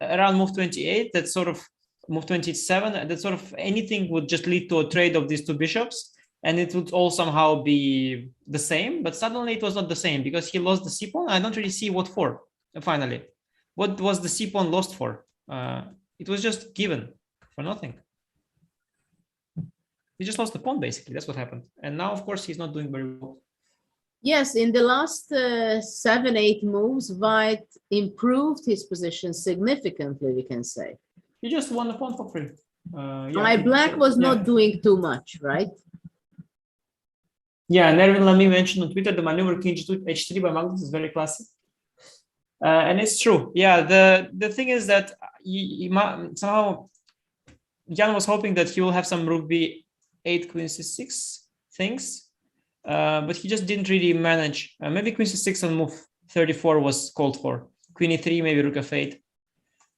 around move 28, that sort of move 27, that sort of anything would just lead to a trade of these two bishops, and it would all somehow be the same. But suddenly it was not the same, because he lost the c pawn. I don't really see what for. Finally, what was the c pawn lost for? It was just given for nothing. He just lost the pawn, basically. That's what happened. And now, of course, he's not doing very well. Yes, in the last 7-8 moves, white improved his position significantly, we can say. He just won the pawn for free. Black was not doing too much, right? Yeah, and Erwin Lamy mentioned on Twitter the maneuver king h3 by Magnus is very classic. And it's true. Yeah, the thing is that somehow Jan was hoping that he will have some rook b8, queen c6 things, but he just didn't really manage. Maybe queen c6 on move 34 was called for. Queen e3, maybe rook f8.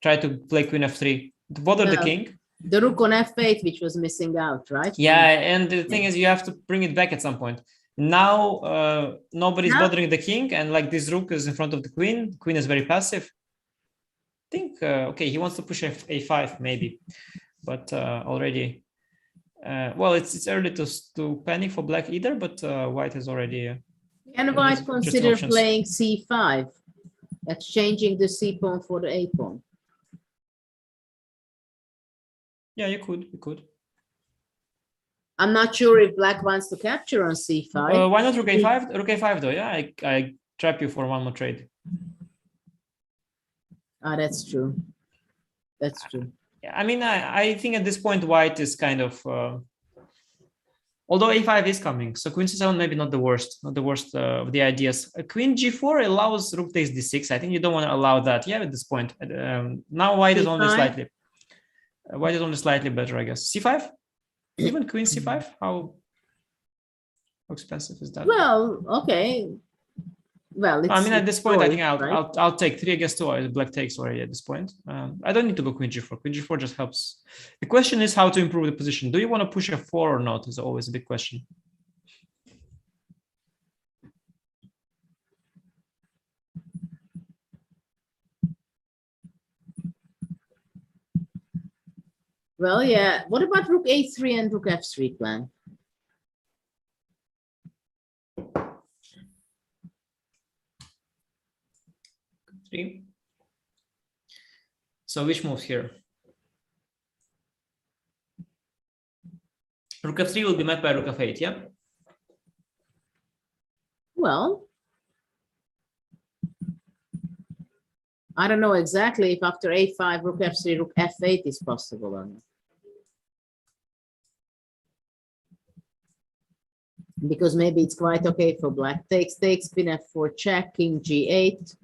Try to play queen f3 to bother the king. The rook on f8, which was missing out, right? Yeah, and the thing is, you have to bring it back at some point. Now, nobody's bothering the king, and like this rook is in front of the queen. Queen is very passive. I think, okay, he wants to push a5 maybe, but already, well, it's early to panic for black either, but white has already. Can white consider playing c5, exchanging the c pawn for the a pawn? Yeah, you could. I'm not sure if black wants to capture on c5. Why not rook a5? Rook a5 though, yeah, I trap you for one more trade. Ah, that's true. That's true. I mean, I think at this point, white is kind of Although a5 is coming, so queen c7 maybe not the worst of the ideas. Queen g4 allows rook takes d6. I think you don't want to allow that. Yeah, at this point. Now white is only slightly. White is only slightly better, I guess. c5, even queen c5. How expensive is that? Well, okay. Well, I mean, at this point, I think right? I'll take 3 against 2. Black takes already at this point. I don't need to go queen g4. Queen g4 just helps. The question is how to improve the position. Do you want to push a 4 or not? Is always a big question. Well, yeah. What about rook a3 and rook f3 plan? So which moves here? Rook f3 will be met by rook f8, yeah? Well, I don't know exactly if after a5, rook f3, rook f8 is possible or not. Because maybe it's quite okay for black. Takes, queen f4 check, king g8.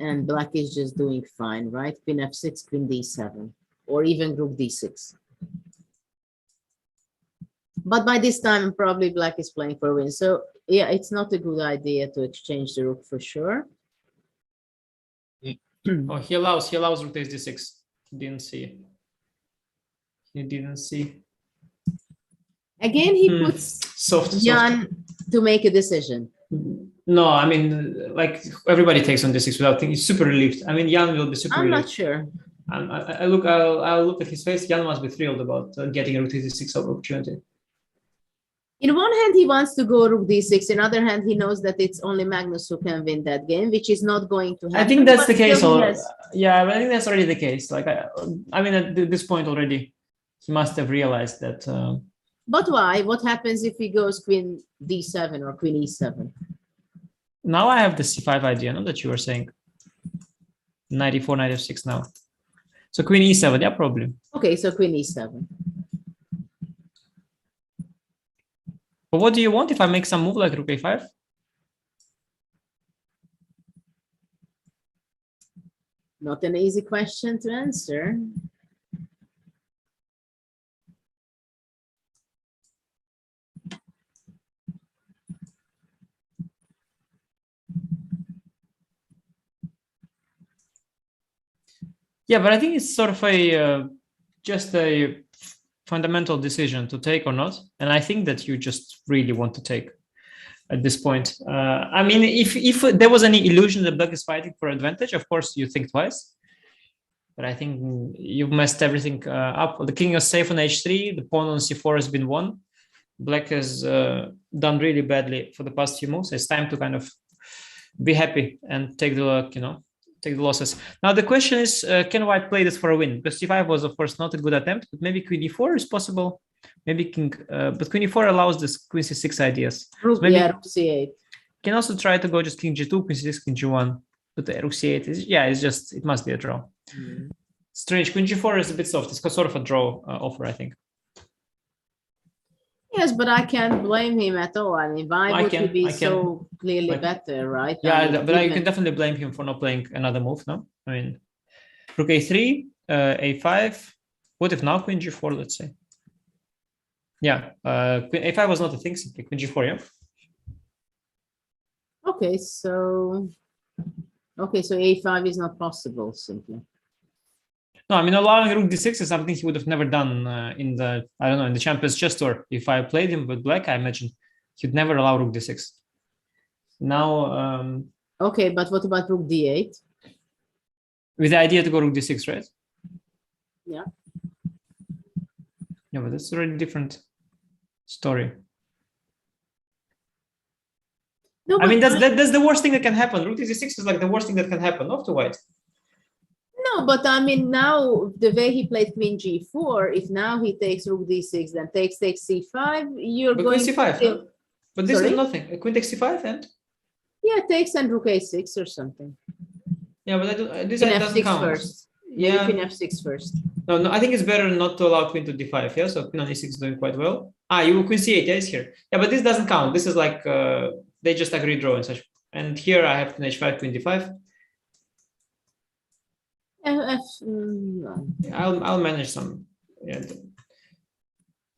And black is just doing fine, right? Queen f6, queen d7, or even rook d6. But by this time, probably black is playing for a win. So yeah, it's not a good idea to exchange the rook for sure. Oh, he allows rook takes d6. He didn't see. Again, he puts Jan to make a decision. No, I mean, like everybody takes on d6 without thinking. He's super relieved. I mean, Jan will be super relieved. I'm not sure. I'll look at his face. Jan must be thrilled about getting a rook d6 opportunity. In one hand, he wants to go rook d6. In other hand, he knows that it's only Magnus who can win that game, which is not going to happen. I think that's the case. Yeah, but I think that's already the case. Like, I mean, at this point already, he must have realized that. But why? What happens if he goes queen d7 or queen e7? Now I have the c5 idea, not that you were saying. Knight e4, knight f6 now. So queen e7, yeah, probably. Okay, so queen e7. But what do you want if I make some move like rook a5? Not an easy question to answer. Yeah, but I think it's sort of a just a fundamental decision to take or not, and I think that you just really want to take at this point. I mean, if there was any illusion that black is fighting for advantage, of course you think twice. But I think you've messed everything up. The king is safe on h3. The pawn on c4 has been won. Black has done really badly for the past few moves. It's time to kind of be happy and take the take the losses. Now the question is, can white play this for a win? Because c5 was of course not a good attempt, but maybe queen e4 is possible. Maybe king, but queen e4 allows this queen c6 ideas. Rook, so maybe rook c8. Can also try to go just king g2, queen c6, king g1. But the rook c8 is, yeah, it's just, it must be a draw. Strange. Queen g4 is a bit soft. It's sort of a draw offer, I think. Yes, but I can't blame him at all. I mean, why would he be so clearly better, right? Yeah, I mean, but I can definitely blame him for not playing another move, no? I mean, rook a3, a5. What if now queen g4, let's say? Yeah, queen a5 was not a thing, simply queen g4, yeah? Okay, so a5 is not possible, simply. No, I mean, allowing rook d6 is something he would have never done in the, I don't know, in the Champions Chess Tour. If I played him with black, I imagine he'd never allow rook d6. Now... okay, but what about rook d8? With the idea to go rook d6, right? Yeah. Yeah, but that's a really different story. No, I mean, that's the worst thing that can happen. Rook d6 is like the worst thing that can happen, not to white. No, but I mean, now the way he played queen g4, if now he takes rook d6, then takes c5, you're but going queen c5, to... huh? But this is nothing. Queen takes c5 and... Yeah, takes and rook a6 or something. Yeah, but I don't, this queen doesn't f6 count. First. Yeah. Queen f6 first. No, I think it's better not to allow queen to d5, yeah? So queen on e6 is doing quite well. You will queen c8, yeah, it's here. Yeah, but this doesn't count. This is like they just agree draw and such. And here I have queen h5, queen d5. I'll manage some. Yeah.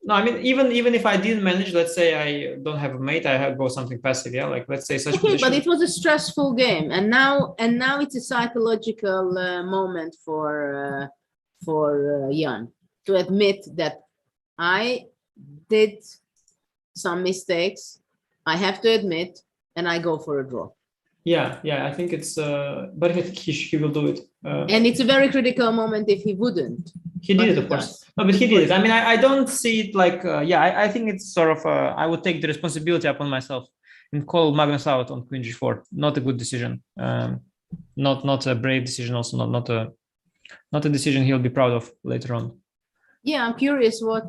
No, I mean even if I didn't manage, let's say I don't have a mate, I have go something passive. Yeah, like let's say such. Okay, position. but it was a stressful game, and now it's a psychological moment for Jan to admit that I did some mistakes. I have to admit, and I go for a draw. Yeah, I think it's. But I think he will do it. And it's a very critical moment if he wouldn't. He did it, of course. No, but he did it. I mean, I don't see it like. I think it's sort of. I would take the responsibility upon myself and call Magnus out on queen g4. Not a good decision. Not a brave decision. Also, not a decision he'll be proud of later on. Yeah, I'm curious what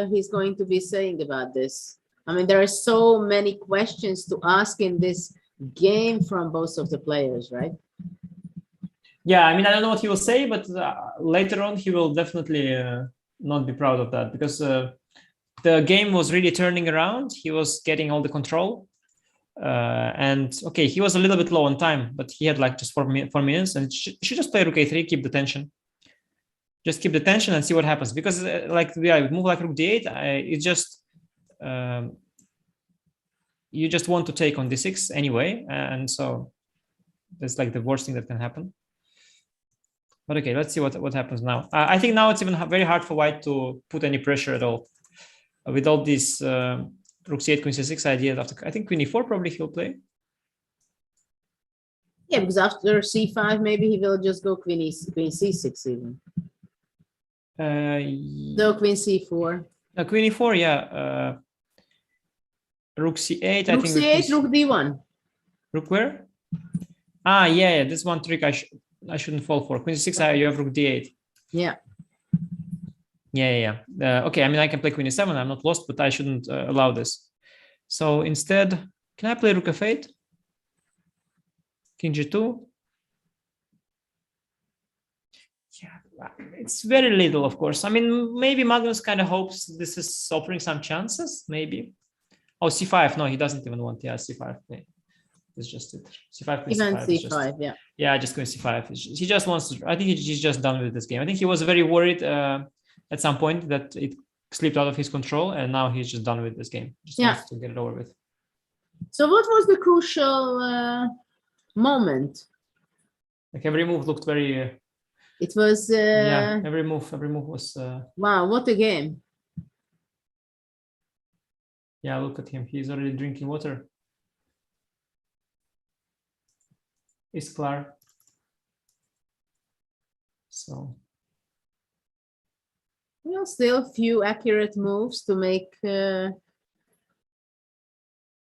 he's going to be saying about this. I mean, there are so many questions to ask in this game from both of the players, right? Yeah, I mean, I don't know what he will say, but later on he will definitely not be proud of that, because the game was really turning around. He was getting all the control. And okay, he was a little bit low on time, but he had like just 4 minutes, and should just play rook a3, keep the tension. Just keep the tension and see what happens, because move like rook d8, it's just you just want to take on d6 anyway, and so that's like the worst thing that can happen. But okay, let's see what happens now. I think now it's even very hard for white to put any pressure at all with all these rook c8, queen c6 ideas. After I think queen e4 probably he'll play. Yeah, because after c5 maybe he will just go queen c6 even. No, queen c4. No, queen e4, yeah. Rook c8. Rook c8, rook d1. Rook where? Yeah. This one trick I shouldn't fall for. Queen c6. You have rook d8. Yeah. Yeah. Okay. I mean, I can play queen e7. I'm not lost, but I shouldn't allow this. So instead, can I play rook f8? King g2. Yeah, it's very little, of course. I mean, maybe Magnus kind of hopes this is offering some chances, maybe. Oh, c5. No, he doesn't even want. Yeah, c5. Yeah. It's just it. c5, queen Even c5. c5, yeah. Yeah, just queen c5. He just wants to. I think he's just done with this game. I think he was very worried at some point that it slipped out of his control, and now he's just done with this game. Just wants to get it over with. So, what was the crucial moment? Like every move looked very. It was. Yeah, every move was. Wow, what a game! Yeah, look at him. He's already drinking water. It's clear. So. Well, still few accurate moves to make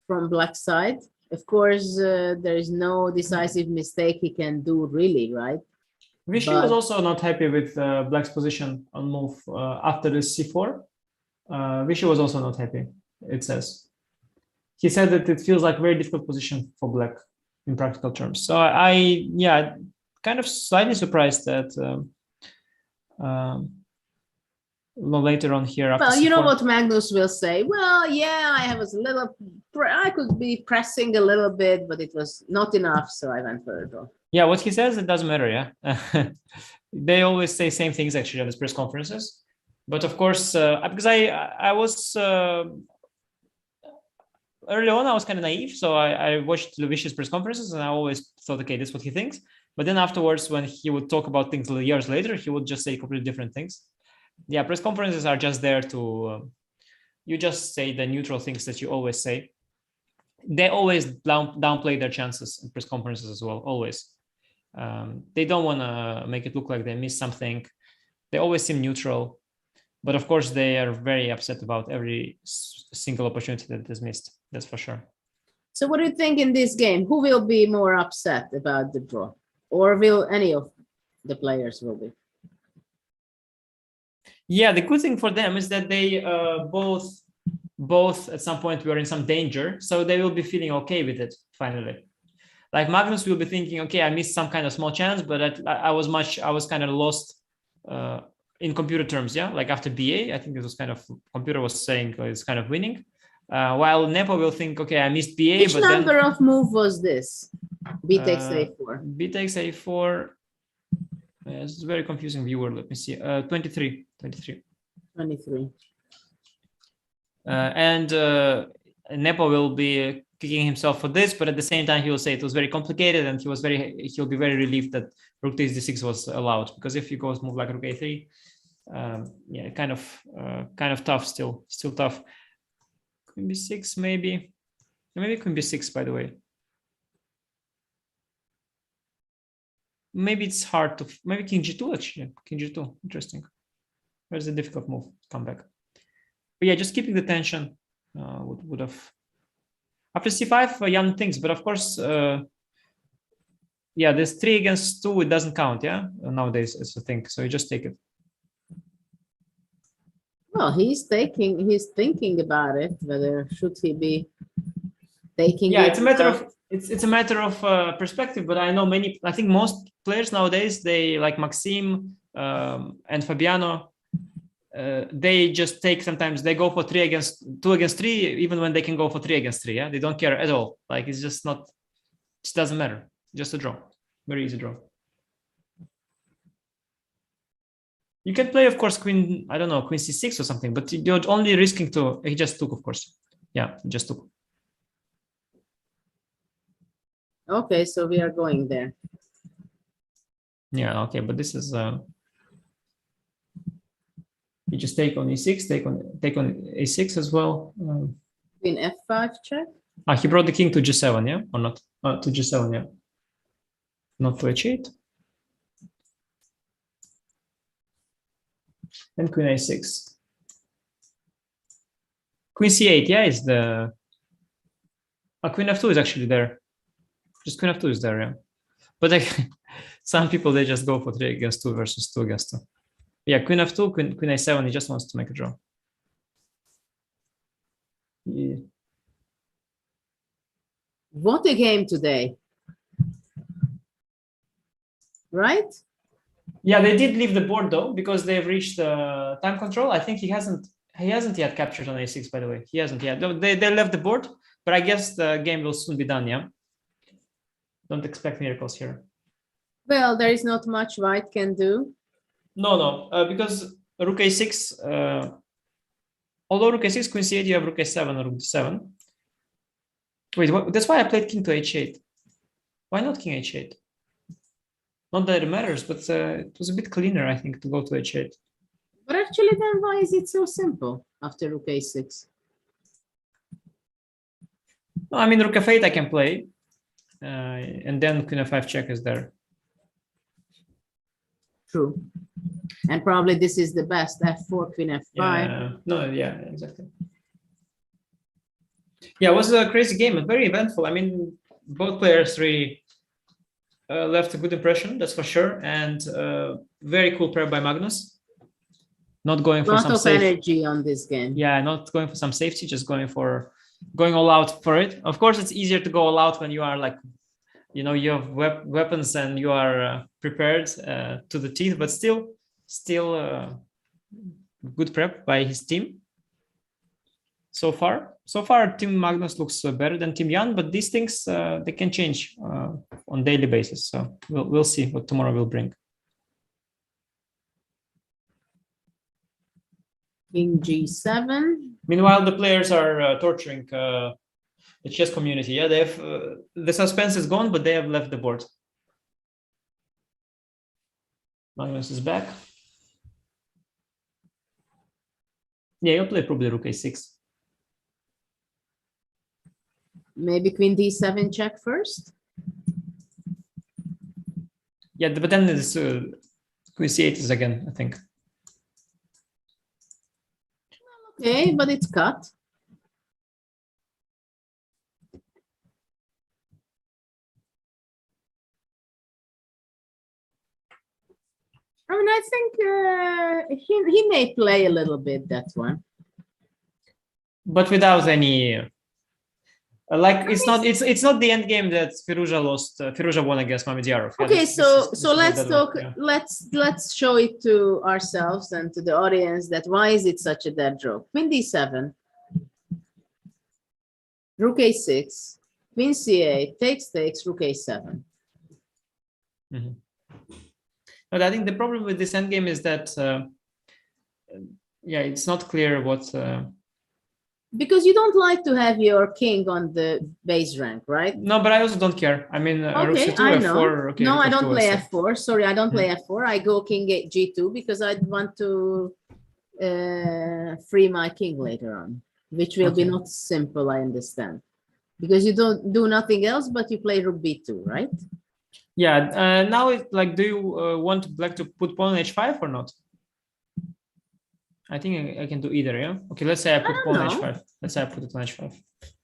from black side. Of course, there is no decisive mistake he can do, really, right? Vishy was also not happy with black's position on move after the c4. Vishy was also not happy, it says. He said that it feels like a very difficult position for black in practical terms. So I kind of slightly surprised that later on here. After well, you know C4. what Magnus will say. Well, yeah, I could be pressing a little bit, but it was not enough, so I went for a draw. Yeah, what he says, it doesn't matter. Yeah, they always say same things actually at his press conferences. But of course, because I was early on, I was kind of naive, so I watched Vishy's press conferences, and I always thought, okay, this is what he thinks. But then afterwards, when he would talk about things years later, he would just say completely different things. Yeah, press conferences are just there to you just say the neutral things that you always say. They always downplay their chances in press conferences as well, always. They don't want to make it look like they missed something. They always seem neutral, but of course they are very upset about every single opportunity that is missed. That's for sure. So what do you think in this game? Who will be more upset about the draw? Or will any of the players will be? Yeah, the good thing for them is that they both at some point were in some danger, so they will be feeling okay with it finally. Like Magnus will be thinking, okay, I missed some kind of small chance, but I was kind of lost in computer terms, yeah, like after BA, I think it was kind of, computer was saying it's kind of winning. While Nepo will think, okay, I missed BA, Which but number then, of move was this? B takes A4. B takes A4. It's very confusing viewer. Let me see. 23. 23. And Nepo will be kicking himself for this, but at the same time he will say it was very complicated, and he'll be very relieved that rook takes d6 was allowed, because if he goes move like rook a3, yeah, kind of tough, still tough. Queen b6 maybe queen b6, by the way. Maybe it's hard to, maybe king g2 actually. King g2, interesting. Where's the difficult move? Come back. But yeah, just keeping the tension would have. After c5, Jan thinks, but of course, yeah, this 3 against 2, it doesn't count, yeah? Nowadays, it's a thing, so you just take it. Well, he's thinking about it, whether should he be taking it. Yeah, it's a matter of perspective, but I know I think most players nowadays, they like Maxim and Fabiano, they just take, sometimes they go for 2 against 3, even when they can go for 3 against 3. Yeah, they don't care at all. Like, it's just not, it doesn't matter. Just a draw, very easy draw. You can play, of course, queen, I don't know, queen c6 or something, but you're only risking to. He just took, of course. Yeah, he just took. Okay, so we are going there. Yeah, okay, but this is you just take on e6, take on a6 as well. Queen f5 check. He brought the king to g7, yeah, or not? To g7, yeah, not to h8. And queen a6. Queen c8, yeah, is the. Queen f2 is actually there. Just queen f2 is there, yeah. But like, some people, they just go for 3 against 2 versus 2 against 2. Yeah, queen f2, queen a7, he just wants to make a draw. Yeah. What a game today. Right? Yeah, they did leave the board though, because they've reached time control. I think he hasn't yet captured on a6, by the way. He hasn't yet. They left the board, but I guess the game will soon be done, yeah? Don't expect miracles here. Well, there is not much white can do. No, because rook a6, although rook a6, queen c8, you have rook a7 or rook d7. Wait, that's why I played king to h8. Why not king h8? Not that it matters, but it was a bit cleaner, I think, to go to h8. But actually, then why is it so simple after rook a6? No, I mean, rook f8 I can play, and then queen f5 check is there. True. And probably this is the best, f4, queen f5. Yeah, no, yeah, exactly. Yeah, it was a crazy game, very eventful. I mean, both players really left a good impression, that's for sure. And very cool prep by Magnus. Not going for some safe energy on this game. Yeah, not going for some safety, just going all out for it. Of course, it's easier to go all out when you are like, you know, you have weapons and you are prepared to the teeth, but still good prep by his team. So far, Team Magnus looks better than Team Jan, but these things they can change on daily basis. So we'll see what tomorrow will bring. King g7. Meanwhile, the players are torturing the chess community. Yeah, they have the suspense is gone, but they have left the board. Magnus is back. Yeah, you'll play probably rook a6. Maybe queen d7 check first. Yeah, but then this queen c8 is again, I think. Okay, but it's cut. I mean, I think he may play a little bit that one. But without any Like it's not the end game that Firouzja lost. Firouzja won against Mamedyarov. Yeah, Okay, so let's that talk. way, yeah. Let's show it to ourselves and to the audience that why is it such a dead draw? Queen d7, Rook a6, Queen c8, takes, Rook a7. Mm-hmm. But I think the problem with this endgame is that, yeah, it's not clear what. Because you don't like to have your king on the base rank, right? No, but I also don't care. I mean, rook Okay, c2, I know. f4. Okay, no, I don't f2, play so. f4. Sorry, I don't play f4. I go king g2 because I want to free my king later on, which will be not simple, I understand. Because you don't do nothing else, but you play rook b2, right? Yeah, now it's like, do you want black to put pawn on h5 or not? I think I can do either, yeah? Okay, let's say I put pawn on h5. Let's say I put it on h5.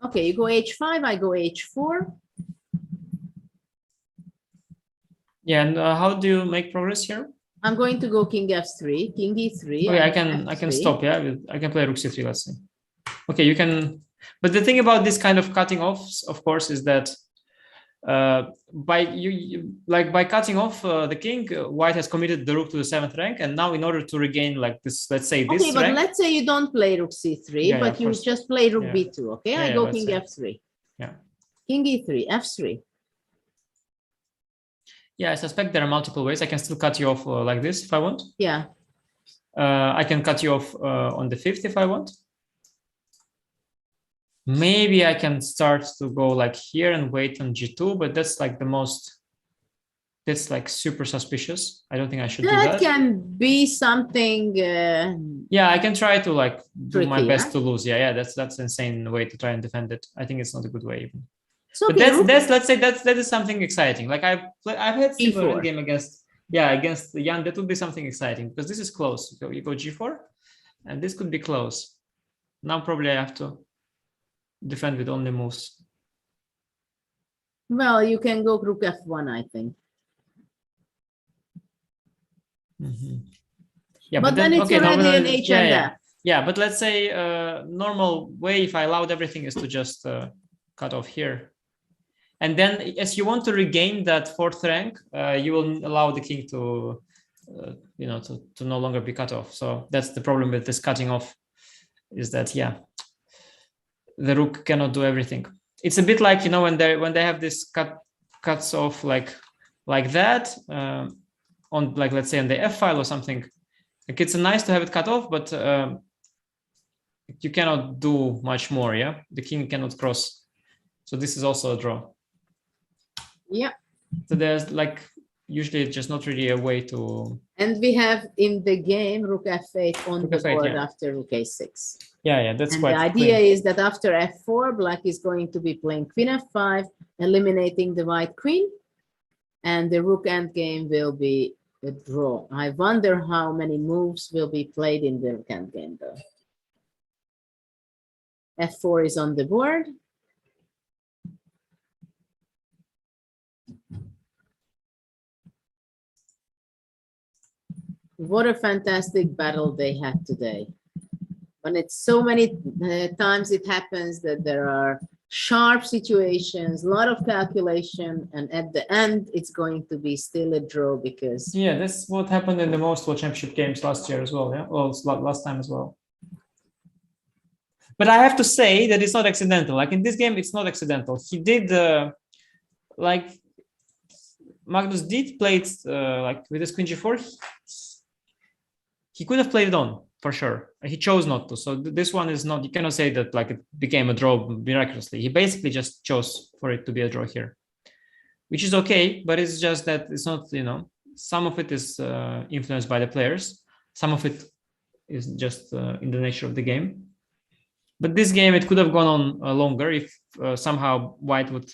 Okay, you go h5, I go h4. Yeah, and how do you make progress here? I'm going to go king f3, king e3. Okay, I can stop, yeah? I can play rook c3, let's say. Okay, you can... But the thing about this kind of cutting off, of course, is that by cutting off the king, white has committed the rook to the 7th rank, and now in order to regain like this, let's say this okay, but rank, let's say you don't play rook c3, but you just play rook b2. Okay, I go king f3. Yeah, king e3, f3. Yeah, I suspect there are multiple ways. I can still cut you off like this if I want. Yeah. I can cut you off on the 5th if I want. Maybe I can start to go like here and wait on g2, but that's like the most, that's like super suspicious. I don't think I should do that. That can be something. Yeah, I can try to like do my best yeah? to lose. Yeah, that's an insane way to try and defend it. I think it's not a good way even. So but that's let's say that is something exciting. Like I've had similar game against Jan. That would be something exciting because this is close. So you go g4, and this could be close. Now probably I have to defend with only moves. Well, you can go rook f1, I think. Yeah, but then it's already an h and f. Yeah, but let's say normal way, if I allowed everything, is to just cut off here. And then as you want to regain that 4th rank, you will allow the king to, to no longer be cut off. So that's the problem with this cutting off, is that, yeah, the rook cannot do everything. It's a bit like, when they have this cuts off like that on, like, let's say on the F file or something. Like it's nice to have it cut off, but you cannot do much more. Yeah, the king cannot cross. So this is also a draw. Yeah. So there's like usually it's just not really a way to. And we have in the game rook f8 on the board after rook a6. Yeah, that's and quite. The idea is that after f4, black is going to be playing queen f5, eliminating the white queen, and the rook endgame will be a draw. I wonder how many moves will be played in the rook endgame though. f4 is on the board. What a fantastic battle they had today. When it's so many times it happens that there are sharp situations, a lot of calculation, and at the end it's going to be still a draw because... Yeah, that's what happened in the most World Championship games last year as well, yeah? Well, last time as well. But I have to say that it's not accidental. Like in this game, it's not accidental. He did, like, Magnus did play it, like, with his queen g4. He could have played it on, for sure. He chose not to. So this one is not, you cannot say that like it became a draw miraculously. He basically just chose for it to be a draw here, which is okay, but it's just that it's not, some of it is influenced by the players. Some of it is just in the nature of the game. But this game, it could have gone on longer if somehow white would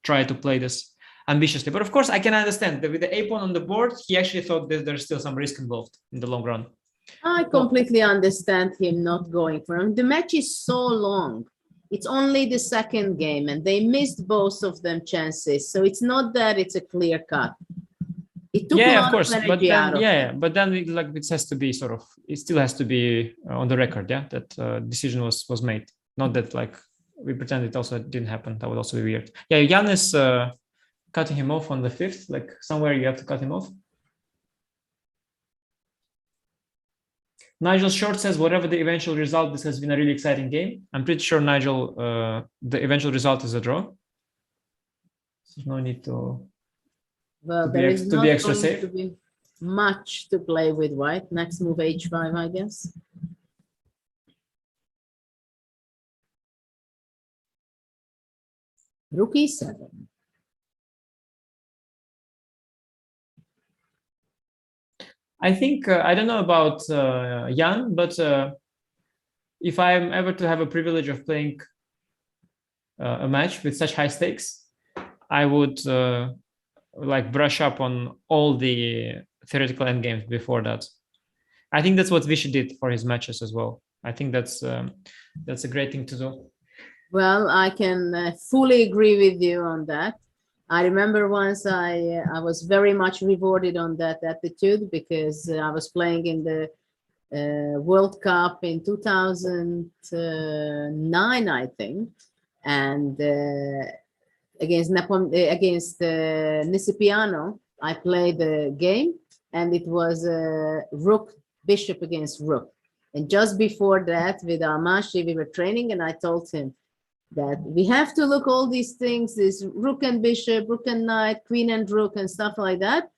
try to play this ambitiously. But of course, I can understand that with the a pawn on the board, he actually thought that there's still some risk involved in the long run. I completely understand him not going for him. The match is so long. It's only the second game, and they missed both of them chances. So it's not that it's a clear cut. It took a lot of course, of energy but then, out of it. But then it has to be sort of, it still has to be on the record, yeah, that decision was made. Not that like we pretend it also didn't happen. That would also be weird. Yeah, Jan is cutting him off on the 5th, like somewhere you have to cut him off. Nigel Short says, whatever the eventual result, this has been a really exciting game. I'm pretty sure, Nigel, the eventual result is a draw. There's no need to, well, there is not going to be much to play with white. Next move, h5, I guess. Rook e7. I think, I don't know about Jan, but if I'm ever to have a privilege of playing a match with such high stakes, I would like brush up on all the theoretical endgames before that. I think that's what Vishy did for his matches as well. I think that's a great thing to do. Well, I can fully agree with you on that. I remember once I was very much rewarded on that attitude because I was playing in the World Cup in 2009, I think, and against Nisipiano, I played the game, and it was Rook Bishop against Rook. And just before that, with Almashi, we were training, and I told him that we have to look all these things, this Rook and Bishop, Rook and Knight, Queen and Rook, and stuff like that,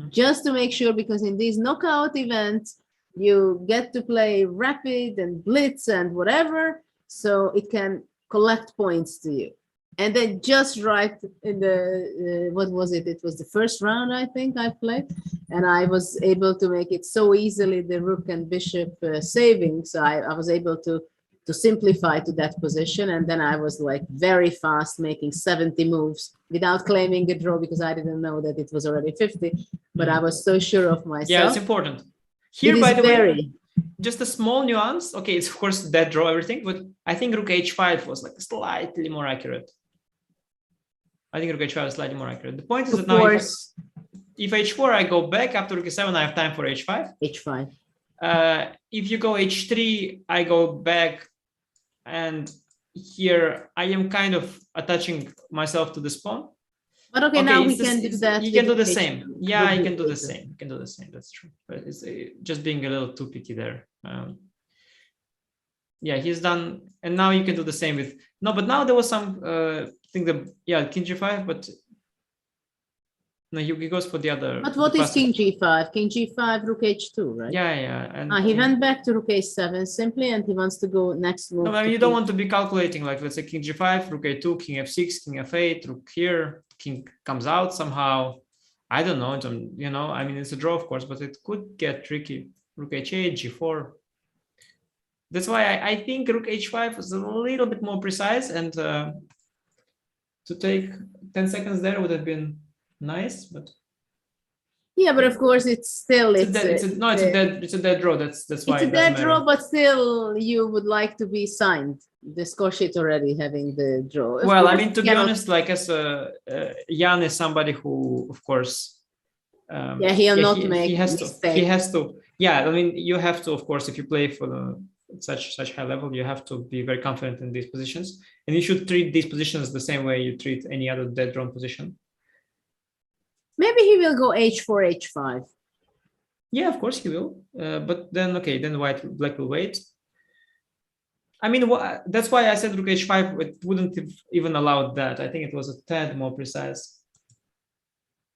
just to make sure, because in these knockout events, you get to play rapid and blitz and whatever, so it can collect points to you. And then just right in the, what was it? It was the first round, I think I played. And I was able to make it so easily, the Rook and Bishop saving. So I was able to simplify to that position. And then I was like very fast, making 70 moves without claiming a draw, because I didn't know that it was already 50. But I was so sure of myself. Yeah, it's important. Here, by the way, just a small nuance. Okay, it's of course dead draw, everything, but I think Rook H5 was like slightly more accurate. I think Rook H5 is slightly more accurate. The point is that now if H4, I go back. After Rook E7, I have time for H5. H5. If you go H3, I go back. And here I am kind of attaching myself to the pawn. But okay, now we can do that. You can do the same. Yeah, you can do the same. You can do the same. That's true. But it's just being a little too picky there. Yeah, he's done. And now you can do the same with, no, but now there was some thing that, yeah, King G5, but no, he goes for the other. But what is King G5? King G5, Rook H2, right? Yeah, yeah. And he went back to Rook A7 simply, and he wants to go next move. No, I mean, you don't want to be calculating, like, let's say King G5, Rook A2, King F6, King F8, Rook here, King comes out somehow. I don't know, you know, I mean, it's a draw, of course, but it could get tricky. Rook H8, G4. That's why I think Rook H5 is a little bit more precise, and to take 10 seconds there would have been nice, but yeah, but of course it's a dead draw. That's why it's a dead draw, but still you would like to be signed the score sheet already having the draw. Well, I mean, to be honest, like as Jan is somebody who, of course, yeah, he'll not make mistakes. He has to. Yeah, I mean, you have to, of course, if you play for such high level, you have to be very confident in these positions, and you should treat these positions the same way you treat any other dead drawn position. Maybe he will go H4, H5. Yeah, of course he will. But then, okay, then black will wait. I mean, that's why I said Rook H5. It wouldn't have even allowed that. I think it was a tad more precise.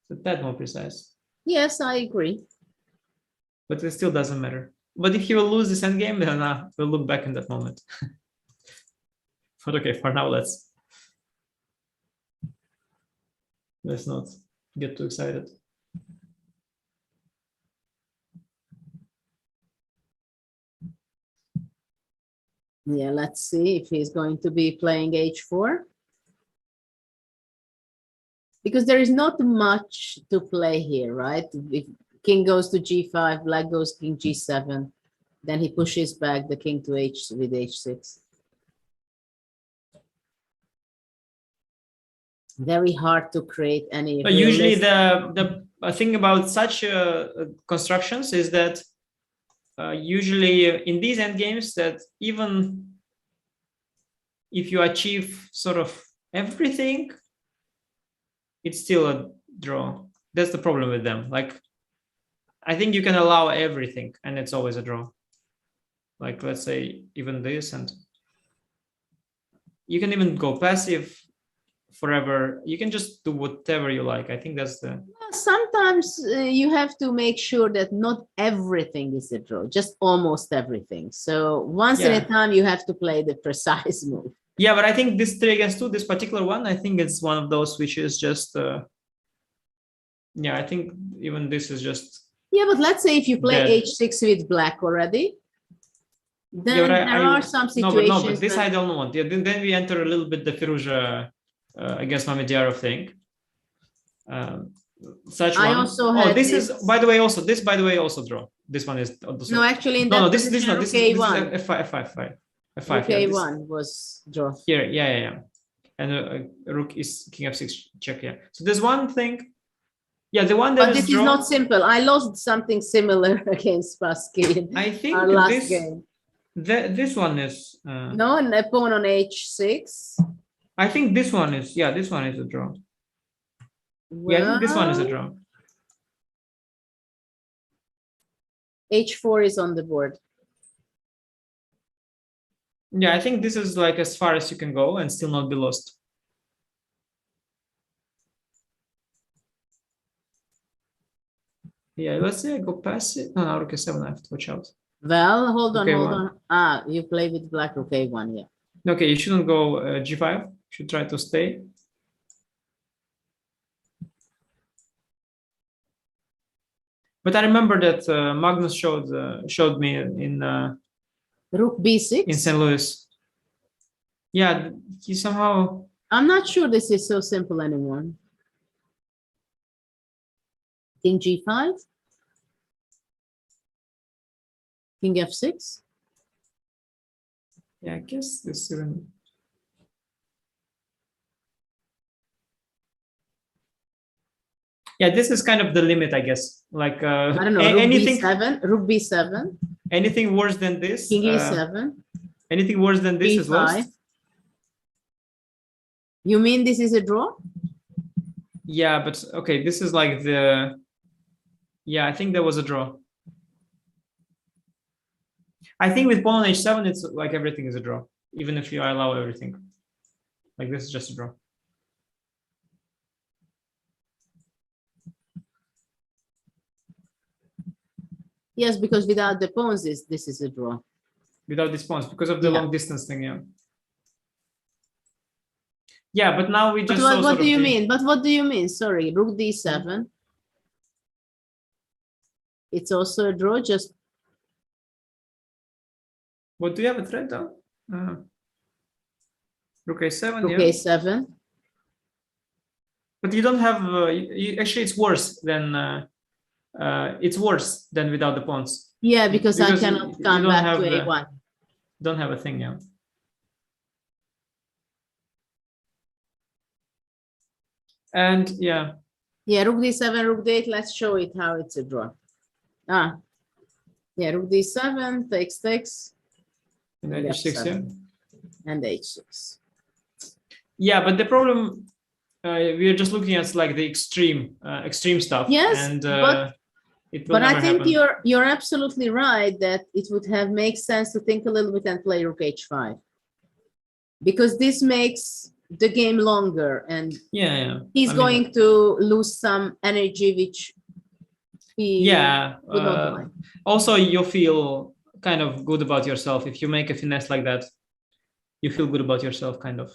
It's a tad more precise. Yes, I agree. But it still doesn't matter. But if he will lose this endgame, then we'll look back in that moment. But okay, for now, let's not get too excited. Yeah, let's see if he's going to be playing H4. Because there is not much to play here, right? If king goes to G5, black goes King G7, then he pushes back the king to H with H6. Very hard to create any. Usually the thing about such constructions is that usually in these endgames that even if you achieve sort of everything, it's still a draw. That's the problem with them. Like, I think you can allow everything and it's always a draw. Like, let's say even this, and you can even go passive forever. You can just do whatever you like. I think that's the... Sometimes you have to make sure that not everything is a draw, just almost everything. So once in a time, you have to play the precise move. Yeah, but I think this 3 against 2, this particular one, I think it's one of those which is just... yeah, I think even this is just... Yeah, but let's say if you play dead. H6 with black already, then Yeah, there are some situations... No, but this I don't want. Yeah, then we enter a little bit the Firouzja against Mamedyarov thing. Such one. I also had this is, by the way, also draw. This one is also... No, actually, in that this is K1. F5. K1 was draw. Here, yeah. And rook is king f6 check, yeah. So there's one thing. Yeah, the one that but this is not simple. I lost something similar against Pascal. I think our last game. This one is... no, and a pawn on H6. I think this one is, this one is a draw. Well, yeah, I think this one is a draw. H4 is on the board. Yeah, I think this is like as far as you can go and still not be lost. Yeah, let's say I go passive. No, rook a7, I have to watch out. Well, hold on. Ah, you play with black rook a1, yeah. Okay, you shouldn't go g5. You should try to stay. But I remember that Magnus showed me in rook b6 in St. Louis. Yeah, he somehow... I'm not sure this is so simple anymore. King g5. King f6. Yeah, I guess this even... Yeah, this is kind of the limit, I guess. Like I don't know, rook b7. Anything worse than this? King e7. Anything worse than this is lost? You mean this is a draw? Yeah, but okay, this is like the... Yeah, I think there was a draw. I think with pawn on h7, it's like everything is a draw, even if you allow everything. Like this is just a draw. Yes, because without the pawns, this is a draw. Without these pawns, because of the long distance thing, yeah. Yeah, but now we just... What do you mean? But what do you mean? Sorry, rook d7. It's also a draw, just... What do you have a threat down? Rook a7, rook a7. But you don't have... actually, it's worse than... it's worse than without the pawns. Yeah, because I cannot come back to a1. Don't have a thing, yeah. And yeah. Yeah, rook d7, rook d8. Let's show it how it's a draw. Ah, yeah, rook d7 takes. And then h6, yeah. And h6. Yeah, but the problem we are just looking at like the extreme stuff. Yes, and but I think you're absolutely right that it would have made sense to think a little bit and play rook h5, because this makes the game longer, and he's going to lose some energy, which he would not like. Also, you feel kind of good about yourself if you make a finesse like that. You feel good about yourself, kind of.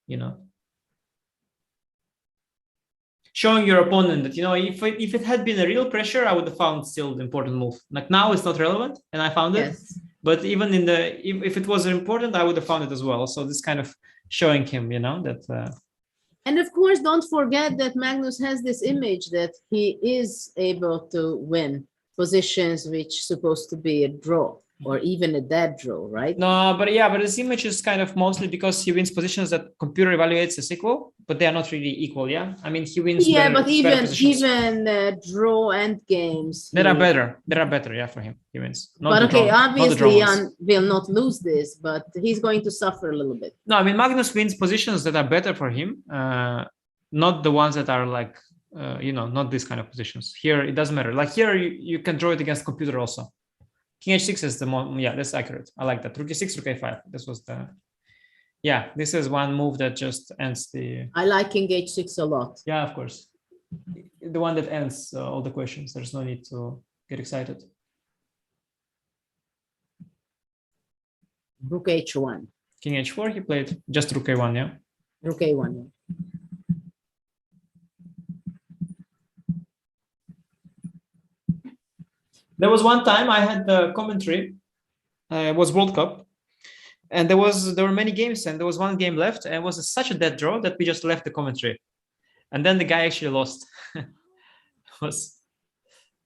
You know, showing your opponent that, you know, if it had been a real pressure, I would have found still the important move. Like now it's not relevant, and I found it. But even in the if it was important, I would have found it as well. So this kind of showing him, you know, that. And of course, don't forget that Magnus has this image that he is able to win positions which supposed to be a draw. or even a dead draw, right? No, but this image is kind of mostly because he wins positions that computer evaluates as equal, but they are not really equal. Yeah, I mean he wins. Yeah, better, but even positions. draw end games. There are better. There are better. Yeah, for him, he wins. But okay, obviously Jan will not lose this, but he's going to suffer a little bit. No, I mean Magnus wins positions that are better for him, not the ones that are like not these kind of positions. Here it doesn't matter. Like here you can draw it against computer also. King h6 is the more, that's accurate. I like that. Rook e6, rook a5. This was the, this is one move that just ends the. I like King h6 a lot. Yeah, of course. The one that ends all the questions. There's no need to get excited. Rook h1. King h4, he played just rook a1, yeah? Rook a1, yeah. There was one time I had the commentary. It was World Cup, and there were many games, and there was one game left, and it was such a dead draw that we just left the commentary, and then the guy actually lost. was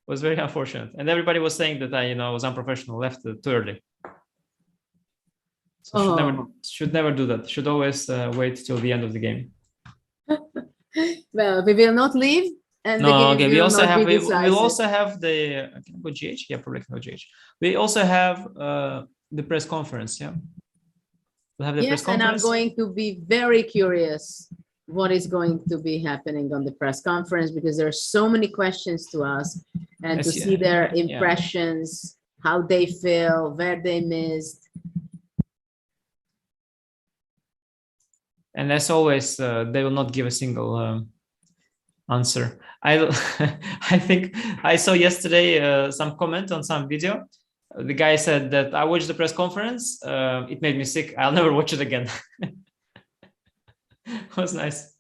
very unfortunate, and everybody was saying that I was unprofessional, left too early. So should never do that. Should always wait till the end of the game. Well, we will not leave. And we also have the can I go GH? Yeah, probably can go GH. We also have the press conference. Yeah, we'll have the press conference. And I'm going to be very curious what is going to be happening on the press conference, because there are so many questions to ask and to see their impressions, how they feel, where they missed. And as always, they will not give a single answer. I think I saw yesterday some comment on some video. The guy said that I watched the press conference. It made me sick. I'll never watch it again. It was nice.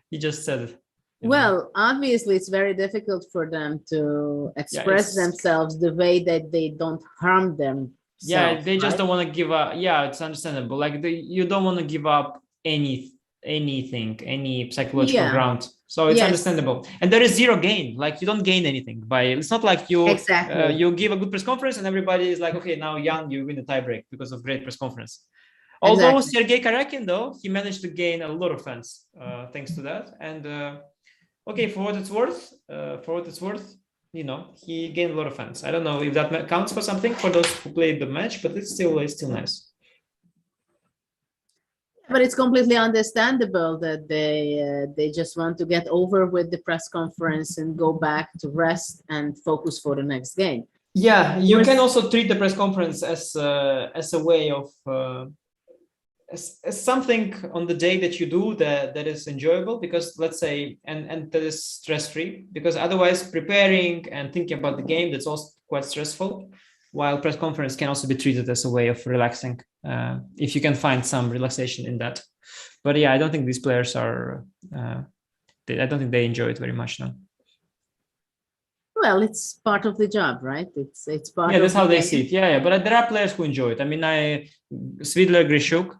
He just said it. Well, obviously, it's very difficult for them to express themselves the way that they don't harm them. Yeah, they just don't want to give up. Yeah, it's understandable. Like you don't want to give up anything, any psychological ground. So it's understandable. And there is zero gain. Like you don't gain anything by. It's not like you you give a good press conference and everybody is like, okay, now Jan, you win the tiebreak because of great press conference. Although Sergei Karakin, though, he managed to gain a lot of fans thanks to that. And okay, for what it's worth, he gained a lot of fans. I don't know if that counts for something for those who played the match, but it's still nice. But it's completely understandable that they just want to get over with the press conference and go back to rest and focus for the next game. Yeah, you can also treat the press conference as a way of as something on the day that you do that is enjoyable, because let's say and that is stress-free, because otherwise preparing and thinking about the game, that's also quite stressful, while press conference can also be treated as a way of relaxing if you can find some relaxation in that. But yeah, I don't think these players are I don't think they enjoy it very much now. Well, it's part of the job, right? It's part that's how they see it. Yeah, but there are players who enjoy it. I mean, Svidler, Grishuk,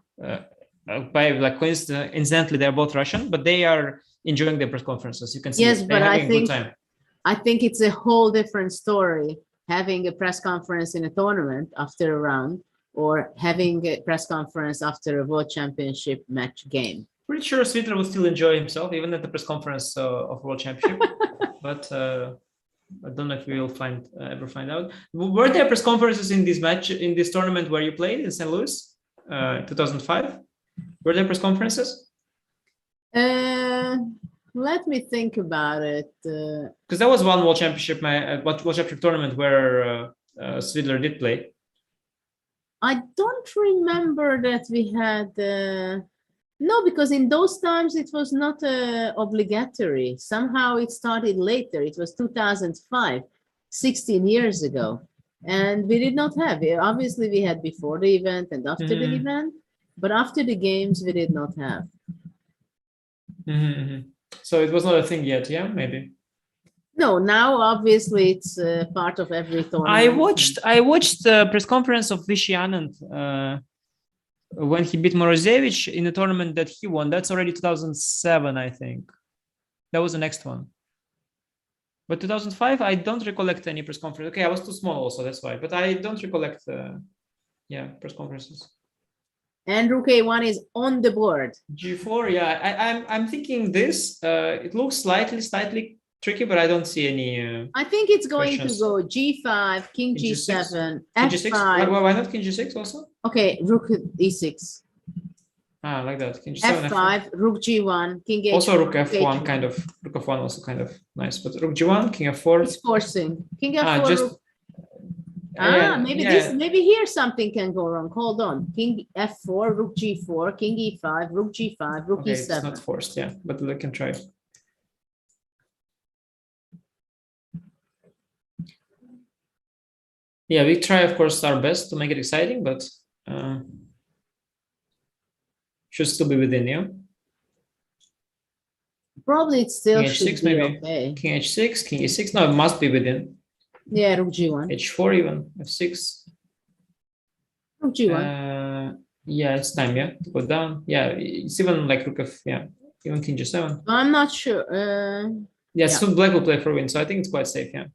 by like coincidentally, they're both Russian, but they are enjoying their press conferences. You can see but I think it's a whole different story having a press conference in a tournament after a round, or having a press conference after a World Championship match game. Pretty sure Svidler will still enjoy himself, even at the press conference of World Championship. But I don't know if we will ever find out. Were there press conferences in this tournament where you played in St. Louis, 2005? Were there press conferences? Let me think about it. Because that was one World Championship tournament where Svidler did play. I don't remember that we had. No, because in those times it was not obligatory. Somehow it started later. It was 2005, 16 years ago. And we did not have it. Obviously, we had before the event and after the event. But after the games, we did not have. So it was not a thing yet, yeah? Maybe. No, now obviously it's part of every tournament. I watched the press conference of Vishy Anand when he beat Morozevich in a tournament that he won. That's already 2007, I think. That was the next one. But 2005, I don't recollect any press conference. Okay, I was too small also, that's why. But I don't recollect, press conferences. And rook a1 is on the board. G4, yeah, I'm thinking this. It looks slightly tricky, but I don't see any. I think it's going questions. to go g5, king g7, f5. Why not king g6 also? Okay, rook e6. Ah, like that. King g7, f5, rook g1, king h4. Also rook f1, kind of. Rook f1 also kind of nice. But rook g1, king f4. It's forcing. King f4. Maybe here something can go wrong. Hold on. King f4, rook g4, king e5, rook g5, rook e7. It's not forced, yeah, but we can try. Yeah, we try, of course, our best to make it exciting, but should still be within, yeah. Probably it still king should h6, be maybe. okay. King h6, king e6. No, it must be within. Yeah, rook g1. h4 even, f6. Rook g1. Yeah, it's time, yeah, to go down. Yeah, it's even like rook f, yeah, even king g7. I'm not sure. Soon black will play for win, so I think it's quite safe, yeah.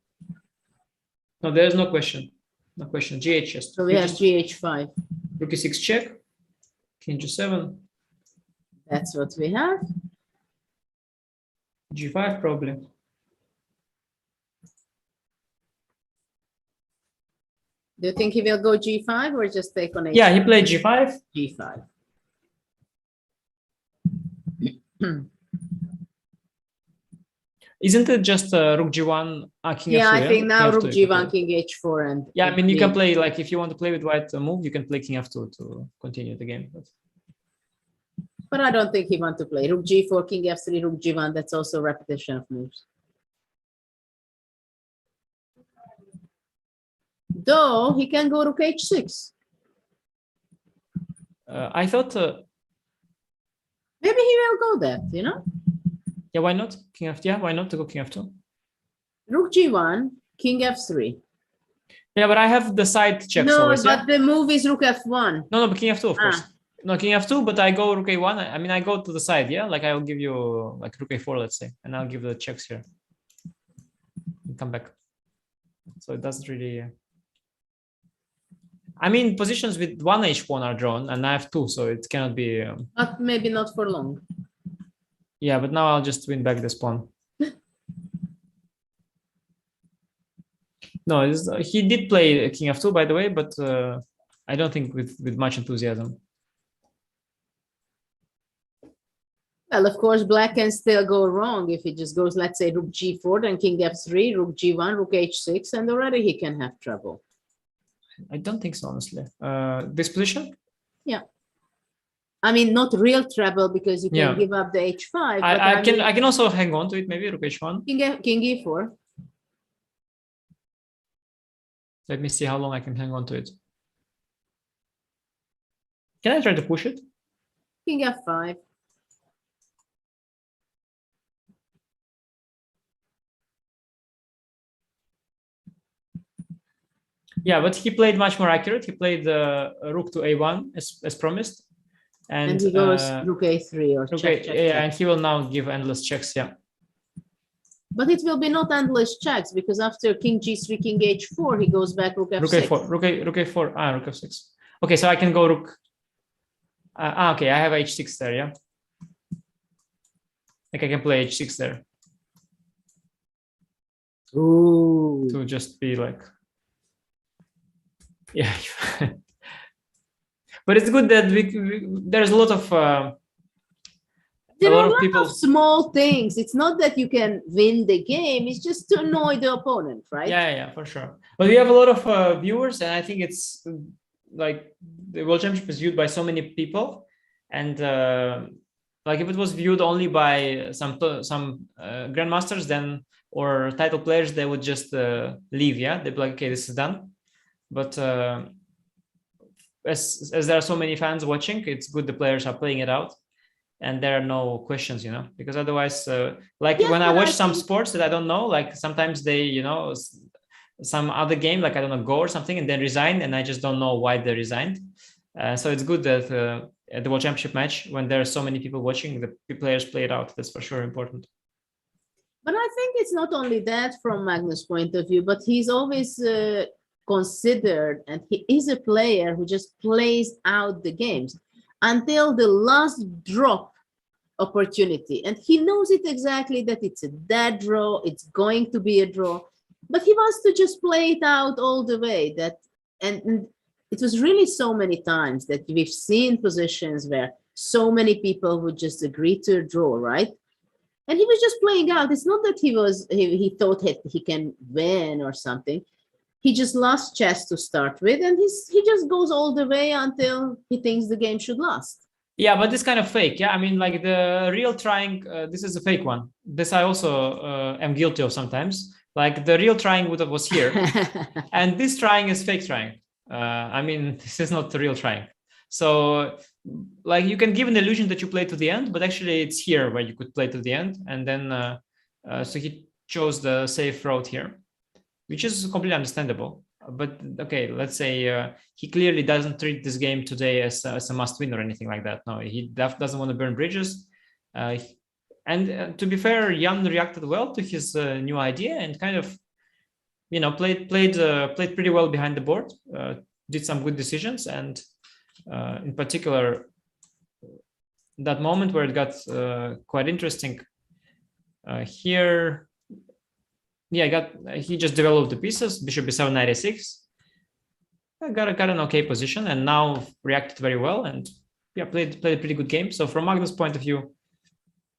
No, there's no question. No question. Gh just. So we have gh5. Rook e6 check. King g7. That's what we have. G5 probably. Do you think he will go g5 or just take on h5? Yeah, he played g5. G5. Isn't it just rook g1, king f2? I think now rook g1, king h4, and yeah, I mean you can play, like, if you want to play with white move, you can play king f2 to continue the game. But I don't think he wants to play rook g4, king f3, rook g1. That's also repetition of moves. Though he can go rook h6. I thought maybe he will go that, you know? Yeah, why not? King f2, yeah, why not to go king f2? Rook g1, king f3. Yeah, but I have the side checks. No, always, but the move is rook f1. No, but king f2, of course. No, king f2, but I go rook a1. I mean, I go to the side, yeah? Like, I'll give you, like, rook a4, let's say. And I'll give the checks here. And come back. So it doesn't really... I mean, positions with one h pawn are drawn, and I have two, so it cannot be... But maybe not for long. Yeah, but now I'll just win back this pawn. No, he did play king f2, by the way, but I don't think with much enthusiasm. Well, of course, black can still go wrong if he just goes, let's say, rook g4, then king f3, rook g1, rook h6, and already he can have trouble. I don't think so, honestly. This position? Yeah. I mean, not real trouble because you can give up the h5. I can also hang on to it, maybe rook h1. King e4. Let me see how long I can hang on to it. Can I try to push it? King f5. Yeah, but he played much more accurate. He played rook to a1 as promised. And he goes rook a3 or check. And he will now give endless checks, yeah. But it will be not endless checks because after king g3, king h4, he goes back rook f6. Rook a4, rook f6. Okay, so I can go rook. Okay, I have h6 there, yeah. Like I can play h6 there. Ooh. To just be like, yeah. But it's good that there's a lot of there are a lot of small things. It's not that you can win the game. It's just to annoy the opponent, right? Yeah, for sure. But we have a lot of viewers, and I think it's like the World Championship is viewed by so many people, and like if it was viewed only by some grandmasters, then or title players, they would just leave. Yeah, they'd be like, okay, this is done. But as there are so many fans watching, it's good the players are playing it out. And there are no questions, you know, because otherwise, when I watch some sports that I don't know, like sometimes they, you know, some other game, like I don't know, Go or something, and then resign, and I just don't know why they resigned. So it's good that at the World Championship match, when there are so many people watching, the players play it out. That's for sure important. But I think it's not only that from Magnus' point of view, but he's always considered, and he is a player who just plays out the games until the last drop opportunity. And he knows it exactly that it's a dead draw, it's going to be a draw, but he wants to just play it out all the way. And it was really so many times that we've seen positions where so many people would just agree to a draw, right? And he was just playing out. It's not that he thought he can win or something. He just lost chess to start with, and he just goes all the way until he thinks the game should last. Yeah, but this kind of fake. Yeah, I mean, like the real trying, this is a fake one. This I also am guilty of sometimes. Like the real trying was here. And this trying is fake trying. I mean, this is not the real trying. So like you can give an illusion that you play to the end, but actually it's here where you could play to the end. And then, so he chose the safe route here, which is completely understandable. But okay, let's say he clearly doesn't treat this game today as a must win or anything like that. No, he doesn't want to burn bridges. And to be fair, Jan reacted well to his new idea and kind of, you know, played pretty well behind the board, did some good decisions. And in particular, that moment where it got quite interesting here. Yeah, he just developed the pieces. Bishop b7, knight a6. Got an okay position, and now reacted very well, and yeah, played a pretty good game. So from Magnus' point of view,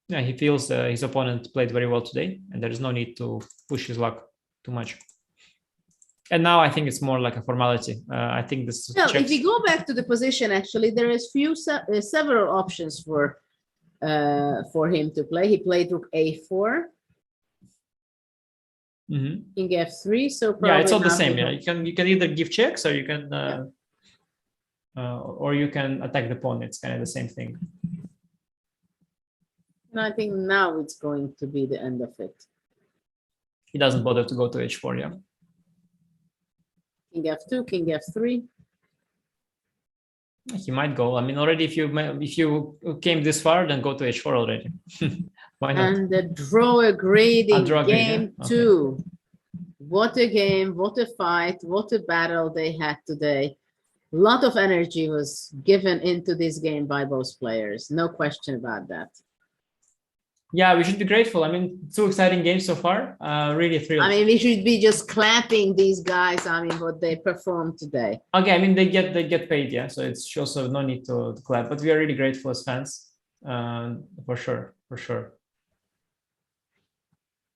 yeah, he feels his opponent played very well today, and there is no need to push his luck too much. And now I think it's more like a formality. I think this. No, if we go back to the position, actually, there is several options for him to play. He played rook a4. King f3, so probably yeah, it's all the same. Yeah, you can either give checks or you can attack the pawn. It's kind of the same thing. And I think now it's going to be the end of it. He doesn't bother to go to h4. Yeah. King f2, king f3. He might go. I mean, already if you came this far, then go to h4 already. Why not? And the draw agreed in game yeah? 2. Okay. What a game, what a fight, what a battle they had today. A lot of energy was given into this game by both players. No question about that. Yeah, we should be grateful. I mean, 2 exciting games so far. Really thrilled. I mean, we should be just clapping these guys. I mean, what they performed today. Okay, I mean, they get paid, yeah. So it's also no need to clap. But we are really grateful as fans, for sure.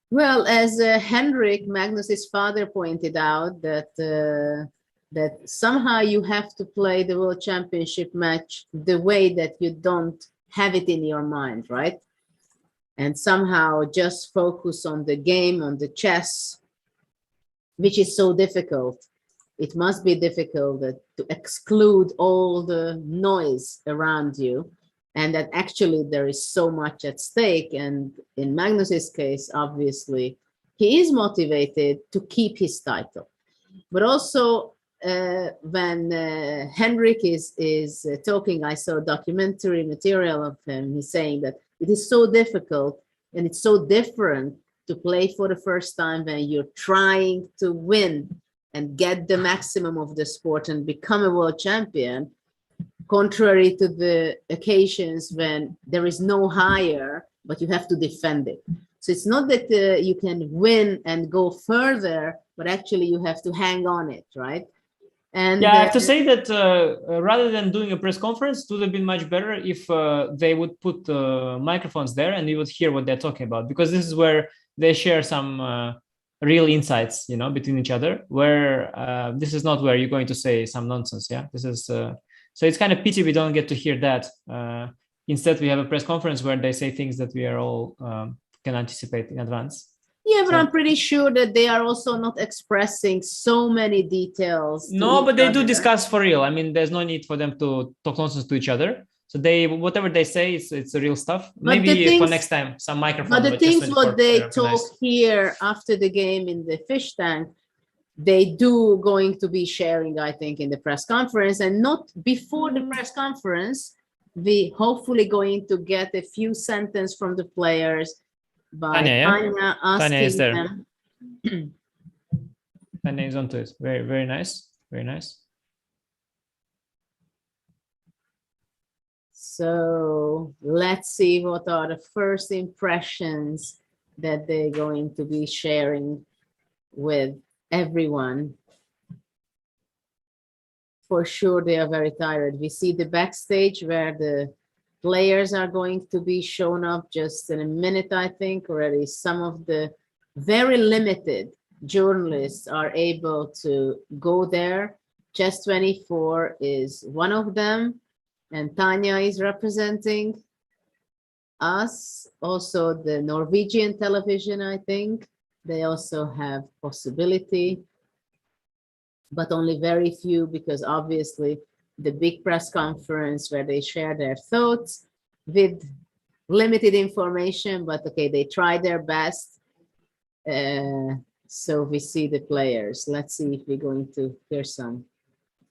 Well, as Henrik, Magnus's father, pointed out, that somehow you have to play the World Championship match the way that you don't have it in your mind, right? And somehow just focus on the game, on the chess, which is so difficult. It must be difficult to exclude all the noise around you, and that actually there is so much at stake. And in Magnus's case, obviously, he is motivated to keep his title. But also, when Henrik is talking, I saw documentary material of him. He's saying that it is so difficult and it's so different to play for the first time when you're trying to win and get the maximum of the sport and become a world champion, contrary to the occasions when there is no higher, but you have to defend it. So it's not that you can win and go further, but actually you have to hang on it, right? And yeah, I have to say that rather than doing a press conference, it would have been much better if they would put microphones there and you would hear what they're talking about, because this is where they share some real insights, you know, between each other, where this is not where you're going to say some nonsense. Yeah, this is so it's kind of pity we don't get to hear that. Instead, we have a press conference where they say things that we are all can anticipate in advance. Yeah, but I'm pretty sure that they are also not expressing so many details. No, but they do discuss for real. I mean, there's no need for them to talk nonsense to each other. So whatever they say, it's the real stuff. But maybe for next time, some microphone. But the things what they talk here after the game in the fish tank, they do going to be sharing, I think, in the press conference, and not before the press conference. We hopefully going to get a few sentences from the players by Tanya, yeah? Tanya Tanya is asking there. them. Tanya is onto it. Very, very nice. Very nice. So let's see what are the first impressions that they're going to be sharing with everyone. For sure, they are very tired. We see the backstage where the players are going to be shown up just in a minute, I think. Already some of the very limited journalists are able to go there. Chess 24 is one of them, and Tanya is representing us. Also the Norwegian television, I think. They also have possibility, but only very few, because obviously the big press conference where they share their thoughts with limited information, but okay, they try their best. So we see the players. Let's see if we're going to hear some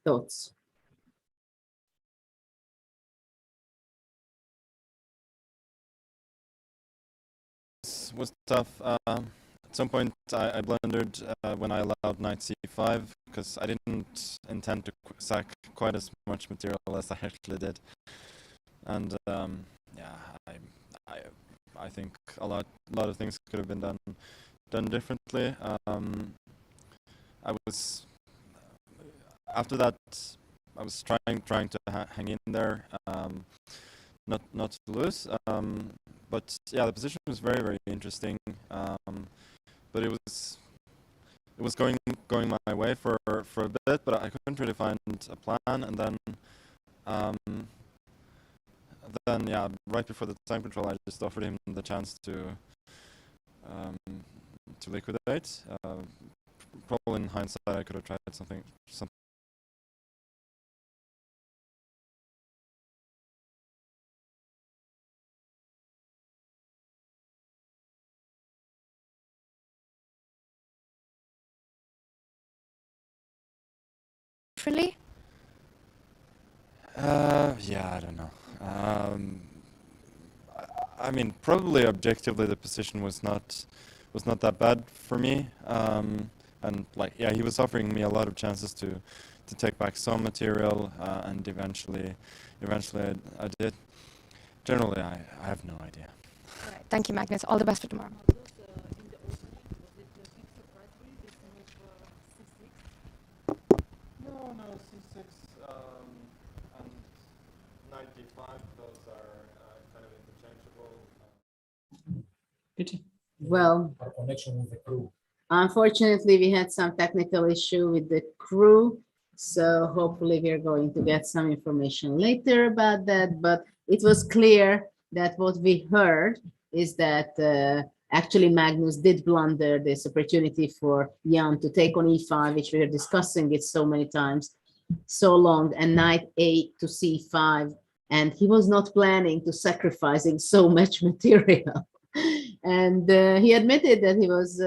thoughts. Was tough. At some point, I blundered when I allowed knight c5 because I didn't intend to sack quite as much material as I actually did, and yeah, I think a lot of things could have been done differently. I was after that. I was trying to hang in there, not to lose. But yeah, the position was very, very interesting. But it was going my way for a bit, but I couldn't really find a plan. And then yeah, right before the time control, I just offered him the chance to liquidate. Probably in hindsight, I could have tried something. Really? Yeah, I don't know. I mean, probably objectively, the position was not that bad for me. And like, yeah, he was offering me a lot of chances to take back some material, and eventually I did. Generally, I have no idea. All right. Thank you, Magnus. All the best for tomorrow. No, c6 and knight d5, those are kind of interchangeable. Well, Our connection with the crew. Unfortunately, we had some technical issue with the crew, so hopefully we're going to get some information later about that. But it was clear that what we heard is that actually Magnus did blunder this opportunity for Jan to take on e5, which we were discussing it so many times, so long, and knight a to c5, and he was not planning to sacrificing so much material. And he admitted that he was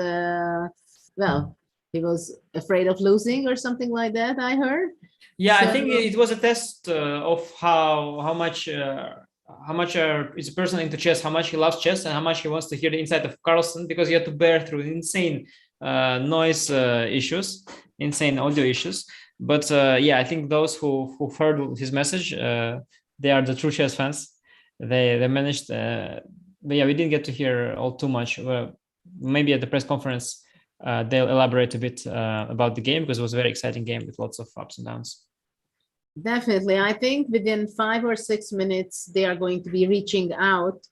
well, he was afraid of losing or something like that, I heard. Yeah, So, I think it was a test of how much is a person into chess, how much he loves chess, and how much he wants to hear the inside of Carlsen, because he had to bear through insane noise issues, insane audio issues. But yeah, I think those who heard his message, they are the true chess fans. They managed. But yeah, we didn't get to hear all too much. Maybe at the press conference, they'll elaborate a bit about the game, because it was a very exciting game with lots of ups and downs. Definitely. I think within 5 or 6 minutes, they are going to be reaching out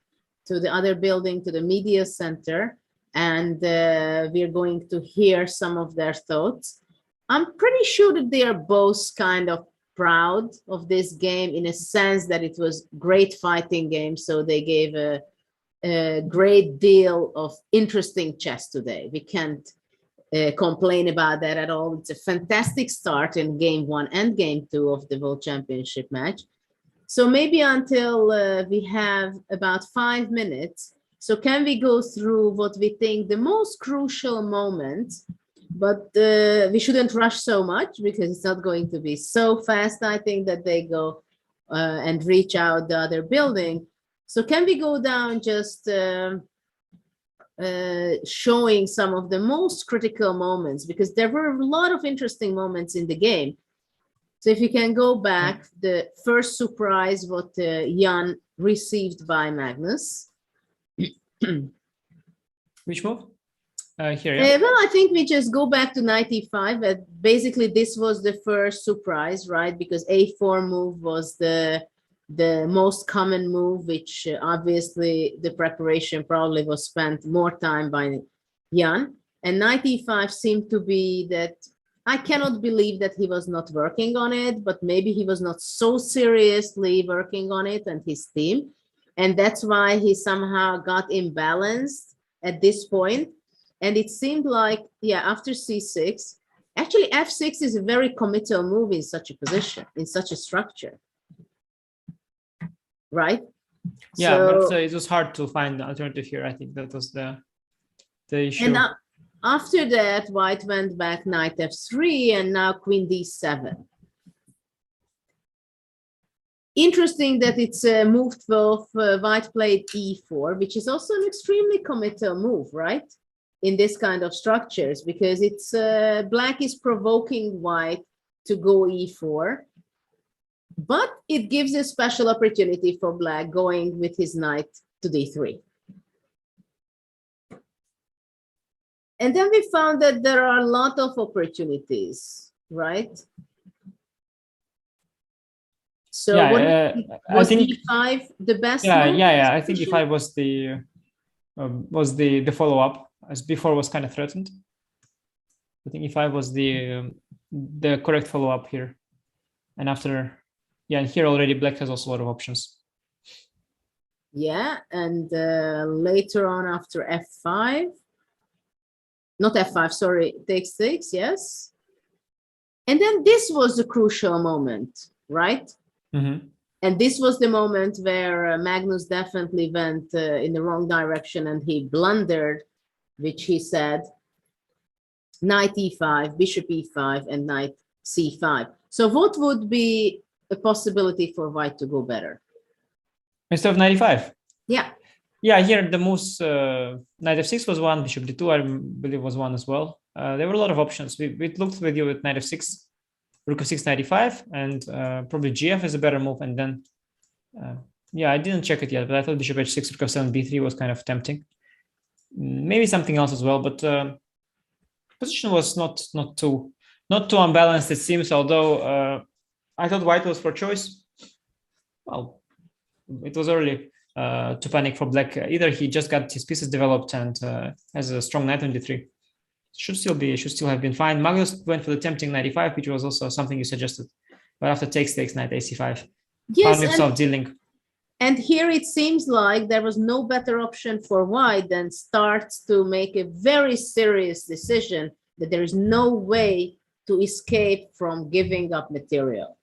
to the other building, to the media center, and we're going to hear some of their thoughts. I'm pretty sure that they are both kind of proud of this game, in a sense that it was great fighting game. So they gave a great deal of interesting chess today. We can't complain about that at all. It's a fantastic start in game 1 and game 2 of the World Championship match. So maybe until we have about 5 minutes. So can we go through what we think the most crucial moments, but we shouldn't rush so much, because it's not going to be so fast. I think that they go and reach out the other building. So can we go down just showing some of the most critical moments, because there were a lot of interesting moments in the game. So if you can go back, the first surprise what Jan received by Magnus. Which move? Here, yeah. Well, I think we just go back to 95. Basically, this was the first surprise, right? Because A4 move was the most common move, which obviously the preparation probably was spent more time by Jan. And 95 seemed to be that, I cannot believe that he was not working on it, but maybe he was not so seriously working on it and his team. And that's why he somehow got imbalanced at this point. And it seemed like, yeah, after C6, actually F6 is a very committal move in such a position, in such a structure. Right? Yeah, so, but it was hard to find the alternative here. I think that was the issue. And after that, White went back knight F3 and now Queen D7. Interesting that it's move 12, White played E4, which is also an extremely committal move, right? In this kind of structures, because it's Black is provoking White to go E4, but it gives a special opportunity for Black going with his knight to D3. And then we found that there are a lot of opportunities, right? So yeah, was I think E5 the best? Yeah. I think E5 was the follow-up, as before was kind of threatened. I think E5 was the correct follow-up here, and after, yeah, and here already Black has also a lot of options. Yeah, and later on after F5. Not F5, sorry, takes 6, yes. And then this was the crucial moment, right? Mm-hmm. And this was the moment where Magnus definitely went in the wrong direction and he blundered, which he said, knight E5, bishop E5, and knight C5. So what would be a possibility for White to go better? Instead of 95? Yeah. Yeah, here the moves, knight F6 was one, bishop D2, I believe was one as well. There were a lot of options. We looked with you at knight F6, rook F6, knight E5, and probably GF is a better move. And then, yeah, I didn't check it yet, but I thought bishop H6, rook F7, B3 was kind of tempting. Maybe something else as well, but position was not too unbalanced, it seems, although I thought White was for choice. Well, it was early to panic for Black. Either he just got his pieces developed and has a strong knight on D3. Should still have been fine. Magnus went for the tempting knight E5, which was also something you suggested. But after takes knight AC5. Yes, himself dealing. And here it seems like there was no better option for White than starts to make a very serious decision that there is no way to escape from giving up material.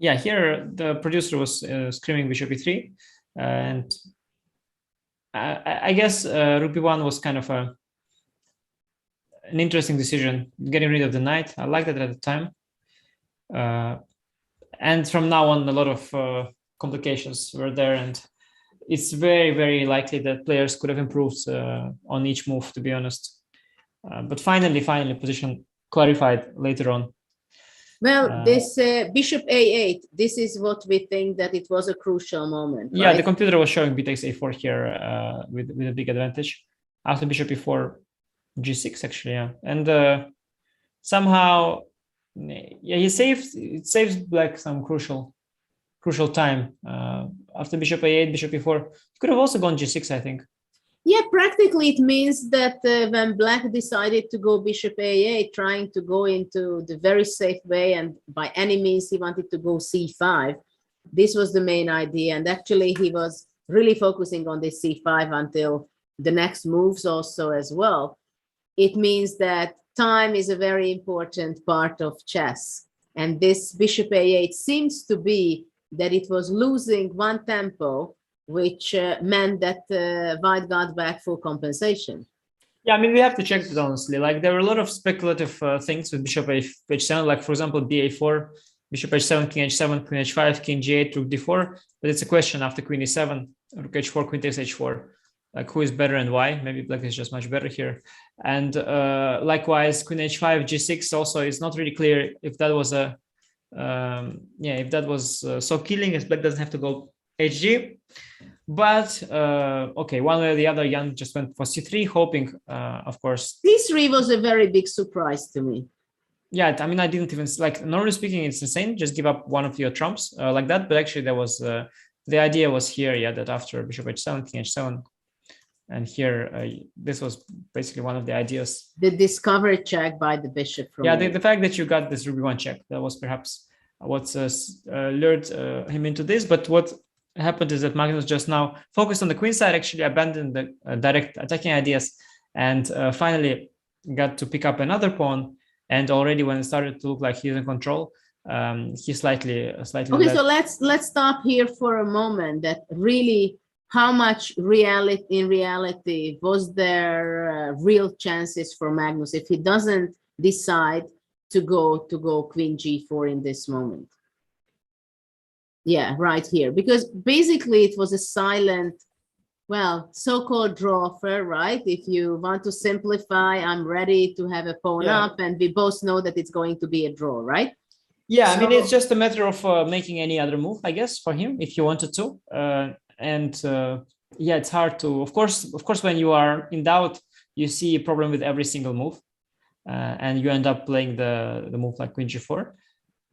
Yeah, here the producer was screaming bishop E3, and I guess rook B1 was kind of an interesting decision, getting rid of the knight. I liked it at the time. And from now on, a lot of complications were there, and it's very, very likely that players could have improved on each move, to be honest. But finally, position clarified later on. Well, this bishop A8, this is what we think that it was a crucial moment. Yeah, right? the computer was showing b takes A4 here with a big advantage. After bishop E4, G6 actually, yeah. And somehow, yeah, it saves Black some crucial time. After bishop A8, bishop E4, he could have also gone G6, I think. Yeah, practically it means that when Black decided to go bishop A8, trying to go into the very safe way, and by any means he wanted to go C5, this was the main idea. And actually he was really focusing on this C5 until the next moves also as well. It means that time is a very important part of chess. And this bishop A8 seems to be that it was losing one tempo, which meant that White got back full compensation. Yeah, I mean, we have to check it honestly. Like, there were a lot of speculative things with bishop H7, like, for example, BA4, bishop H7, king H7, queen H5, king G8, rook D4. But it's a question after queen E7, rook H4, queen takes H4. like who is better and why. Maybe black is just much better here. And likewise, queen h5, g6 also is not really clear if that was a, if that was so killing, as black doesn't have to go hg. But okay, one way or the other, Jan just went for c3, hoping, of course. c3 was a very big surprise to me. Yeah, I mean, I didn't even, like, normally speaking, it's insane, just give up one of your trumps like that. But actually, there was, the idea was here, yeah, that after bishop h7, king h7, and here, this was basically one of the ideas. The discovered check by the bishop. From the fact that you got this ruby 1 check, that was perhaps what lured him into this. But what happened is that Magnus just now focused on the queen side, actually abandoned the direct attacking ideas, and finally got to pick up another pawn. And already when it started to look like he's in control, he slightly. Okay, so let's stop here for a moment. That really, how much in reality was there real chances for Magnus if he doesn't decide to go queen g4 in this moment? Yeah, right here, because basically it was a silent, well, so-called draw offer, right? If you want to simplify, I'm ready to have a pawn up, and we both know that it's going to be a draw, right? Yeah, so, I mean, it's just a matter of making any other move, I guess, for him, if you wanted to. Yeah, it's hard to, of course, when you are in doubt, you see a problem with every single move, and you end up playing the move like queen g4.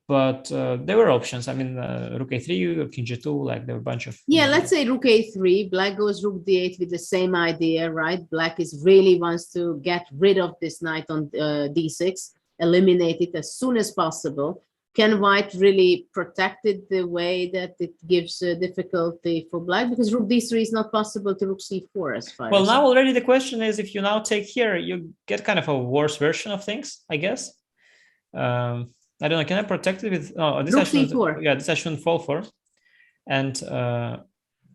But there were options. I mean, rook a3, king g2, like there were a bunch of. Yeah, let's say rook a3, black goes rook d8 with the same idea, right? Black is really wants to get rid of this knight on d6, eliminate it as soon as possible. Can white really protect it the way that it gives difficulty for black? Because rook d3 is not possible to rook c4 as far as. Well, now already the question is, if you now take here, you get kind of a worse version of things, I guess. I don't know, can I protect it with, oh, this rook I c4. Yeah, this I shouldn't fall for. And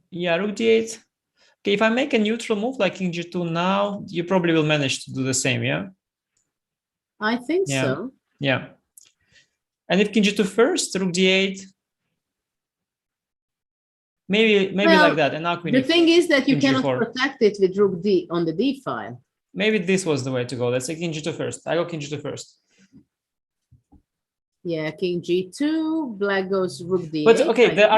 yeah, rook d8. Okay, if I make a neutral move like king g2 now, you probably will manage to do the same, yeah? I think so. Yeah. And if king g2 first, rook d8, maybe well, like that. And now queen the thing is that you cannot g4. Protect it with rook d on the d file. Maybe this was the way to go. Let's say king g2 first. I go king g2 first. Yeah, king g2, black goes rook d8. But okay, the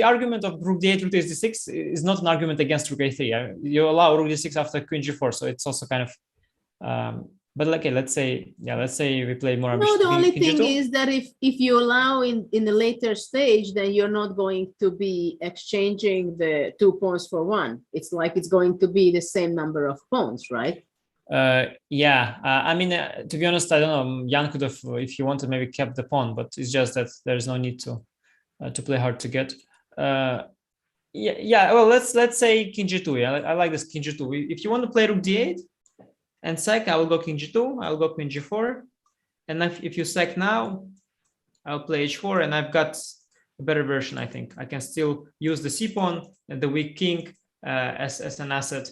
argument of rook d8, rook d6 is not an argument against rook a3. You allow rook d6 after queen g4, so it's also kind of. But okay, let's say we play more. No, the only thing is that if you allow in the later stage, then you're not going to be exchanging the 2 pawns for 1. It's like it's going to be the same number of pawns, right? I mean, to be honest, I don't know. Jan could have, if he wanted, maybe kept the pawn, but it's just that there's no need to play hard to get. Well, let's say king g2. Yeah, I like this king g2. If you want to play rook d8 and sack, I will go king g2. I'll go queen g4, and if you sack now, I'll play h4, and I've got a better version. I think I can still use the c pawn and the weak king as an asset.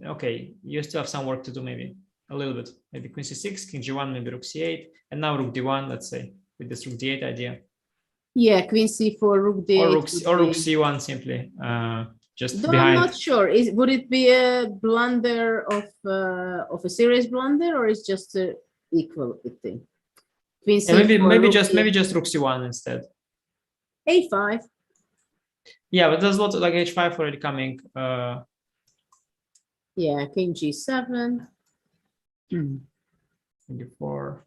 Okay, you still have some work to do, maybe a little bit. Maybe queen c6, king g1, maybe rook c8, and now rook d1. Let's say with this rook d8 idea. Yeah, queen c4, rook d8, or rook c1 simply. Just though behind. I'm not sure. Would it be a blunder of a serious blunder, or is just a equal thing? Queen c4, maybe just rook c1 instead. a5. Yeah, but there's lots of, like h5 already coming. Yeah, king g7. Before.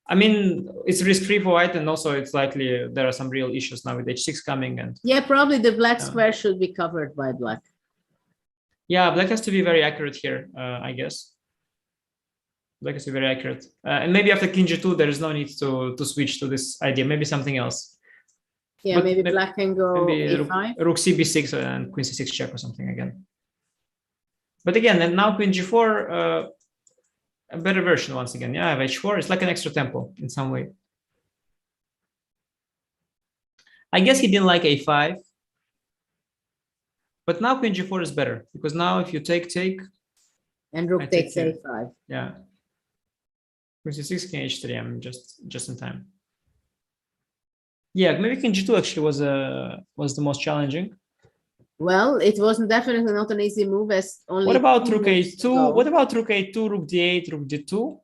I mean, it's risk-free for white, and also it's likely there are some real issues now with h6 coming. And yeah, probably the black square should be covered by black. Yeah, black has to be very accurate here, I guess. Black has to be very accurate. And maybe after king g2, there is no need to switch to this idea. Maybe something else. Yeah, but maybe black can go a5. Rook c b6 and queen c6 check or something again. But again, and now queen g4, a better version once again. Yeah, I have h4. It's like an extra tempo in some way. I guess he didn't like a5. But now queen g4 is better, because now if you take, and rook takes a5. Yeah. Queen c6, king h3. I'm just in time. Yeah, maybe king g2 actually was the most challenging. Well, it wasn't definitely not an easy move as only. What about rook 2 moves to a2? go. What about rook a2, rook d8, rook d2?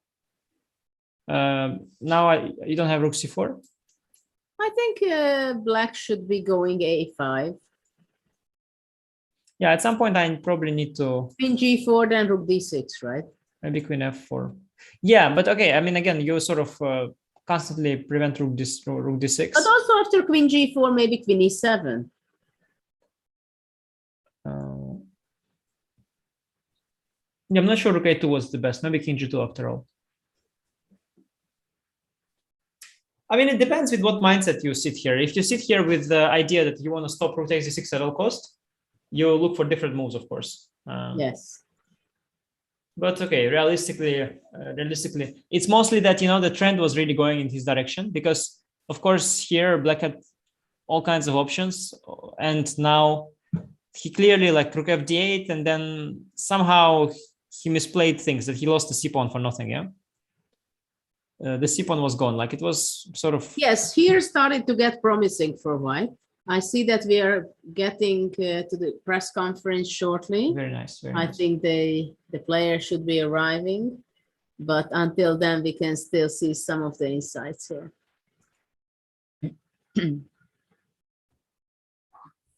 Now you don't have rook c4. I think black should be going a5. Yeah, at some point I probably need to Queen g4, then rook d6, right? maybe queen f4. Yeah, but okay. I mean, again, you sort of constantly prevent rook d6. But also after queen g4, maybe queen e7. Yeah, I'm not sure rook a2 was the best. Maybe king g2 after all. I mean, it depends with what mindset you sit here. If you sit here with the idea that you want to stop rook takes d6 at all cost, you look for different moves, of course. Yes. But okay, realistically, it's mostly that, you know, the trend was really going in his direction because, of course, here black had all kinds of options, and now he clearly like rook f d8, and then somehow he misplayed things, that he lost the c pawn for nothing. Yeah, the c pawn was gone. Like it was sort of. Yes, here started to get promising for white. I see that we are getting to the press conference shortly. Very nice. Very I nice. think the player should be arriving, but until then we can still see some of the insights here.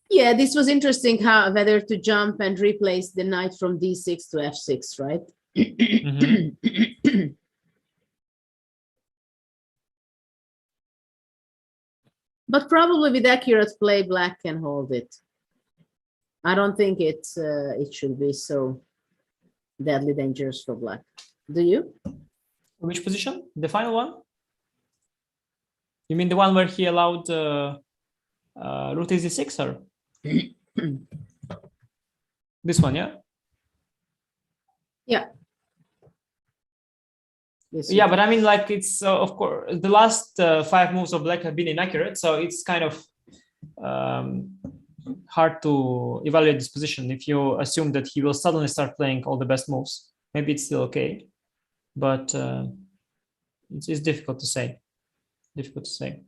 Yeah, this was interesting how whether to jump and replace the knight from d6 to f6, right? Mm-hmm. But probably with accurate play, black can hold it. I don't think it should be so deadly dangerous for black. Do you? Which position? The final one? You mean the one where he allowed rook takes d6, or this one? Yeah. Yeah. Yeah, but I mean, like, it's of course the last 5 moves of black have been inaccurate, so it's kind of hard to evaluate this position if you assume that he will suddenly start playing all the best moves. Maybe it's still okay, but it's difficult to say. Difficult to say.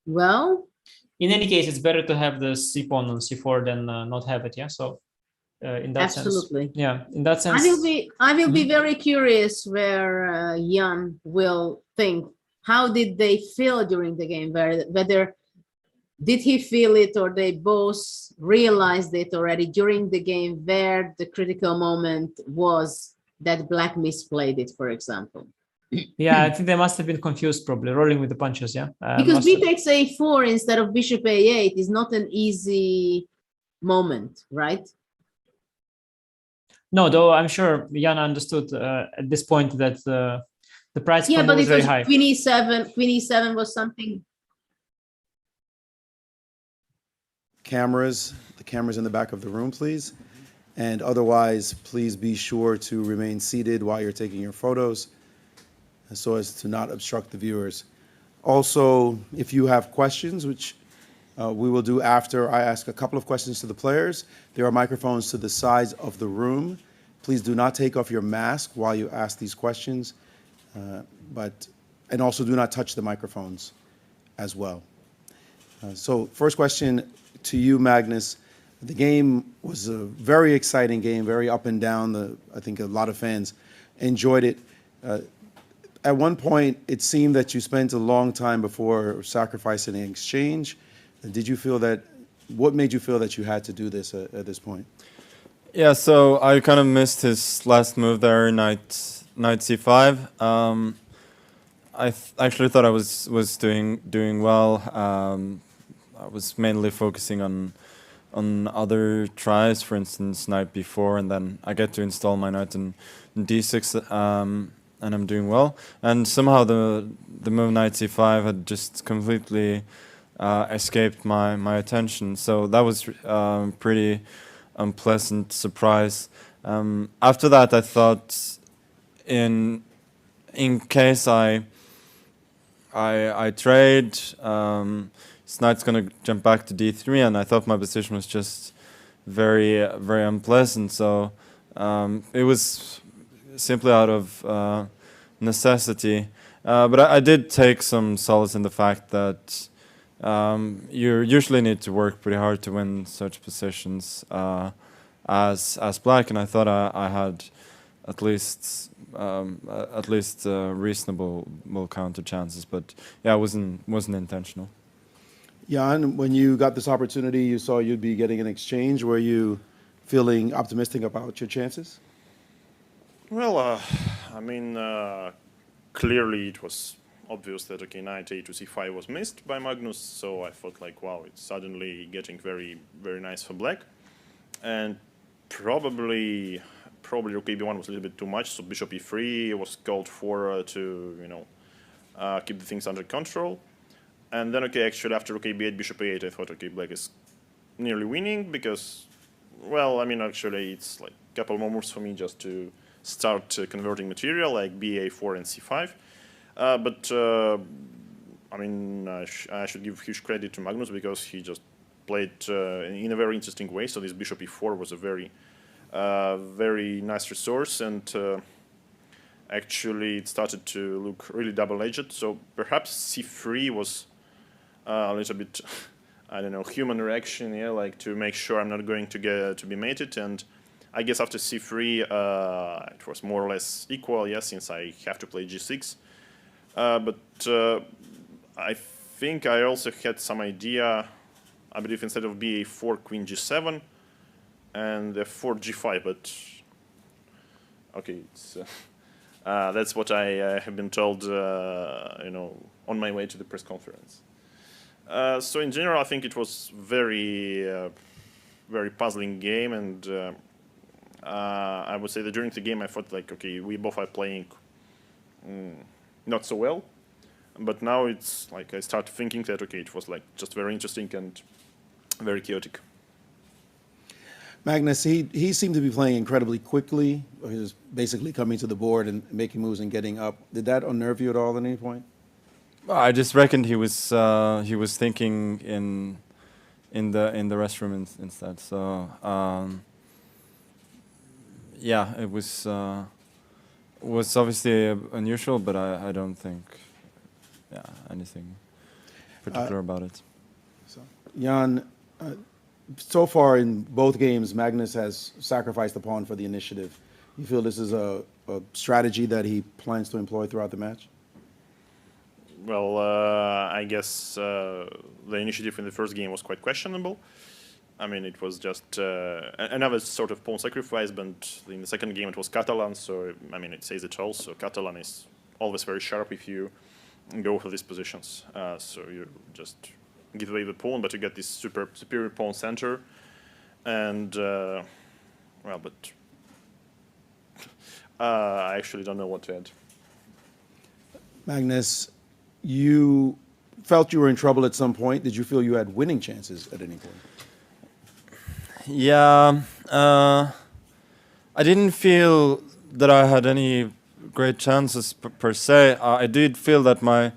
Well, in any case, it's better to have the c pawn on c4 than not have it. Yeah, so. In that absolutely. sense, yeah, in that sense, I will be very curious where Jan will think. How did they feel during the game? Whether did he feel it, or they both realized it already during the game, where the critical moment was that black misplayed it, for example. Yeah, I think they must have been confused, probably rolling with the punches. Yeah, because b takes a4 instead of bishop a8 is not an easy moment, right? No, though I'm sure Jan understood at this point that the price yeah, but was it very was high. Queen e7 was something. The cameras in the back of the room, please. And otherwise, please be sure to remain seated while you're taking your photos so as to not obstruct the viewers. Also, if you have questions, which we will do after I ask a couple of questions to the players. There are microphones to the sides of the room. Please do not take off your mask while you ask these questions, and also do not touch the microphones as well. So first question to you, Magnus. The game was a very exciting game, very up and down. I think a lot of fans enjoyed it. At one point, it seemed that you spent a long time before sacrificing an exchange. Did you feel that? What made you feel that you had to do this at this point? Yeah, so I kind of missed his last move there, knight c5. I actually thought I was doing well. I was mainly focusing on other tries, for instance, knight b4, and then I get to install my knight in d6, and I'm doing well. And somehow the move knight c5 had just completely escaped my attention, so that was pretty unpleasant surprise. After that, I thought, in case I trade, his knight's gonna jump back to d3, and I thought my position was just very unpleasant. So it was simply out of necessity. But I did take some solace in the fact that you usually need to work pretty hard to win such positions as black, and I thought I had at least reasonable counter chances, but yeah, it wasn't intentional. Jan, when you got this opportunity, you saw you'd be getting an exchange. Were you feeling optimistic about your chances? Well, I mean, clearly it was obvious that okay, knight a to c5 was missed by Magnus, so I thought like, wow, it's suddenly getting very, very nice for black, and probably rook b1 was a little bit too much, so bishop e3 was called for to keep the things under control. And then, okay, actually after rook b8, bishop a8, I thought, okay, black is nearly winning because, well, I mean, actually it's like a couple more moves for me just to start converting material like ba4 and c5. But I mean, I should give huge credit to Magnus because he just played in a very interesting way. So this bishop e4 was a very, very nice resource, and actually it started to look really double-edged. So perhaps c3 was a little bit, I don't know, human reaction, yeah, like to make sure I'm not going to be mated. And I guess after c3 it was more or less equal, yeah, since I have to play g6. But I think I also had some idea, I believe instead of ba4, queen g7, and f4, g5, but okay, it's, that's what I have been told, on my way to the press conference. So in general, I think it was very, very puzzling game, and I would say that during the game I thought like, okay, we both are playing not so well, but now it's like I start thinking that okay, it was like just very interesting and very chaotic. Magnus, he seemed to be playing incredibly quickly. He was basically coming to the board and making moves and getting up. Did that unnerve you at all at any point? Well, I just reckoned he was thinking in the restroom instead. So yeah, it was obviously unusual, but I don't think anything particular about it. So, Jan, so far in both games, Magnus has sacrificed the pawn for the initiative. You feel this is a strategy that he plans to employ throughout the match? Well, I guess the initiative in the first game was quite questionable. I mean, it was just another sort of pawn sacrifice, but in the second game it was Catalan, so I mean, it says it all. So Catalan is always very sharp if you go for these positions. So you just give away the pawn, but you get this superior pawn center, and well, but I actually don't know what to add. Magnus, you felt you were in trouble at some point. Did you feel you had winning chances at any point? Yeah, I didn't feel that I had any great chances per se. I did feel that my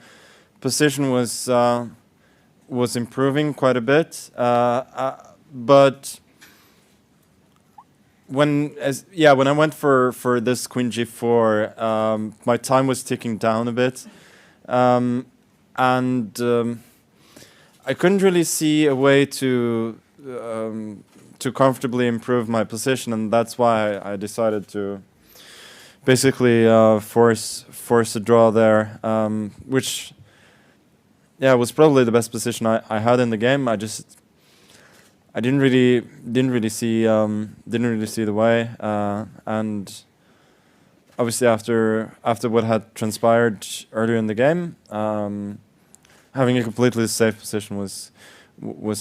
position was improving quite a bit, but when I went for this queen g4, my time was ticking down a bit, and I couldn't really see a way to comfortably improve my position, and that's why I decided to basically force a draw there, which was probably the best position I had in the game. I didn't really see the way, and obviously after what had transpired earlier in the game, having a completely safe position was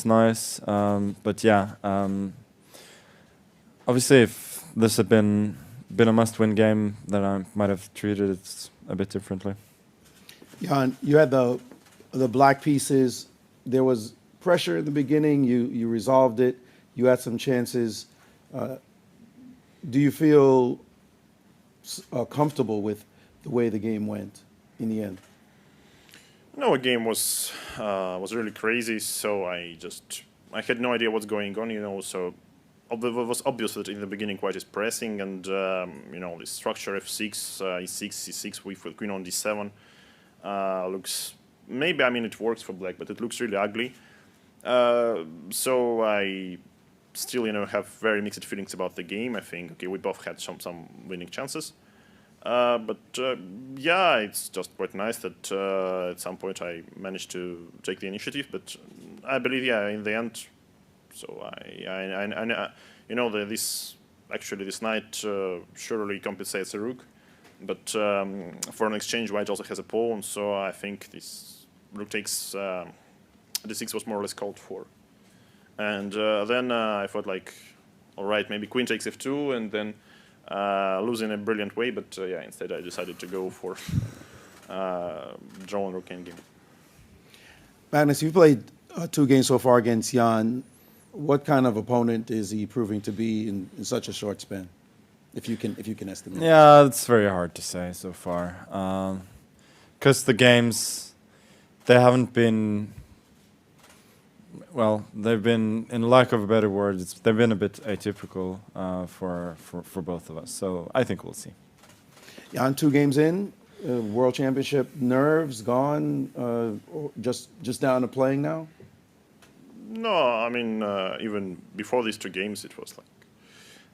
nice. But yeah, obviously if this had been a must-win game, then I might have treated it a bit differently. Jan, you had the black pieces. There was pressure in the beginning. You resolved it. You had some chances. Do you feel comfortable with the way the game went in the end? No, the game was really crazy. So I had no idea what's going on. So it was obvious that in the beginning white is pressing, and the structure f6, e6, c6 with queen on d7 looks maybe, I mean, it works for black, but it looks really ugly. So I still, have very mixed feelings about the game. I think, okay, we both had some winning chances. But yeah, it's just quite nice that at some point I managed to take the initiative. But I believe, yeah, in the end, so this knight surely compensates a rook. But for an exchange, white also has a pawn, so I think this rook takes d6 was more or less called for. And then I thought, like, all right, maybe queen takes f2, and then lose in a brilliant way. But yeah, instead I decided to go for drawn rook endgame. Magnus, you played 2 games so far against Jan. What kind of opponent is he proving to be in such a short span? If you can estimate. Yeah, it's very hard to say so far, because the games, they haven't been. Well, they've been, in lack of a better word, they've been a bit atypical for both of us. So I think we'll see. Jan, 2 games in, World Championship nerves gone, just down to playing now. No, I mean even before these 2 games, it was like.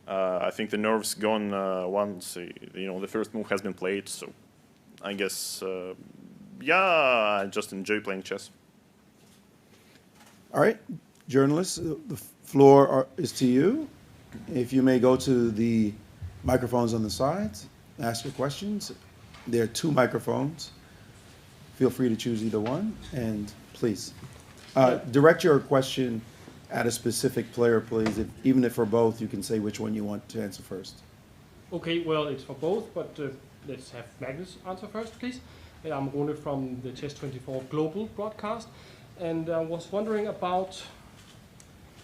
I think the nerves gone once the first move has been played. So I guess yeah, I just enjoy playing chess. All right, journalists, the floor is to you. If you may go to the microphones on the sides, ask your questions. There are 2 microphones. Feel free to choose either one, and please direct your question at a specific player, please. Even if for both, you can say which one you want to answer first. Okay, well, it's for both, but let's have Magnus answer first, please. I'm Rune from the Chess24 Global broadcast, and I was wondering about,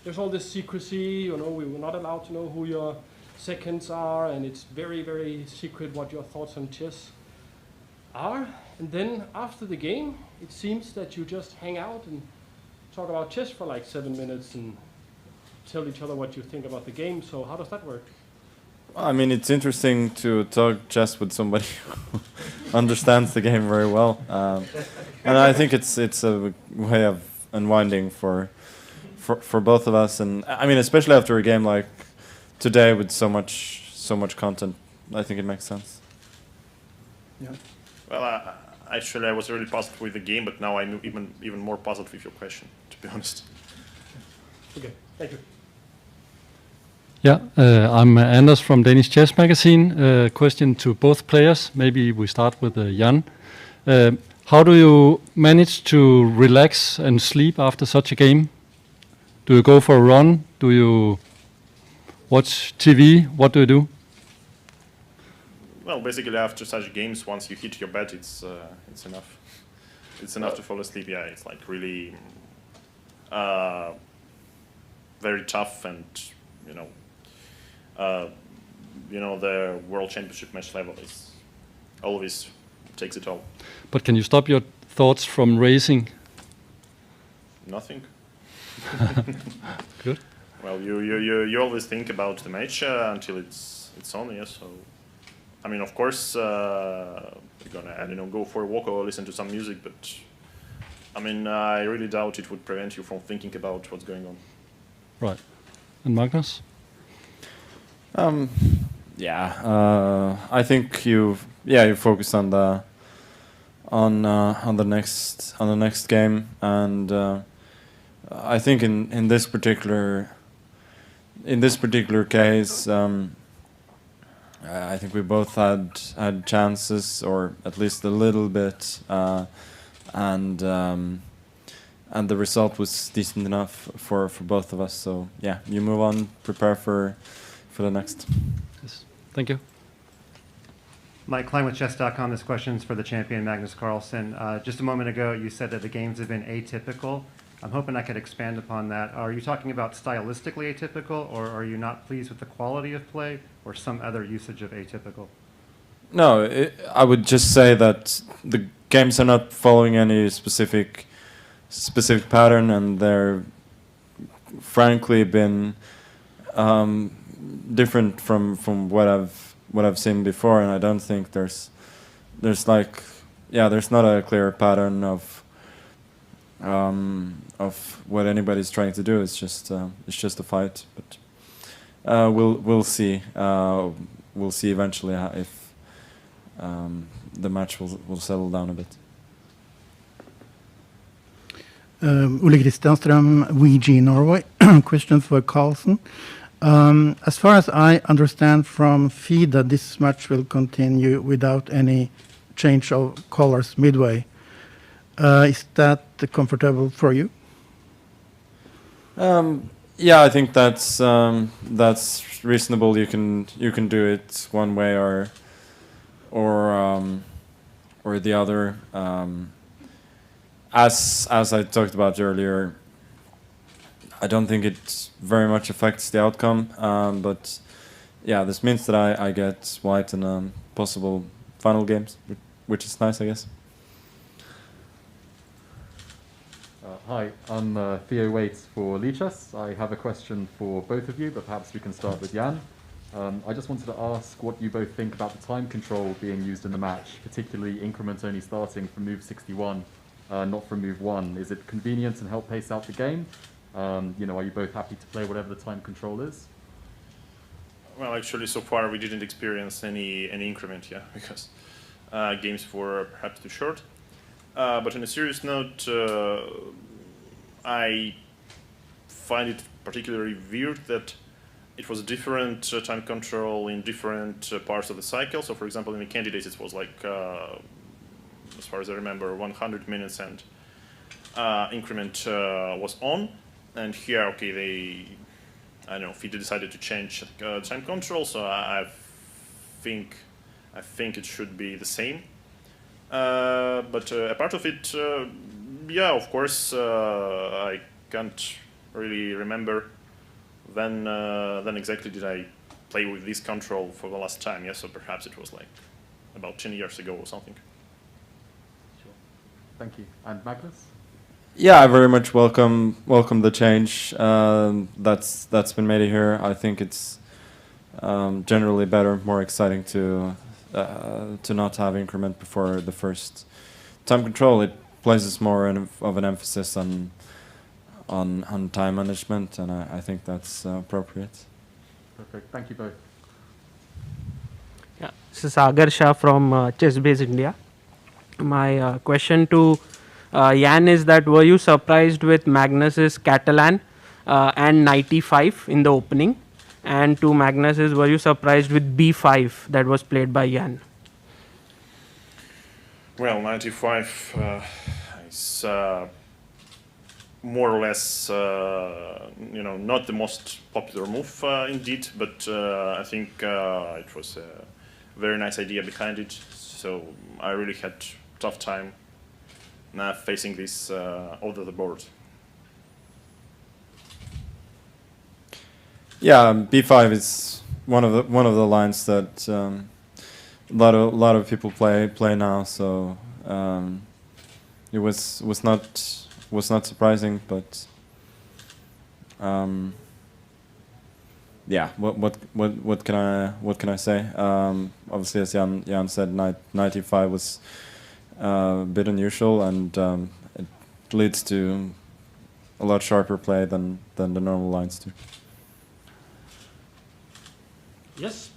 there's all this secrecy, we were not allowed to know who your seconds are, and it's very, very secret what your thoughts on chess are. And then after the game, it seems that you just hang out and talk about chess for like 7 minutes and tell each other what you think about the game. So how does that work? I mean, it's interesting to talk chess with somebody who understands the game very well, and I think it's a way of unwinding for both of us. And I mean, especially after a game like today with so much content, I think it makes sense. Yeah. Well, actually, I was really puzzled with the game, but now I'm even more puzzled with your question, to be honest. Okay, thank you. Yeah, I'm Anders from Danish Chess Magazine. Question to both players. Maybe we start with Jan. How do you manage to relax and sleep after such a game? Do you go for a run? Do you watch TV? What do you do? Well, basically, after such games, once you hit your bed, it's enough. It's enough to fall asleep. Yeah, it's like really very tough, and the World Championship match level is always takes it all. But can you stop your thoughts from racing? Nothing. Good. Well, you always think about the match until it's on. Yeah, so. I mean, of course, you're gonna, go for a walk or listen to some music, but I mean, I really doubt it would prevent you from thinking about what's going on. Right. And Magnus? I think you focus on the next game, and I think in this particular case. I think we both had chances, or at least a little bit, and the result was decent enough for both of us. So yeah, you move on, prepare for the next. Yes. Thank you. Mike Klein with Chess.com. This question is for the champion, Magnus Carlsen. Just a moment ago, you said that the games have been atypical. I'm hoping I could expand upon that. Are you talking about stylistically atypical, or are you not pleased with the quality of play, or some other usage of atypical? No, I would just say that the games are not following any specific pattern, and they're frankly been different from what I've seen before, and I don't think there's not a clear pattern of of what anybody's trying to do. It's just a fight, but we'll see. We'll see eventually if the match will settle down a bit. Ole Kristianström, VG Norway. Question for Carlsen. As far as I understand from FIDA, this match will continue without any change of colors midway. Is that comfortable for you? Yeah, I think that's reasonable. You can do it one way or the other. As I talked about earlier, I don't think it very much affects the outcome. But yeah, this means that I get white in possible final games, which is nice, I guess. Hi, I'm Theo Waits for Lichess. I have a question for both of you, but perhaps we can start with Jan. I just wanted to ask what you both think about the time control being used in the match, particularly increment only starting from move 61, not from move 1. Is it convenient and help pace out the game? Are you both happy to play whatever the time control is? Well, actually, so far we didn't experience any increment, yeah, because games were perhaps too short. But on a serious note, I find it particularly weird that it was different time control in different parts of the cycle. So, for example, in the candidates, it was like, as far as I remember, 100 minutes and increment was on. And here, okay, I don't know, FIDE decided to change time control. So I think it should be the same. But a part of it, yeah, of course, I can't really remember when exactly did I play with this control for the last time. Yeah, so perhaps it was like about 10 years ago or something. Sure. Thank you. And Magnus? Yeah, I very much welcome the change that's been made here. I think it's generally better, more exciting to not have increment before the first time control. It places more of an emphasis on time management, and I think that's appropriate. Perfect. Thank you both. Yeah, this is Sagar Shah from ChessBase India. My question to Jan is that were you surprised with Magnus's Catalan and knight e5 in the opening? And to Magnus's, were you surprised with b5 that was played by Jan? Well, knight e5 is more or less, not the most popular move indeed, but I think it was a very nice idea behind it. So I really had tough time now facing this over the board. Yeah, b5 is one of the lines that a lot of people play now. So it was not surprising, but yeah. What can I say? Obviously, as Jan said, knight e5 was a bit unusual, and it leads to a lot sharper play than the normal lines do. Yes.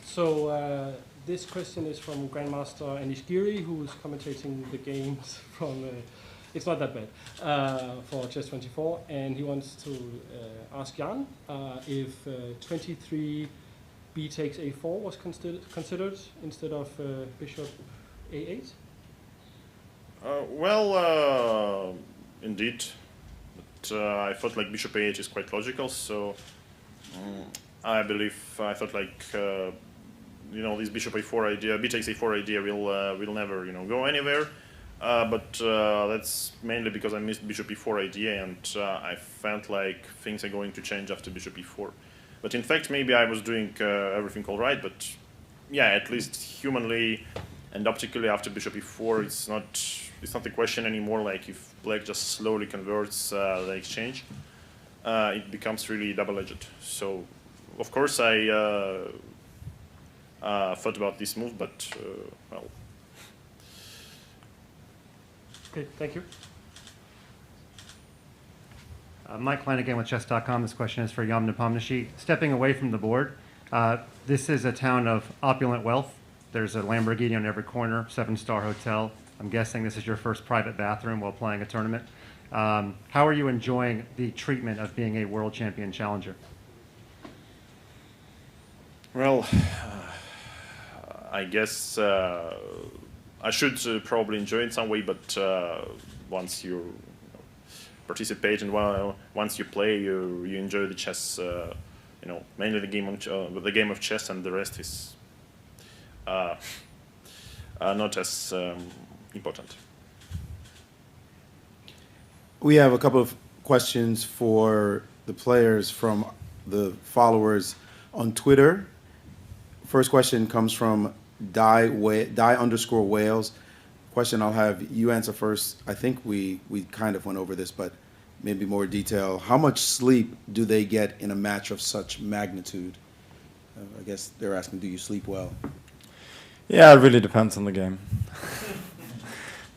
So this question is from Grandmaster Anish Giri, who is commentating the games from. It's not that bad for Chess24, and he wants to ask Jan if 23 b takes a4 was considered instead of bishop a8. Well, indeed, but I thought like bishop a8 is quite logical, so I thought like this bishop a4 idea, b takes a4 idea will never go anywhere. But that's mainly because I missed bishop e4 idea, and I felt like things are going to change after bishop e4. But in fact, maybe I was doing everything all right. But yeah, at least humanly and optically, after bishop e4, it's not a question anymore. Like if black just slowly converts the exchange, it becomes really double-edged. So of course I thought about this move, but well. Okay, thank you. Mike Klein again with Chess.com. This question is for Yam Nepomniachtchi. Stepping away from the board, this is a town of opulent wealth. There's a Lamborghini on every corner, 7-star hotel. I'm guessing this is your first private bathroom while playing a tournament. How are you enjoying the treatment of being a world champion challenger? Well, I guess I should probably enjoy it in some way, but once you participate and once you play, you enjoy the chess. Mainly the game of chess, and the rest is not as important. We have a couple of questions for the players from the followers on Twitter. First question comes from die_Wales. Question I'll have you answer first. I think we kind of went over this, but maybe more detail. How much sleep do they get in a match of such magnitude? I guess they're asking, do you sleep well? Yeah, it really depends on the game.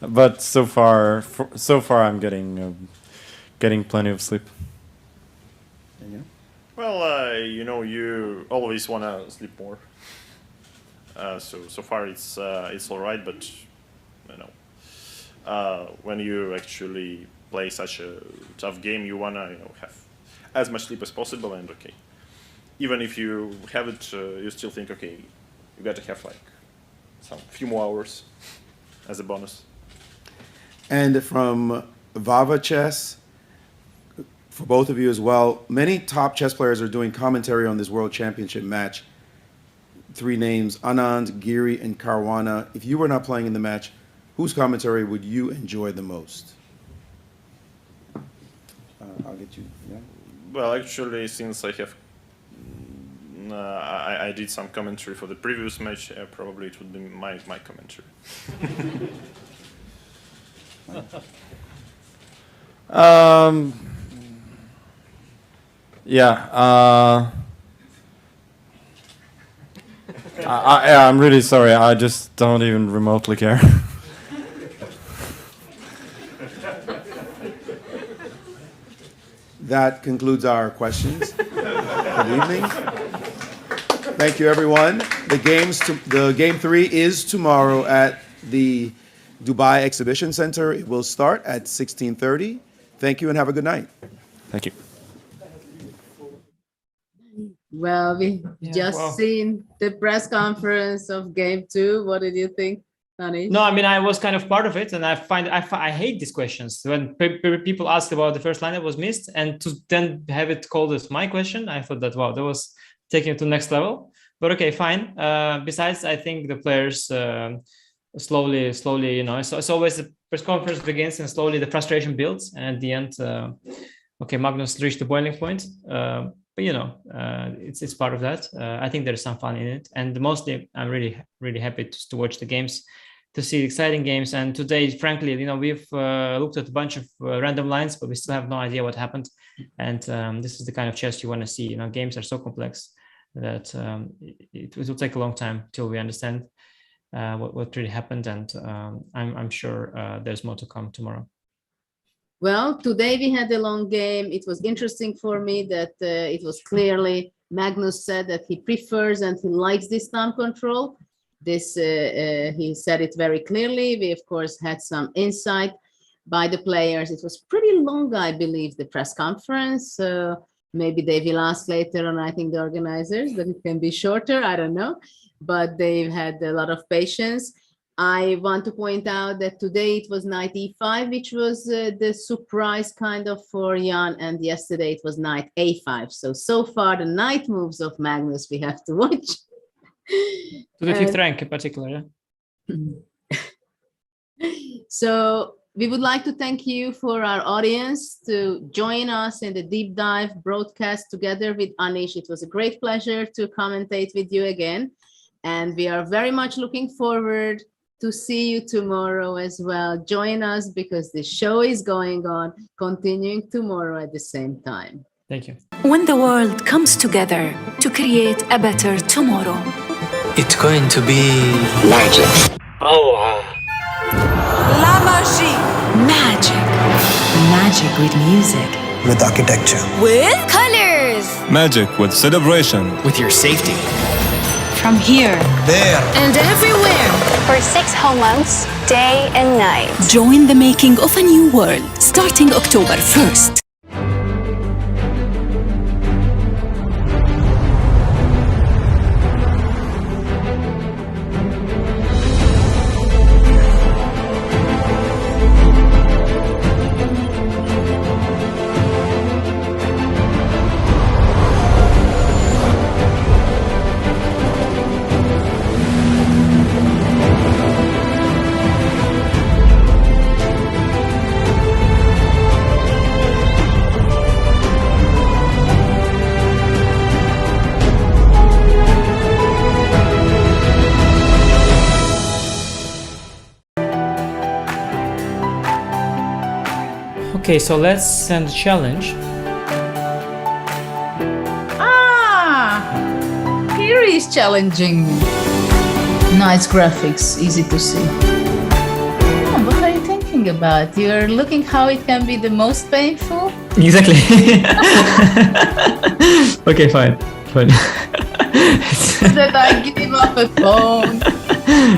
But so far I'm getting plenty of sleep. Well, you always want to sleep more. So far it's all right, but when you actually play such a tough game, you want to have as much sleep as possible, and okay, even if you have it, you still think, okay, you got to have like some few more hours as a bonus. And from Vava Chess, for both of you as well, many top chess players are doing commentary on this World Championship match. 3 names, Anand, Giri, and Caruana. If you were not playing in the match, whose commentary would you enjoy the most? I'll get you. Yeah. Well, actually, since I have, I did some commentary for the previous match. Probably it would be my commentary. Yeah. I'm really sorry. I just don't even remotely care. That concludes our questions for the evening. Thank you, everyone. The game 3 is tomorrow at the Dubai Exhibition Center. It will start at 16:30. Thank you and have a good night. Thank you. Well, we just seen the press conference of game 2. What did you think, Anish? No, I mean, I was kind of part of it, and I hate these questions. When people ask about the first line that was missed, and to then have it called as my question, I thought that, wow, that was taking it to the next level. But okay, fine. Besides, I think the players slowly, it's always the press conference begins and slowly the frustration builds. And at the end, okay, Magnus reached the boiling point. But it's part of that. I think there's some fun in it, and mostly I'm really, really happy to watch the games, to see exciting games. And today, frankly, we've looked at a bunch of random lines, but we still have no idea what happened. And this is the kind of chess you want to see. Games are so complex that it will take a long time till we understand what really happened. And I'm sure there's more to come tomorrow. Well, today we had a long game. It was interesting for me that it was clearly Magnus said that he prefers and he likes this thumb control. This he said it very clearly. We of course had some insight by the players. It was pretty long, I believe, the press conference. Maybe they will ask later on, I think, the organizers, that it can be shorter. I don't know, but they've had a lot of patience. I want to point out that today it was knight e5, which was the surprise kind of for Jan, and yesterday it was knight a5. So far the knight moves of Magnus we have to watch. To the 5th rank in particular, yeah. So we would like to thank you for our audience to join us in the deep dive broadcast together with Anish. It was a great pleasure to commentate with you again, and we are very much looking forward to see you tomorrow as well. Join us because the show is going on, continuing tomorrow at the same time. Thank you. When the world comes together to create a better tomorrow, it's going to be magic. La magie. Magic. Magic with music. with architecture. With colors. Magic with celebration. With your safety. From here. There. And everywhere. For 6 whole months, day and night. Join the making of a new world, starting October 1st. Okay, so let's send a challenge. Here is challenging. Nice graphics, easy to see. What are you thinking about? You're looking how it can be the most painful? Exactly. Okay, fine. That I give him up a phone.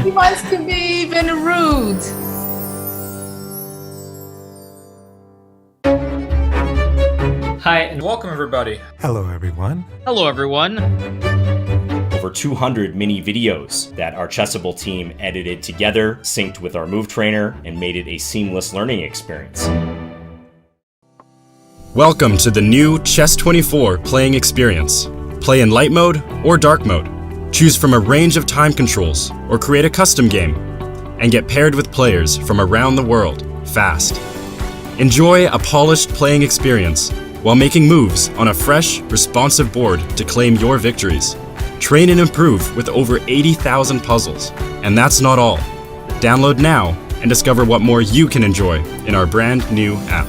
He wants to be even rude. Hi and welcome everybody. Hello everyone. Hello everyone. Over 200 mini videos that our Chessable team edited together, synced with our move trainer, and made it a seamless learning experience. Welcome to the new Chess24 playing experience. Play in light mode or dark mode. Choose from a range of time controls or create a custom game and get paired with players from around the world fast. Enjoy a polished playing experience while making moves on a fresh, responsive board to claim your victories. Train and improve with over 80,000 puzzles. And that's not all. Download now and discover what more you can enjoy in our brand new app.